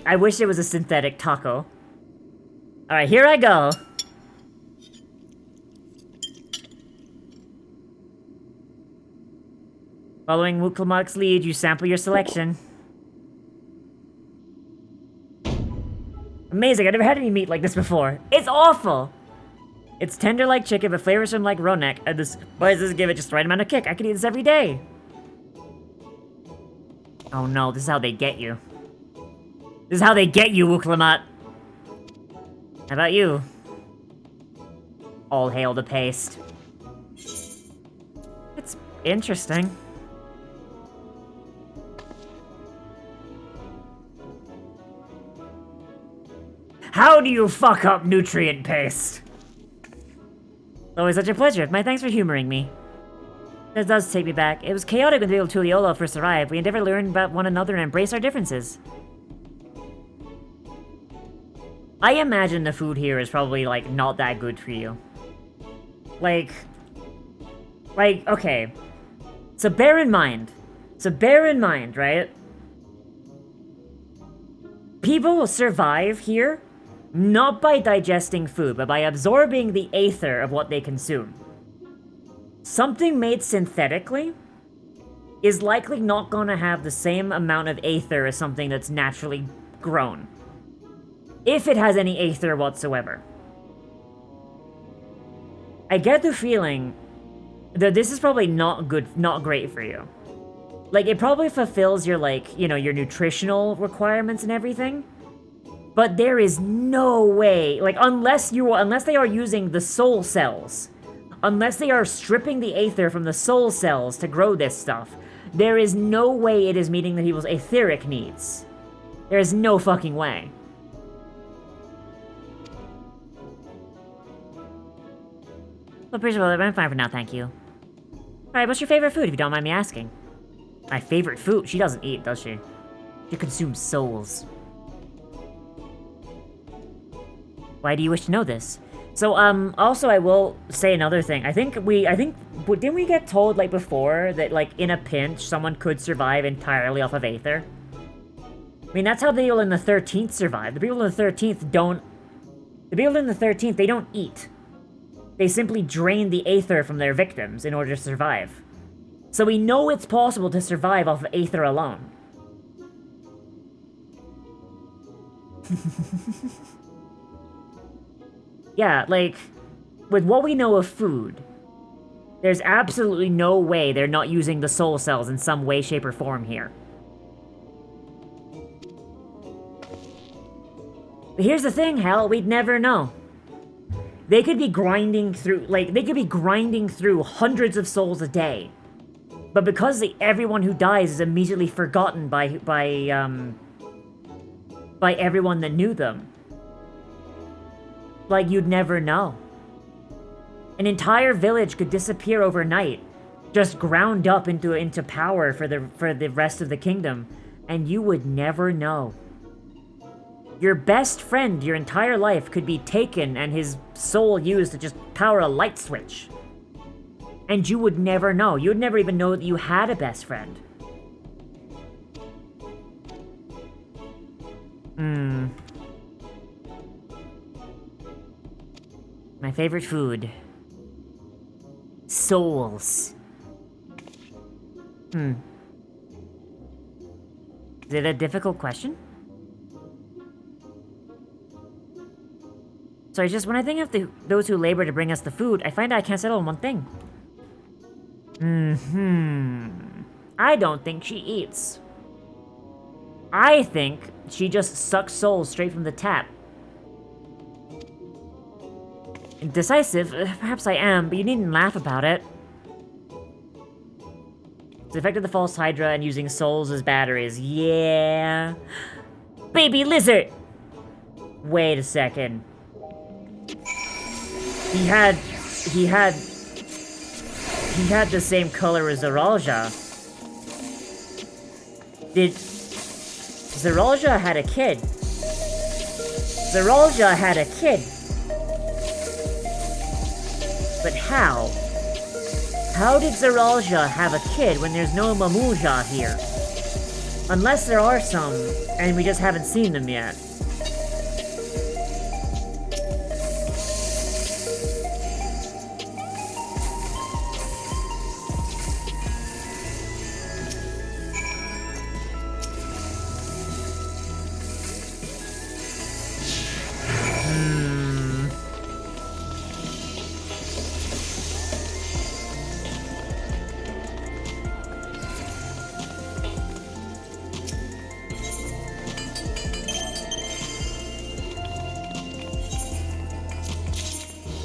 I wish it was a synthetic taco. Alright, here I go. Following Wuklamak's lead, you sample your selection. Amazing, I've never had any meat like this before. It's awful! It's tender like chicken, but flavorsome like Ronek, and the spices give it just the right amount of kick. I could eat this every day. Oh no, this is how they get you. This is how they get you, Wuklamat. How about you? All hail the paste. It's interesting. How do you fuck up nutrient paste? Always such a pleasure. My thanks for humoring me. This does take me back. It was chaotic when the people of Tuliolo first arrived. We endeavored to learn about one another and embrace our differences. I imagine the food here is probably, like, not that good for you. Like, okay. So bear in mind, right? People will survive here, not by digesting food, but by absorbing the aether of what they consume. Something made synthetically is likely not gonna have the same amount of aether as something that's naturally grown. If it has any aether whatsoever. I get the feeling that this is probably not great for you. Like, it probably fulfills your, like, you know, your nutritional requirements and everything. But there is no way, like, unless they are using the soul cells, unless they are stripping the aether from the soul cells to grow this stuff, there is no way it is meeting the people's etheric needs. There is no fucking way. Well, pretty well, I'm fine for now, thank you. Alright, what's your favorite food, if you don't mind me asking? My favorite food? She doesn't eat, does she? She consumes souls. Why do you wish to know this? So, also I will say another thing. didn't we get told, like, before that, like, in a pinch, someone could survive entirely off of aether? I mean, that's how the people in the 13th survive. The people in the 13th don't... The people in the 13th, they don't eat. They simply drain the aether from their victims in order to survive. So we know it's possible to survive off of aether alone. Yeah, like, with what we know of food, there's absolutely no way they're not using the soul cells in some way, shape, or form here. But here's the thing, Hal, we'd never know. They could be grinding through, hundreds of souls a day. But because everyone who dies is immediately forgotten by everyone that knew them, like, you'd never know. An entire village could disappear overnight, just ground up into power for the rest of the kingdom, and you would never know. Your best friend your entire life could be taken and his soul used to just power a light switch. And you would never know. You would never even know that you had a best friend. My favorite food. Souls. Is it a difficult question? So it's just, when I think of those who labor to bring us the food, I find I can't settle on one thing. I don't think she eats. I think she just sucks souls straight from the tap. Decisive? Perhaps I am, but you needn't laugh about it. It's affected the false Hydra and using souls as batteries. Yeah. Baby lizard! Wait a second. He had the same color as Zeralja. Zeralja had a kid. Zeralja had a kid. But how? How did Zeralja have a kid when there's no Mamuja here? Unless there are some, and we just haven't seen them yet.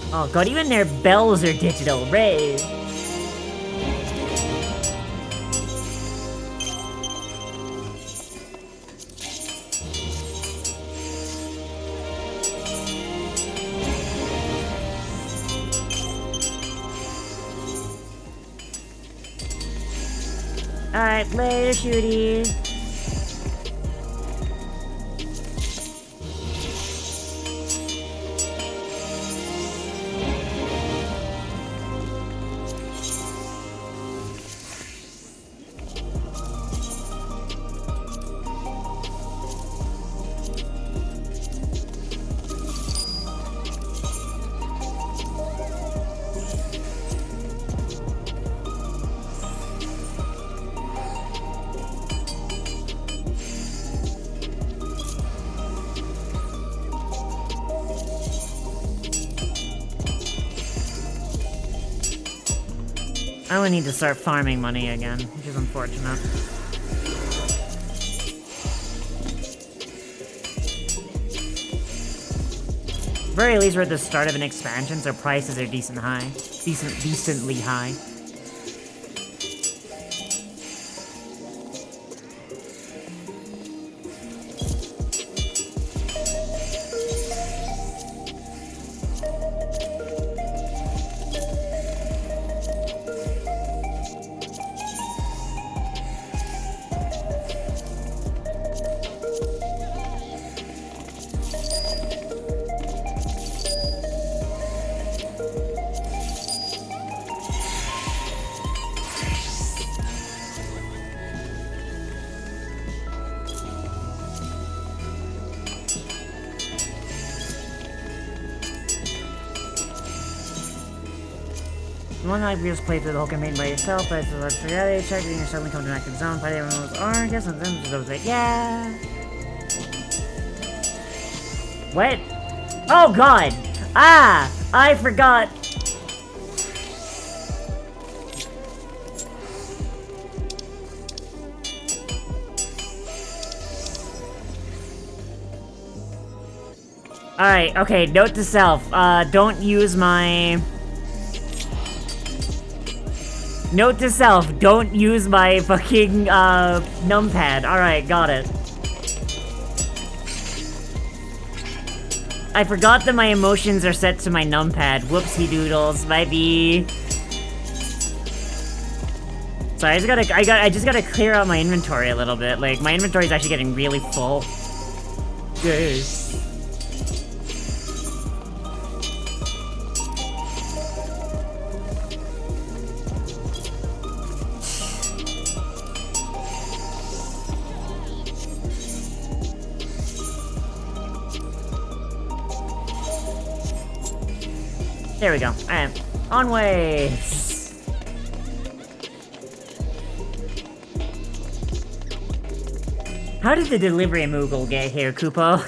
Oh god, even their bells are digital, Ray. Alright, later, shooty. I would need to start farming money again, which is unfortunate. very least, we're at the start of an expansion, so prices are decently high. One night we just played through the whole campaign by yourself, but it's a large reality check, and you're suddenly come to an active zone, fighting everyone was orange, and then just was like, yeah. What? Oh god! Ah! I forgot! Alright, okay, note to self, don't use my... Note to self, don't use my fucking, numpad. Alright, got it. I forgot that my emotions are set to my numpad. Whoopsie doodles, maybe. Sorry, I just gotta clear out my inventory a little bit. Like, my inventory is actually getting really full. Yes. There we go. Alright. Onwards! How did the delivery Moogle get here, Kupo?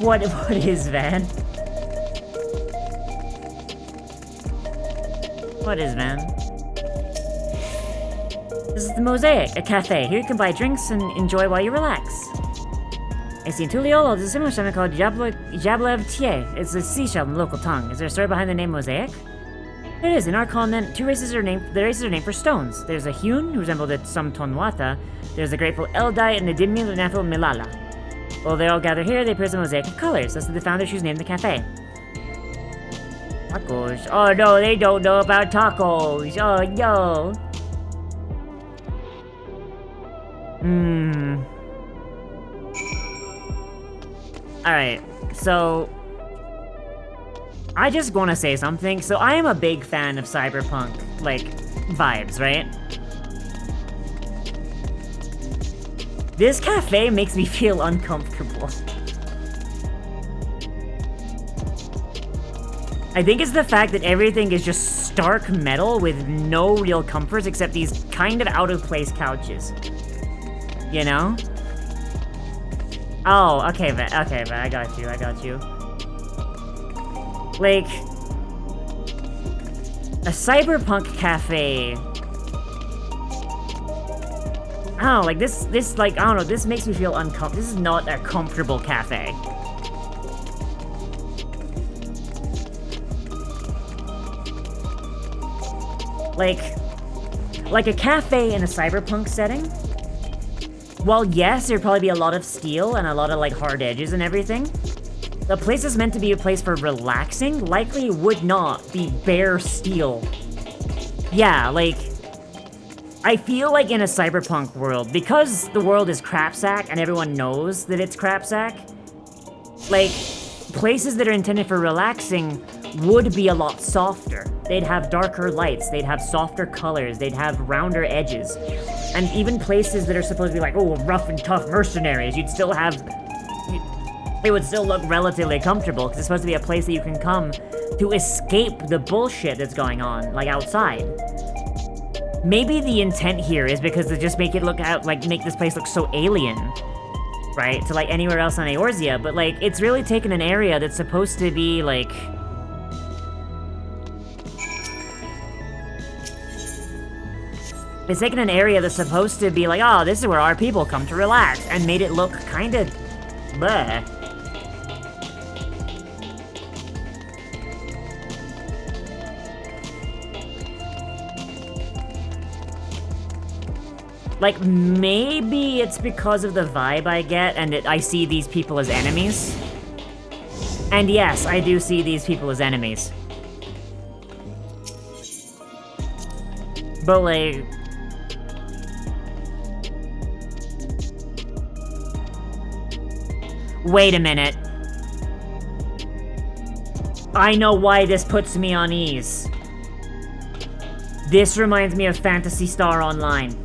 What is Van? What is Van? This is the Mosaic, a cafe. Here you can buy drinks and enjoy while you relax. I see in Tuliolo, there's a similar shop called Jablevtier. It's a seashell in the local tongue. Is there a story behind the name Mosaic? It is. In our continent, the races are named for stones. There's a Hune, who resembled some Tonwata. There's the grateful Eldite and the Dimil Nathil Milala. While they all gather here, they appear as a mosaic of colors. That's the founder who's named the cafe. Tacos. Oh no, they don't know about tacos. Oh no. Alright, so... I just want to say something. So I am a big fan of cyberpunk, like, vibes, right? This cafe makes me feel uncomfortable. I think it's the fact that everything is just stark metal with no real comforts except these kind of out-of-place couches. You know? Oh, okay, but I got you. Like, a cyberpunk cafe... I don't know, like, this, like, I don't know, this makes me feel uncomfortable. This is not a comfortable cafe. Like a cafe in a cyberpunk setting, while yes, there'd probably be a lot of steel and a lot of, like, hard edges and everything, the place is meant to be a place for relaxing, likely would not be bare steel. Yeah, like... I feel like in a cyberpunk world, because the world is crapsack and everyone knows that it's crapsack, like, places that are intended for relaxing would be a lot softer. They'd have darker lights, they'd have softer colors, they'd have rounder edges. And even places that are supposed to be like, oh, rough and tough mercenaries, you'd still have... it would still look relatively comfortable, because it's supposed to be a place that you can come to escape the bullshit that's going on, like, outside. Maybe the intent here is because to just make it look out, like, make this place look so alien, right, to, like, anywhere else on Eorzea, but, like, it's really taken an area that's supposed to be, like... It's taken an area that's supposed to be like, oh, this is where our people come to relax, and made it look kinda... bleh. Like, maybe it's because of the vibe I get, and I see these people as enemies. And yes, I do see these people as enemies. But, like... Wait a minute. I know why this puts me on ease. This reminds me of Phantasy Star Online.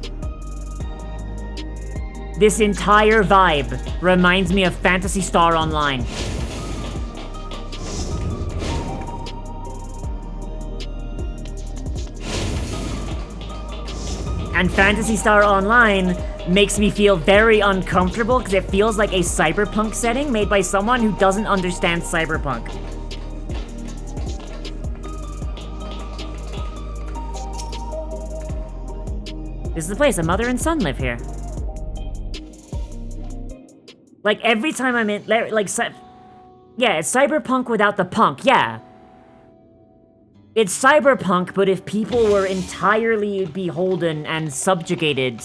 This entire vibe reminds me of Phantasy Star Online. And Phantasy Star Online makes me feel very uncomfortable because it feels like a cyberpunk setting made by someone who doesn't understand cyberpunk. This is the place. A mother and son live here. Like, every time I'm in, like, yeah, it's cyberpunk without the punk, yeah. It's cyberpunk, but if people were entirely beholden and subjugated,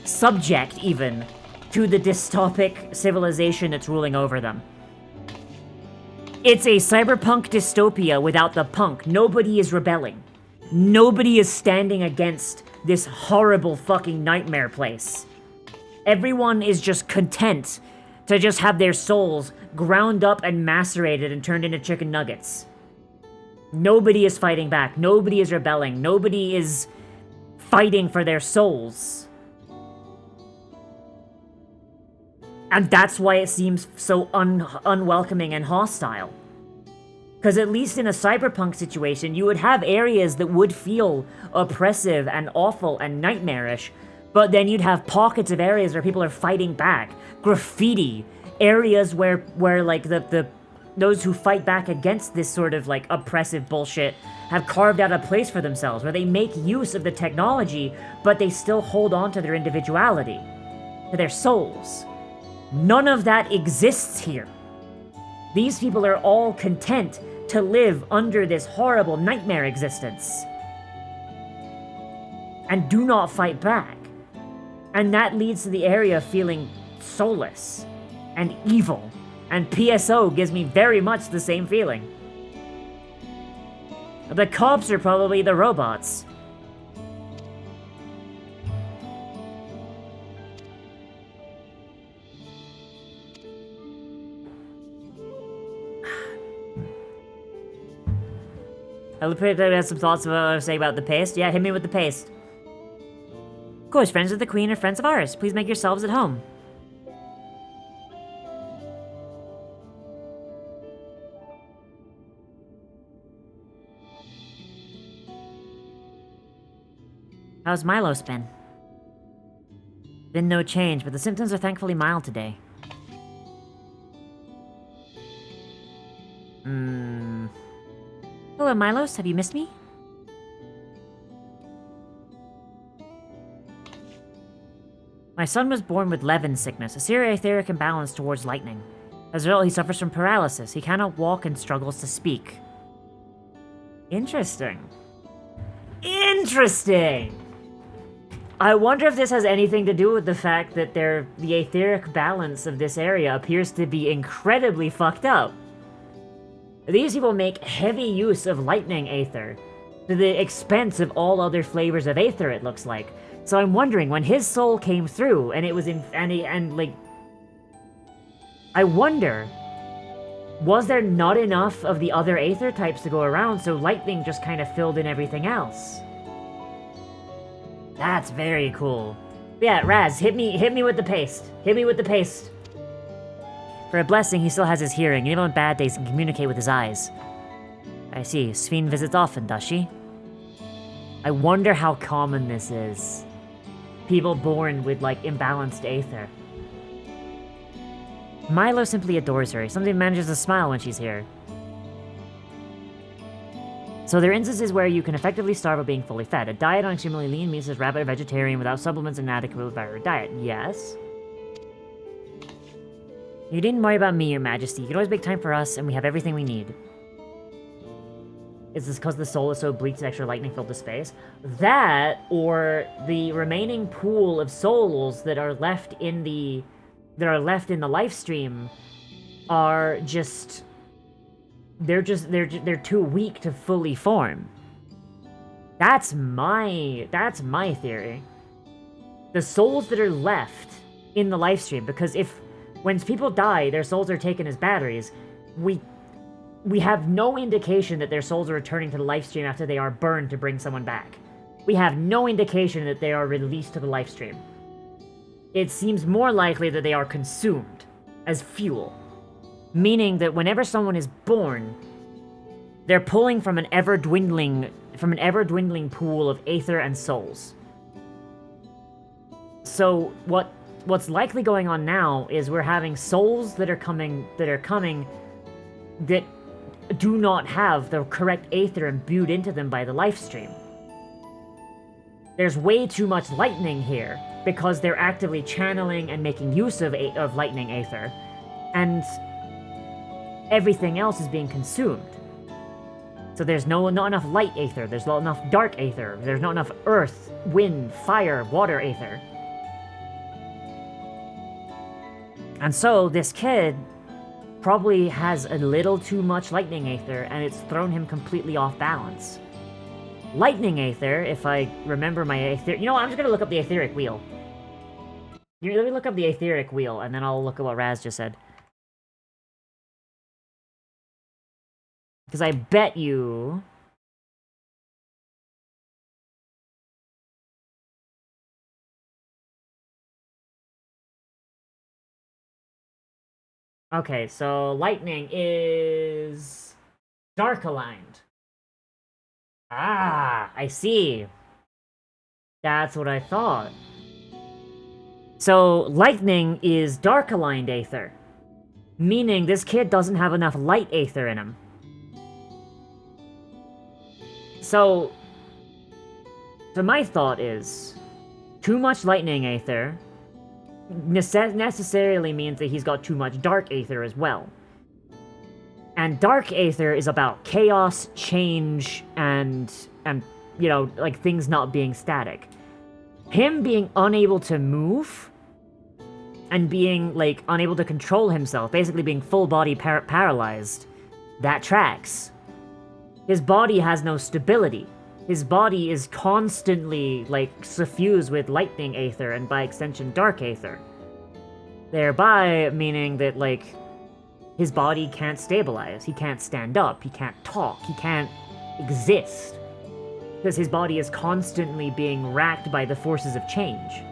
subject even, to the dystopic civilization that's ruling over them. It's a cyberpunk dystopia without the punk. Nobody is rebelling. Nobody is standing against this horrible fucking nightmare place. Everyone is just content to just have their souls ground up and macerated and turned into chicken nuggets. Nobody is fighting back. Nobody is rebelling. Nobody is fighting for their souls. And that's why it seems so unwelcoming and hostile. Because at least in a cyberpunk situation, you would have areas that would feel oppressive and awful and nightmarish, but then you'd have pockets of areas where people are fighting back. Graffiti. Areas where like, those who fight back against this sort of, like, oppressive bullshit have carved out a place for themselves, where they make use of the technology, but they still hold on to their individuality, to their souls. None of that exists here. These people are all content to live under this horrible nightmare existence. And do not fight back. And that leads to the area feeling soulless and evil. And PSO gives me very much the same feeling. The cops are probably the robots. I have some thoughts about what I was saying about the paste. Yeah, hit me with the paste. Of course, friends of the Queen are friends of ours. Please make yourselves at home. How's Milo's been? Been no change, but the symptoms are thankfully mild today. Hello, Milos. Have you missed me? My son was born with Levin sickness, a serious etheric imbalance towards lightning. As a result, he suffers from paralysis. He cannot walk and struggles to speak. Interesting. Interesting! I wonder if this has anything to do with the fact that the etheric balance of this area appears to be incredibly fucked up. These people make heavy use of lightning aether, to the expense of all other flavors of aether, it looks like. So I'm wondering, when his soul came through, and it was in, like... I wonder, was there not enough of the other aether types to go around, so lightning just kind of filled in everything else? That's very cool. Yeah, Raz, hit me with the paste. Hit me with the paste. For a blessing, he still has his hearing, and even on bad days, he can communicate with his eyes. I see. Sphene visits often, does she? I wonder how common this is. People born with, like, imbalanced aether. Milo simply adores her. He sometimes manages to smile when she's here. So there are instances where you can effectively starve while being fully fed. A diet on extremely lean meat is rabbit or vegetarian without supplements and adequate varied diet. Yes. You needn't worry about me, Your Majesty. You can always make time for us, and we have everything we need. Is this because the soul is so bleak that extra lightning filled the space? That, or the remaining pool of souls that are left in the life stream are just... They're too weak to fully form. That's my theory. The souls that are left in the life stream, because when people die, their souls are taken as batteries, we have no indication that their souls are returning to the life stream after they are burned to bring someone back. We have no indication that they are released to the life stream. It seems more likely that they are consumed as fuel. Meaning that whenever someone is born, they're pulling from an ever-dwindling pool of aether and souls. So what's likely going on now is we're having souls that are coming that do not have the correct aether imbued into them by the life stream. There's way too much lightning here because they're actively channeling and making use of lightning aether, and everything else is being consumed. So there's not enough light aether, there's not enough dark aether, there's not enough earth, wind, fire, water aether. And so this kid probably has a little too much lightning aether, and it's thrown him completely off balance. Lightning aether, if I remember my aether... You know what, I'm just gonna look up the etheric wheel. Let me look up the etheric wheel, and then I'll look at what Raz just said. Because I bet you... Okay, so lightning is... dark aligned. Ah, I see. That's what I thought. So, lightning is dark aligned aether. Meaning this kid doesn't have enough light aether in him. So my thought is, too much lightning aether necessarily means that he's got too much dark aether as well. And dark aether is about chaos, change, and you know, like things not being static. Him being unable to move and being like unable to control himself, basically being full body paralyzed, that tracks. His body has no stability. His body is constantly, like, suffused with lightning aether and, by extension, dark aether. Thereby meaning that, like, his body can't stabilize. He can't stand up. He can't talk. He can't exist. Because his body is constantly being racked by the forces of change.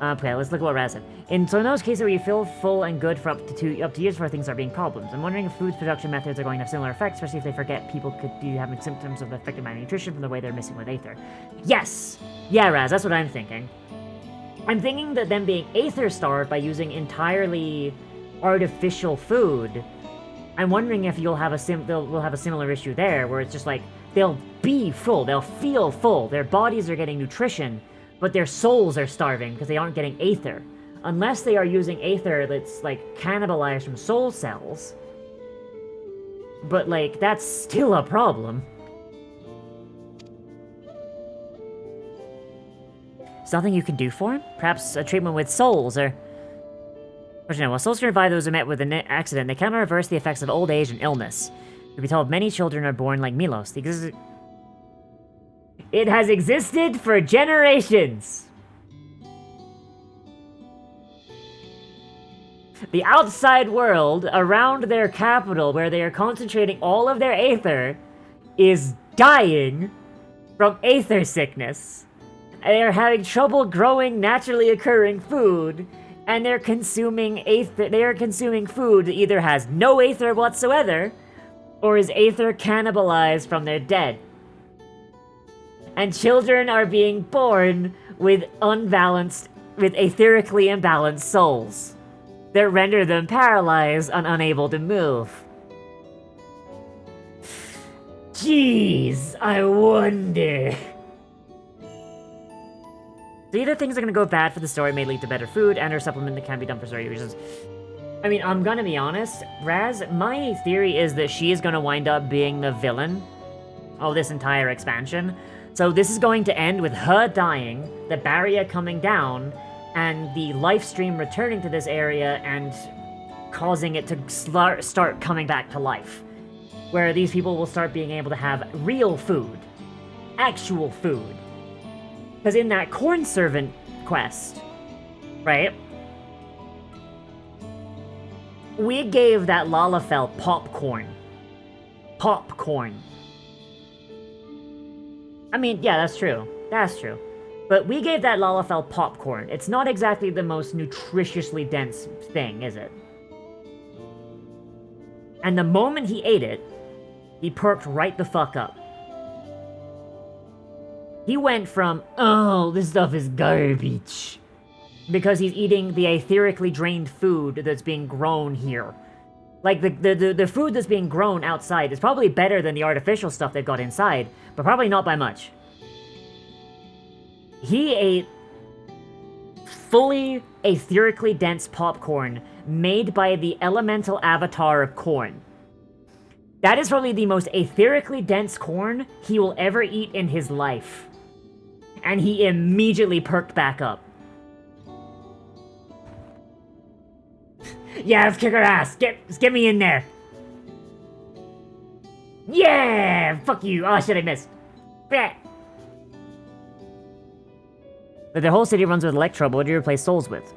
Okay, let's look at what Raz said. So in those cases where you feel full and good for up to years before things start being problems, I'm wondering if food production methods are going to have similar effects, especially if they forget people could be having symptoms of affected malnutrition from the way they're missing with aether. Yes! Yeah, Raz, that's what I'm thinking. I'm thinking that them being aether starved by using entirely artificial food, I'm wondering if we'll have a similar issue there, where it's just like, they'll be full, they'll feel full, their bodies are getting nutrition, but their souls are starving because they aren't getting aether. Unless they are using aether that's, like, cannibalized from soul cells. But, like, that's still a problem. Something you can do for him? Perhaps a treatment with souls, or... While souls can revive those who met with an accident, they cannot reverse the effects of old age and illness. To be told, many children are born like Milos. It has existed for generations! The outside world, around their capital, where they are concentrating all of their aether, is dying from aether sickness. They are having trouble growing naturally occurring food, and they're consuming aether. They are consuming food that either has no aether whatsoever, or is aether cannibalized from their dead. And children are being born with etherically imbalanced souls that render them paralyzed and unable to move. Jeez, I wonder. So either things are gonna go bad for the story may lead to better food and or supplement that can be done for story reasons. I mean, I'm gonna be honest, Raz, my theory is that she is gonna wind up being the villain of this entire expansion. So this is going to end with her dying, the barrier coming down, and the life stream returning to this area and causing it to start coming back to life. Where these people will start being able to have real food. Actual food. Because in that corn servant quest, right? We gave that Lalafell popcorn. Popcorn. I mean, yeah, that's true. That's true. But we gave that Lalafell popcorn. It's not exactly the most nutritiously dense thing, is it? And the moment he ate it, he perked right the fuck up. He went from, oh, this stuff is garbage, because he's eating the etherically drained food that's being grown here. Like, the food that's being grown outside is probably better than the artificial stuff they've got inside, but probably not by much. He ate fully etherically dense popcorn made by the elemental avatar of corn. That is probably the most etherically dense corn he will ever eat in his life. And he immediately perked back up. Yeah, let's kick her ass. Get me in there. Yeah! Fuck you. Oh shit, I missed. Bleh. But the whole city runs with Electro, but what do you replace souls with?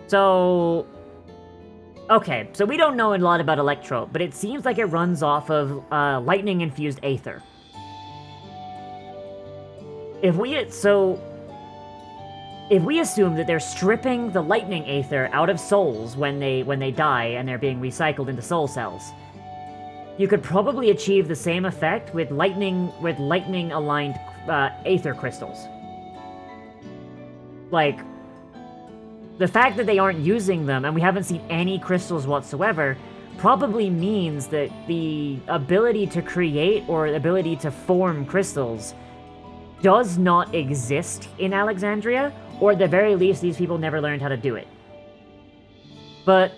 So... Okay, so we don't know a lot about Electro, but it seems like it runs off of lightning-infused aether. If we assume that they're stripping the lightning aether out of souls when they die and they're being recycled into soul cells, you could probably achieve the same effect with lightning aligned aether crystals. Like, the fact that they aren't using them and we haven't seen any crystals whatsoever probably means that the ability to create or the ability to form crystals does not exist in Alexandria, or at the very least, these people never learned how to do it. But,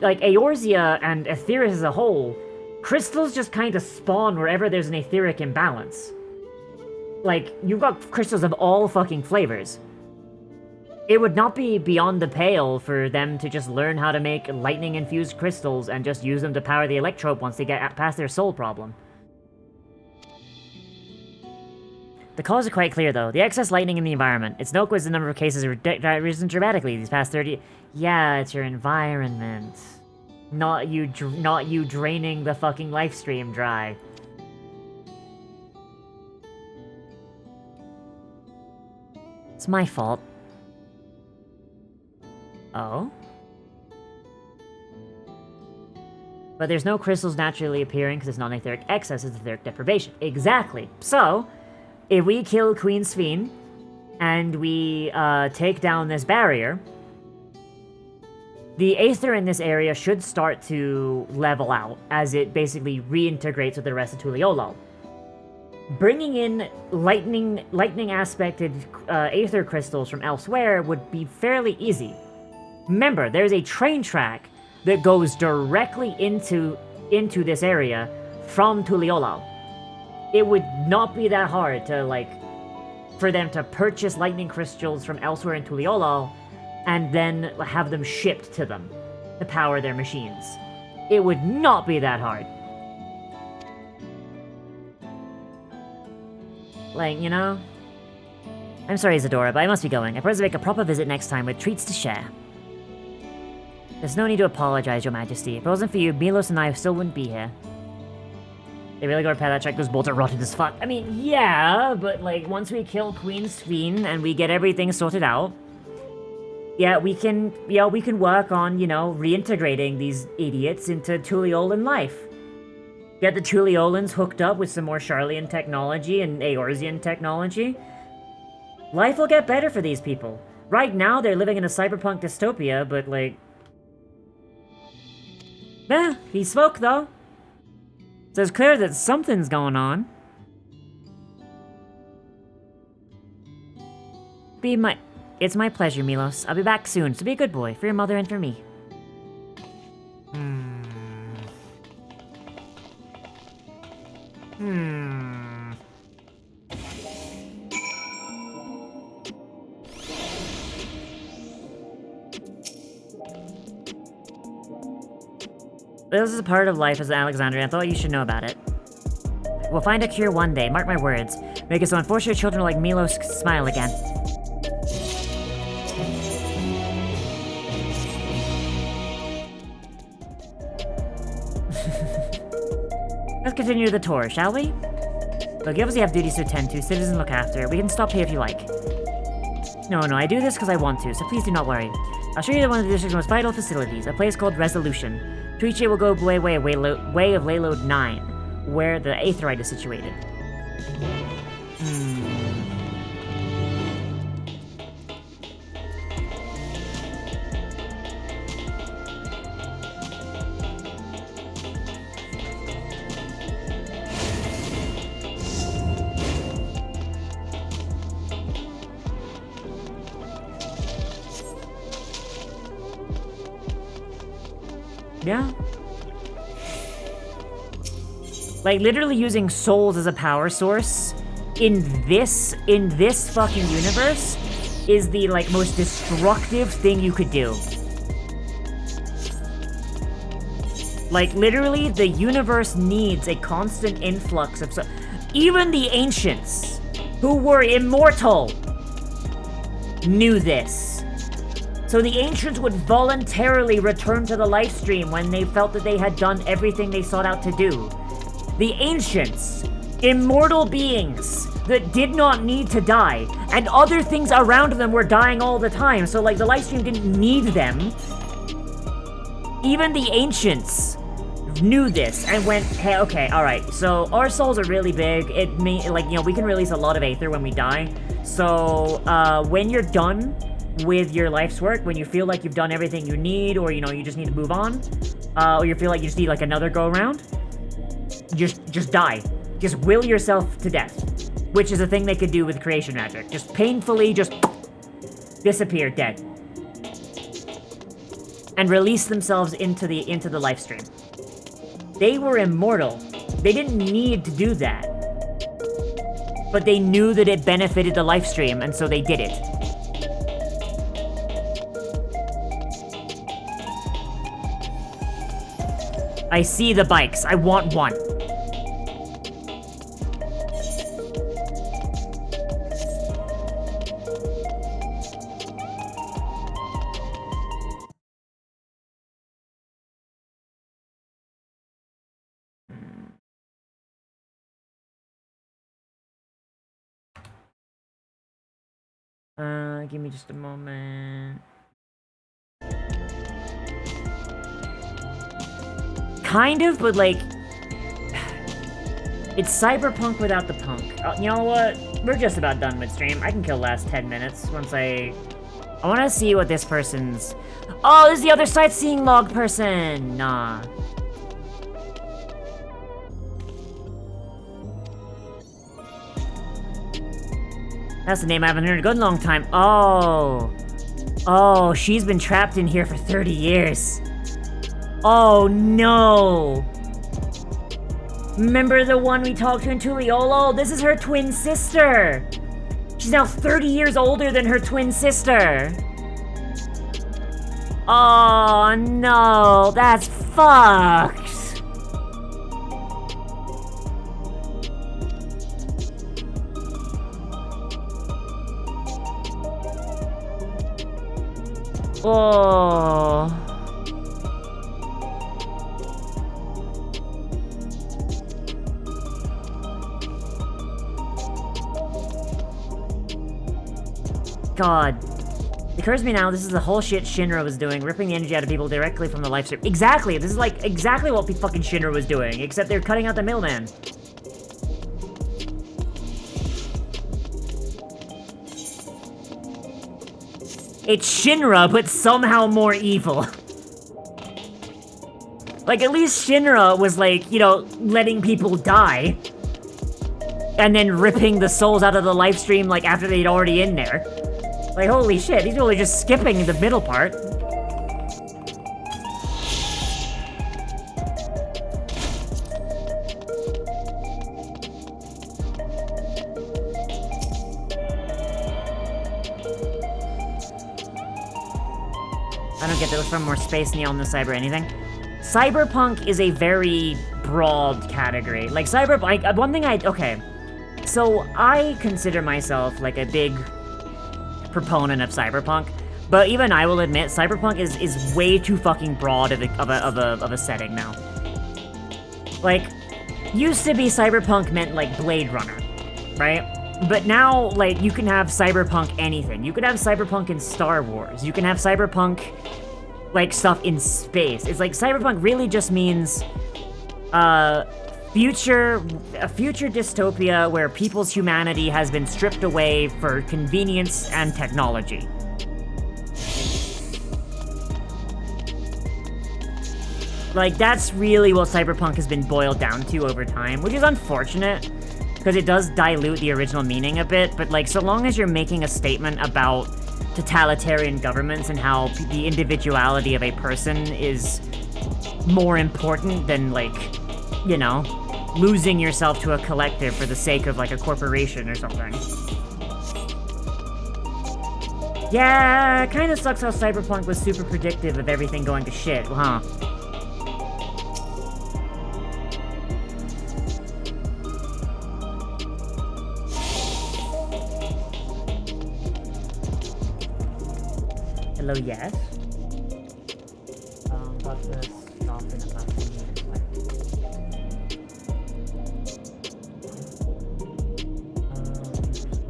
like, Eorzea and Aetheris as a whole, crystals just kind of spawn wherever there's an etheric imbalance. Like, you've got crystals of all fucking flavors. It would not be beyond the pale for them to just learn how to make lightning-infused crystals and just use them to power the Electrope once they get past their soul problem. The cause is quite clear, though. The excess lightning in the environment. It's no coincidence the number of cases have risen dramatically these past 30... Yeah, it's your environment. Not you draining the fucking life stream dry. It's my fault. Oh? But there's no crystals naturally appearing because it's not an etheric excess, it's etheric deprivation. Exactly. So, if we kill Queen Sphene, and we take down this barrier, the aether in this area should start to level out, as it basically reintegrates with the rest of Tuliolal. Bringing in lightning-aspected aether crystals from elsewhere would be fairly easy. Remember, there's a train track that goes directly into this area from Tuliolal. It would not be that hard to, like, for them to purchase lightning crystals from elsewhere in Tuliolal and then have them shipped to them to power their machines. It would not be that hard. Like, you know? I'm sorry, Isadora, but I must be going. I propose to make a proper visit next time with treats to share. There's no need to apologize, Your Majesty. If it wasn't for you, Milos and I still wouldn't be here. They really gotta repair that check, those bolts are rotted as fuck. I mean, yeah, but like, once we kill Queen Sphene and we get everything sorted out, yeah, we can work on, reintegrating these idiots into Tuliolin life. Get the Tuliolins hooked up with some more Charlian technology and Eorzean technology. Life will get better for these people. Right now, they're living in a cyberpunk dystopia, but, like... he spoke, though. So it's clear that something's going on. It's my pleasure, Milos. I'll be back soon, so be a good boy, for your mother and for me. This is a part of life as Alexandria. I thought you should know about it. We'll find a cure one day, mark my words. Make it so unfortunate children like Milos smile again. Let's continue the tour, shall we? Look, you obviously have duties to attend to, citizens look after. We can stop here if you like. No, I do this because I want to, so please do not worry. I'll show you one of the district's most vital facilities, a place called Resolution. To reach it, we'll go way of Layload 9, where the Aetherite is situated. Yeah. Like, literally using souls as a power source in this fucking universe is the, like, most destructive thing you could do. Like, literally, the universe needs a constant influx of even the ancients, who were immortal, knew this. So the ancients would voluntarily return to the life stream when they felt that they had done everything they sought out to do. The ancients, immortal beings that did not need to die, and other things around them were dying all the time, so like the life stream didn't need them. Even the ancients knew this and went, hey, okay, alright, so our souls are really big. It may, like, we can release a lot of Aether when we die. So, when you're done with your life's work, when you feel like you've done everything you need, or you just need to move on, or you feel like you just need like another go around, just die. Just will yourself to death, which is a thing they could do with creation magic. Just painfully just disappear dead and release themselves into the life stream. They were immortal. They didn't need to do that, but they knew that it benefited the life stream, and so they did it. I see the bikes. I want one. Give me just a moment. Kind of, but like, it's cyberpunk without the punk. You know what? We're just about done with stream. I can kill the last 10 minutes once I want to see what this person's... Oh, this is the other sightseeing log person! Nah. That's the name I haven't heard in a good long time. Oh. Oh, she's been trapped in here for 30 years. Oh, no. Remember the one we talked to in Tuliolo? This is her twin sister. She's now 30 years older than her twin sister. Oh, no. That's fucked. Oh. God It occurs to me now, this is the whole shit Shinra was doing, ripping the energy out of people directly from the life stream. Exactly! This is like exactly what fucking Shinra was doing, except they're cutting out the middleman. It's Shinra, but somehow more evil. Like, at least Shinra was like, you know, letting people die. And then ripping the souls out of the life stream, like, after they'd already in there. Like, holy shit, these people are just skipping the middle part. I don't get that. Let's find more space Neil in the cyber anything. Cyberpunk is a very broad category. Like, cyberpunk, one thing okay. So, I consider myself, like, a big proponent of cyberpunk, but even I will admit, cyberpunk is way too fucking broad of a setting now. Like, used to be cyberpunk meant, like, Blade Runner, right? But now, like, you can have cyberpunk anything. You could have cyberpunk in Star Wars. You can have cyberpunk, like, stuff in space. It's like, cyberpunk really just means, a future dystopia where people's humanity has been stripped away for convenience and technology. Like, that's really what cyberpunk has been boiled down to over time, which is unfortunate, because it does dilute the original meaning a bit, but, like, so long as you're making a statement about totalitarian governments and how the individuality of a person is more important than, like, you know, losing yourself to a collective for the sake of, like, a corporation or something. Yeah, kinda sucks how cyberpunk was super predictive of everything going to shit, huh? Hello, yes? Got this stop in about 2 minutes left.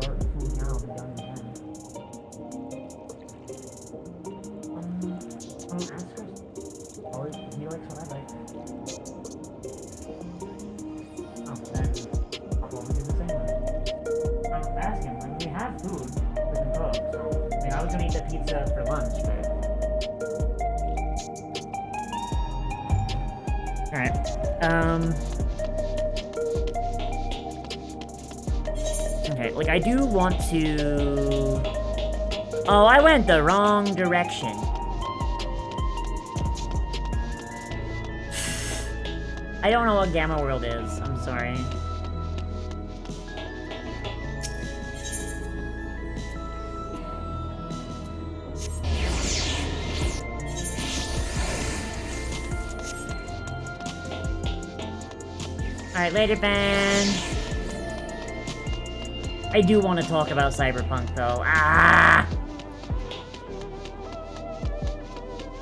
Start food now, be done in 10. Ask her. Always, he likes what I like. Oh, then I'll probably do the same one. I'll ask him, like, we have food we can cook, so, I mean, I was gonna eat the pizza for lunch, but... Alright, okay, like, I do want to... Oh, I went the wrong direction. I don't know what Gamma World is, I'm sorry. Alright, later, Ben. I do want to talk about Cyberpunk, though. Ah!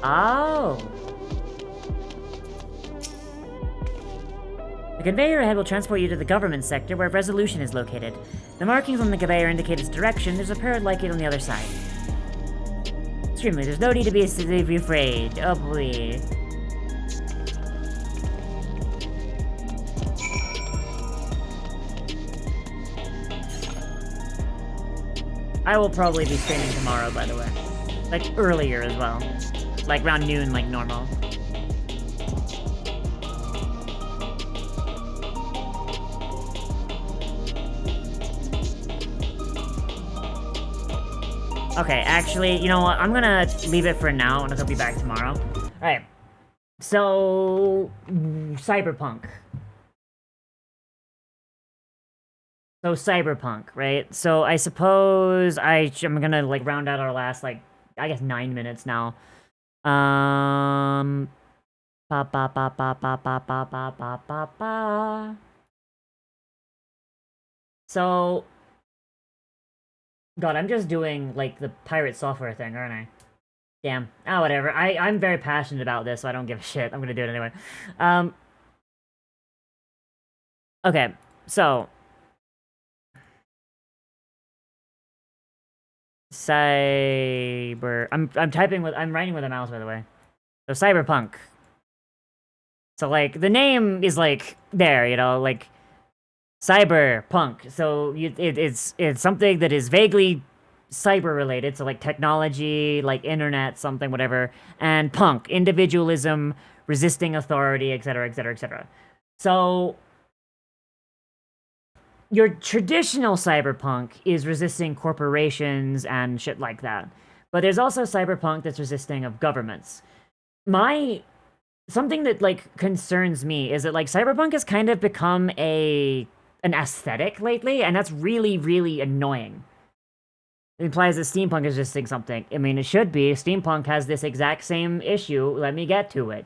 Oh! The conveyor ahead will transport you to the government sector, where Resolution is located. The markings on the conveyor indicate its direction. There's a parrot like it on the other side. Extremely, there's no need to be afraid. Oh, boy. I will probably be streaming tomorrow, by the way. Like, earlier as well. Like, around noon, like normal. Okay, actually, you know what? I'm gonna leave it for now, and I'll be back tomorrow. Alright. So... Cyberpunk. So, Cyberpunk, right? So, I suppose I'm gonna, like, round out our last, like, I guess 9 minutes now. Ba ba ba ba ba ba ba ba ba ba ba. So... God, I'm just doing, like, the pirate software thing, aren't I? Damn. Ah, whatever. I'm very passionate about this, so I don't give a shit. I'm gonna do it anyway. Okay, so... Cyberpunk. I'm writing with a mouse, by the way. So cyberpunk. So like the name is like there, you know, like cyberpunk. So it's something that is vaguely cyber related, so like technology, like internet, something, whatever, and punk, individualism, resisting authority, etc., etc., etc. So your traditional cyberpunk is resisting corporations and shit like that. But there's also cyberpunk that's resisting of governments. Something that like concerns me is that like cyberpunk has kind of become an aesthetic lately, and that's really, really annoying. It implies that steampunk is resisting something. I mean, it should be. Steampunk has this exact same issue. Let me get to it.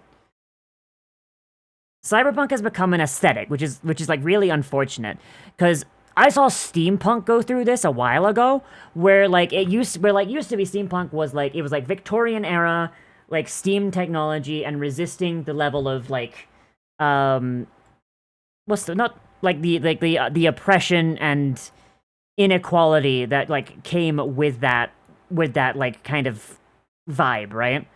Cyberpunk has become an aesthetic, which is like really unfortunate, because I saw steampunk go through this a while ago, where like used to be steampunk was like, it was like Victorian era, like steam technology and resisting the level of like the oppression and inequality that like came with that like kind of vibe, right?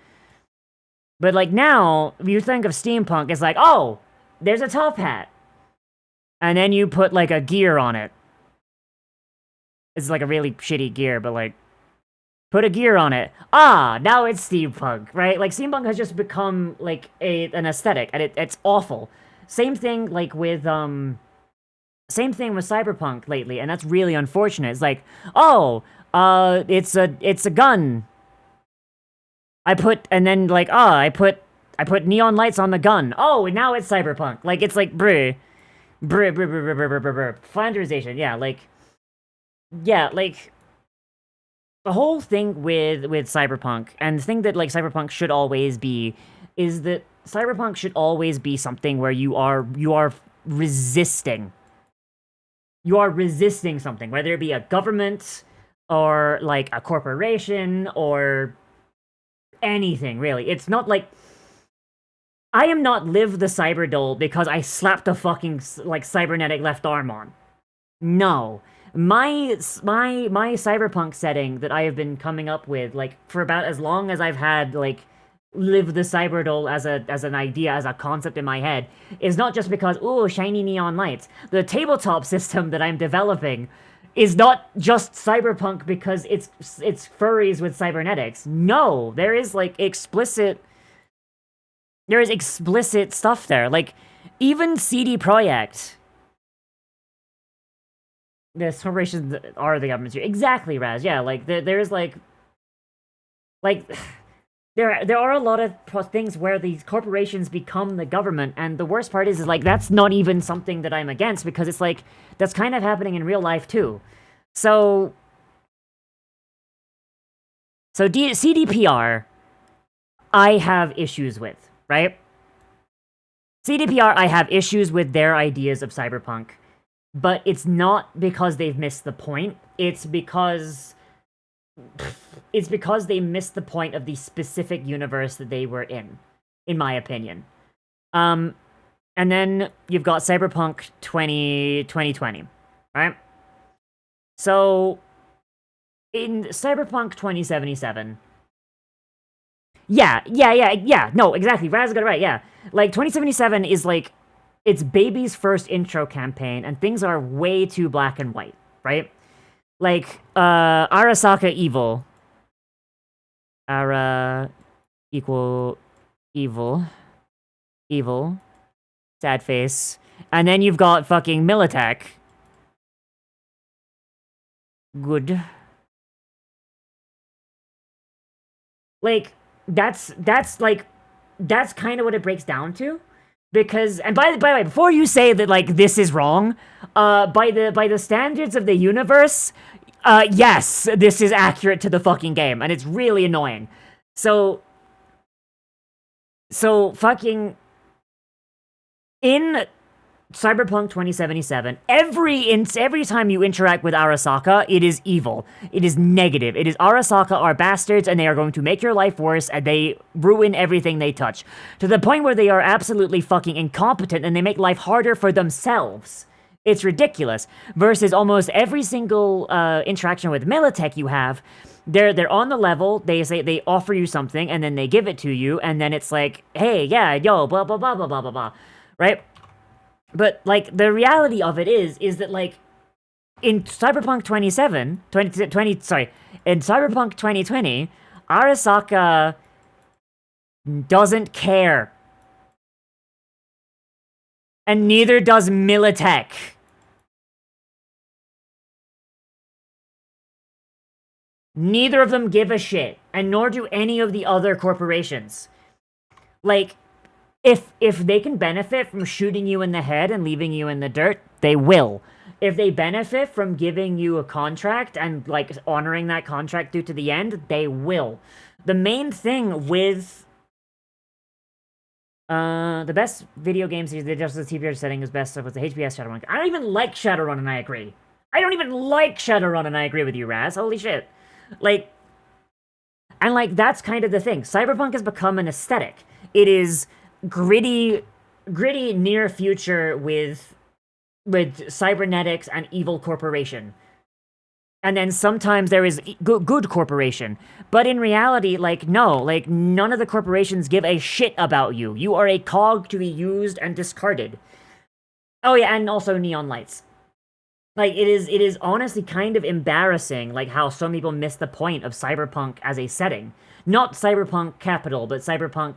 But like now, if you think of steampunk, it's like, oh, there's a top hat. And then you put like a gear on it. It's like a really shitty gear, but like, put a gear on it. Ah, now it's steampunk, right? Like steampunk has just become like an aesthetic, and it's awful. Same thing like with cyberpunk lately, and that's really unfortunate. It's like, oh, it's a gun. I put neon lights on the gun. Oh, now it's cyberpunk. Like, it's like, Flanderization, yeah, like, the whole thing with cyberpunk, and the thing that, like, cyberpunk should always be, is that cyberpunk should always be something where you are resisting. You are resisting something, whether it be a government, or, like, a corporation, or anything, really. It's not like, I am not Liv the Cyberdoll because I slapped a fucking, like, cybernetic left arm on. No. My cyberpunk setting that I have been coming up with, like, for about as long as I've had, like, Liv the Cyberdoll as an idea, as a concept in my head, is not just because, ooh, shiny neon lights. The tabletop system that I'm developing is not just cyberpunk because it's furries with cybernetics. No, there is like explicit stuff there. Like, even CD Projekt. The corporations are the governments here. Exactly, Raz. Yeah, like there's like there are a lot of things where these corporations become the government, and the worst part is like that's not even something that I'm against, because it's like that's kind of happening in real life too. So CDPR, I have issues with, right? CDPR, I have issues with their ideas of cyberpunk, but it's not because they've missed the point. It's because they missed the point of the specific universe that they were in my opinion. And then you've got Cyberpunk 2020, right? So, in Cyberpunk 2077... Yeah, no, exactly, Raz got it right, yeah. Like, 2077 is like, it's Baby's first intro campaign, and things are way too black and white, right? Like, Arasaka evil. Ara equal evil. Evil. Sad face. And then you've got fucking Militech. Good. Like, that's kind of what it breaks down to. Because, and by the way, before you say that, like, this is wrong, by the standards of the universe, yes, this is accurate to the fucking game, and it's really annoying. So fucking, in Cyberpunk 2077, every time you interact with Arasaka, it is evil. It is negative. It is Arasaka are bastards, and they are going to make your life worse, and they ruin everything they touch. To the point where they are absolutely fucking incompetent, and they make life harder for themselves. It's ridiculous. Versus almost every single interaction with Militech you have they're on the level, they offer you something, and then they give it to you, and then it's like, hey, yeah, yo, blah, blah, blah, blah, blah, blah, blah, right? But, like, the reality of it is that, like, in Cyberpunk 2020, Arasaka doesn't care. And neither does Militech. Neither of them give a shit, and nor do any of the other corporations. Like, if they can benefit from shooting you in the head and leaving you in the dirt, they will. If they benefit from giving you a contract and, like, honoring that contract due to the end, they will. The main thing with the best video games they just the TPR setting is best was the HBS Shadowrun. I don't even like Shadowrun, and I agree. I don't even like Shadowrun, and I agree with you, Raz. Holy shit. Like, and, like, that's kind of the thing. Cyberpunk has become an aesthetic. It is gritty near future with cybernetics and evil corporation. And then sometimes there is good corporation. But in reality, like, no. Like, none of the corporations give a shit about you. You are a cog to be used and discarded. Oh yeah, and also neon lights. Like, it is honestly kind of embarrassing, like, how some people miss the point of Cyberpunk as a setting. Not Cyberpunk Capital, but Cyberpunk,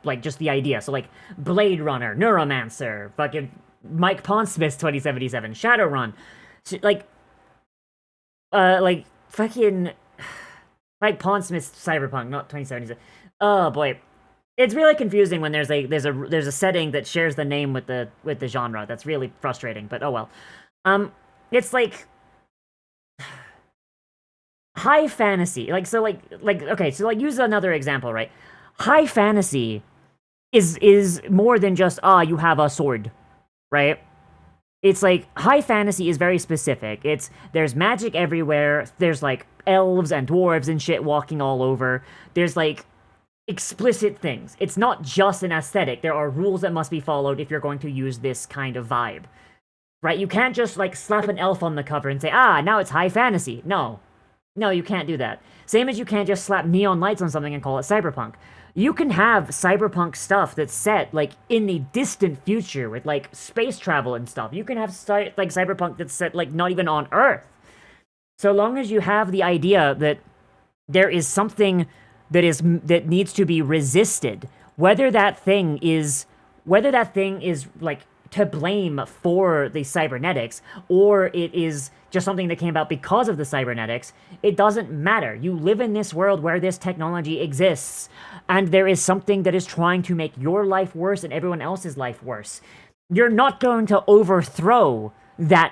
like, just the idea. So, like, Blade Runner, Neuromancer, fucking Mike Pondsmith's 2077, Shadowrun. Fucking Mike Pondsmith's Cyberpunk, not 2077. Oh, boy. It's really confusing when there's a setting that shares the name with the genre. That's really frustrating, but oh well. It's like high fantasy. Okay, so like use another example, right? High fantasy is more than just you have a sword, right? It's like high fantasy is very specific. There's magic everywhere. There's like elves and dwarves and shit walking all over. There's like explicit things. It's not just an aesthetic. There are rules that must be followed if you're going to use this kind of vibe. Right? You can't just, like, slap an elf on the cover and say, now it's high fantasy. No. No, you can't do that. Same as you can't just slap neon lights on something and call it cyberpunk. You can have cyberpunk stuff that's set, like, in the distant future with, like, space travel and stuff. You can have, like, cyberpunk that's set, like, not even on Earth. So long as you have the idea that there is something that needs to be resisted, whether that thing is, like, to blame for the cybernetics, or it is just something that came about because of the cybernetics, it doesn't matter. You live in this world where this technology exists, and there is something that is trying to make your life worse and everyone else's life worse. You're not going to overthrow that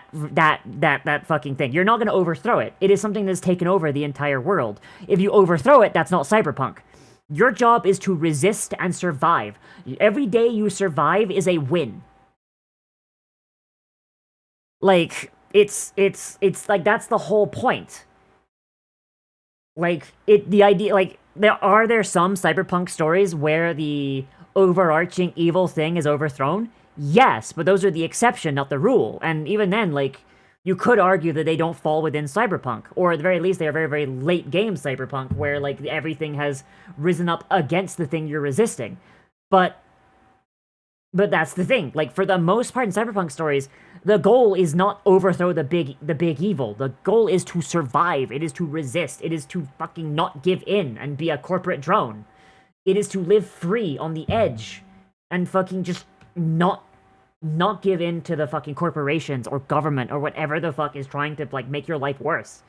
fucking thing. You're not going to overthrow it. It is something that's taken over the entire world. If you overthrow it, that's not cyberpunk. Your job is to resist and survive. Every day you survive is a win. Like, it's like, that's the whole point. Like, the idea, like, there some cyberpunk stories where the overarching evil thing is overthrown? Yes, but those are the exception, not the rule. And even then, like, you could argue that they don't fall within cyberpunk, or at the very least, they are very, very late game cyberpunk, where, like, everything has risen up against the thing you're resisting. But that's the thing. Like, for the most part in cyberpunk stories, the goal is not overthrow the big evil. The goal is to survive. It is to resist. It is to fucking not give in and be a corporate drone. It is to live free on the edge and fucking just not give in to the fucking corporations or government or whatever the fuck is trying to, like, make your life worse.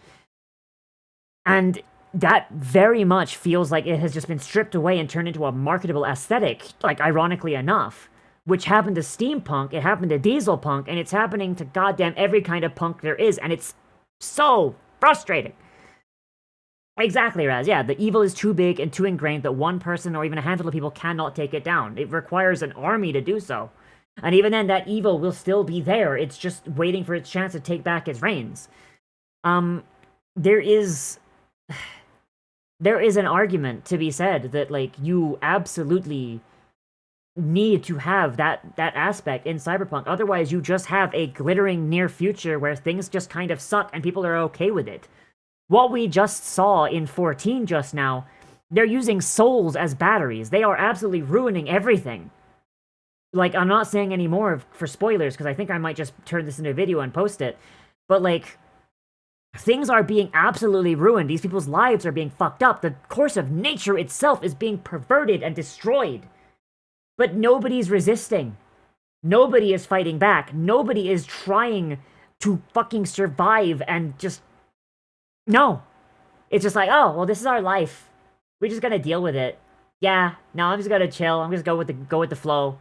And that very much feels like it has just been stripped away and turned into a marketable aesthetic, like, ironically enough. Which happened to steampunk, it happened to dieselpunk, and it's happening to goddamn every kind of punk there is, and it's so frustrating. Exactly, Raz. Yeah, the evil is too big and too ingrained that one person or even a handful of people cannot take it down. It requires an army to do so. And even then, that evil will still be there. It's just waiting for its chance to take back its reins. There is an argument to be said that, like, you absolutely need to have that aspect in cyberpunk. Otherwise, you just have a glittering near future where things just kind of suck and people are okay with it. What we just saw in 14 just now, they're using souls as batteries. They are absolutely ruining everything. Like, I'm not saying any more for spoilers, because I think I might just turn this into a video and post it. But, like, things are being absolutely ruined. These people's lives are being fucked up. The course of nature itself is being perverted and destroyed. But nobody's resisting. Nobody is fighting back. Nobody is trying to fucking survive and just... No. It's just like, oh, well, this is our life. We're just gonna deal with it. Yeah, no, I'm just gonna chill. I'm just go with the flow.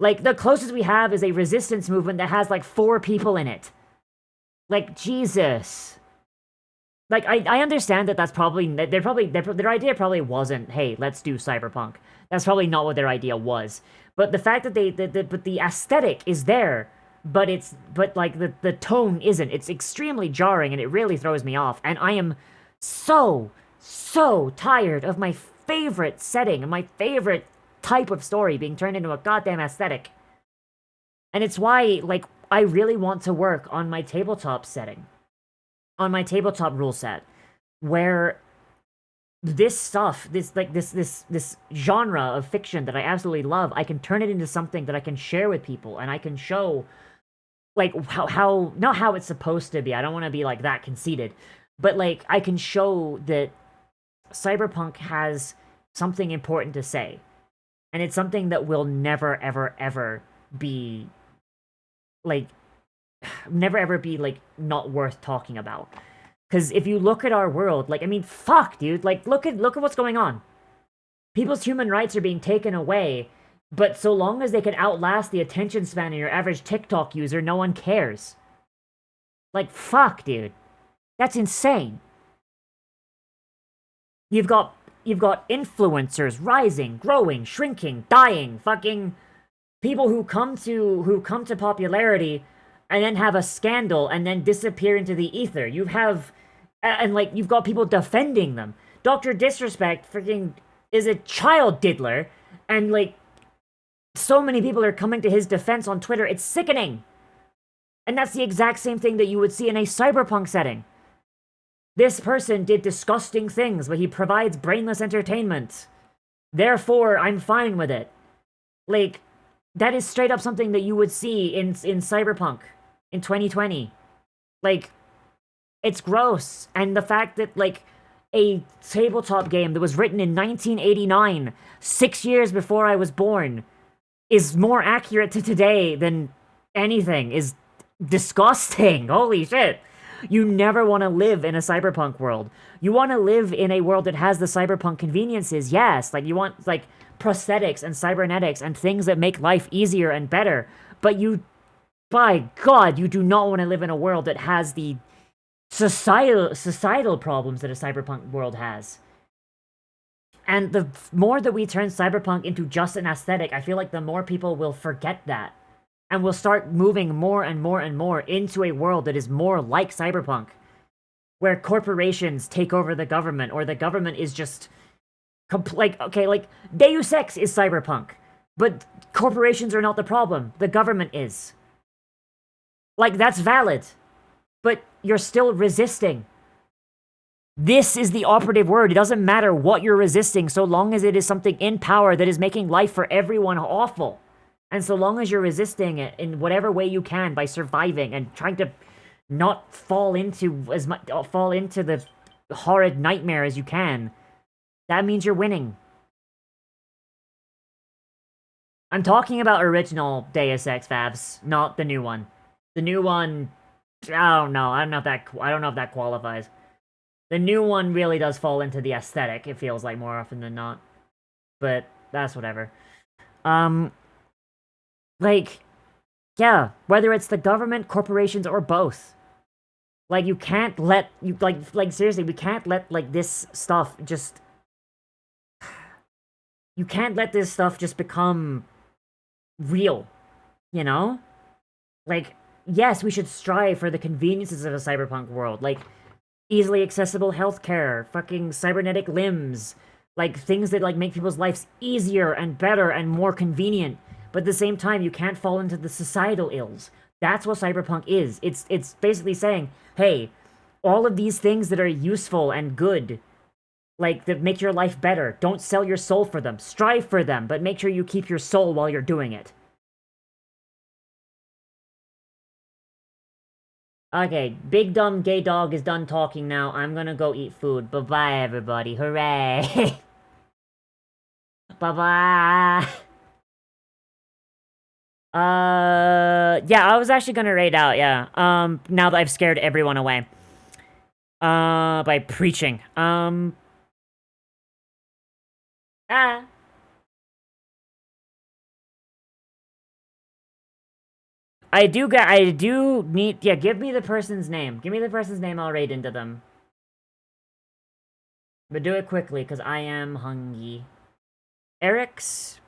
Like, the closest we have is a resistance movement that has, like, 4 people in it. Like, Jesus. Like, I understand that that's probably... Their idea probably wasn't, hey, let's do cyberpunk. That's probably not what their idea was. But the fact that but the aesthetic is there, but the tone isn't. It's extremely jarring, and it really throws me off. And I am so tired of my favorite setting and my favorite type of story being turned into a goddamn aesthetic. And it's why, like, I really want to work on my tabletop setting. On my tabletop rule set. Where this stuff, this genre of fiction that I absolutely love, I can turn it into something that I can share with people, and I can show, like, how not how it's supposed to be. I don't want to be, like, that conceited. But, like, I can show that cyberpunk has something important to say. And it's something that will never, ever, ever be, like, not worth talking about. Because if you look at our world, like, I mean, fuck, dude. Like, look at what's going on. People's human rights are being taken away, but so long as they can outlast the attention span of your average TikTok user, no one cares. Like, fuck, dude. That's insane. You've got influencers rising, growing, shrinking, dying, fucking people who come to popularity and then have a scandal and then disappear into the ether. You've got people defending them. Dr. Disrespect freaking is a child diddler, and, like, so many people are coming to his defense on Twitter. It's sickening. And that's the exact same thing that you would see in a cyberpunk setting. This person did disgusting things, but he provides brainless entertainment. Therefore, I'm fine with it. Like, that is straight up something that you would see in cyberpunk in 2020. Like, it's gross. And the fact that, like, a tabletop game that was written in 1989, 6 years before I was born, is more accurate to today than anything is disgusting. Holy shit. You never want to live in a cyberpunk world. You want to live in a world that has the cyberpunk conveniences, yes. Like, you want, like, prosthetics and cybernetics and things that make life easier and better. But you, by God, you do not want to live in a world that has the societal problems that a cyberpunk world has. And the more that we turn cyberpunk into just an aesthetic, I feel like the more people will forget that. And we'll start moving more and more and more into a world that is more like cyberpunk. Where corporations take over the government, or the government is just... like, Deus Ex is cyberpunk. But corporations are not the problem. The government is. Like, that's valid. But you're still resisting. This is the operative word. It doesn't matter what you're resisting, so long as it is something in power that is making life for everyone awful. And so long as you're resisting it in whatever way you can by surviving and trying to not fall into the horrid nightmare as you can, that means you're winning. I'm talking about original Deus Ex Fabs, not the new one. The new one, I don't know if that qualifies. The new one really does fall into the aesthetic, it feels like, more often than not. But that's whatever. Like, yeah, whether it's the government, corporations, or both. Like, you can't let, seriously, we can't let, like, this stuff just... You can't let this stuff just become real, you know? Like, yes, we should strive for the conveniences of a cyberpunk world, like, easily accessible healthcare, fucking cybernetic limbs, like, things that, like, make people's lives easier and better and more convenient. But at the same time, you can't fall into the societal ills. That's what cyberpunk is. It's basically saying, hey, all of these things that are useful and good, like, that make your life better. Don't sell your soul for them. Strive for them, but make sure you keep your soul while you're doing it. Okay, big dumb gay dog is done talking now. I'm gonna go eat food. Bye-bye, everybody. Hooray! Bye-bye! Yeah, I was actually gonna raid out, yeah. Now that I've scared everyone away. By preaching. I do need, yeah, give me the person's name. Give me the person's name, I'll raid into them. But do it quickly, because I am hungry. Eric's?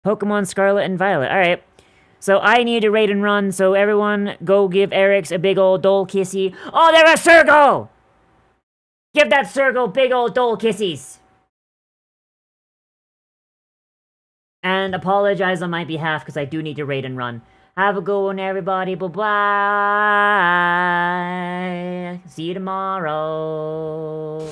Pokemon Scarlet and Violet, alright. So I need to raid and run, so everyone go give Eric's a big old dole kissy. Oh, there's a circle! Give that circle big old dole kissies! And apologize on my behalf, because I do need to raid and run. Have a good one, everybody. Bye-bye. See you tomorrow.